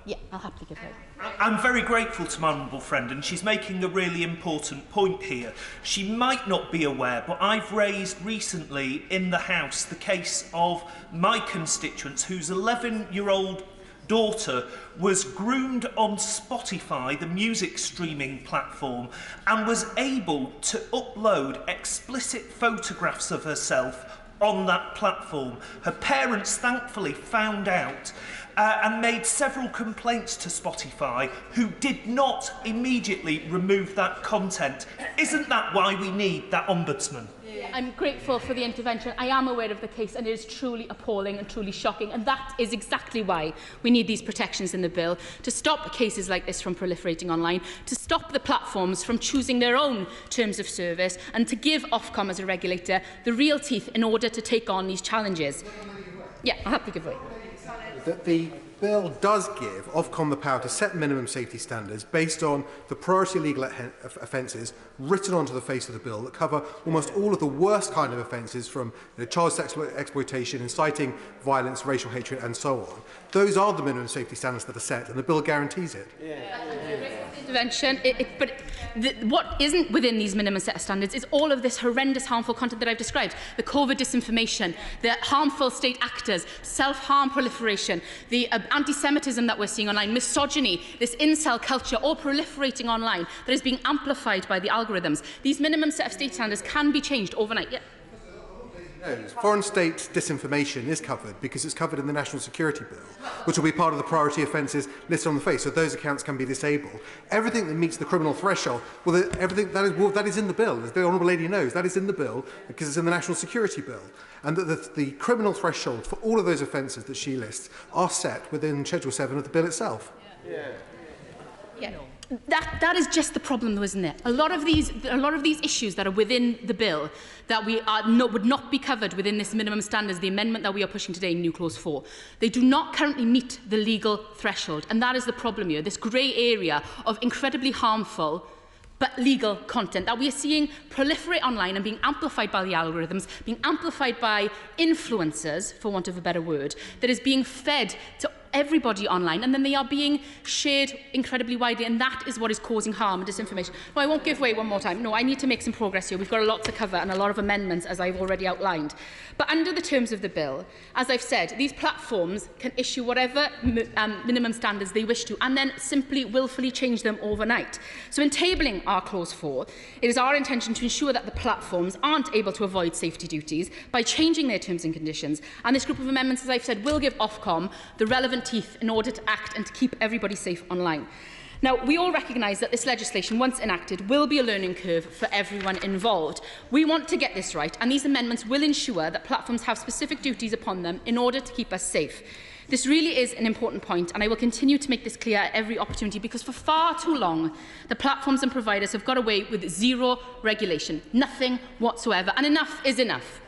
Yeah, I'll happily give way. I'm very grateful to my honourable friend, and she's making a really important point here. She might not be aware, but I've raised recently in the House the case of my constituents whose 11-year-old daughter was groomed on Spotify, the music streaming platform, and was able to upload explicit photographs of herself on that platform. Her parents thankfully found out and made several complaints to Spotify, who did not immediately remove that content. Isn't that why we need that ombudsman? I'm grateful for the intervention. I am aware of the case, and it is truly appalling and truly shocking, and that is exactly why we need these protections in the bill, to stop cases like this from proliferating online, to stop the platforms from choosing their own terms of service, and to give Ofcom as a regulator the real teeth in order to take on these challenges. Yeah, I'll happily give way. That the bill does give Ofcom the power to set minimum safety standards based on the priority legal offences written onto the face of the bill that cover almost all of the worst kind of offences, from child sex exploitation, inciting violence, racial hatred and so on. Those are the minimum safety standards that are set, and the bill guarantees it. Intervention, what isn't within these minimum set of standards is all of this horrendous harmful content that I've described. The COVID disinformation, the harmful state actors, self-harm proliferation, the anti-Semitism that we're seeing online, misogyny, this incel culture, all proliferating online that is being amplified by the algorithms. These minimum set of state standards can be changed overnight. Yeah. Foreign state disinformation is covered because it's covered in the National Security Bill, which will be part of the priority offences listed on the face, so those accounts can be disabled. Everything that meets the criminal threshold, everything that is in the bill, as the Honourable Lady knows, that is in the bill because it's in the National Security Bill. And that the criminal threshold for all of those offences that she lists are set within Schedule 7 of the bill itself. Yeah. That is just the problem, though, isn't it? A lot of these issues that are within the bill that would not be covered within this minimum standards, the amendment that we are pushing today in New Clause 4, they do not currently meet the legal threshold, and that is the problem here. This grey area of incredibly harmful but legal content that we are seeing proliferate online and being amplified by the algorithms, being amplified by influencers, for want of a better word, that is being fed to everybody online, and then they are being shared incredibly widely, and that is what is causing harm and disinformation. No, I won't give way one more time. No, I need to make some progress here. We've got a lot to cover and a lot of amendments, as I've already outlined. But under the terms of the bill, as I've said, these platforms can issue whatever minimum standards they wish to, and then simply willfully change them overnight. So in tabling our Clause 4, it is our intention to ensure that the platforms aren't able to avoid safety duties by changing their terms and conditions. And this group of amendments, as I've said, will give Ofcom the relevant teeth in order to act and to keep everybody safe online. Now, we all recognise that this legislation, once enacted, will be a learning curve for everyone involved. We want to get this right, and these amendments will ensure that platforms have specific duties upon them in order to keep us safe. This really is an important point, and I will continue to make this clear at every opportunity, because for far too long, the platforms and providers have got away with zero regulation, nothing whatsoever, and enough is enough.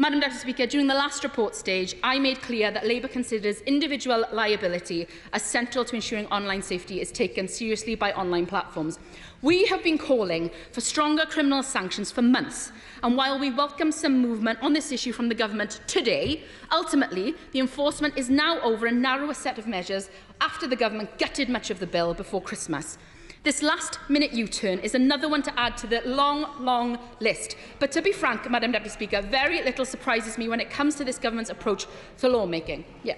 Madam Deputy Speaker, during the last report stage, I made clear that Labour considers individual liability as central to ensuring online safety is taken seriously by online platforms. We have been calling for stronger criminal sanctions for months, and while we welcome some movement on this issue from the government today, ultimately the enforcement is now over a narrower set of measures after the government gutted much of the bill before Christmas. This last-minute U-turn is another one to add to the long list. But to be frank, Madam Deputy Speaker, very little surprises me when it comes to this government's approach to lawmaking. Yeah.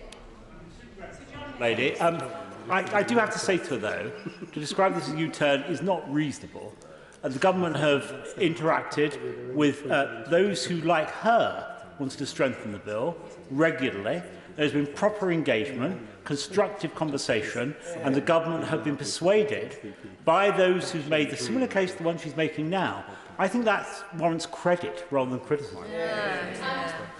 Lady, I do have to say to her, though, to describe this as a U-turn is not reasonable. The government have interacted with those who, like her, wanted to strengthen the bill regularly. There's been proper engagement, constructive conversation, and the government have been persuaded by those who've made the similar case to the one she's making now. I think that warrants credit rather than criticism.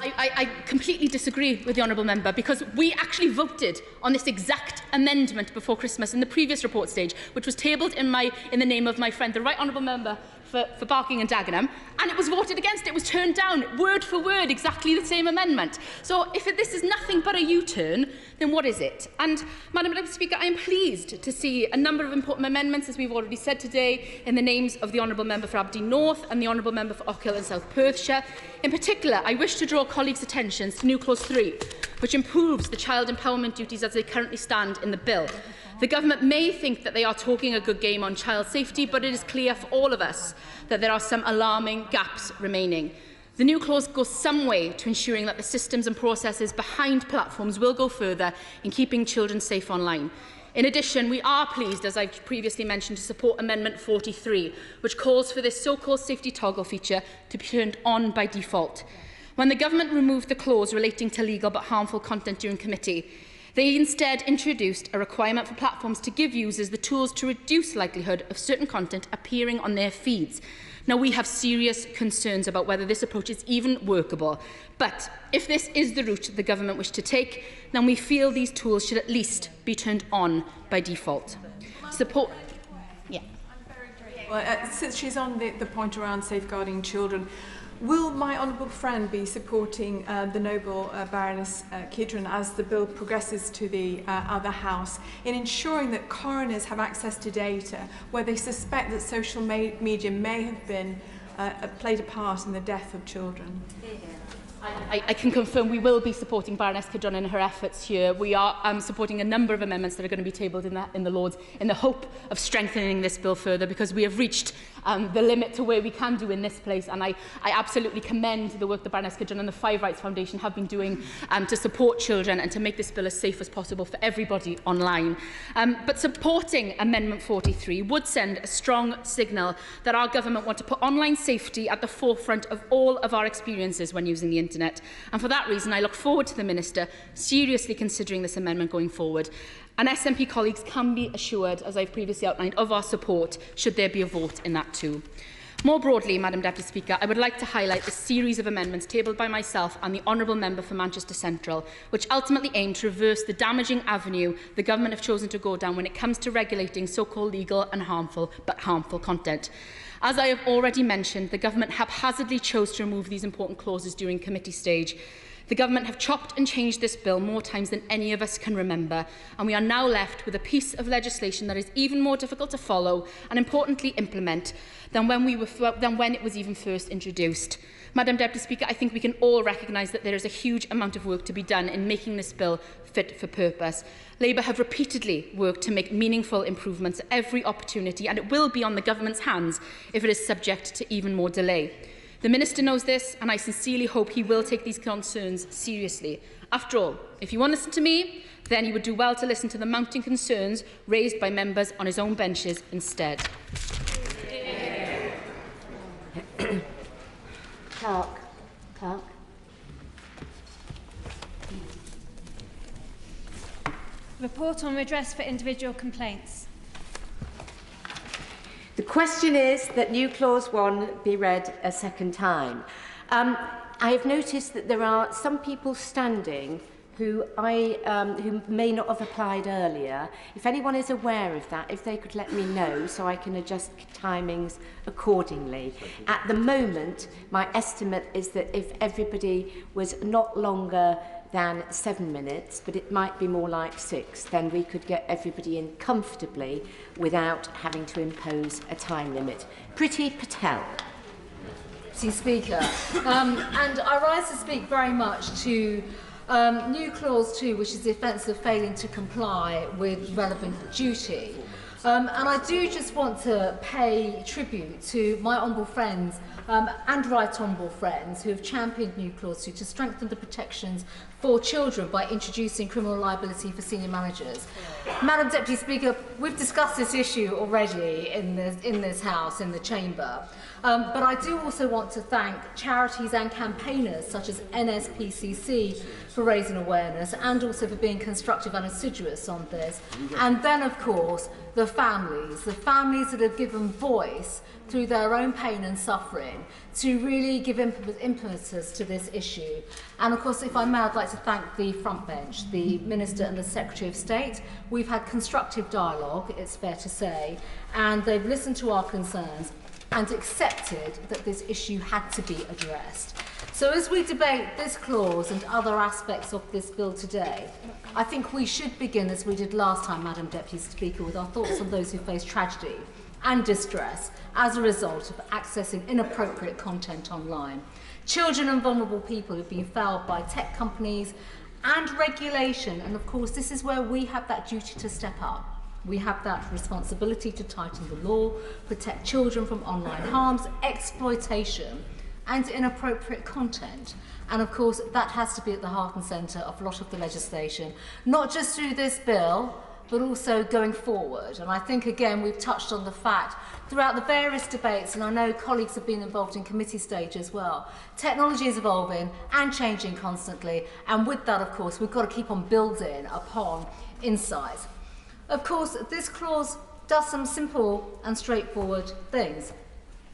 I completely disagree with the honourable member, because we actually voted on this exact amendment before Christmas in the previous report stage, which was tabled in the name of my friend, the right honourable member for Barking and Dagenham, and it was voted against. It was turned down, word for word, exactly the same amendment. So if this is nothing but a U-turn, then what is it? And, Madam Deputy Speaker, I am pleased to see a number of important amendments, as we've already said today, in the names of the honourable member for Aberdeen North and the honourable member for Ockhill and South Perthshire. In particular, I wish to draw colleagues' attention to New Clause 3, which improves the child empowerment duties as they currently stand in the bill. The government may think that they are talking a good game on child safety, but it is clear for all of us that there are some alarming gaps remaining. The new clause goes some way to ensuring that the systems and processes behind platforms will go further in keeping children safe online. In addition, we are pleased, as I've previously mentioned, to support Amendment 43, which calls for this so-called safety toggle feature to be turned on by default. When the government removed the clause relating to legal but harmful content during committee, they instead introduced a requirement for platforms to give users the tools to reduce likelihood of certain content appearing on their feeds. Now, we have serious concerns about whether this approach is even workable. But if this is the route the government wish to take, then we feel these tools should at least be turned on by default. Support. Yeah. Well, since she's on the point around safeguarding children, will my honourable friend be supporting the noble Baroness Kidron as the bill progresses to the other House in ensuring that coroners have access to data where they suspect that social media may have been played a part in the death of children? I can confirm we will be supporting Baroness Kidron in her efforts here. We are supporting a number of amendments that are going to be tabled in the Lords in the hope of strengthening this bill further, because we have reached the limit to where we can do in this place, and I absolutely commend the work that Baroness Kidron and the Five Rights Foundation have been doing to support children and to make this bill as safe as possible for everybody online. But supporting Amendment 43 would send a strong signal that our government want to put online safety at the forefront of all of our experiences when using the internet. And for that reason, I look forward to the Minister seriously considering this amendment going forward. And SNP colleagues can be assured, as I've previously outlined, of our support should there be a vote in that too. More broadly, Madam Deputy Speaker, I would like to highlight the series of amendments tabled by myself and the Honourable Member for Manchester Central, which ultimately aim to reverse the damaging avenue the government have chosen to go down when it comes to regulating so-called legal and harmful content. As I have already mentioned, the government haphazardly chose to remove these important clauses during committee stage. The government have chopped and changed this bill more times than any of us can remember, and we are now left with a piece of legislation that is even more difficult to follow and, importantly, implement than when it was even first introduced. Madam Deputy Speaker, I think we can all recognise that there is a huge amount of work to be done in making this bill fit for purpose. Labour have repeatedly worked to make meaningful improvements at every opportunity, and it will be on the government's hands if it is subject to even more delay. The Minister knows this, and I sincerely hope he will take these concerns seriously. After all, if you want to listen to me, then he would do well to listen to the mounting concerns raised by members on his own benches instead. Clark. Report on redress for individual complaints. The question is that new clause 1 be read a second time. I have noticed that there are some people standing who may not have applied earlier. If anyone is aware of that, if they could let me know so I can adjust timings accordingly. At the moment, my estimate is that if everybody was not longer than 7 minutes, but it might be more like 6, then we could get everybody in comfortably without having to impose a time limit. Priti Patel. Speaker, and I rise to speak very much to new clause 2, which is the offence of failing to comply with relevant duty. And I do just want to pay tribute to my honourable friends and right honourable friends who have championed New Clause 2 to strengthen the protections for children by introducing criminal liability for senior managers. Madam Deputy Speaker, we've discussed this issue already in this House, in the Chamber. But I do also want to thank charities and campaigners such as NSPCC for raising awareness and also for being constructive and assiduous on this. And then, of course, the families that have given voice through their own pain and suffering to really give impetus to this issue. And of course, if I may, I'd like to thank the front bench, the Minister and the Secretary of State. We've had constructive dialogue, it's fair to say, and they've listened to our concerns and accepted that this issue had to be addressed. So as we debate this clause and other aspects of this bill today, I think we should begin, as we did last time, Madam Deputy Speaker, with our thoughts on those who face tragedy and distress as a result of accessing inappropriate content online. Children and vulnerable people who've been failed by tech companies and regulation. And of course, this is where we have that duty to step up. We have that responsibility to tighten the law, protect children from online harms, exploitation, and inappropriate content. And of course, that has to be at the heart and centre of a lot of the legislation, not just through this bill, but also going forward. And I think, again, we've touched on the fact throughout the various debates, and I know colleagues have been involved in committee stage as well, technology is evolving and changing constantly. And with that, of course, we've got to keep on building upon insights. Of course, this clause does some simple and straightforward things.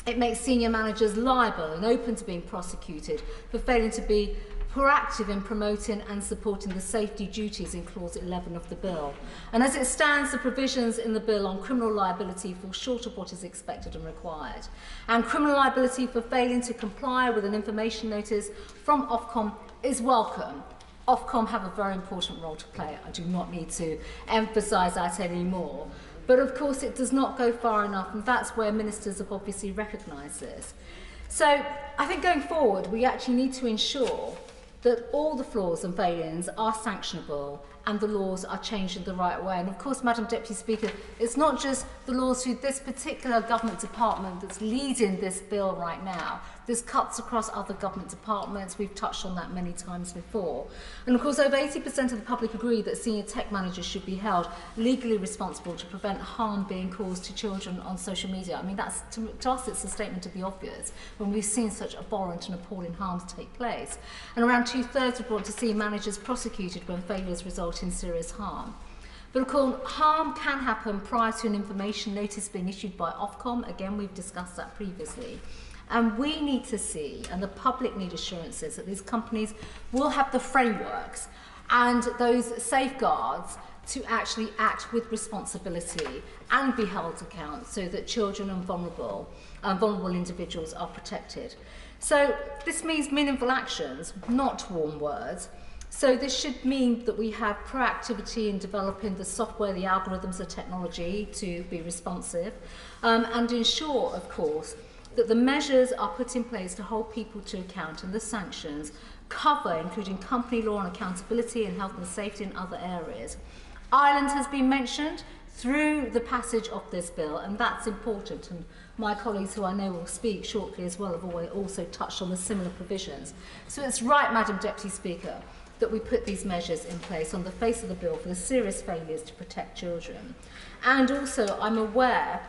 It makes senior managers liable and open to being prosecuted for failing to be proactive in promoting and supporting the safety duties in Clause 11 of the bill. And as it stands, the provisions in the bill on criminal liability fall short of what is expected and required. And criminal liability for failing to comply with an information notice from Ofcom is welcome. Ofcom have a very important role to play. I do not need to emphasise that anymore. But of course it does not go far enough, and that's where ministers have obviously recognised this. So I think going forward we actually need to ensure that all the flaws and failings are sanctionable and the laws are changed in the right way. And of course, Madam Deputy Speaker, it's not just the laws through this particular government department that's leading this bill right now. This cuts across other government departments. We've touched on that many times before. And of course, over 80% of the public agree that senior tech managers should be held legally responsible to prevent harm being caused to children on social media. I mean, that's to us, it's a statement of the obvious when we've seen such abhorrent and appalling harms take place. And around 2/3 would want to see managers prosecuted when failures result in serious harm. But of course, harm can happen prior to an information notice being issued by Ofcom. Again, we've discussed that previously. And we need to see, and the public need assurances, that these companies will have the frameworks and those safeguards to actually act with responsibility and be held to account so that children and vulnerable individuals are protected. So this means meaningful actions, not warm words. So this should mean that we have proactivity in developing the software, the algorithms, the technology to be responsive, and ensure, of course, that the measures are put in place to hold people to account, and the sanctions cover, including company law and accountability and health and safety in other areas. Ireland has been mentioned through the passage of this bill, and that's important. And my colleagues, who I know will speak shortly as well, have also touched on the similar provisions. So it's right, Madam Deputy Speaker, that we put these measures in place on the face of the bill for the serious failures to protect children. And also, I'm aware,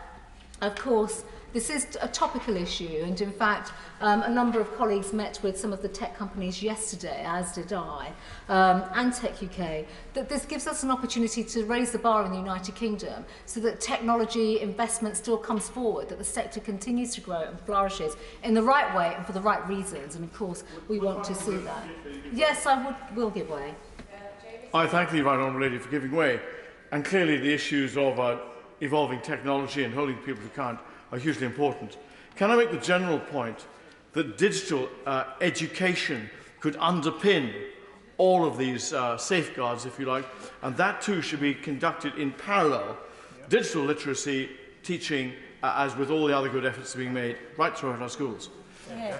of course, this is a topical issue, and in fact, a number of colleagues met with some of the tech companies yesterday, as did I, and Tech UK, that this gives us an opportunity to raise the bar in the United Kingdom so that technology investment still comes forward, that the sector continues to grow and flourishes in the right way and for the right reasons, and of course, we want to see that. Yes, I will give way. I thank the Right Honourable Lady for giving way, and clearly the issues of evolving technology and holding people to account are hugely important. Can I make the general point that digital education could underpin all of these safeguards, if you like, and that too should be conducted in parallel, digital literacy teaching, as with all the other good efforts being made right throughout our schools? Yeah.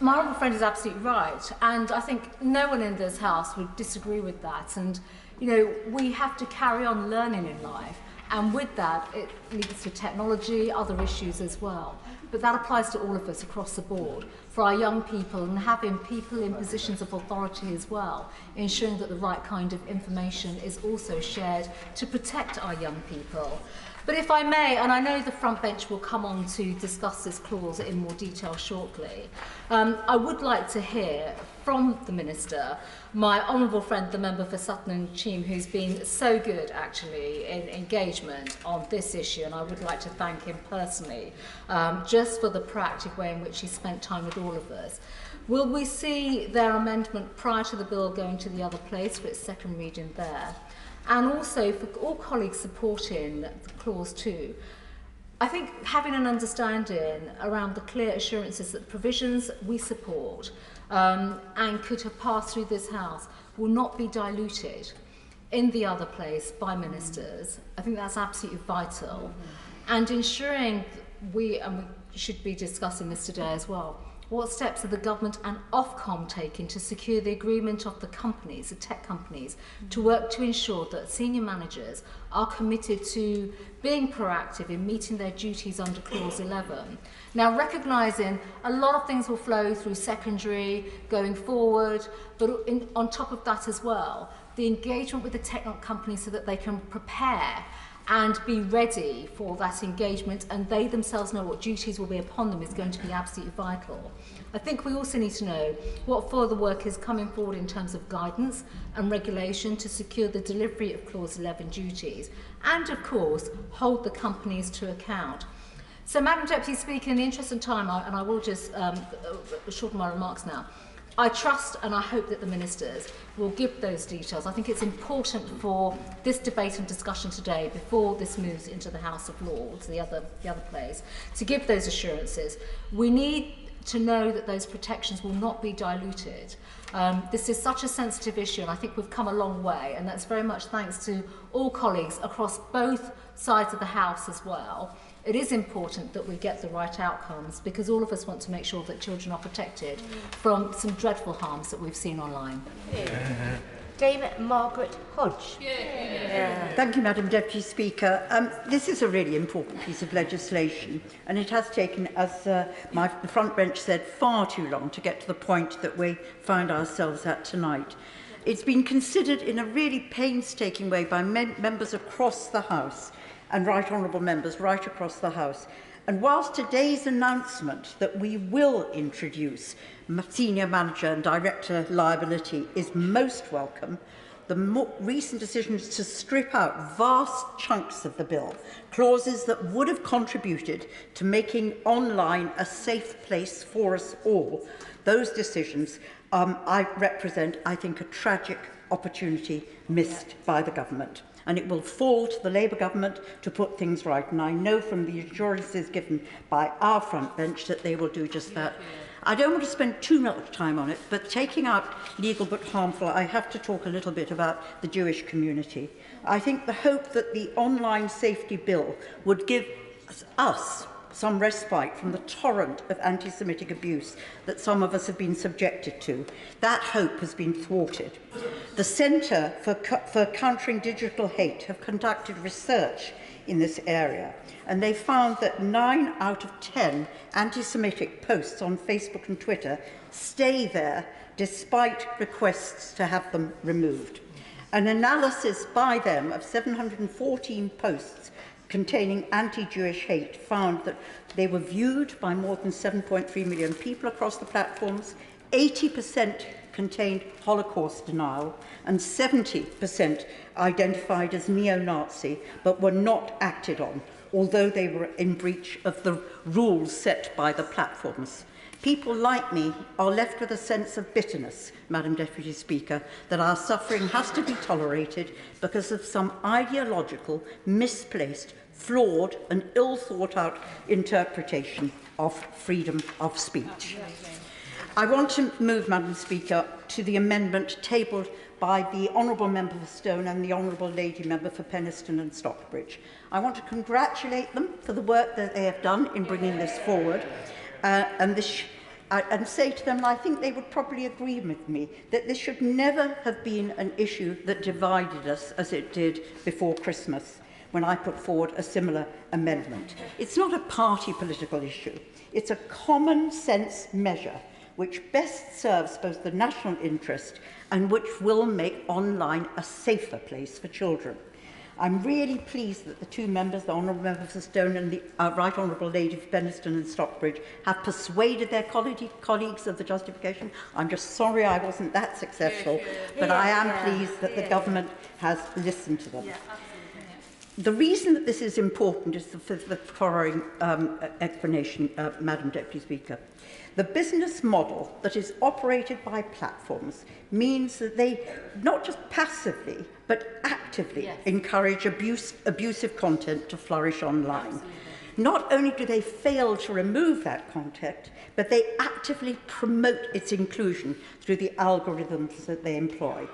My honourable friend is absolutely right, and I think no one in this House would disagree with that. And, you know, we have to carry on learning in life. And with that, it leads to technology, other issues as well. But that applies to all of us across the board, for our young people and having people in positions of authority as well, ensuring that the right kind of information is also shared to protect our young people. But if I may, and I know the front bench will come on to discuss this clause in more detail shortly, I would like to hear from the Minister, my honourable friend, the member for Sutton and Cheam, who's been so good actually in engagement on this issue, and I would like to thank him personally just for the proactive way in which he spent time with all of us. Will we see their amendment prior to the bill going to the other place for its second reading there? And also for all colleagues supporting clause 2, I think having an understanding around the clear assurances that the provisions we support and could have passed through this House will not be diluted in the other place by ministers. I think that's absolutely vital. And ensuring we should be discussing this today as well, what steps are the government and Ofcom taking to secure the agreement of the companies, the tech companies, to work to ensure that senior managers are committed to being proactive in meeting their duties under Clause 11? Now, recognising a lot of things will flow through secondary going forward, but on top of that as well, the engagement with the tech companies so that they can prepare and be ready for that engagement, and they themselves know what duties will be upon them, is going to be absolutely vital. I think we also need to know what further work is coming forward in terms of guidance and regulation to secure the delivery of Clause 11 duties, and of course hold the companies to account. So, Madam Deputy Speaker, in the interest of time, and I will just shorten my remarks now, I trust and I hope that the ministers will give those details. I think it's important for this debate and discussion today, before this moves into the House of Lords, the other place, to give those assurances. We need to know that those protections will not be diluted. This is such a sensitive issue, and I think we've come a long way, and that's very much thanks to all colleagues across both sides of the House as well. It is important that we get the right outcomes, because all of us want to make sure that children are protected from some dreadful harms that we've seen online. Dame Margaret Hodge. Thank you, Madam Deputy Speaker. This is a really important piece of legislation, and it has taken, as the front bench said, far too long to get to the point that we find ourselves at tonight. It's been considered in a really painstaking way by members across the House, and right honourable members right across the House. And whilst today's announcement that we will introduce senior manager and director liability is most welcome, the more recent decisions to strip out vast chunks of the bill, clauses that would have contributed to making online a safe place for us all, those decisions I represent, I think, a tragic opportunity missed by the government. And it will fall to the Labour government to put things right. And I know from the assurances given by our front bench that they will do just that. I don't want to spend too much time on it, but taking out legal but harmful, I have to talk a little bit about the Jewish community. I think the hope that the online safety bill would give us some respite from the torrent of anti-Semitic abuse that some of us have been subjected to. That hope has been thwarted. The Centre for Countering Digital Hate have conducted research in this area, and they found that 9 out of 10 anti-Semitic posts on Facebook and Twitter stay there despite requests to have them removed. An analysis by them of 714 posts containing anti-Jewish hate found that they were viewed by more than 7.3 million people across the platforms, 80% contained Holocaust denial, and 70% identified as neo-Nazi, but were not acted on, although they were in breach of the rules set by the platforms. People like me are left with a sense of bitterness, Madam Deputy Speaker, that our suffering has to be tolerated because of some ideological, misplaced, flawed and ill-thought-out interpretation of freedom of speech. I want to move, Madam Speaker, to the amendment tabled by the Honourable Member for Stone and the Honourable Lady Member for Penistone and Stockbridge. I want to congratulate them for the work that they have done in bringing this forward. And say to them, I think they would probably agree with me, that this should never have been an issue that divided us as it did before Christmas. when I put forward a similar amendment. It's not a party political issue. It's a common sense measure which best serves both the national interest and which will make online a safer place for children. I'm really pleased that the two members, the Honourable Member for Stone and the Right Honourable Lady for Penistone and Stockbridge, have persuaded their colleagues of the justification. I'm just sorry I wasn't that successful, but I am pleased that the government has listened to them. The reason that this is important is for the following explanation, Madam Deputy Speaker. The business model that is operated by platforms means that they not just passively but actively encourage abusive content to flourish online. Absolutely. Not only do they fail to remove that content, but they actively promote its inclusion through the algorithms that they employ.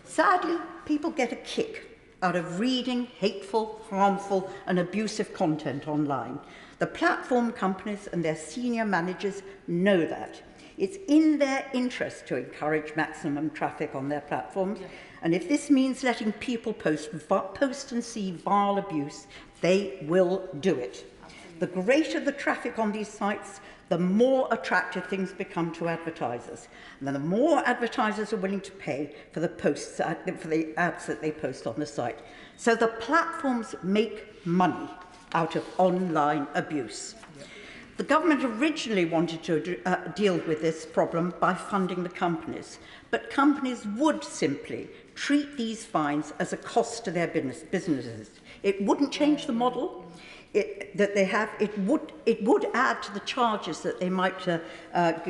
Sadly, people get a kick out of reading hateful, harmful and abusive content online. The platform companies and their senior managers know that. It's in their interest to encourage maximum traffic on their platforms, and if this means letting people post and see vile abuse, they will do it. The greater the traffic on these sites, the more attractive things become to advertisers. And then the more advertisers are willing to pay for the ads that they post on the site. So the platforms make money out of online abuse. The government originally wanted to deal with this problem by funding the companies, but companies would simply treat these fines as a cost to their businesses. It wouldn't change the model that they have. It would add to the charges that they might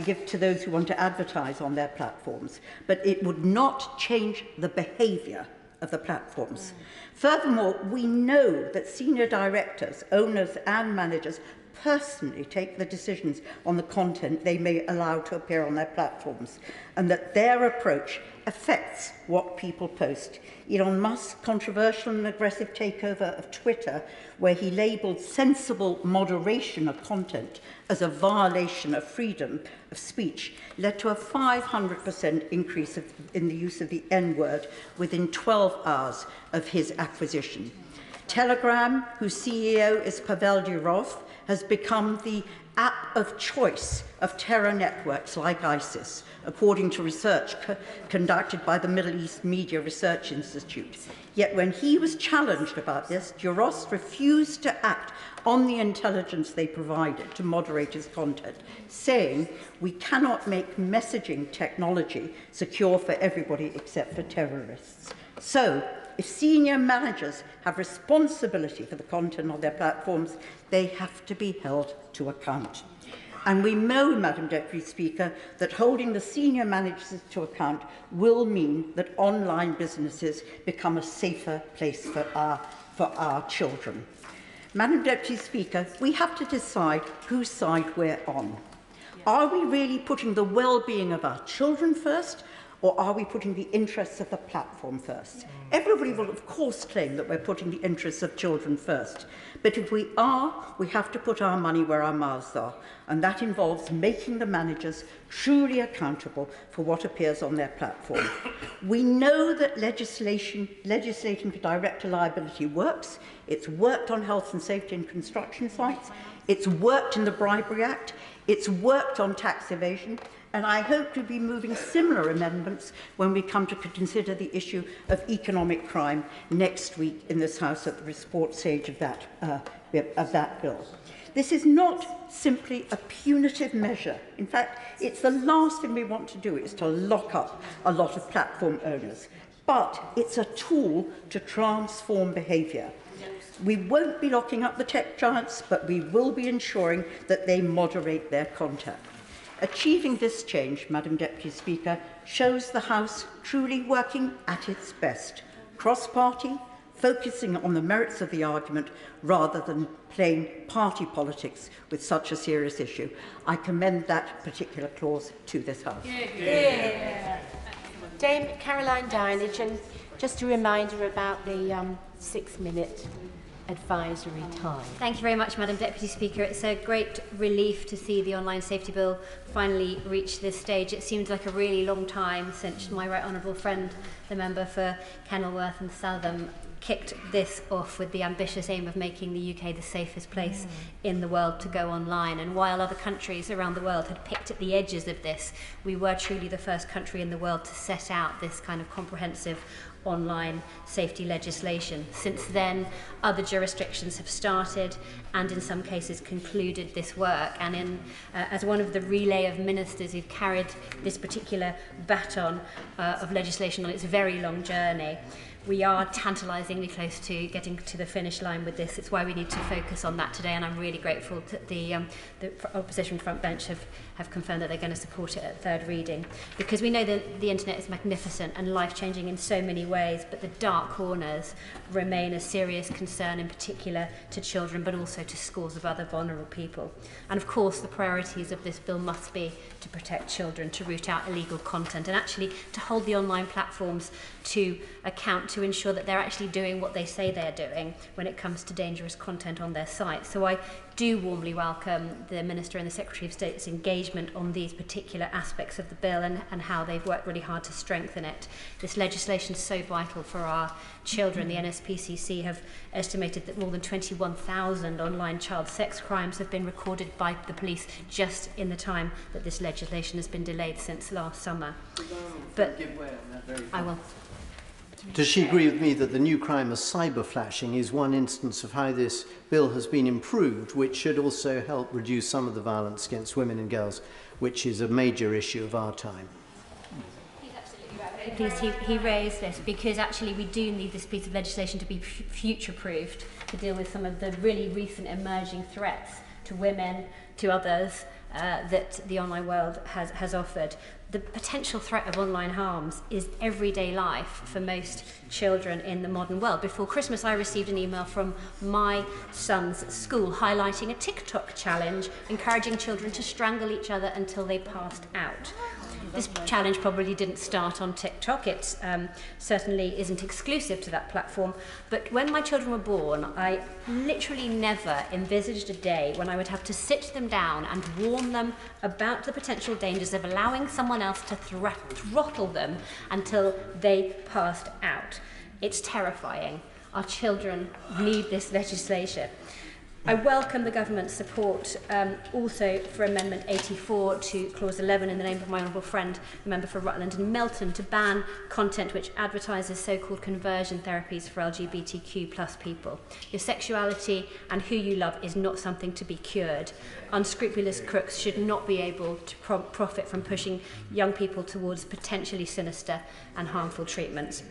give to those who want to advertise on their platforms, but it would not change the behaviour of the platforms. Furthermore, we know that senior directors, owners and managers personally take the decisions on the content they may allow to appear on their platforms, and that their approach affects what people post. Elon Musk's controversial and aggressive takeover of Twitter, where he labelled sensible moderation of content as a violation of freedom of speech, led to a 500% increase in the use of the N-word within 12 hours of his acquisition. Telegram, whose CEO is Pavel Durov, has become the app of choice of terror networks like ISIS, according to research conducted by the Middle East Media Research Institute. Yet when he was challenged about this, Durov refused to act on the intelligence they provided to moderate his content, saying, "We cannot make messaging technology secure for everybody except for terrorists." So, if senior managers have responsibility for the content on their platforms, they have to be held to account. And we know, Madam Deputy Speaker, that holding the senior managers to account will mean that online businesses become a safer place for our children. Madam Deputy Speaker, we have to decide whose side we're on. Are we really putting the well-being of our children first, or are we putting the interests of the platform first? Everybody will, of course, claim that we're putting the interests of children first. But if we are, we have to put our money where our mouths are. And that involves making the managers truly accountable for what appears on their platform. We know that legislating for director liability works. It's worked on health and safety in construction sites. It's worked in the Bribery Act. It's worked on tax evasion. And I hope to be moving similar amendments when we come to consider the issue of economic crime next week in this House at the report stage of that bill. This is not simply a punitive measure. In fact, it's the last thing we want to do, is to lock up a lot of platform owners. But it's a tool to transform behaviour. We won't be locking up the tech giants, but we will be ensuring that they moderate their content. Achieving this change, Madam Deputy Speaker, shows the House truly working at its best, cross-party, focusing on the merits of the argument rather than playing party politics with such a serious issue. I commend that particular clause to this House. Dame Caroline Dinage, and just a reminder about the 6-minute advisory time. Thank you very much, Madam Deputy Speaker. It's a great relief to see the Online Safety Bill finally reach this stage. It seems like a really long time since my right honourable friend, the member for Kenilworth and Southam, kicked this off with the ambitious aim of making the UK the safest place in the world to go online. And while other countries around the world had picked at the edges of this, we were truly the first country in the world to set out this kind of comprehensive online safety legislation. Since then, other jurisdictions have started and in some cases concluded this work. And as one of the relay of ministers who've carried this particular baton of legislation on its very long journey, we are tantalisingly close to getting to the finish line with this. It's why we need to focus on that today, and I'm really grateful that the opposition front bench have confirmed that they're going to support it at third reading, because we know that the internet is magnificent and life-changing in so many ways, but the dark corners remain a serious concern, in particular to children, but also to scores of other vulnerable people. And of course, the priorities of this bill must be to protect children, to root out illegal content, and actually to hold the online platforms to account, to ensure that they're actually doing what they say they're doing when it comes to dangerous content on their site. So I do warmly welcome the Minister and the Secretary of State's engagement on these particular aspects of the bill and how they've worked really hard to strengthen it. This legislation is so vital for our children. The NSPCC have estimated that more than 21,000 online child sex crimes have been recorded by the police just in the time that this legislation has been delayed since last summer. But I will. Does she agree with me that the new crime of cyber flashing is one instance of how this bill has been improved, which should also help reduce some of the violence against women and girls, which is a major issue of our time? Please, he raised this because actually we do need this piece of legislation to be future-proofed to deal with some of the really recent emerging threats to women, to others, that the online world has offered. The potential threat of online harms is everyday life for most children in the modern world. Before Christmas, I received an email from my son's school highlighting a TikTok challenge, encouraging children to strangle each other until they passed out. This challenge probably didn't start on TikTok. It certainly isn't exclusive to that platform. But when my children were born, I literally never envisaged a day when I would have to sit them down and warn them about the potential dangers of allowing someone else to throttle them until they passed out. It's terrifying. Our children need this legislation. I welcome the government's support also for Amendment 84 to Clause 11 in the name of my honourable friend, the member for Rutland and Melton, to ban content which advertises so-called conversion therapies for LGBTQ+ people. Your sexuality and who you love is not something to be cured. Unscrupulous crooks should not be able to profit from pushing young people towards potentially sinister and harmful treatments.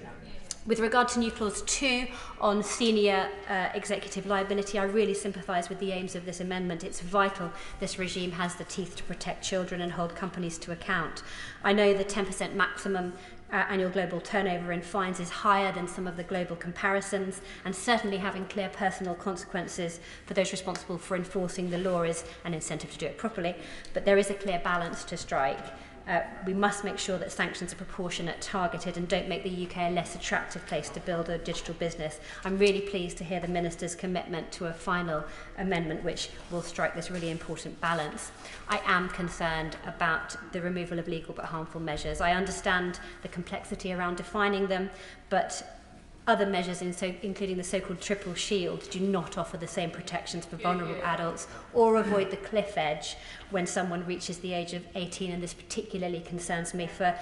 With regard to new clause 2 on senior executive liability, I really sympathise with the aims of this amendment. It's vital this regime has the teeth to protect children and hold companies to account. I know the 10% maximum annual global turnover in fines is higher than some of the global comparisons, and certainly having clear personal consequences for those responsible for enforcing the law is an incentive to do it properly, but there is a clear balance to strike. We must make sure that sanctions are proportionate, targeted, and don't make the UK a less attractive place to build a digital business. I'm really pleased to hear the Minister's commitment to a final amendment which will strike this really important balance. I am concerned about the removal of legal but harmful measures. I understand the complexity around defining them, but other measures, including the so-called triple shield, do not offer the same protections for vulnerable adults or avoid the cliff edge when someone reaches the age of 18, and this particularly concerns me for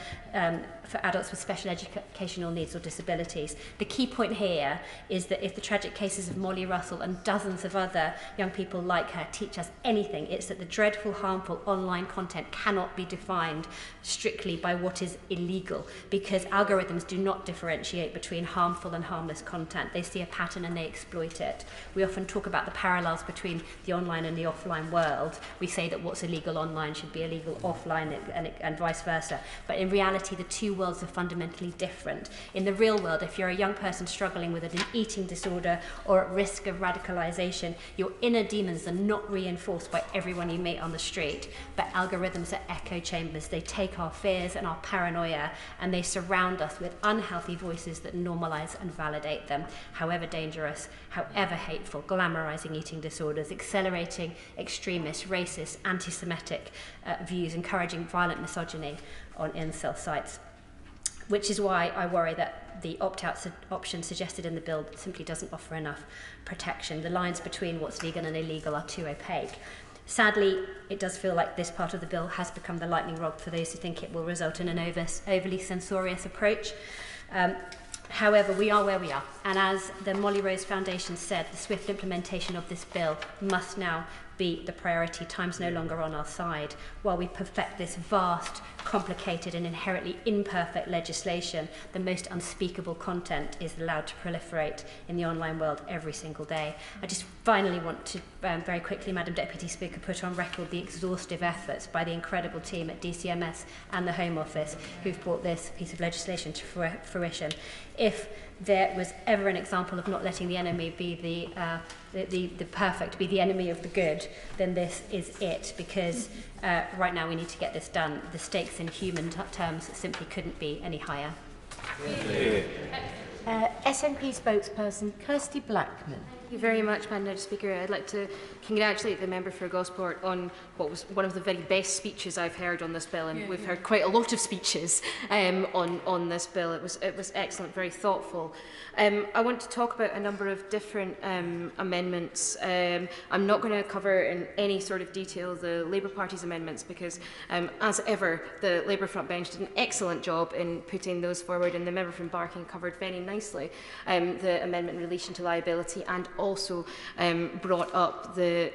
adults with special educational needs or disabilities. The key point here is that if the tragic cases of Molly Russell and dozens of other young people like her teach us anything, it's that the dreadful, harmful online content cannot be defined strictly by what is illegal, because algorithms do not differentiate between harmful and harmless content. They see a pattern and they exploit it. We often talk about the parallels between the online and the offline world. We say that what's illegal online should be illegal offline and vice versa. But in reality, the two worlds are fundamentally different. In the real world, if you're a young person struggling with an eating disorder or at risk of radicalisation, your inner demons are not reinforced by everyone you meet on the street, but algorithms are echo chambers. They take our fears and our paranoia and they surround us with unhealthy voices that normalise and validate them, however dangerous, however hateful, glamorising eating disorders, accelerating extremist, racist, anti-Semitic views, encouraging violent misogyny on incel sites. which is why I worry that the opt-out option suggested in the bill simply doesn't offer enough protection. The lines between what's legal and illegal are too opaque. Sadly, it does feel like this part of the bill has become the lightning rod for those who think it will result in an overly censorious approach. However, we are where we are, and as the Molly Rose Foundation said, the swift implementation of this bill must now be the priority. Time's no longer on our side. While we perfect this vast, complicated and inherently imperfect legislation, the most unspeakable content is allowed to proliferate in the online world every single day. I just finally want to very quickly, Madam Deputy Speaker, put on record the exhaustive efforts by the incredible team at DCMS and the Home Office who've brought this piece of legislation to fruition. If there was ever an example of not letting the enemy be the perfect, be the enemy of the good, then this is it, because right now we need to get this done. The stakes in human terms simply couldn't be any higher. SNP spokesperson Kirsty Blackman. Thank you very much, Madam Speaker. I'd like to congratulate the member for Gosport on what was one of the very best speeches I've heard on this bill, and we've heard quite a lot of speeches on this bill. It was excellent, very thoughtful. I want to talk about a number of different amendments. I'm not going to cover in any sort of detail the Labour Party's amendments because, as ever, the Labour front bench did an excellent job in putting those forward, and the member from Barking covered very nicely the amendment in relation to liability, and also brought up the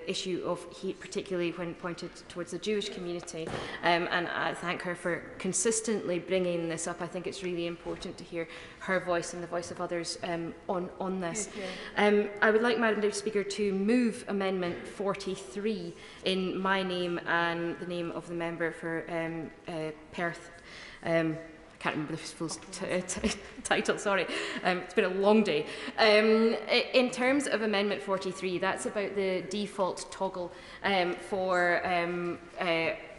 issue of hate, particularly when pointed towards the Jewish community. And I thank her for consistently bringing this up. I think it's really important to hear her voice and the voice of others on this. I would like, Madam Deputy Speaker, to move Amendment 43 in my name and the name of the member for Perth. I can't remember the full title, sorry. It's been a long day. In terms of Amendment 43, that's about the default toggle for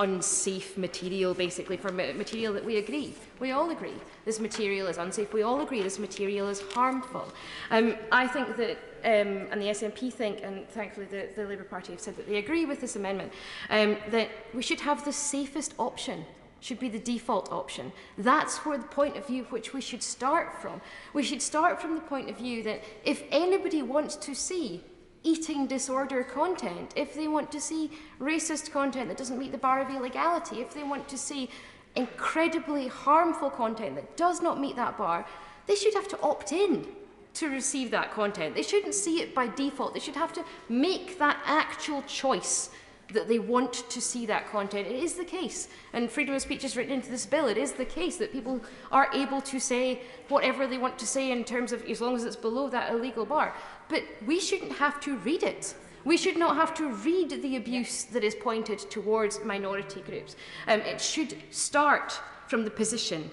unsafe material, basically, for material that we agree. We all agree this material is unsafe. We all agree this material is harmful. I think that, and the SNP think, and thankfully the Labour Party have said that they agree with this amendment, that we should have the safest option. Should be the default option. That's where the point of view which we should start from. We should start from the point of view that if anybody wants to see eating disorder content, if they want to see racist content that doesn't meet the bar of illegality, if they want to see incredibly harmful content that does not meet that bar, they should have to opt in to receive that content. They shouldn't see it by default. They should have to make that actual choice that they want to see that content. It is the case, and freedom of speech is written into this bill, it is the case that people are able to say whatever they want to say in terms of, as long as it's below that illegal bar. But we shouldn't have to read it. We should not have to read the abuse that is pointed towards minority groups. It should start from the position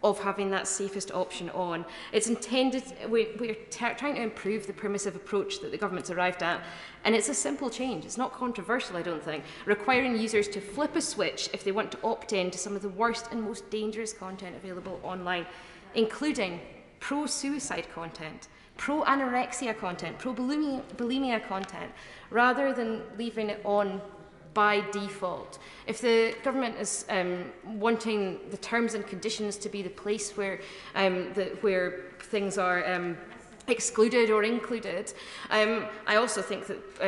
of having that safest option on. It's intended, we're trying to improve the permissive approach that the government's arrived at, and it's a simple change. It's not controversial, I don't think, requiring users to flip a switch if they want to opt in to some of the worst and most dangerous content available online, including pro-suicide content, pro-anorexia content, pro-bulimia content, rather than leaving it on by default. If the government is wanting the terms and conditions to be the place where where things are excluded or included, I also think that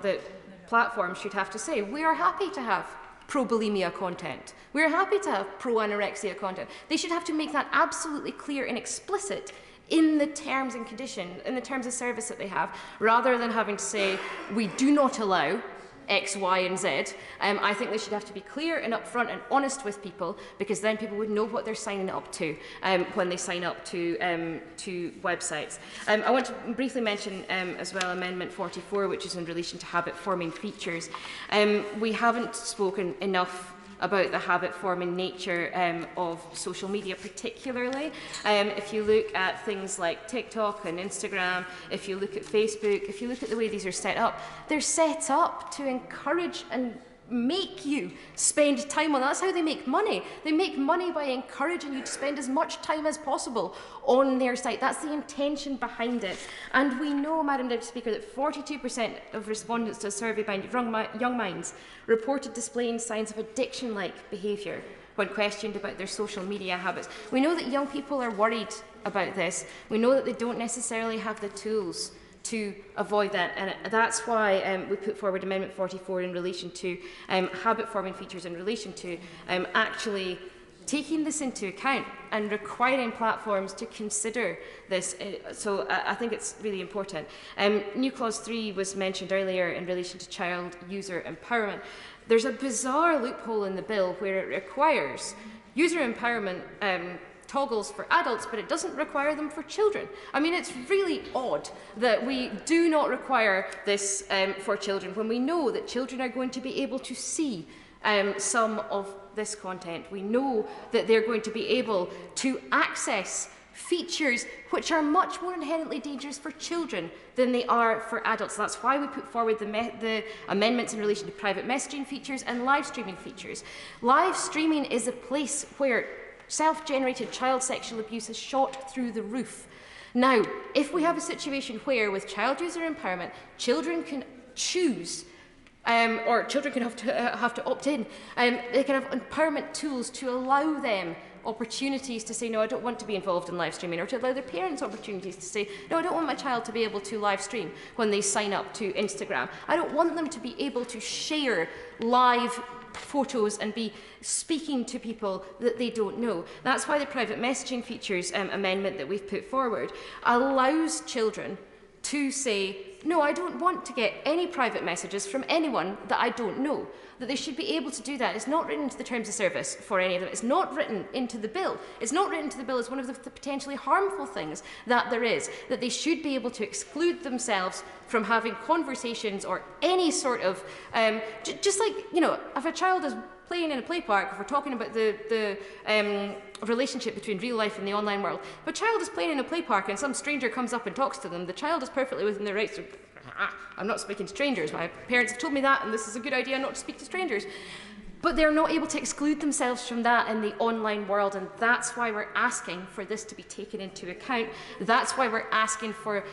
that platforms should have to say, we are happy to have pro-bulimia content. We're happy to have pro-anorexia content. They should have to make that absolutely clear and explicit in the terms and conditions, in the terms of service that they have, rather than having to say, we do not allow X, Y, and Z. I think they should have to be clear and upfront and honest with people, because then people would know what they're signing up to when they sign up to websites. I want to briefly mention as well Amendment 44, which is in relation to habit-forming features. We haven't spoken enough about the habit-forming nature of social media particularly. If you look at things like TikTok and Instagram, if you look at Facebook, if you look at the way these are set up, they're set up to encourage and make you spend time on. That's how they make money. They make money by encouraging you to spend as much time as possible on their site. That's the intention behind it. And we know, Madam Deputy Speaker, that 42% of respondents to a survey by Young Minds reported displaying signs of addiction-like behaviour when questioned about their social media habits. We know that young people are worried about this. We know that they don't necessarily have the tools to avoid that, and that's why we put forward Amendment 44 in relation to habit-forming features, in relation to actually taking this into account and requiring platforms to consider this. So I think it's really important. New Clause 3 was mentioned earlier in relation to child user empowerment. There's a bizarre loophole in the bill where it requires user empowerment toggles for adults, but it doesn't require them for children. I mean, it's really odd that we do not require this for children when we know that children are going to be able to see some of this content. We know that they're going to be able to access features which are much more inherently dangerous for children than they are for adults. That's why we put forward the amendments in relation to private messaging features and live streaming features. Live streaming is a place where self-generated child sexual abuse is shot through the roof. Now, if we have a situation where, with child user empowerment, children can choose, or children can have to opt in, they can have empowerment tools to allow them opportunities to say, no, I don't want to be involved in live streaming, or to allow their parents opportunities to say, no, I don't want my child to be able to live stream when they sign up to Instagram. I don't want them to be able to share live photos and be speaking to people that they don't know. That's why the private messaging features amendment that we've put forward allows children to say, no, I don't want to get any private messages from anyone that I don't know. That they should be able to do that. It's not written into the terms of service for any of them. It's not written into the bill. It's not written into the bill as one of the potentially harmful things that there is, that they should be able to exclude themselves from having conversations or any sort of, just like, you know, if a child is playing in a play park, if we're talking about the relationship between real life and the online world, if a child is playing in a play park and some stranger comes up and talks to them, the child is perfectly within their rights to, I'm not speaking to strangers, my parents have told me that, and this is a good idea not to speak to strangers. But they're not able to exclude themselves from that in the online world, and that's why we're asking for this to be taken into account. That's why we're asking for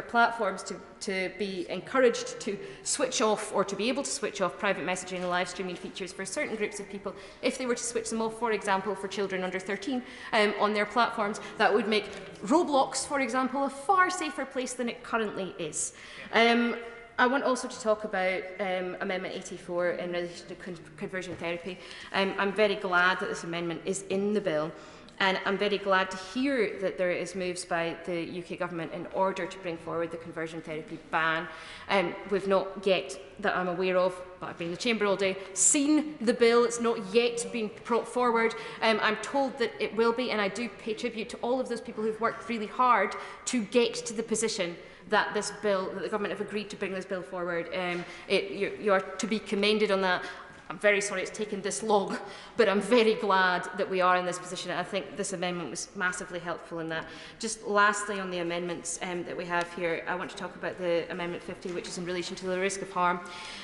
platforms to be encouraged to switch off, or to be able to switch off private messaging and live streaming features for certain groups of people. If they were to switch them off, for example, for children under 13 on their platforms, that would make Roblox, for example, a far safer place than it currently is. I want also to talk about Amendment 84 in relation to conversion therapy. I'm very glad that this amendment is in the bill, and I'm very glad to hear that there is moves by the UK government in order to bring forward the conversion therapy ban. We've not yet, that I'm aware of, but I've been in the chamber all day, seen the bill. It's not yet been brought forward. I'm told that it will be, and I do pay tribute to all of those people who've worked really hard to get to the position that this bill, that the government have agreed to bring this bill forward. You are to be commended on that. I'm very sorry it's taken this long, but I'm very glad that we are in this position. I think this amendment was massively helpful in that. Just lastly, on the amendments that we have here, I want to talk about the Amendment 50, which is in relation to the risk of harm.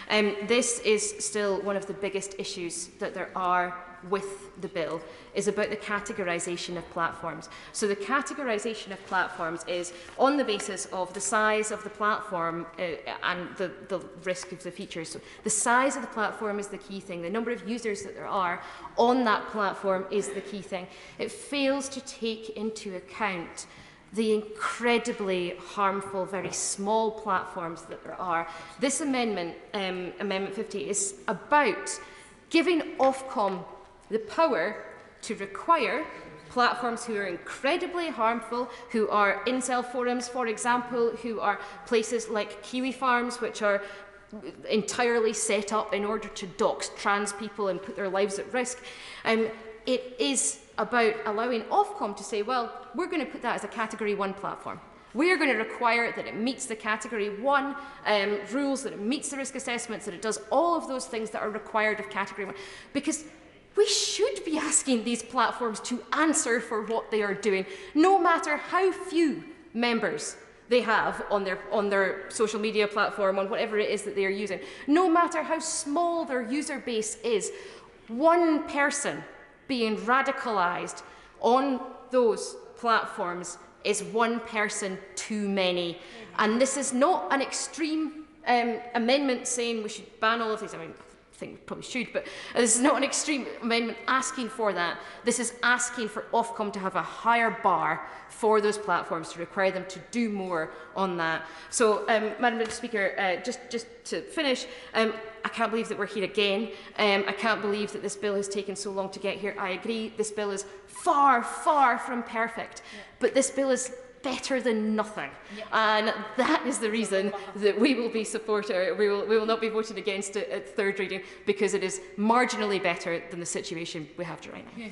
This is still one of the biggest issues that there are with the bill, is about the categorisation of platforms. So the categorisation of platforms is on the basis of the size of the platform and the risk of the features. So the size of the platform is the key thing. The number of users that there are on that platform is the key thing. It fails to take into account the incredibly harmful, very small platforms that there are. This amendment, Amendment 50, is about giving Ofcom the power to require platforms who are incredibly harmful, who are incel forums, for example, who are places like Kiwi Farms, which are entirely set up in order to dox trans people and put their lives at risk. It is about allowing Ofcom to say, well, we're going to put that as a Category 1 platform. We are going to require that it meets the Category 1 rules, that it meets the risk assessments, that it does all of those things that are required of Category 1. Because we should be asking these platforms to answer for what they are doing, no matter how few members they have on their social media platform, on whatever it is that they are using. No matter how small their user base is, one person being radicalised on those platforms is one person too many. And this is not an extreme amendment saying we should ban all of these. I mean, think we probably should, but this is not an extreme amendment asking for that. This is asking for Ofcom to have a higher bar for those platforms, to require them to do more on that. So, Madam Speaker, just to finish, I can't believe that we're here again. I can't believe that this bill has taken so long to get here. I agree, this bill is far, far from perfect, but this bill is better than nothing, and that is the reason that we will be we will not be voting against it at third reading, because it is marginally better than the situation we have right now.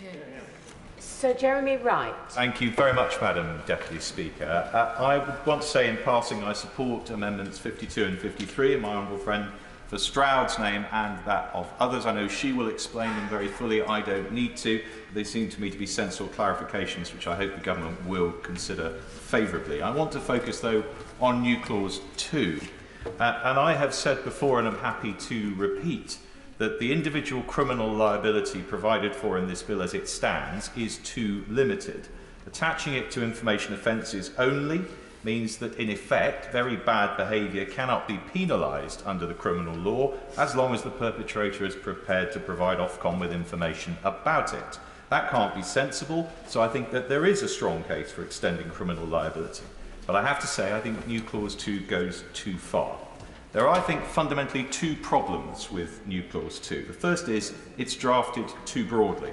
Sir Jeremy Wright. Thank you very much, Madam Deputy Speaker. I would want to say in passing I support Amendments 52 and 53 in my honourable friend for Stroud's name and that of others. I know she will explain them very fully. I don't need to. They seem to me to be sensible clarifications which I hope the Government will consider favourably. I want to focus, though, on new clause 2. And I have said before, and I'm happy to repeat, that the individual criminal liability provided for in this bill as it stands is too limited. Attaching it to information offences only means that, in effect, very bad behaviour cannot be penalised under the criminal law as long as the perpetrator is prepared to provide Ofcom with information about it. That can't be sensible, so I think that there is a strong case for extending criminal liability. But I have to say, I think new clause 2 goes too far. There are, I think, fundamentally two problems with new clause 2. The first is it's drafted too broadly.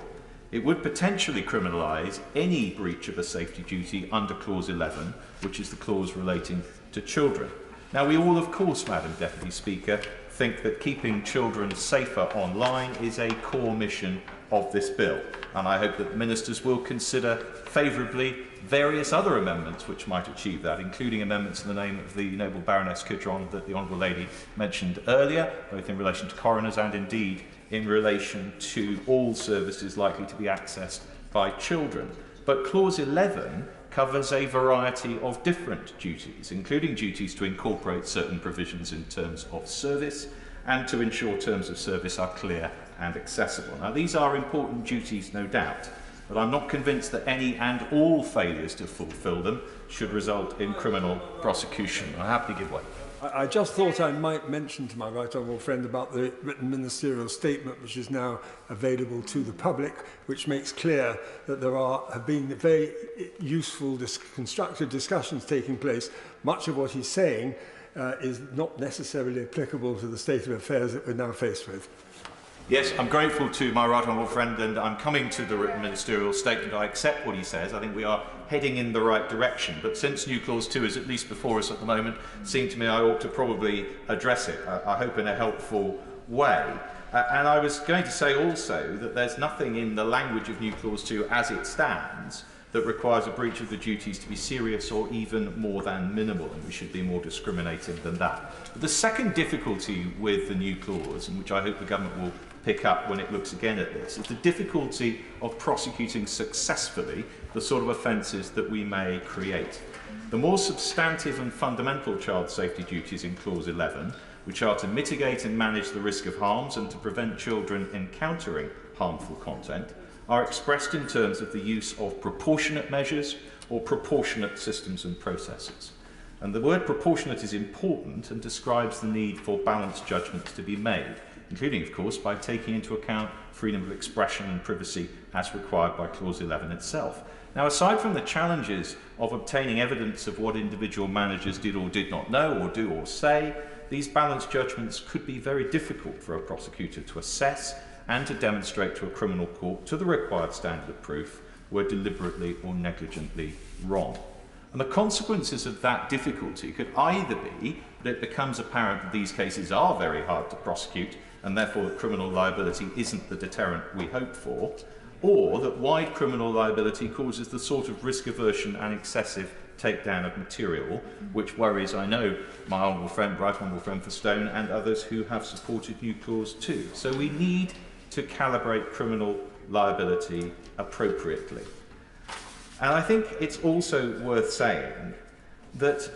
It would potentially criminalise any breach of a safety duty under clause 11, which is the clause relating to children. Now, we all, of course, Madam Deputy Speaker, think that keeping children safer online is a core mission of this bill, and I hope that ministers will consider favourably various other amendments which might achieve that, including amendments in the name of the noble Baroness Kidron that the Honourable Lady mentioned earlier, both in relation to coroners and indeed in relation to all services likely to be accessed by children. But clause 11 covers a variety of different duties, including duties to incorporate certain provisions in terms of service and to ensure terms of service are clear and accessible. Now, these are important duties, no doubt, but I'm not convinced that any and all failures to fulfil them should result in criminal prosecution. I happily give way. I just thought I might mention to my right honourable friend about the written ministerial statement which is now available to the public, which makes clear that there have been very useful, constructive discussions taking place. Much of what he's saying is not necessarily applicable to the state of affairs that we're now faced with. Yes, I'm grateful to my right honourable friend, and I'm coming to the written ministerial statement. I accept what he says. I think we are heading in the right direction. But since new clause 2 is at least before us at the moment, it seemed to me I ought to probably address it, I hope in a helpful way. And I was going to say also that there's nothing in the language of new clause 2 as it stands that requires a breach of the duties to be serious or even more than minimal, and we should be more discriminating than that. But the second difficulty with the new clause, and which I hope the Government will pick up when it looks again at this, is the difficulty of prosecuting successfully the sort of offences that we may create. The more substantive and fundamental child safety duties in clause 11, which are to mitigate and manage the risk of harms and to prevent children encountering harmful content, are expressed in terms of the use of proportionate measures or proportionate systems and processes. And the word proportionate is important and describes the need for balanced judgments to be made, including, of course, by taking into account freedom of expression and privacy as required by clause 11 itself. Now, aside from the challenges of obtaining evidence of what individual managers did or did not know or do or say, these balanced judgments could be very difficult for a prosecutor to assess and to demonstrate to a criminal court to the required standard of proof were deliberately or negligently wrong. And the consequences of that difficulty could either be that it becomes apparent that these cases are very hard to prosecute and therefore that criminal liability isn't the deterrent we hope for, or that wide criminal liability causes the sort of risk aversion and excessive takedown of material, which worries, I know, my honourable friend, right honourable friend for Stone and others who have supported new clause 2. So we need to calibrate criminal liability appropriately. And I think it's also worth saying that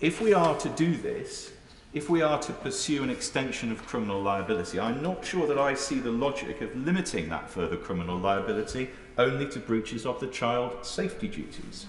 if we are to do this, if we are to pursue an extension of criminal liability, I'm not sure that I see the logic of limiting that further criminal liability only to breaches of the child safety duties.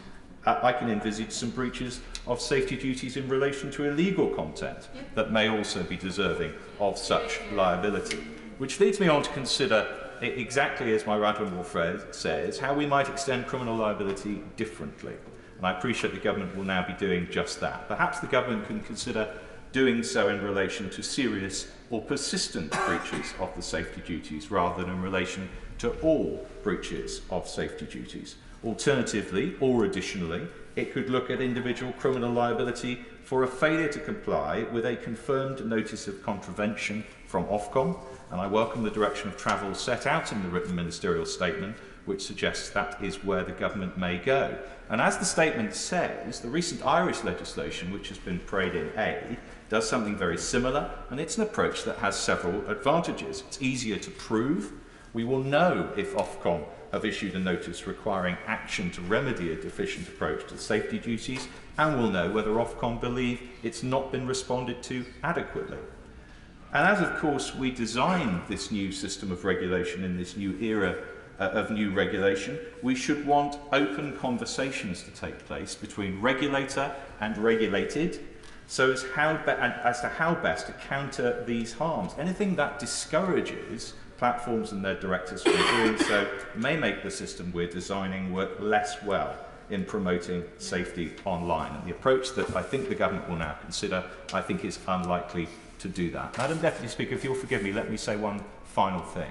I can envisage some breaches of safety duties in relation to illegal content that may also be deserving of such liability. Which leads me on to consider, exactly as my right honourable friend says, how we might extend criminal liability differently. And I appreciate the government will now be doing just that. Perhaps the government can consider doing so in relation to serious or persistent breaches of the safety duties rather than in relation to all breaches of safety duties. Alternatively, or additionally, it could look at individual criminal liability for a failure to comply with a confirmed notice of contravention from Ofcom, and I welcome the direction of travel set out in the written ministerial statement, which suggests that is where the government may go. And as the statement says, the recent Irish legislation, which has been prayed in A, does something very similar, and it's an approach that has several advantages. It's easier to prove. We will know if Ofcom have issued a notice requiring action to remedy a deficient approach to safety duties, and we'll know whether Ofcom believe it's not been responded to adequately. And as, of course, we design this new system of regulation in this new era of new regulation, we should want open conversations to take place between regulator and regulated, so as to how best to counter these harms. Anything that discourages platforms and their directors from doing so may make the system we're designing work less well in promoting safety online. And the approach that I think the government will now consider, I think, is unlikely to do that. Madam Deputy Speaker, if you'll forgive me, let me say one final thing.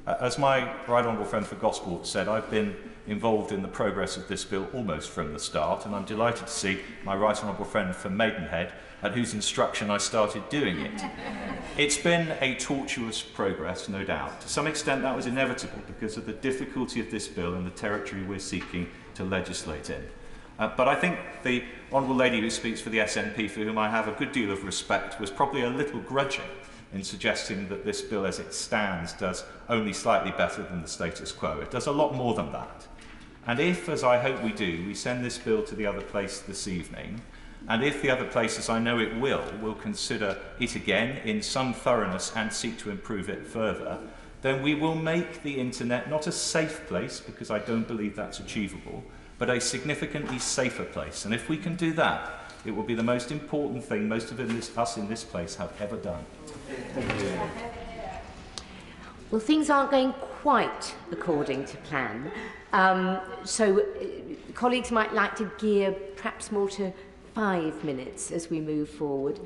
As my right honourable friend for Gosport said, I've been involved in the progress of this bill almost from the start, and I'm delighted to see my right honourable friend for Maidenhead, at whose instruction I started doing it. It's been a tortuous progress, no doubt. To some extent that was inevitable because of the difficulty of this bill and the territory we're seeking to legislate in. But I think the honourable lady who speaks for the SNP, for whom I have a good deal of respect, was probably a little grudging in suggesting that this bill as it stands does only slightly better than the status quo. It does a lot more than that. And if, as I hope we do, we send this bill to the other place this evening, and if the other places, I know it will consider it again in some thoroughness and seek to improve it further, then we will make the internet not a safe place, because I don't believe that's achievable, but a significantly safer place. And if we can do that, it will be the most important thing most of us in this place have ever done. Well, things aren't going quite according to plan. So colleagues might like to gear perhaps more to 5 minutes as we move forward.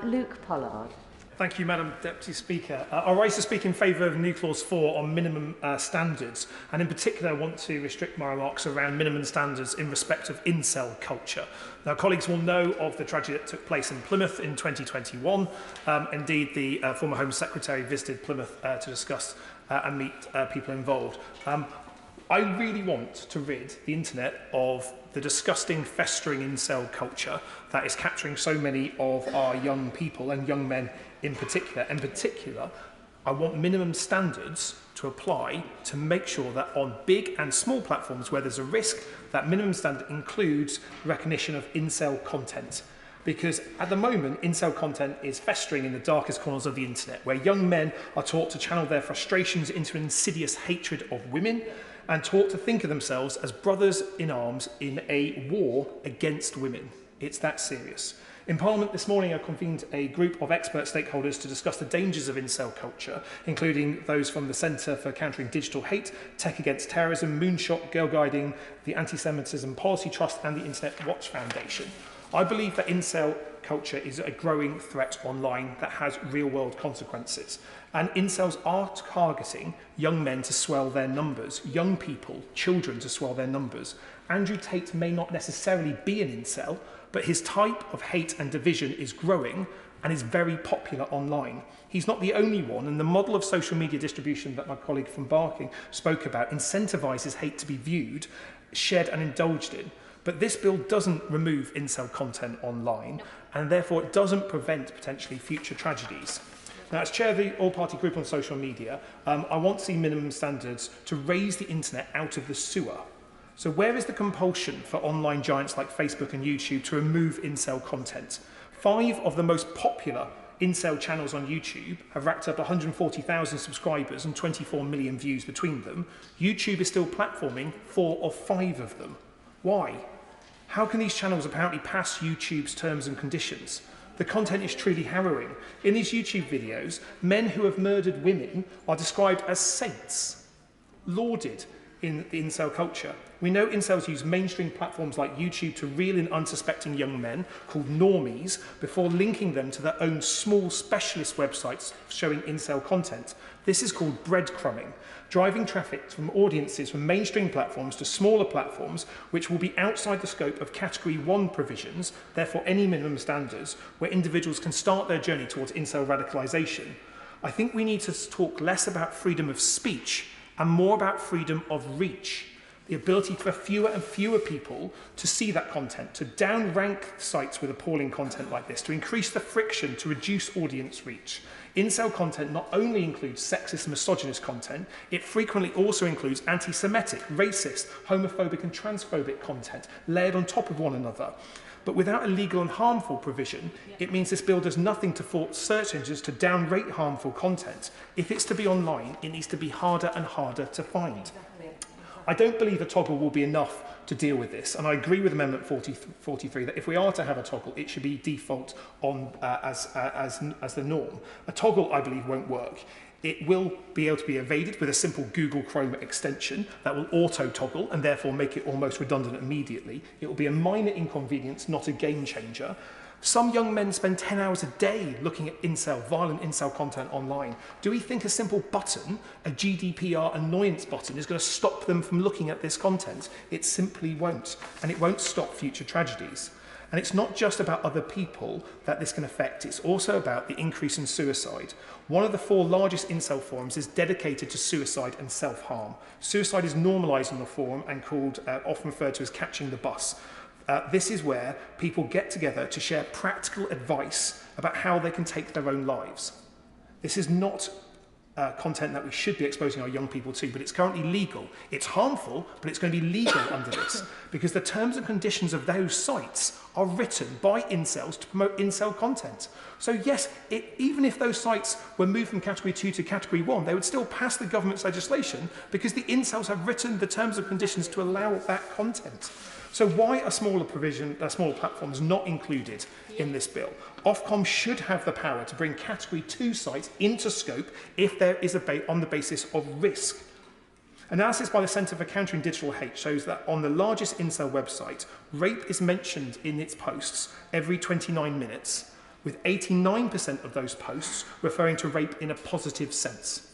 Luke Pollard. Thank you, Madam Deputy Speaker. I rise to speak in favour of new clause 4 on minimum standards, and in particular I want to restrict my remarks around minimum standards in respect of incel culture. Now, colleagues will know of the tragedy that took place in Plymouth in 2021. Indeed, the former Home Secretary visited Plymouth to discuss and meet people involved. I really want to rid the internet of the disgusting, festering incel culture that is capturing so many of our young people and young men in particular. In particular, I want minimum standards to apply to make sure that on big and small platforms where there's a risk, that minimum standard includes recognition of incel content. Because at the moment, incel content is festering in the darkest corners of the internet, where young men are taught to channel their frustrations into an insidious hatred of women and taught to think of themselves as brothers in arms in a war against women. It's that serious. In Parliament this morning, I convened a group of expert stakeholders to discuss the dangers of incel culture, including those from the Centre for Countering Digital Hate, Tech Against Terrorism, Moonshot, Girl Guiding, the Anti-Semitism Policy Trust and the Internet Watch Foundation. I believe that incel culture is a growing threat online that has real-world consequences. And incels are targeting young men to swell their numbers, young people, children to swell their numbers. Andrew Tate may not necessarily be an incel, but his type of hate and division is growing and is very popular online. He's not the only one, and the model of social media distribution that my colleague from Barking spoke about incentivises hate to be viewed, shared and indulged in. But this bill doesn't remove incel content online, and therefore it doesn't prevent potentially future tragedies. Now, as chair of the all-party group on social media, I want to see minimum standards to raise the internet out of the sewer. So where is the compulsion for online giants like Facebook and YouTube to remove incel content? 5 of the most popular incel channels on YouTube have racked up 140,000 subscribers and 24 million views between them. YouTube is still platforming 4 or 5 of them. Why? How can these channels apparently pass YouTube's terms and conditions? The content is truly harrowing. In these YouTube videos, men who have murdered women are described as saints, lauded in the incel culture. We know incels use mainstream platforms like YouTube to reel in unsuspecting young men called normies before linking them to their own small specialist websites showing incel content. This is called breadcrumbing, driving traffic from audiences from mainstream platforms to smaller platforms which will be outside the scope of Category 1 provisions, therefore any minimum standards, where individuals can start their journey towards incel radicalisation. I think we need to talk less about freedom of speech and more about freedom of reach. The ability for fewer and fewer people to see that content, to downrank sites with appalling content like this, to increase the friction, to reduce audience reach. Incel content not only includes sexist and misogynist content, it frequently also includes anti-Semitic, racist, homophobic and transphobic content layered on top of one another. But without illegal and harmful provision, it means this bill does nothing to force search engines to downrate harmful content. If it's to be online, it needs to be harder and harder to find. I don't believe a toggle will be enough to deal with this, and I agree with Amendment 43 that if we are to have a toggle, it should be default on as the norm. A toggle, I believe, won't work. It will be able to be evaded with a simple Google Chrome extension that will auto-toggle and therefore make it almost redundant immediately. It will be a minor inconvenience, not a game changer. Some young men spend 10 hours a day looking at violent incel content online. Do we think a simple button, a GDPR annoyance button, is going to stop them from looking at this content? It simply won't, and it won't stop future tragedies. And it's not just about other people that this can affect, it's also about the increase in suicide. One of the 4 largest incel forums is dedicated to suicide and self-harm. Suicide is normalised on the forum and called, often referred to as catching the bus. This is where people get together to share practical advice about how they can take their own lives. This is not content that we should be exposing our young people to, but it's currently legal. It's harmful, but it's going to be legal under this, because the terms and conditions of those sites are written by incels to promote incel content. So yes, even if those sites were moved from Category 2 to Category 1, they would still pass the government's legislation because the incels have written the terms and conditions to allow that content. So why are smaller platforms not included in this bill? Ofcom should have the power to bring Category 2 sites into scope if there is on the basis of risk. Analysis by the Centre for Countering Digital Hate shows that on the largest incel website, rape is mentioned in its posts every 29 minutes, with 89% of those posts referring to rape in a positive sense.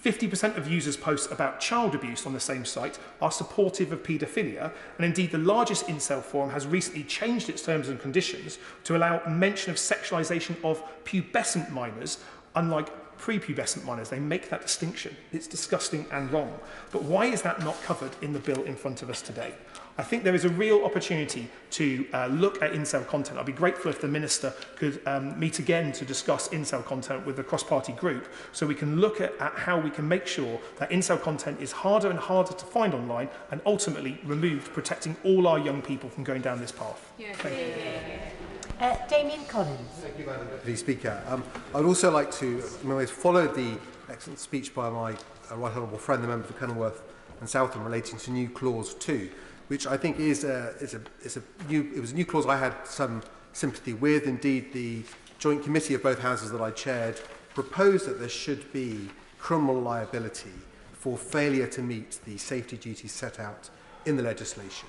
50% of users' posts about child abuse on the same site are supportive of paedophilia, and indeed the largest incel forum has recently changed its terms and conditions to allow mention of sexualisation of pubescent minors, unlike prepubescent minors. They make that distinction. It's disgusting and wrong. But why is that not covered in the bill in front of us today? I think there is a real opportunity to look at incel content. I'd be grateful if the Minister could meet again to discuss incel content with the cross-party group, so we can look at how we can make sure that incel content is harder and harder to find online and ultimately removed, protecting all our young people from going down this path. Thank you. Damien Collins. Thank you, Madam Deputy Speaker. I'd also like to follow the excellent speech by my right honourable friend, the member for Kenilworth and Southam, relating to new clause 2, which I think it was a new clause I had some sympathy with. Indeed, the joint committee of both houses that I chaired proposed that there should be criminal liability for failure to meet the safety duties set out in the legislation,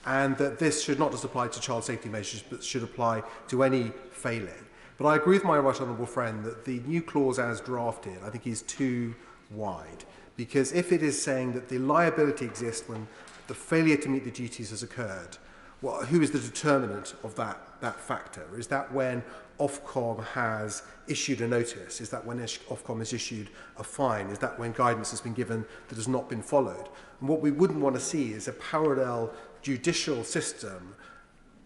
and that this should not just apply to child safety measures, but should apply to any failing. But I agree with my right honourable friend that the new clause as drafted, I think, is too wide, because if it is saying that the liability exists when the failure to meet the duties has occurred, well, who is the determinant of that factor? Is that when Ofcom has issued a notice? Is that when Ofcom has issued a fine? Is that when guidance has been given that has not been followed? And what we wouldn't want to see is a parallel judicial system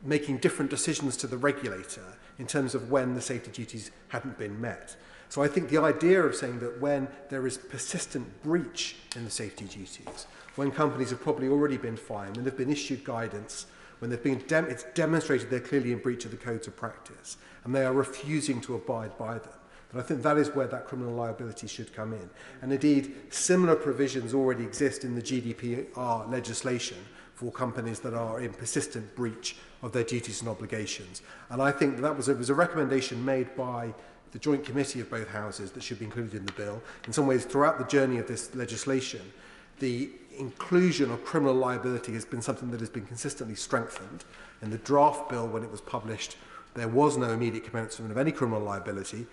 making different decisions to the regulator in terms of when the safety duties hadn't been met. So I think the idea of saying that when there is persistent breach in the safety duties, when companies have probably already been fined, when they've been issued guidance, when they've been it's demonstrated they're clearly in breach of the codes of practice, and they are refusing to abide by them, But I think that is where that criminal liability should come in. And indeed, similar provisions already exist in the GDPR legislation for companies that are in persistent breach of their duties and obligations. And I think that was a recommendation made by the Joint Committee of both houses that should be included in the bill. In some ways, throughout the journey of this legislation, the inclusion of criminal liability has been something that has been consistently strengthened. In the draft bill, when it was published, there was no immediate commencement of any criminal liability,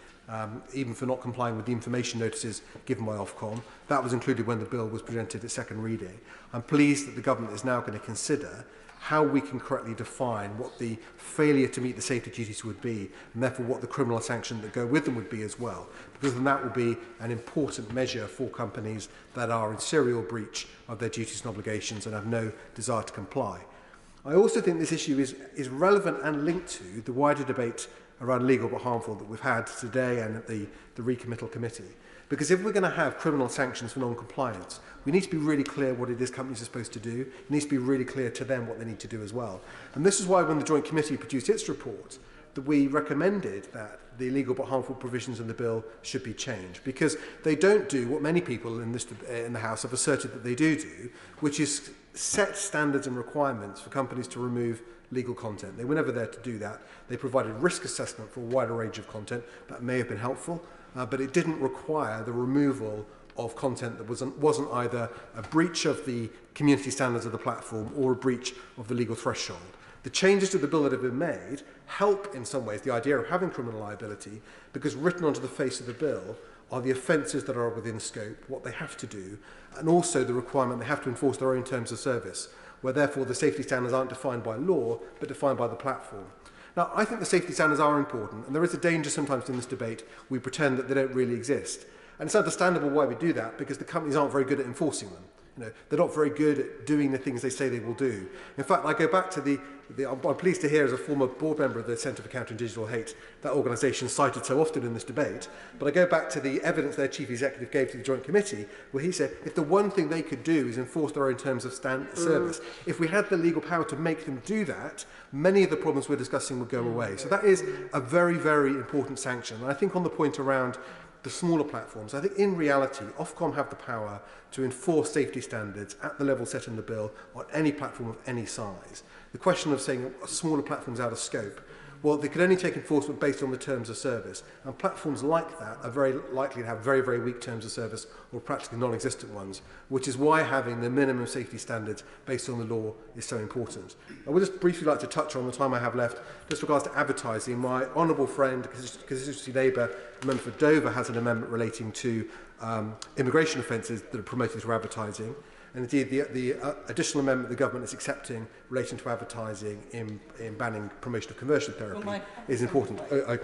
even for not complying with the information notices given by Ofcom. That was included when the bill was presented at second reading. I'm pleased that the government is now going to consider how we can correctly define what the failure to meet the safety duties would be, and therefore what the criminal sanction that go with them would be as well, because then that will be an important measure for companies that are in serial breach of their duties and obligations and have no desire to comply. I also think this issue is relevant and linked to the wider debate around legal but harmful that we've had today and at the recommittal committee. Because if we're going to have criminal sanctions for non-compliance, we need to be really clear what it is companies are supposed to do. It needs to be really clear to them what they need to do as well. And this is why when the Joint Committee produced its report, that we recommended that the illegal but harmful provisions in the bill should be changed, because they don't do what many people in the House have asserted that they do, which is set standards and requirements for companies to remove legal content. They were never there to do that. They provided risk assessment for a wider range of content. That may have been helpful, but it didn't require the removal of content that wasn't either a breach of the community standards of the platform or a breach of the legal threshold. The changes to the bill that have been made help in some ways the idea of having criminal liability, because written onto the face of the bill are the offences that are within scope, what they have to do, and also the requirement they have to enforce their own terms of service, where therefore the safety standards aren't defined by law, but defined by the platform. Now, I think the safety standards are important, and there is a danger sometimes in this debate we pretend that they don't really exist. And it's understandable why we do that, because the companies aren't very good at enforcing them. They're not very good at doing the things they say they will do. In fact, I go back to I'm pleased to hear as a former board member of the Centre for Countering Digital Hate, that organisation cited so often in this debate, but I go back to the evidence their chief executive gave to the Joint Committee, where he said if the one thing they could do is enforce their own terms of service, if we had the legal power to make them do that, many of the problems we're discussing would go away. So that is a very, very important sanction. And I think on the point around the smaller platforms, I think in reality, Ofcom have the power to enforce safety standards at the level set in the bill on any platform of any size. The question of saying a smaller platform's out of scope, well, they could only take enforcement based on the terms of service. And platforms like that are very likely to have very, very weak terms of service or practically non-existent ones, which is why having the minimum safety standards based on the law is so important. I would just briefly like to touch on the time I have left, just regards to advertising. My honourable friend, Constituency Labour, member for Dover, has an amendment relating to immigration offences that are promoted through advertising. And indeed, the additional amendment the government is accepting relating to advertising in banning promotion of conversion therapy is important.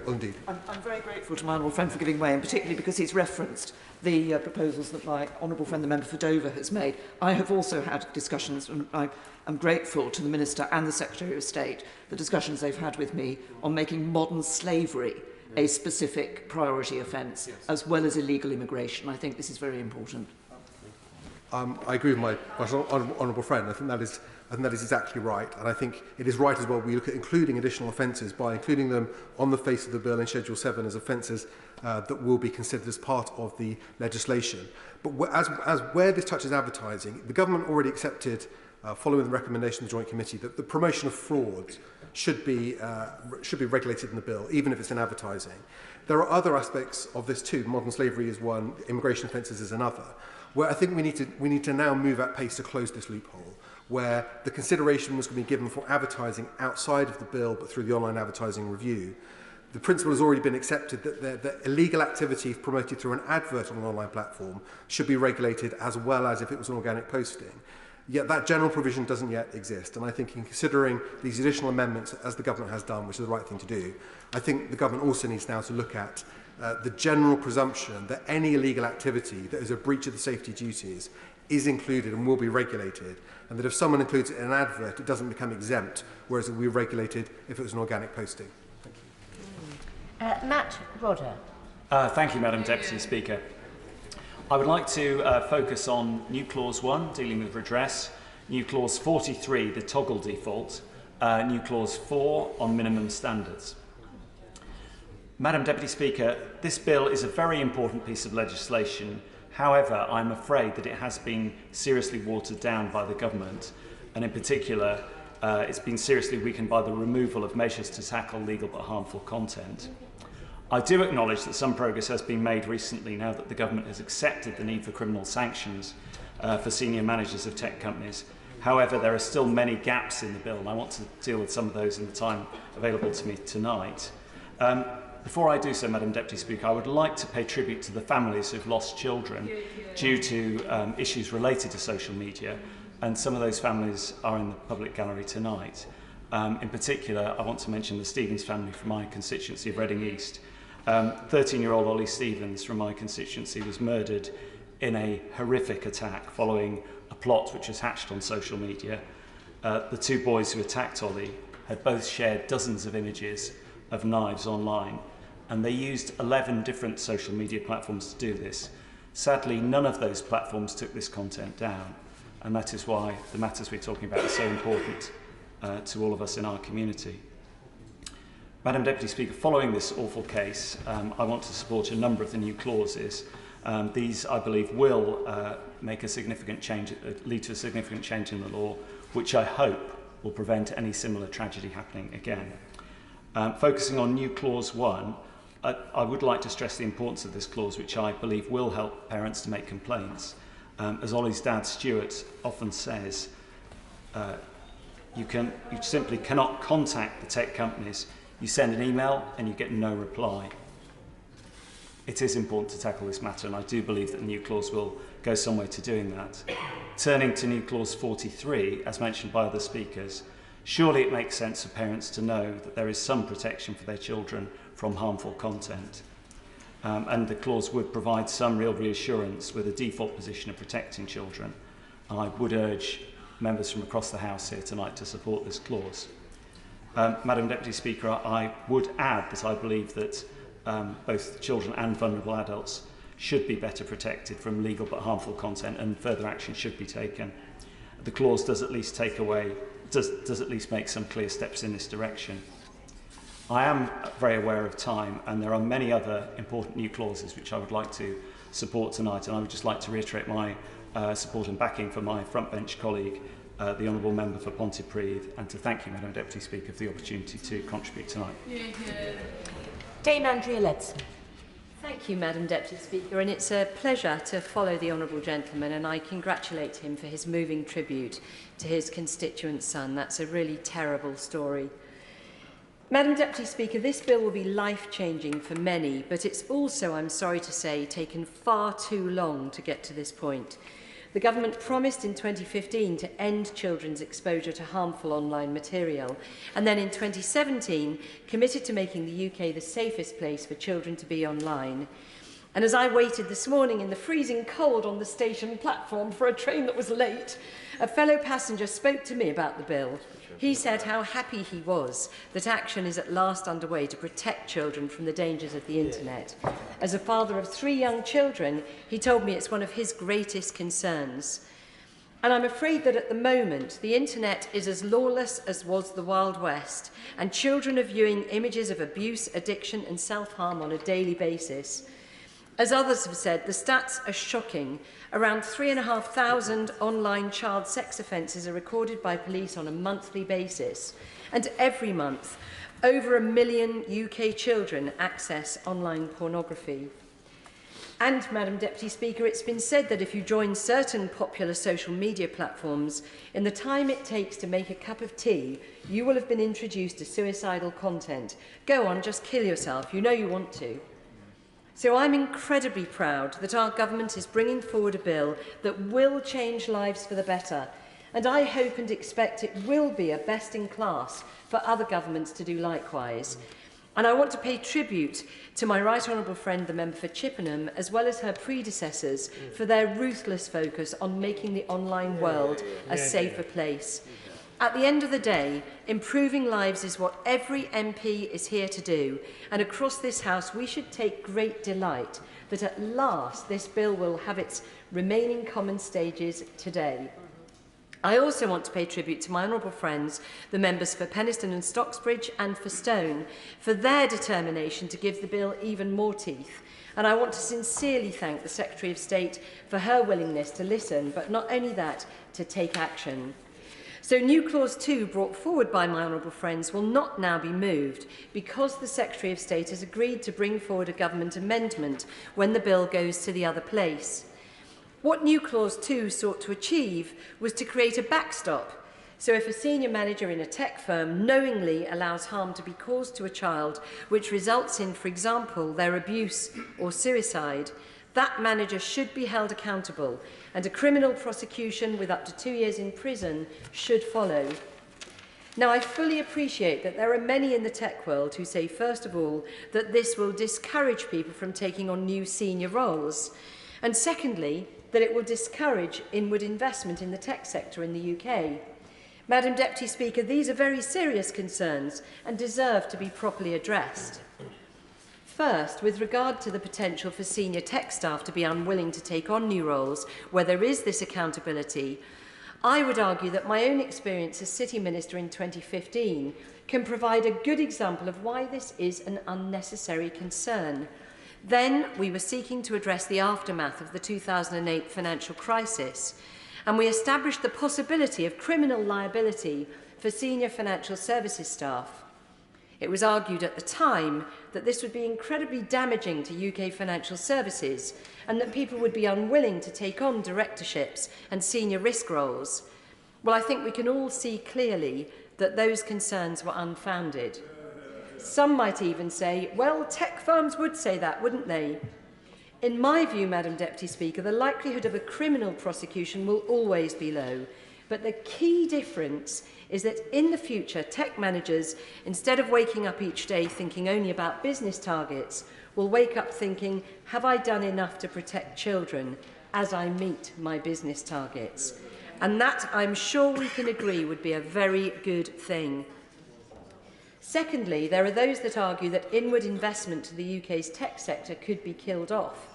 Indeed. I'm very grateful to my honourable friend for giving way, and particularly because he's referenced the proposals that my honourable friend, the member for Dover, has made. I have also had discussions, and I'm grateful to the Minister and the Secretary of State, the discussions they've had with me on making modern slavery a specific priority offence, as well as illegal immigration. I think this is very important. I agree with my honourable friend. I think that is exactly right, and I think it is right as well we look at including additional offences by including them on the face of the bill in Schedule 7 as offences that will be considered as part of the legislation. But where this touches advertising, the government already accepted, following the recommendation of the Joint Committee, that the promotion of frauds should be regulated in the bill, even if it's in advertising. There are other aspects of this too. Modern slavery is one, immigration offences is another, where I think we need to now move at pace to close this loophole, where the consideration was going to be given for advertising outside of the bill, but through the online advertising review. The principle has already been accepted that illegal activity promoted through an advert on an online platform should be regulated as well as if it was an organic posting. Yet that general provision doesn't yet exist, and I think in considering these additional amendments, as the government has done, which is the right thing to do, I think the government also needs now to look at the general presumption that any illegal activity that is a breach of the safety duties is included and will be regulated, and that if someone includes it in an advert, it doesn't become exempt, whereas it will be regulated if it was an organic posting. Thank you. Matt Rodder. Thank you, Madam Deputy Speaker. I would like to focus on new clause 1, dealing with redress, new clause 43, the toggle default, new clause 4 on minimum standards. Madam Deputy Speaker, this bill is a very important piece of legislation. However, I'm afraid that it has been seriously watered down by the government, and in particular, it's been seriously weakened by the removal of measures to tackle legal but harmful content. I do acknowledge that some progress has been made recently now that the government has accepted the need for criminal sanctions for senior managers of tech companies. However, there are still many gaps in the bill, and I want to deal with some of those in the time available to me tonight. Before I do so, Madam Deputy Speaker, I would like to pay tribute to the families who've lost children due to issues related to social media, and some of those families are in the public gallery tonight. In particular, I want to mention the Stevens family from my constituency of Reading East. 13-year-old Ollie Stevens from my constituency was murdered in a horrific attack following a plot which was hatched on social media. The two boys who attacked Ollie had both shared dozens of images of knives online, and they used 11 different social media platforms to do this. Sadly, none of those platforms took this content down, and that is why the matters we're talking about are so important to all of us in our community. Madam Deputy Speaker, following this awful case, I want to support a number of the new clauses. These, I believe, will make a significant change, lead to a significant change in the law, which I hope will prevent any similar tragedy happening again. Focusing on new clause 1, I would like to stress the importance of this clause, which I believe will help parents to make complaints. As Ollie's dad, Stuart, often says, you simply cannot contact the tech companies. You send an email and you get no reply. It is important to tackle this matter, and I do believe that the new clause will go some way to doing that. Turning to new clause 43, as mentioned by other speakers, surely it makes sense for parents to know that there is some protection for their children from harmful content. And the clause would provide some real reassurance with a default position of protecting children. And I would urge members from across the House here tonight to support this clause. Madam Deputy Speaker, I would add that I believe that both children and vulnerable adults should be better protected from legal but harmful content, and further action should be taken. The clause does at least does at least make some clear steps in this direction. I am very aware of time, and there are many other important new clauses which I would like to support tonight, and I would just like to reiterate my support and backing for my front bench colleague, the Honourable Member for Pontypridd, and to thank you, Madam Deputy Speaker, for the opportunity to contribute tonight. Dame Andrea Ledson. Thank you, Madam Deputy Speaker, and it's a pleasure to follow the Honourable Gentleman, and I congratulate him for his moving tribute to his constituent son. That's a really terrible story. Madam Deputy Speaker, this bill will be life-changing for many, but it's also, I'm sorry to say, taken far too long to get to this point. The government promised in 2015 to end children's exposure to harmful online material, and then in 2017 committed to making the UK the safest place for children to be online. And as I waited this morning in the freezing cold on the station platform for a train that was late, a fellow passenger spoke to me about the bill. He said how happy he was that action is at last underway to protect children from the dangers of the internet. As a father of 3 young children, he told me it's one of his greatest concerns. And I'm afraid that at the moment, the internet is as lawless as was the Wild West, and children are viewing images of abuse, addiction and self-harm on a daily basis. As others have said, the stats are shocking. Around 3,500 online child sex offences are recorded by police on a monthly basis. And every month, over 1 million UK children access online pornography. And, Madam Deputy Speaker, it's been said that if you join certain popular social media platforms, in the time it takes to make a cup of tea, you will have been introduced to suicidal content. Go on, just kill yourself. You know you want to. So I'm incredibly proud that our government is bringing forward a bill that will change lives for the better, and I hope and expect it will be a best in class for other governments to do likewise. And I want to pay tribute to my right honourable friend, the member for Chippenham, as well as her predecessors, for their ruthless focus on making the online world a safer place. At the end of the day, improving lives is what every MP is here to do, and across this House we should take great delight that at last this bill will have its remaining common stages today. I also want to pay tribute to my honourable friends, the members for Penistone and Stocksbridge and for Stone, for their determination to give the bill even more teeth. And I want to sincerely thank the Secretary of State for her willingness to listen, but not only that, to take action. So new clause 2 brought forward by my honourable friends will not now be moved because the Secretary of State has agreed to bring forward a government amendment when the bill goes to the other place. What new clause 2 sought to achieve was to create a backstop. So if a senior manager in a tech firm knowingly allows harm to be caused to a child, which results in, for example, their abuse or suicide, that manager should be held accountable, and a criminal prosecution with up to 2 years in prison should follow. Now, I fully appreciate that there are many in the tech world who say, first of all, that this will discourage people from taking on new senior roles, and secondly, that it will discourage inward investment in the tech sector in the UK. Madam Deputy Speaker, these are very serious concerns and deserve to be properly addressed. First, with regard to the potential for senior tech staff to be unwilling to take on new roles where there is this accountability, I would argue that my own experience as City Minister in 2015 can provide a good example of why this is an unnecessary concern. Then we were seeking to address the aftermath of the 2008 financial crisis, and we established the possibility of criminal liability for senior financial services staff. It was argued at the time that this would be incredibly damaging to UK financial services and that people would be unwilling to take on directorships and senior risk roles. Well, I think we can all see clearly that those concerns were unfounded. Some might even say, well, tech firms would say that, wouldn't they? In my view, Madam Deputy Speaker, the likelihood of a criminal prosecution will always be low. But the key difference is that in the future, tech managers, instead of waking up each day thinking only about business targets, will wake up thinking, have I done enough to protect children as I meet my business targets? And that, I'm sure we can agree, would be a very good thing. Secondly, there are those that argue that inward investment to the UK's tech sector could be killed off.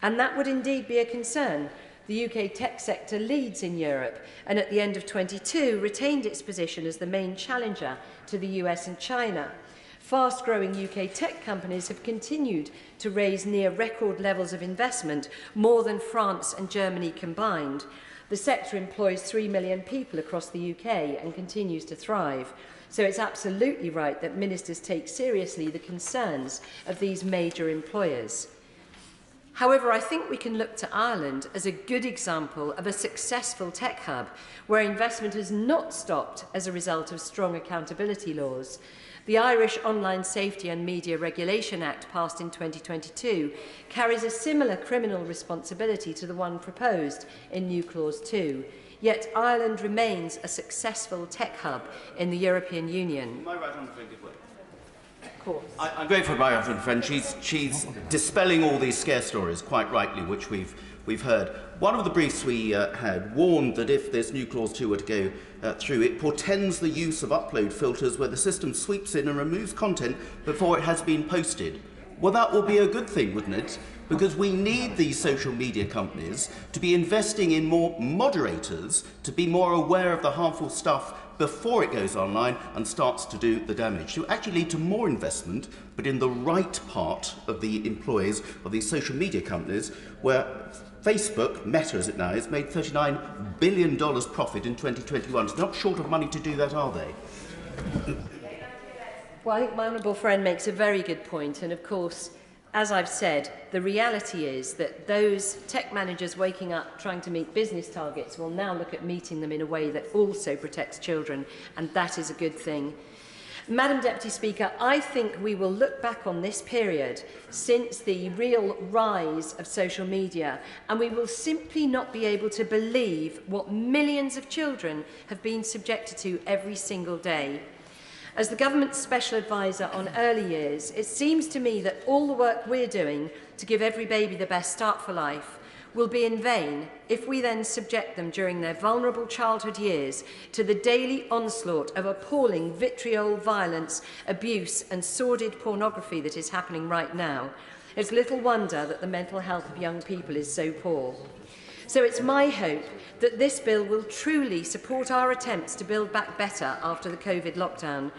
And that would indeed be a concern. The UK tech sector leads in Europe and at the end of 22 retained its position as the main challenger to the US and China. Fast-growing UK tech companies have continued to raise near record levels of investment, more than France and Germany combined. The sector employs 3 million people across the UK and continues to thrive. So it's absolutely right that ministers take seriously the concerns of these major employers. However, I think we can look to Ireland as a good example of a successful tech hub where investment has not stopped as a result of strong accountability laws. The Irish Online Safety and Media Regulation Act, passed in 2022, carries a similar criminal responsibility to the one proposed in New Clause 2. Yet Ireland remains a successful tech hub in the European Union. Am I right on the friend? I'm grateful to my friend. She's dispelling all these scare stories, quite rightly, which we've heard. One of the briefs we had warned that if this new clause 2 were to go through, it portends the use of upload filters where the system sweeps in and removes content before it has been posted. Well, that will be a good thing, wouldn't it? Because we need these social media companies to be investing in more moderators, to be more aware of the harmful stuff before it goes online and starts to do the damage. To actually lead to more investment, but in the right part of the employees of these social media companies, where Facebook, Meta as it now is, made $39 billion profit in 2021. It's not short of money to do that, are they? Well, I think my honourable friend makes a very good point, and of course, as I've said, the reality is that those tech managers waking up trying to meet business targets will now look at meeting them in a way that also protects children, and that is a good thing. Madam Deputy Speaker, I think we will look back on this period since the real rise of social media, and we will simply not be able to believe what millions of children have been subjected to every single day. As the government's special advisor on early years, it seems to me that all the work we're doing to give every baby the best start for life will be in vain if we then subject them during their vulnerable childhood years to the daily onslaught of appalling vitriol, violence, abuse and sordid pornography that is happening right now. It's little wonder that the mental health of young people is so poor. So it's my hope that this bill will truly support our attempts to build back better after the COVID lockdown.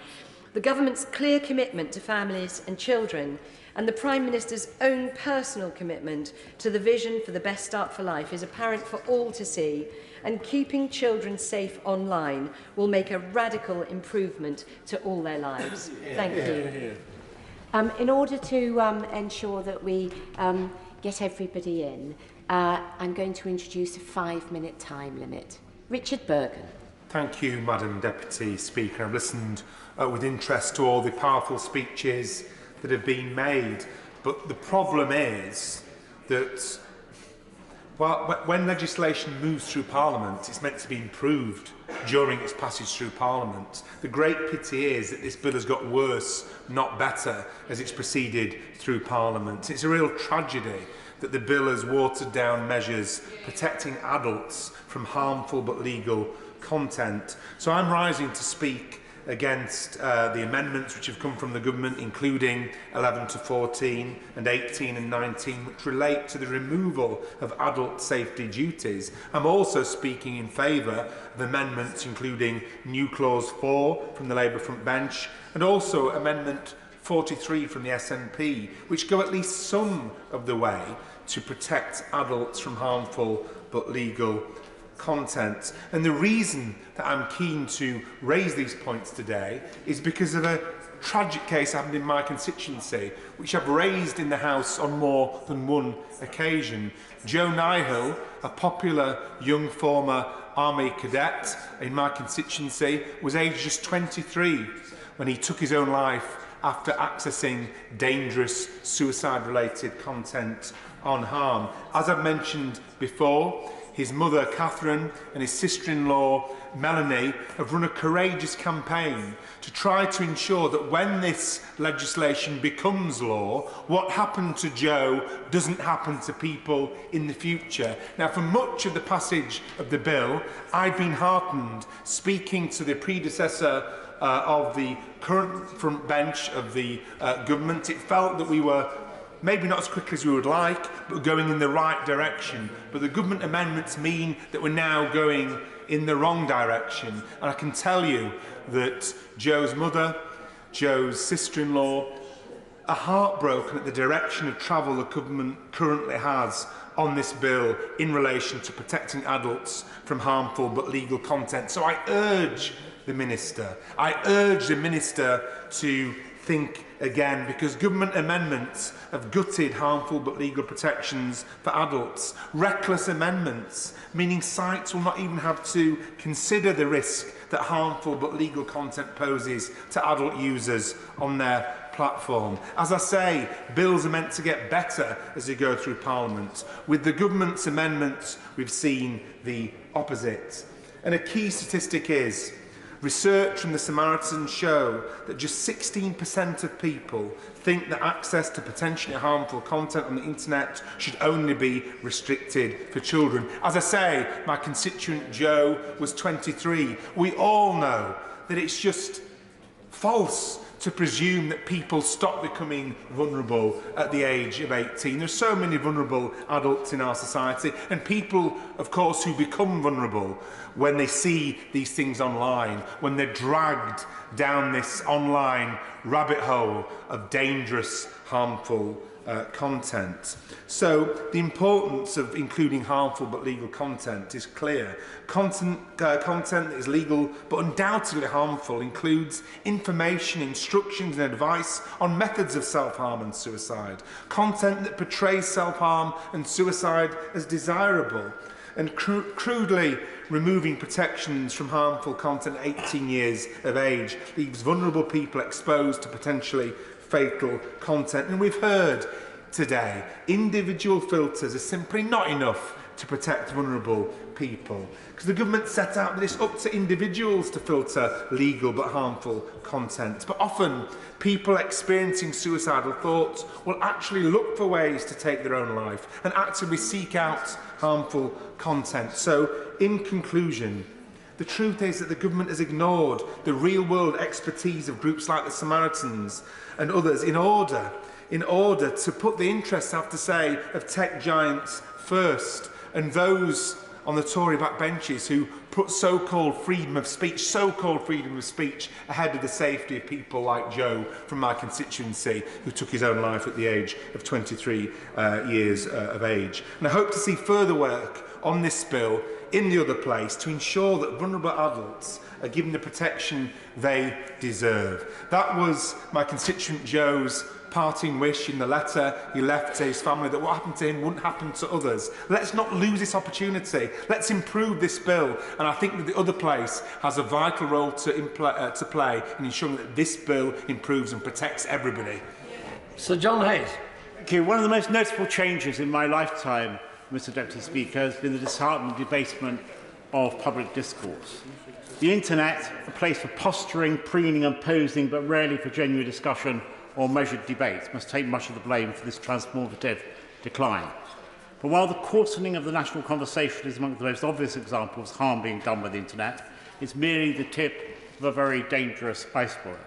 The government's clear commitment to families and children and the Prime Minister's own personal commitment to the vision for the best start for life is apparent for all to see, and keeping children safe online will make a radical improvement to all their lives. Thank you. In order to ensure that we get everybody in, I'm going to introduce a 5-minute time limit. Richard Bergen. Thank you, Madam Deputy Speaker. I've listened with interest to all the powerful speeches that have been made, but the problem is that when legislation moves through Parliament, it's meant to be improved during its passage through Parliament. The great pity is that this bill has got worse, not better, as it's proceeded through Parliament. It's a real tragedy that the bill has watered down measures protecting adults from harmful but legal content. So I'm rising to speak against the amendments which have come from the government, including 11 to 14 and 18 and 19, which relate to the removal of adult safety duties. I'm also speaking in favour of amendments including new clause 4 from the Labour front bench and also amendment 43 from the SNP, which go at least some of the way to protect adults from harmful but legal content. And the reason that I'm keen to raise these points today is because of a tragic case happened in my constituency, which I've raised in the House on more than one occasion. Joe Nihill, a popular young former Army cadet in my constituency, was aged just 23 when he took his own life after accessing dangerous suicide-related content on harm. As I've mentioned before, his mother, Catherine, and his sister-in-law, Melanie, have run a courageous campaign to try to ensure that when this legislation becomes law, what happened to Joe doesn't happen to people in the future. Now, for much of the passage of the bill, I've been heartened speaking to the predecessor of the current front bench of the government. It felt that we were maybe not as quickly as we would like, but going in the right direction. But the government amendments mean that we're now going in the wrong direction. And I can tell you that Joe's mother, Joe's sister-in-law, are heartbroken at the direction of travel the government currently has on this bill in relation to protecting adults from harmful but legal content. So I urge the Minister to think again, because government amendments have gutted harmful but legal protections for adults. Reckless amendments, meaning sites will not even have to consider the risk that harmful but legal content poses to adult users on their platform. As I say, bills are meant to get better as they go through Parliament. With the government's amendments, we've seen the opposite. And a key statistic is research from the Samaritans show that just 16% of people think that access to potentially harmful content on the internet should only be restricted for children. As I say, my constituent Joe was 23. We all know that it's just false to presume that people stop becoming vulnerable at the age of 18. There's so many vulnerable adults in our society, and people, of course, who become vulnerable when they see these things online, when they're dragged down this online rabbit hole of dangerous, harmful content. So the importance of including harmful but legal content is clear. Content that is legal but undoubtedly harmful includes information, instructions and advice on methods of self-harm and suicide. Content that portrays self-harm and suicide as desirable. And crudely removing protections from harmful content at 18 years of age leaves vulnerable people exposed to potentially fatal content. And we've heard today, individual filters are simply not enough to protect vulnerable people, because the government set out that it's up to individuals to filter legal but harmful content. But often, people experiencing suicidal thoughts will actually look for ways to take their own life and actively seek out harmful content. So, in conclusion, the truth is that the government has ignored the real-world expertise of groups like the Samaritans and others in order to put the interests, I have to say, of tech giants first. and those on the Tory backbenches who put so-called freedom of speech ahead of the safety of people like Joe from my constituency, who took his own life at the age of 23 years of age. And I hope to see further work on this bill in the other place to ensure that vulnerable adults are given the protection they deserve. That was my constituent Joe's parting wish in the letter he left to his family, that what happened to him wouldn't happen to others. Let's not lose this opportunity. Let's improve this bill. And I think that the other place has a vital role to play in ensuring that this bill improves and protects everybody. Sir John Hayes. Thank you. One of the most notable changes in my lifetime, Mr Deputy Speaker, has been the disheartening debasement of public discourse. The internet, a place for posturing, preening and posing, but rarely for genuine discussion or measured debate, must take much of the blame for this transformative decline. But while the coarsening of the national conversation is among the most obvious examples of harm being done by the internet, it's merely the tip of a very dangerous iceberg.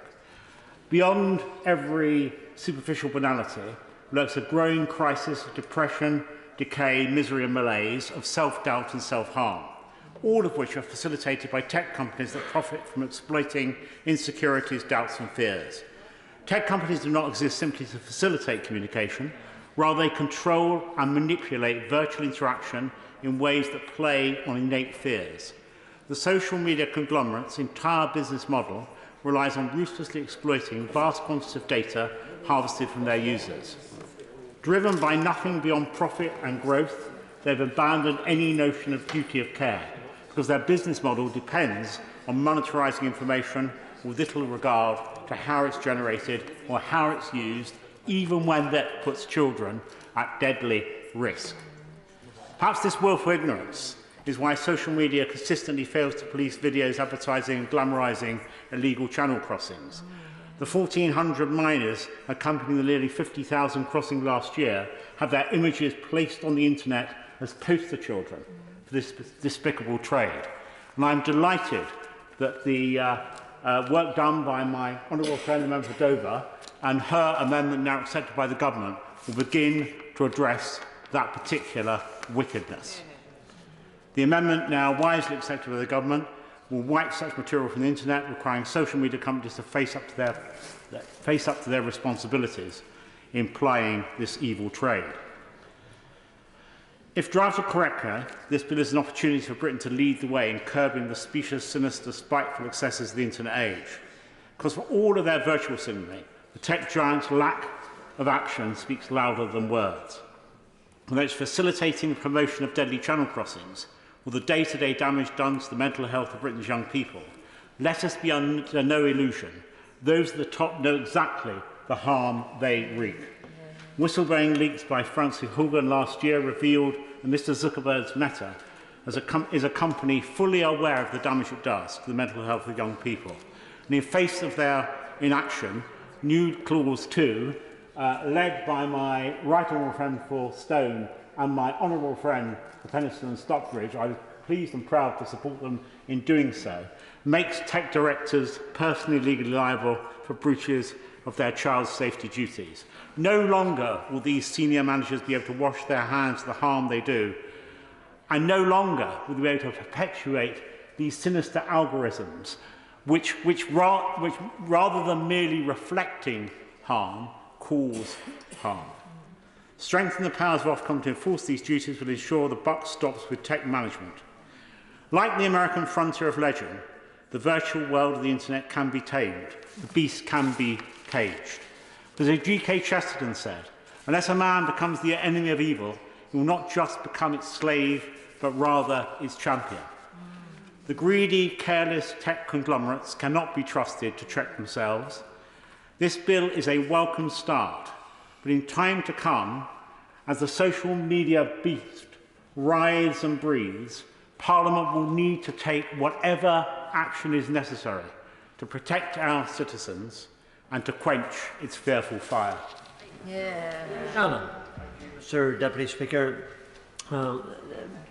Beyond every superficial banality lurks a growing crisis of depression, decay, misery and malaise, of self-doubt and self-harm, all of which are facilitated by tech companies that profit from exploiting insecurities, doubts and fears. Tech companies do not exist simply to facilitate communication. Rather, they control and manipulate virtual interaction in ways that play on innate fears. The social media conglomerate's entire business model relies on ruthlessly exploiting vast quantities of data harvested from their users. Driven by nothing beyond profit and growth, they've abandoned any notion of duty of care, because their business model depends on monetarising information with little regard to how it's generated or how it's used, even when that puts children at deadly risk. Perhaps this willful ignorance is why social media consistently fails to police videos advertising and glamorising illegal channel crossings. The 1,400 minors accompanying the nearly 50,000 crossing last year have their images placed on the internet as poster children for this despicable trade. And I'm delighted that the work done by my honourable friend, the member for Dover, and her amendment now accepted by the government will begin to address that particular wickedness. The amendment, now wisely accepted by the government, will wipe such material from the internet, requiring social media companies to face up to their responsibilities in plying this evil trade. If drafted correctly, this bill is an opportunity for Britain to lead the way in curbing the specious, sinister, spiteful excesses of the internet age. Because for all of their virtual signaling, the tech giants' lack of action speaks louder than words. Whether it's facilitating the promotion of deadly channel crossings or the day-to-day damage done to the mental health of Britain's young people, let us be under no illusion. Those at the top know exactly the harm they wreak. Whistleblowing leaks by Francis Hogan last year revealed that Mr Zuckerberg's Meta is a company fully aware of the damage it does to the mental health of young people. And in face of their inaction, New Clause 2, led by my right honourable friend for Stone and my honourable friend for Penistone and Stockbridge, I was pleased and proud to support them in doing so, makes tech directors personally legally liable for breaches of their child's safety duties. No longer will these senior managers be able to wash their hands of the harm they do, and no longer will they be able to perpetuate these sinister algorithms which rather than merely reflecting harm, cause harm. Strengthening the powers of Ofcom to enforce these duties will ensure the buck stops with tech management. Like the American frontier of legend, the virtual world of the internet can be tamed, the beast can be caged. But as G.K. Chesterton said, unless a man becomes the enemy of evil, he will not just become its slave, but rather its champion. The greedy, careless tech conglomerates cannot be trusted to check themselves. This bill is a welcome start, but in time to come, as the social media beast writhes and breathes, Parliament will need to take whatever action is necessary to protect our citizens and to quench its fearful fire. Shannon. Sir Deputy Speaker,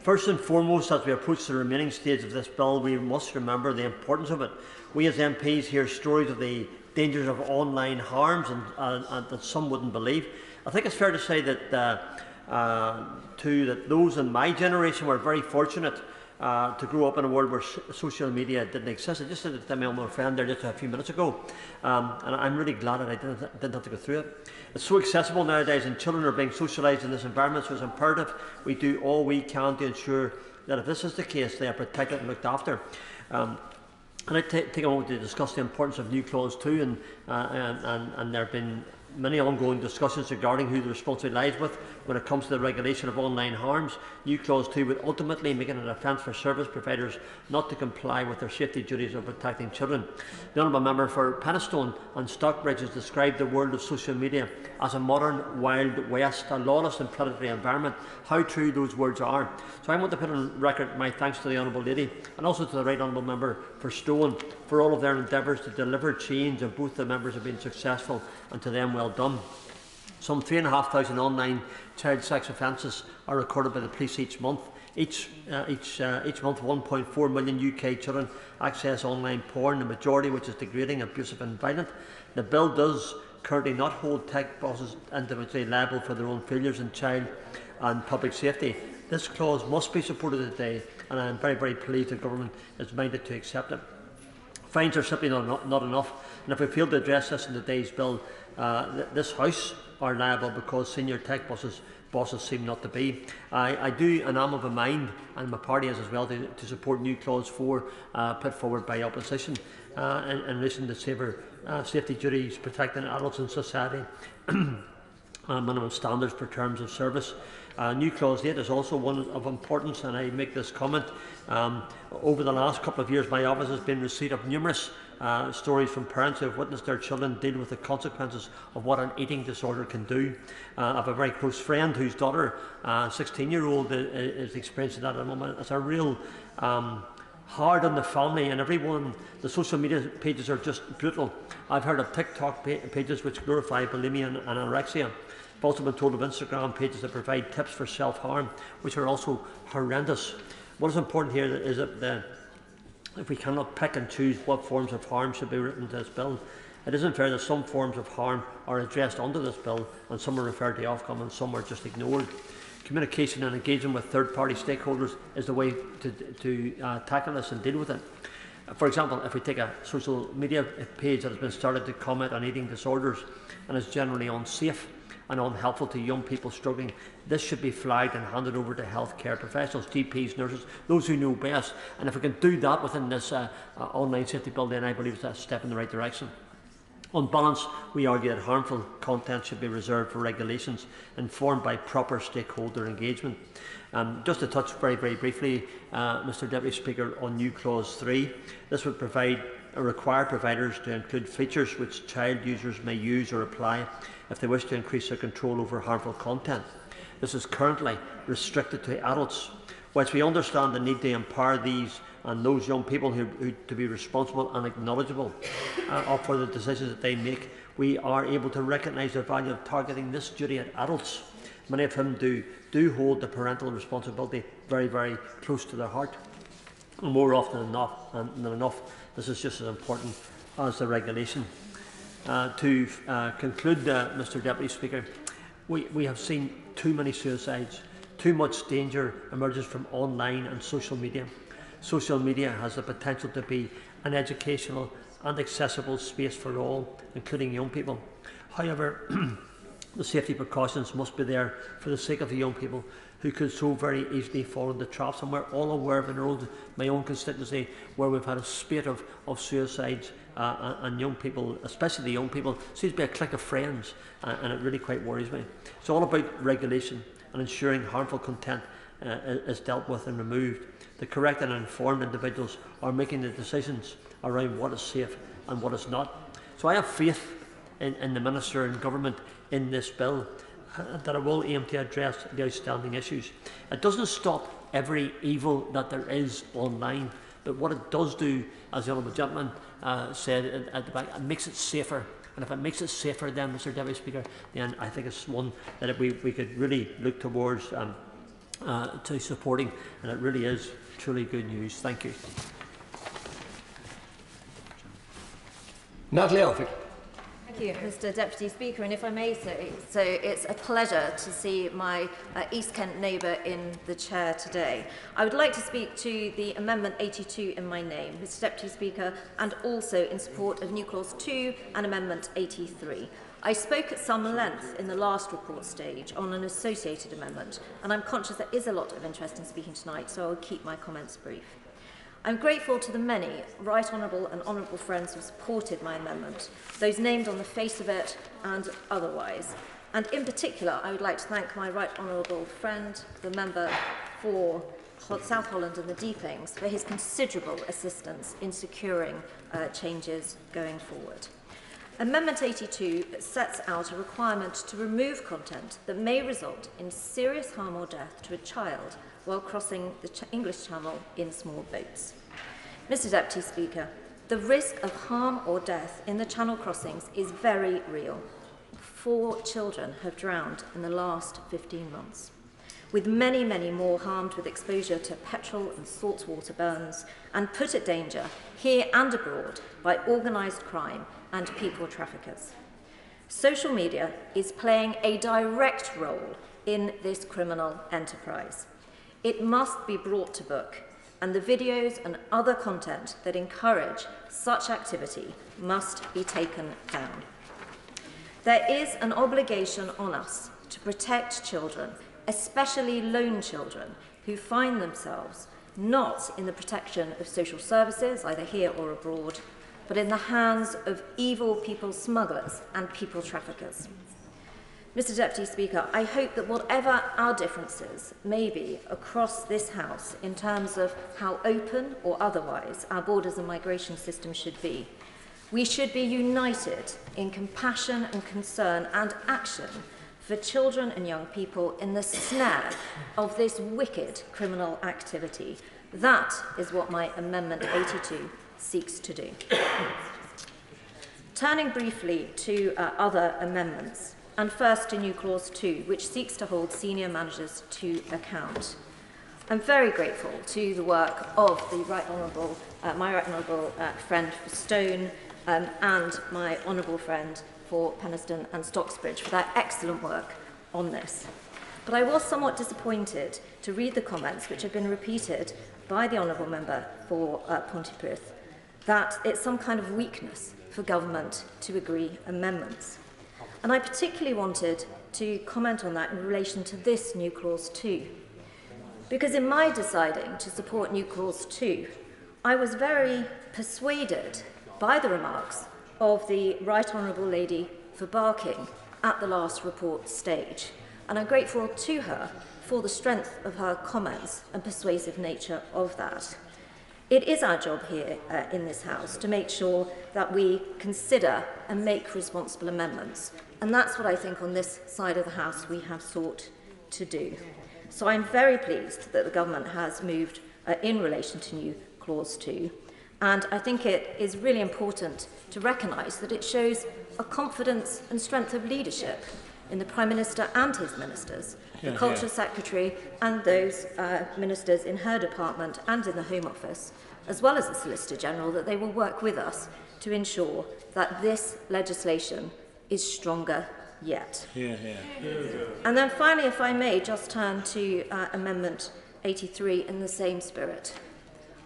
first and foremost, as we approach the remaining stage of this bill, we must remember the importance of it. We as MPs hear stories of the dangers of online harms and that some wouldn't believe. I think it's fair to say that too, that those in my generation were very fortunate to grow up in a world where social media didn't exist. I just said it to my old friend there just a few minutes ago, and I'm really glad that I didn't have to go through it. It's so accessible nowadays, and children are being socialised in this environment, so it's imperative we do all we can to ensure that if this is the case, they are protected and looked after. And I take a moment to discuss the importance of New Clause 2, and there have been many ongoing discussions regarding who the responsibility lies with when it comes to the regulation of online harms. New Clause 2 would ultimately make it an offence for service providers not to comply with their safety duties of protecting children. The Honourable Member for Penistone and Stockbridge has described the world of social media as a modern Wild West, a lawless and predatory environment. How true those words are. So I want to put on record my thanks to the Honourable Lady and also to the Right Honourable Member for Stone for all of their endeavours to deliver change, and both the members have been successful, and to them well done. Some 3,500 online child sex offences are recorded by the police each month. Each month 1.4 million UK children access online porn, the majority which is degrading, abusive and violent. The bill does currently not hold tech bosses individually liable for their own failures in child and public safety. This clause must be supported today, and I am very, very pleased the Government is minded to accept it. Fines are simply not enough, and if we fail to address this in today's bill, this House are liable because senior tech bosses seem not to be. I do, and I'm of a mind, and my party is as well, to support New Clause 4 put forward by opposition in relation to safety duties protecting adults in society, minimum standards for terms of service. New Clause 8 is also one of importance, and I make this comment. Over the last couple of years, my office has been in receipt of numerous stories from parents who have witnessed their children deal with the consequences of what an eating disorder can do. I have a very close friend whose daughter, 16-year-old, is experiencing that at the moment. It's a real hard on the family, and everyone. The social media pages are just brutal. I've heard of TikTok pages which glorify bulimia and anorexia. I've also been told of Instagram pages that provide tips for self-harm, which are also horrendous. What is important here is that if we cannot pick and choose what forms of harm should be written into this bill, it isn't fair that some forms of harm are addressed under this bill and some are referred to Ofcom and some are just ignored. Communication and engagement with third-party stakeholders is the way to tackle this and deal with it. For example, if we take a social media page that has been started to comment on eating disorders and is generally unsafe and unhelpful to young people struggling, this should be flagged and handed over to healthcare professionals, GPs, nurses, those who know best. And if we can do that within this online safety bill, then I believe it's a step in the right direction. On balance, we argue that harmful content should be reserved for regulations informed by proper stakeholder engagement. Just to touch very, very briefly, Mr Deputy Speaker, on New Clause 3, this would require providers to include features which child users may use or apply if they wish to increase their control over harmful content. This is currently restricted to adults. Whilst we understand the need to empower these and those young people who to be responsible and acknowledgeable for the decisions that they make, we are able to recognise the value of targeting this duty at adults. Many of whom do hold the parental responsibility very, very close to their heart. And more often than enough, this is just as important as the regulation. To conclude, Mr Deputy Speaker, we have seen too many suicides. Too much danger emerges from online and social media. Social media has the potential to be an educational and accessible space for all, including young people. However, the safety precautions must be there for the sake of the young people who could so very easily fall into traps. And we're all aware of my own constituency where we've had a spate of suicides and young people, especially the young people, seems to be a clique of friends, and it really quite worries me. It's all about regulation and ensuring harmful content is dealt with and removed. The correct and informed individuals are making the decisions around what is safe and what is not. So I have faith in the Minister and Government in this bill that it will aim to address the outstanding issues. It doesn't stop every evil that there is online, but what it does do, as the Honourable Gentleman said at the back, it makes it safer. And if it makes it safer, then, Mr Deputy Speaker, then I think it's one that we could really look towards to supporting, and it really is truly good news. Thank you. Natalie Alford. Thank Thank you, Mr Deputy Speaker, and if I may say, so it's a pleasure to see my East Kent neighbour in the chair today. I would like to speak to the Amendment 82 in my name, Mr Deputy Speaker, and also in support of New Clause 2 and Amendment 83. I spoke at some length in the last report stage on an associated amendment, and I'm conscious there is a lot of interest in speaking tonight, so I will keep my comments brief. I'm grateful to the many right honourable and honourable friends who supported my amendment, those named on the face of it and otherwise. And in particular, I would like to thank my right honourable friend, the member for South Holland and the Deepings, for his considerable assistance in securing changes going forward. Amendment 82 sets out a requirement to remove content that may result in serious harm or death to a child while crossing the English Channel in small boats. Mr Deputy Speaker, the risk of harm or death in the Channel crossings is very real. 4 children have drowned in the last 15 months, with many, many more harmed with exposure to petrol and saltwater burns and put at danger here and abroad by organised crime and people traffickers. Social media is playing a direct role in this criminal enterprise. It must be brought to book, and the videos and other content that encourage such activity must be taken down. There is an obligation on us to protect children, especially lone children, who find themselves not in the protection of social services, either here or abroad, but in the hands of evil people smugglers and people traffickers. Mr Deputy Speaker, I hope that whatever our differences may be across this House in terms of how open or otherwise our borders and migration system should be, we should be united in compassion and concern and action for children and young people in the snare of this wicked criminal activity. That is what my Amendment 82 seeks to do. Turning briefly to other amendments, and first to New Clause 2, which seeks to hold senior managers to account. I'm very grateful to the work of the my right honourable friend for Stone and my honourable friend for Penistone and Stocksbridge for their excellent work on this. But I was somewhat disappointed to read the comments which have been repeated by the honourable member for Pontypridd, that it's some kind of weakness for government to agree amendments. And I particularly wanted to comment on that in relation to this New Clause 2. Because in my deciding to support New Clause 2, I was very persuaded by the remarks of the Right Honourable Lady for Barking at the last report stage. And I'm grateful to her for the strength of her comments and persuasive nature of that. It is our job here in this House to make sure that we consider and make responsible amendments. And that's what I think on this side of the House we have sought to do. So I'm very pleased that the government has moved in relation to New Clause 2. And I think it is really important to recognise that it shows a confidence and strength of leadership in the Prime Minister and his ministers, the Culture Secretary and those ministers in her department and in the Home Office, as well as the Solicitor General, that they will work with us to ensure that this legislation is stronger yet. And then finally, if I may, just turn to Amendment 83 in the same spirit.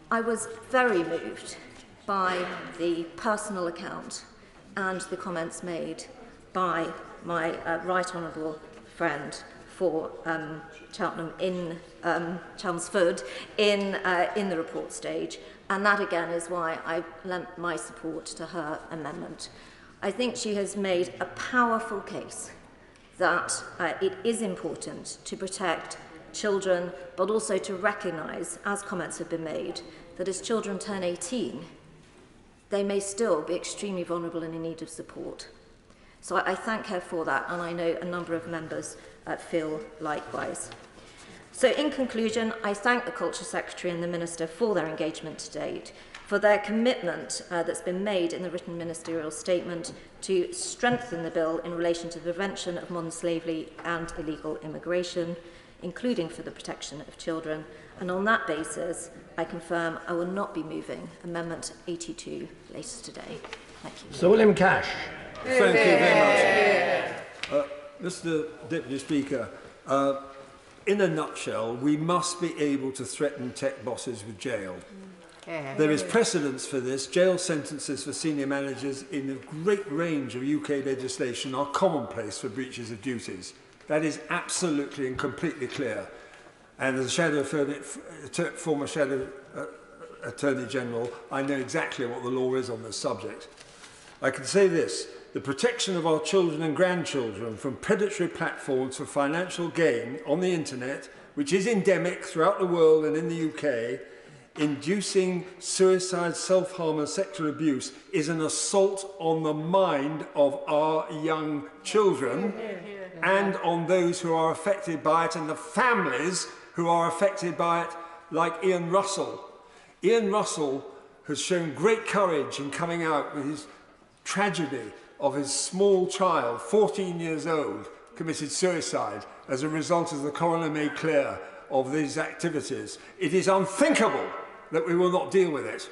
I was very moved by the personal account and the comments made by my right honourable friend for Cheltenham in Chelmsford in the report stage, and that again is why I lent my support to her amendment. I think she has made a powerful case that it is important to protect children, but also to recognise, as comments have been made, that as children turn 18, they may still be extremely vulnerable and in need of support. So I thank her for that, and I know a number of members feel likewise. So in conclusion, I thank the Culture Secretary and the Minister for their engagement to date, for their commitment that's been made in the written ministerial statement to strengthen the bill in relation to the prevention of modern slavery and illegal immigration, including for the protection of children. And on that basis, I confirm I will not be moving Amendment 82 later today. Thank you. Sir William Cash. Thank you very much. Mr. Deputy Speaker, in a nutshell, we must be able to threaten tech bosses with jail. There is precedence for this. Jail sentences for senior managers in a great range of UK legislation are commonplace for breaches of duties. That is absolutely and completely clear. And as a former Shadow Attorney General, I know exactly what the law is on this subject. I can say this: the protection of our children and grandchildren from predatory platforms for financial gain on the internet, which is endemic throughout the world and in the UK, inducing suicide, self-harm and sexual abuse, is an assault on the mind of our young children and on those who are affected by it and the families who are affected by it, like Ian Russell. Ian Russell has shown great courage in coming out with his tragedy of his small child, 14 years old, committed suicide as a result, as the coroner made clear, of these activities. It is unthinkable that we will not deal with it.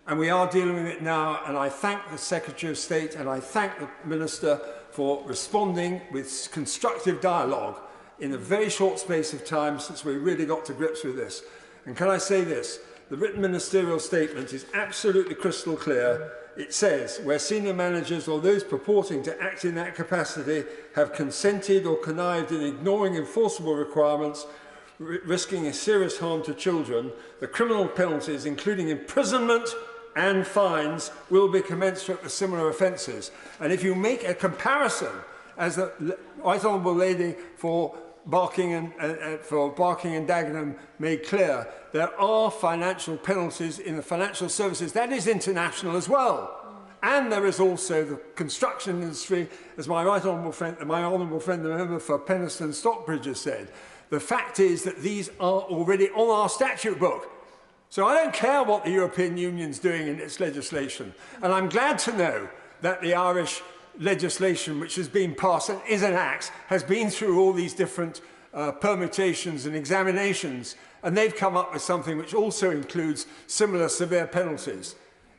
And we are dealing with it now, and I thank the Secretary of State and I thank the Minister for responding with constructive dialogue in a very short space of time since we really got to grips with this. And can I say this? The written ministerial statement is absolutely crystal clear. It says, where senior managers or those purporting to act in that capacity have consented or connived in ignoring enforceable requirements, risking a serious harm to children, the criminal penalties, including imprisonment and fines, will be commensurate with similar offences. And if you make a comparison, as the Right Honourable Lady for Barking and Dagenham made clear, there are financial penalties in the financial services. That is international as well. And there is also the construction industry, as my honourable friend, the member for Penistone Stockbridge has said. The fact is that these are already on our statute book. So I don't care what the European Union's doing in its legislation. And I'm glad to know that the Irish legislation, which has been passed and is an act, has been through all these different permutations and examinations, and they've come up with something which also includes similar severe penalties.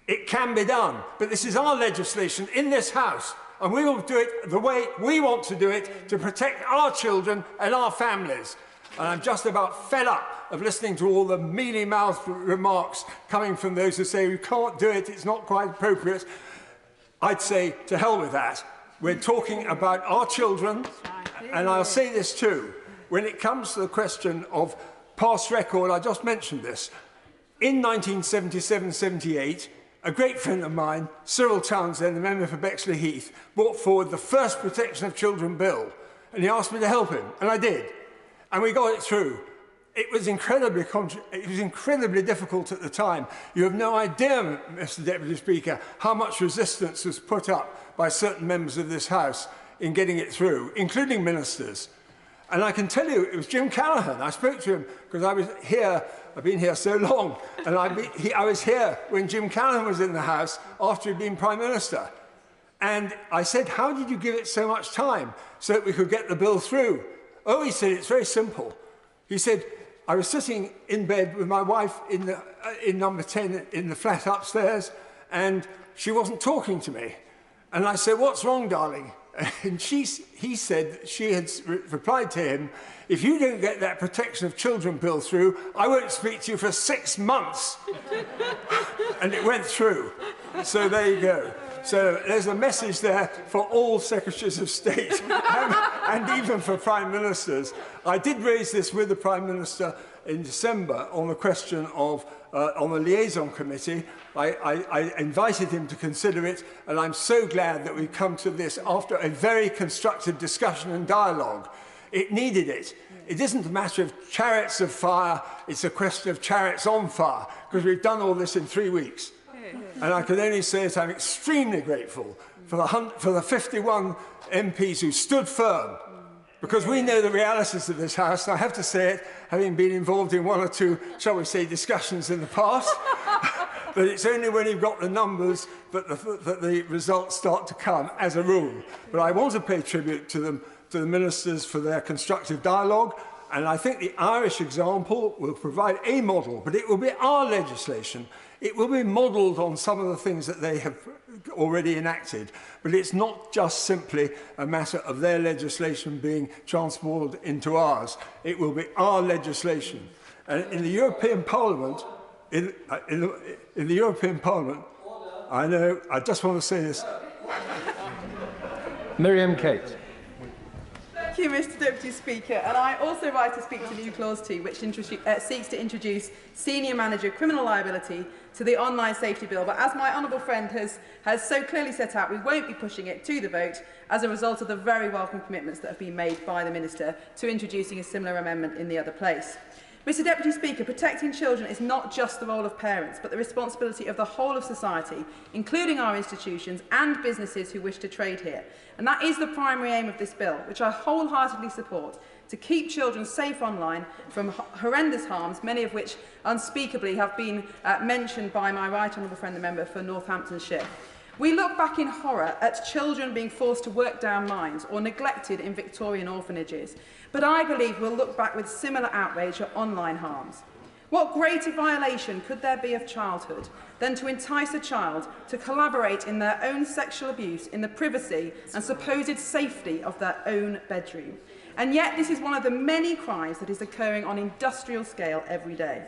It can be done, but this is our legislation in this House, and we will do it the way we want to do it to protect our children and our families. And I'm just about fed up of listening to all the mealy-mouthed remarks coming from those who say we can't do it, it's not quite appropriate. I'd say to hell with that. We're talking about our children, and I'll say this too. When it comes to the question of past record, I just mentioned this. In 1977-78, a great friend of mine, Cyril Townsend, the member for Bexley Heath, brought forward the first Protection of Children bill, and he asked me to help him, and I did. And we got it through. It was incredibly difficult at the time. You have no idea, Mr. Deputy Speaker, how much resistance was put up by certain members of this House in getting it through, including ministers. And I can tell you, it was Jim Callaghan. I spoke to him because I was here. I've been here so long. And I was here when Jim Callaghan was in the House after he'd been Prime Minister. And I said, how did you give it so much time so that we could get the bill through? Oh, he said, it's very simple. He said, I was sitting in bed with my wife in number 10 in the flat upstairs, and she wasn't talking to me. And I said, what's wrong, darling? And he said that she had replied to him, if you don't get that Protection of Children bill through, I won't speak to you for 6 months. And it went through. So there you go. So there's a message there for all Secretaries of State and even for Prime Ministers. I did raise this with the Prime Minister in December on the question of, on the liaison committee. I invited him to consider it, and I'm so glad that we've come to this after a very constructive discussion and dialogue. It needed it. It isn't a matter of chariots of fire, it's a question of chariots on fire, because we've done all this in 3 weeks. And I can only say that I'm extremely grateful for the 51 MPs who stood firm, because we know the realities of this House, and I have to say it, having been involved in 1 or 2, shall we say, discussions in the past, that it's only when you've got the numbers that the results start to come, as a rule. But I want to pay tribute to them, to the ministers, for their constructive dialogue, and I think the Irish example will provide a model, but it will be our legislation. It will be modelled on some of the things that they have already enacted, but it's not just simply a matter of their legislation being transported into ours. It will be our legislation. And in the European Parliament, in the European Parliament, I just want to say this. Miriam Kate. Thank you, Mr Deputy Speaker. And I also rise to speak to new Clause 2, which seeks to introduce senior manager criminal liability to the online safety bill. But as my honourable friend has so clearly set out, we won't be pushing it to the vote as a result of the very welcome commitments that have been made by the Minister to introducing a similar amendment in the other place. Mr Deputy Speaker, protecting children is not just the role of parents, but the responsibility of the whole of society, including our institutions and businesses who wish to trade here. And that is the primary aim of this bill, which I wholeheartedly support, to keep children safe online from horrendous harms, many of which unspeakably have been mentioned by my right honourable friend, the member for Northamptonshire. We look back in horror at children being forced to work down mines or neglected in Victorian orphanages, but I believe we'll look back with similar outrage at online harms. What greater violation could there be of childhood than to entice a child to collaborate in their own sexual abuse in the privacy and supposed safety of their own bedroom? And yet this is one of the many crimes that is occurring on industrial scale every day.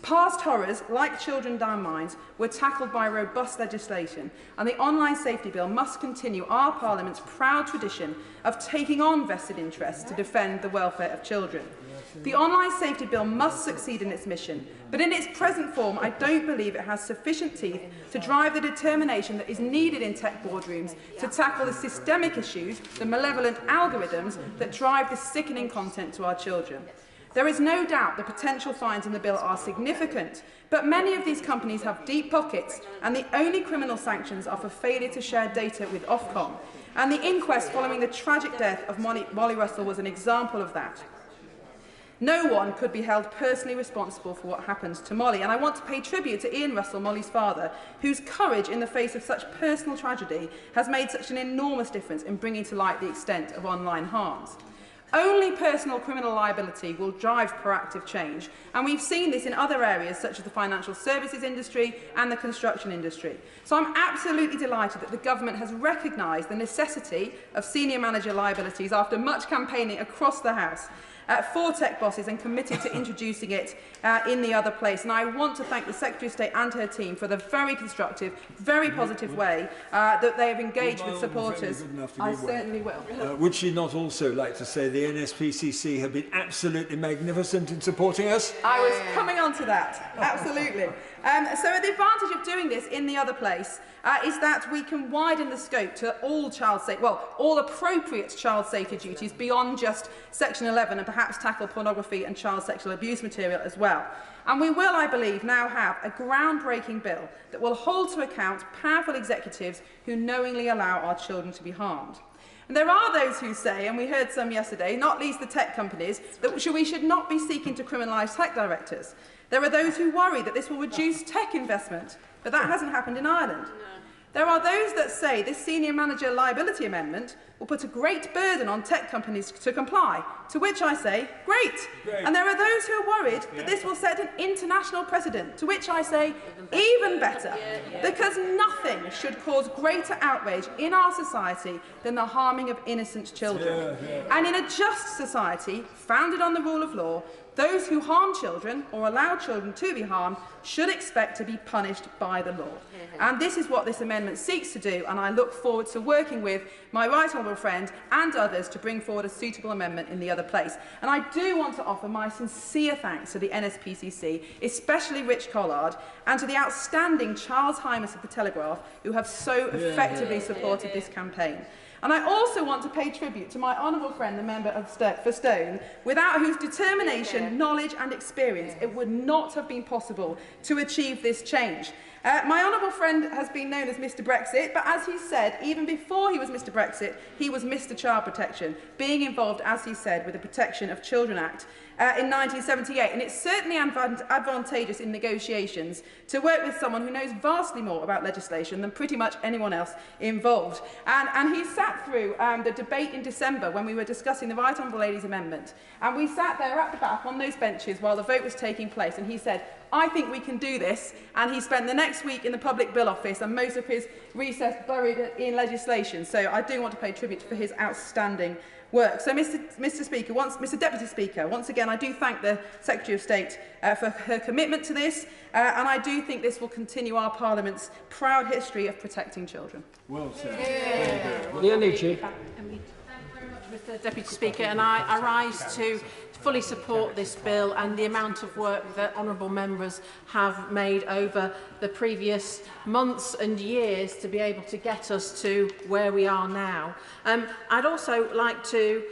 Past horrors, like children down mines, were tackled by robust legislation, and the Online Safety Bill must continue our Parliament's proud tradition of taking on vested interests to defend the welfare of children. The Online Safety Bill must succeed in its mission, but in its present form I don't believe it has sufficient teeth to drive the determination that is needed in tech boardrooms to tackle the systemic issues, the malevolent algorithms that drive this sickening content to our children. There is no doubt the potential fines in the bill are significant, but many of these companies have deep pockets, and the only criminal sanctions are for failure to share data with Ofcom. And the inquest following the tragic death of Molly Russell was an example of that. No one could be held personally responsible for what happened to Molly, and I want to pay tribute to Ian Russell, Molly's father, whose courage in the face of such personal tragedy has made such an enormous difference in bringing to light the extent of online harms. Only personal criminal liability will drive proactive change, and we've seen this in other areas such as the financial services industry and the construction industry. So I'm absolutely delighted that the government has recognised the necessity of senior manager liabilities after much campaigning across the House for tech bosses and committed to introducing it in the other place. And I want to thank the Secretary of State and her team for the very constructive, very positive way that they have engaged with supporters. I certainly will. Would she not also like to say the NSPCC have been absolutely magnificent in supporting us? I was coming on to that, absolutely. So the advantage of doing this in the other place is that we can widen the scope to all all appropriate child safety duties beyond just Section 11 and perhaps tackle pornography and child sexual abuse material as well. And we will, I believe, now have a groundbreaking bill that will hold to account powerful executives who knowingly allow our children to be harmed. And there are those who say, and we heard some yesterday, not least the tech companies, that we should not be seeking to criminalise tech directors. There are those who worry that this will reduce tech investment, but that hasn't happened in Ireland. There are those that say this senior manager liability amendment will put a great burden on tech companies to comply, to which I say, great. And there are those who are worried that this will set an international precedent, to which I say, even better, because nothing should cause greater outrage in our society than the harming of innocent children. And in a just society, founded on the rule of law, those who harm children or allow children to be harmed should expect to be punished by the law. And this is what this amendment seeks to do, and I look forward to working with my right honourable friend and others to bring forward a suitable amendment in the other place. And I do want to offer my sincere thanks to the NSPCC, especially Rich Collard, and to the outstanding Charles Hymas of the Telegraph, who have so effectively supported this campaign. And I also want to pay tribute to my honourable friend, the member for Stone, without whose determination, knowledge and experience it would not have been possible to achieve this change. My honourable friend has been known as Mr Brexit, but as he said, even before he was Mr Brexit, he was Mr Child Protection, being involved, as he said, with the Protection of Children Act in 1978. And it's certainly advantageous in negotiations to work with someone who knows vastly more about legislation than pretty much anyone else involved. And he sat through the debate in December when we were discussing the Right Honourable Lady's amendment. And we sat there at the back on those benches while the vote was taking place, and he said, I think we can do this, and he spent the next week in the Public Bill Office and most of his recess buried in legislation. So I do want to pay tribute for his outstanding work. So, Mr Deputy Speaker, once again, I do thank the Secretary of State for her commitment to this, and I do think this will continue our Parliament's proud history of protecting children. Well said. Mr Deputy Speaker, and I rise to fully support this bill and the amount of work that honourable members have made over the previous months and years to be able to get us to where we are now. I'd also like to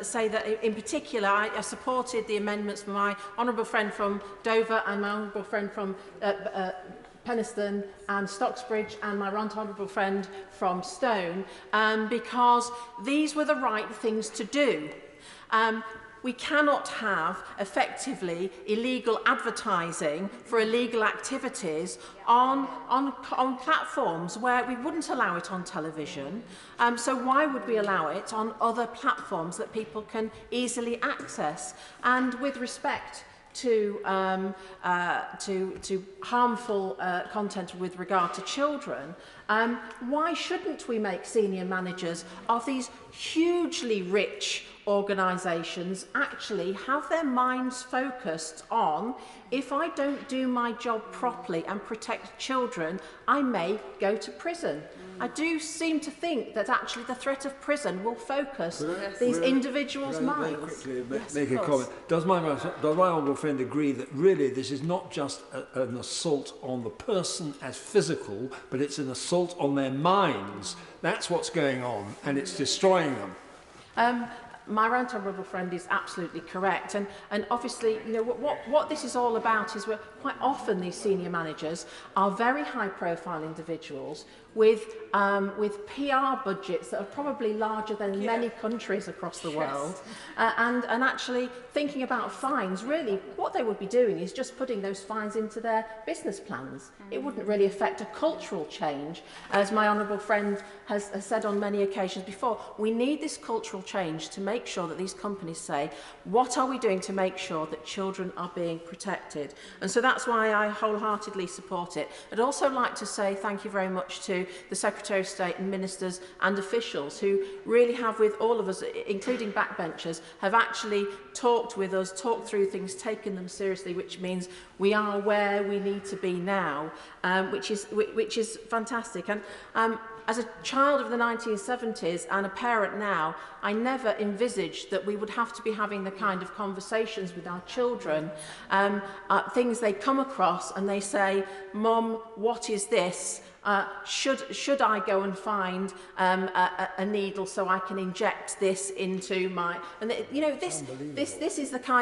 say that in particular I supported the amendments from my honourable friend from Dover and my honourable friend from Penistone and Stocksbridge and my right honourable friend from Stone, because these were the right things to do. We cannot have effectively illegal advertising for illegal activities on platforms where we wouldn't allow it on television. So why would we allow it on other platforms that people can easily access? And with respect to harmful content with regard to children, why shouldn't we make senior managers of these hugely rich organisations actually have their minds focused on, if I don't do my job properly and protect children, I may go to prison. I do seem to think that actually the threat of prison will focus these individuals' minds. Very quickly make a comment. Does my honourable friend agree that really this is not just an assault on the person as physical, but it's an assault on their minds? That's what's going on, and it's destroying them. My right honourable friend is absolutely correct, and obviously, you know, what this is all about is quite often these senior managers are very high-profile individuals with PR budgets that are probably larger than many countries across the world, and actually thinking about fines. Really, what they would be doing is just putting those fines into their business plans. It wouldn't really affect a cultural change, as my honourable friend has said on many occasions before. We need this cultural change to make sure that these companies say, what are we doing to make sure that children are being protected? And so that's why I wholeheartedly support it. I'd also like to say thank you very much to the Secretary of State and ministers and officials who really have, with all of us, including backbenchers, have actually talked with us, talked through things, taken them seriously, which means we are where we need to be now, which is fantastic. And as a child of the 1970s and a parent now, I never envisaged that we would have to be having the kind of conversations with our children, things they come across and they say, Mum, what is this? Should I go and find a needle so I can inject this into my... And you know, this is the kind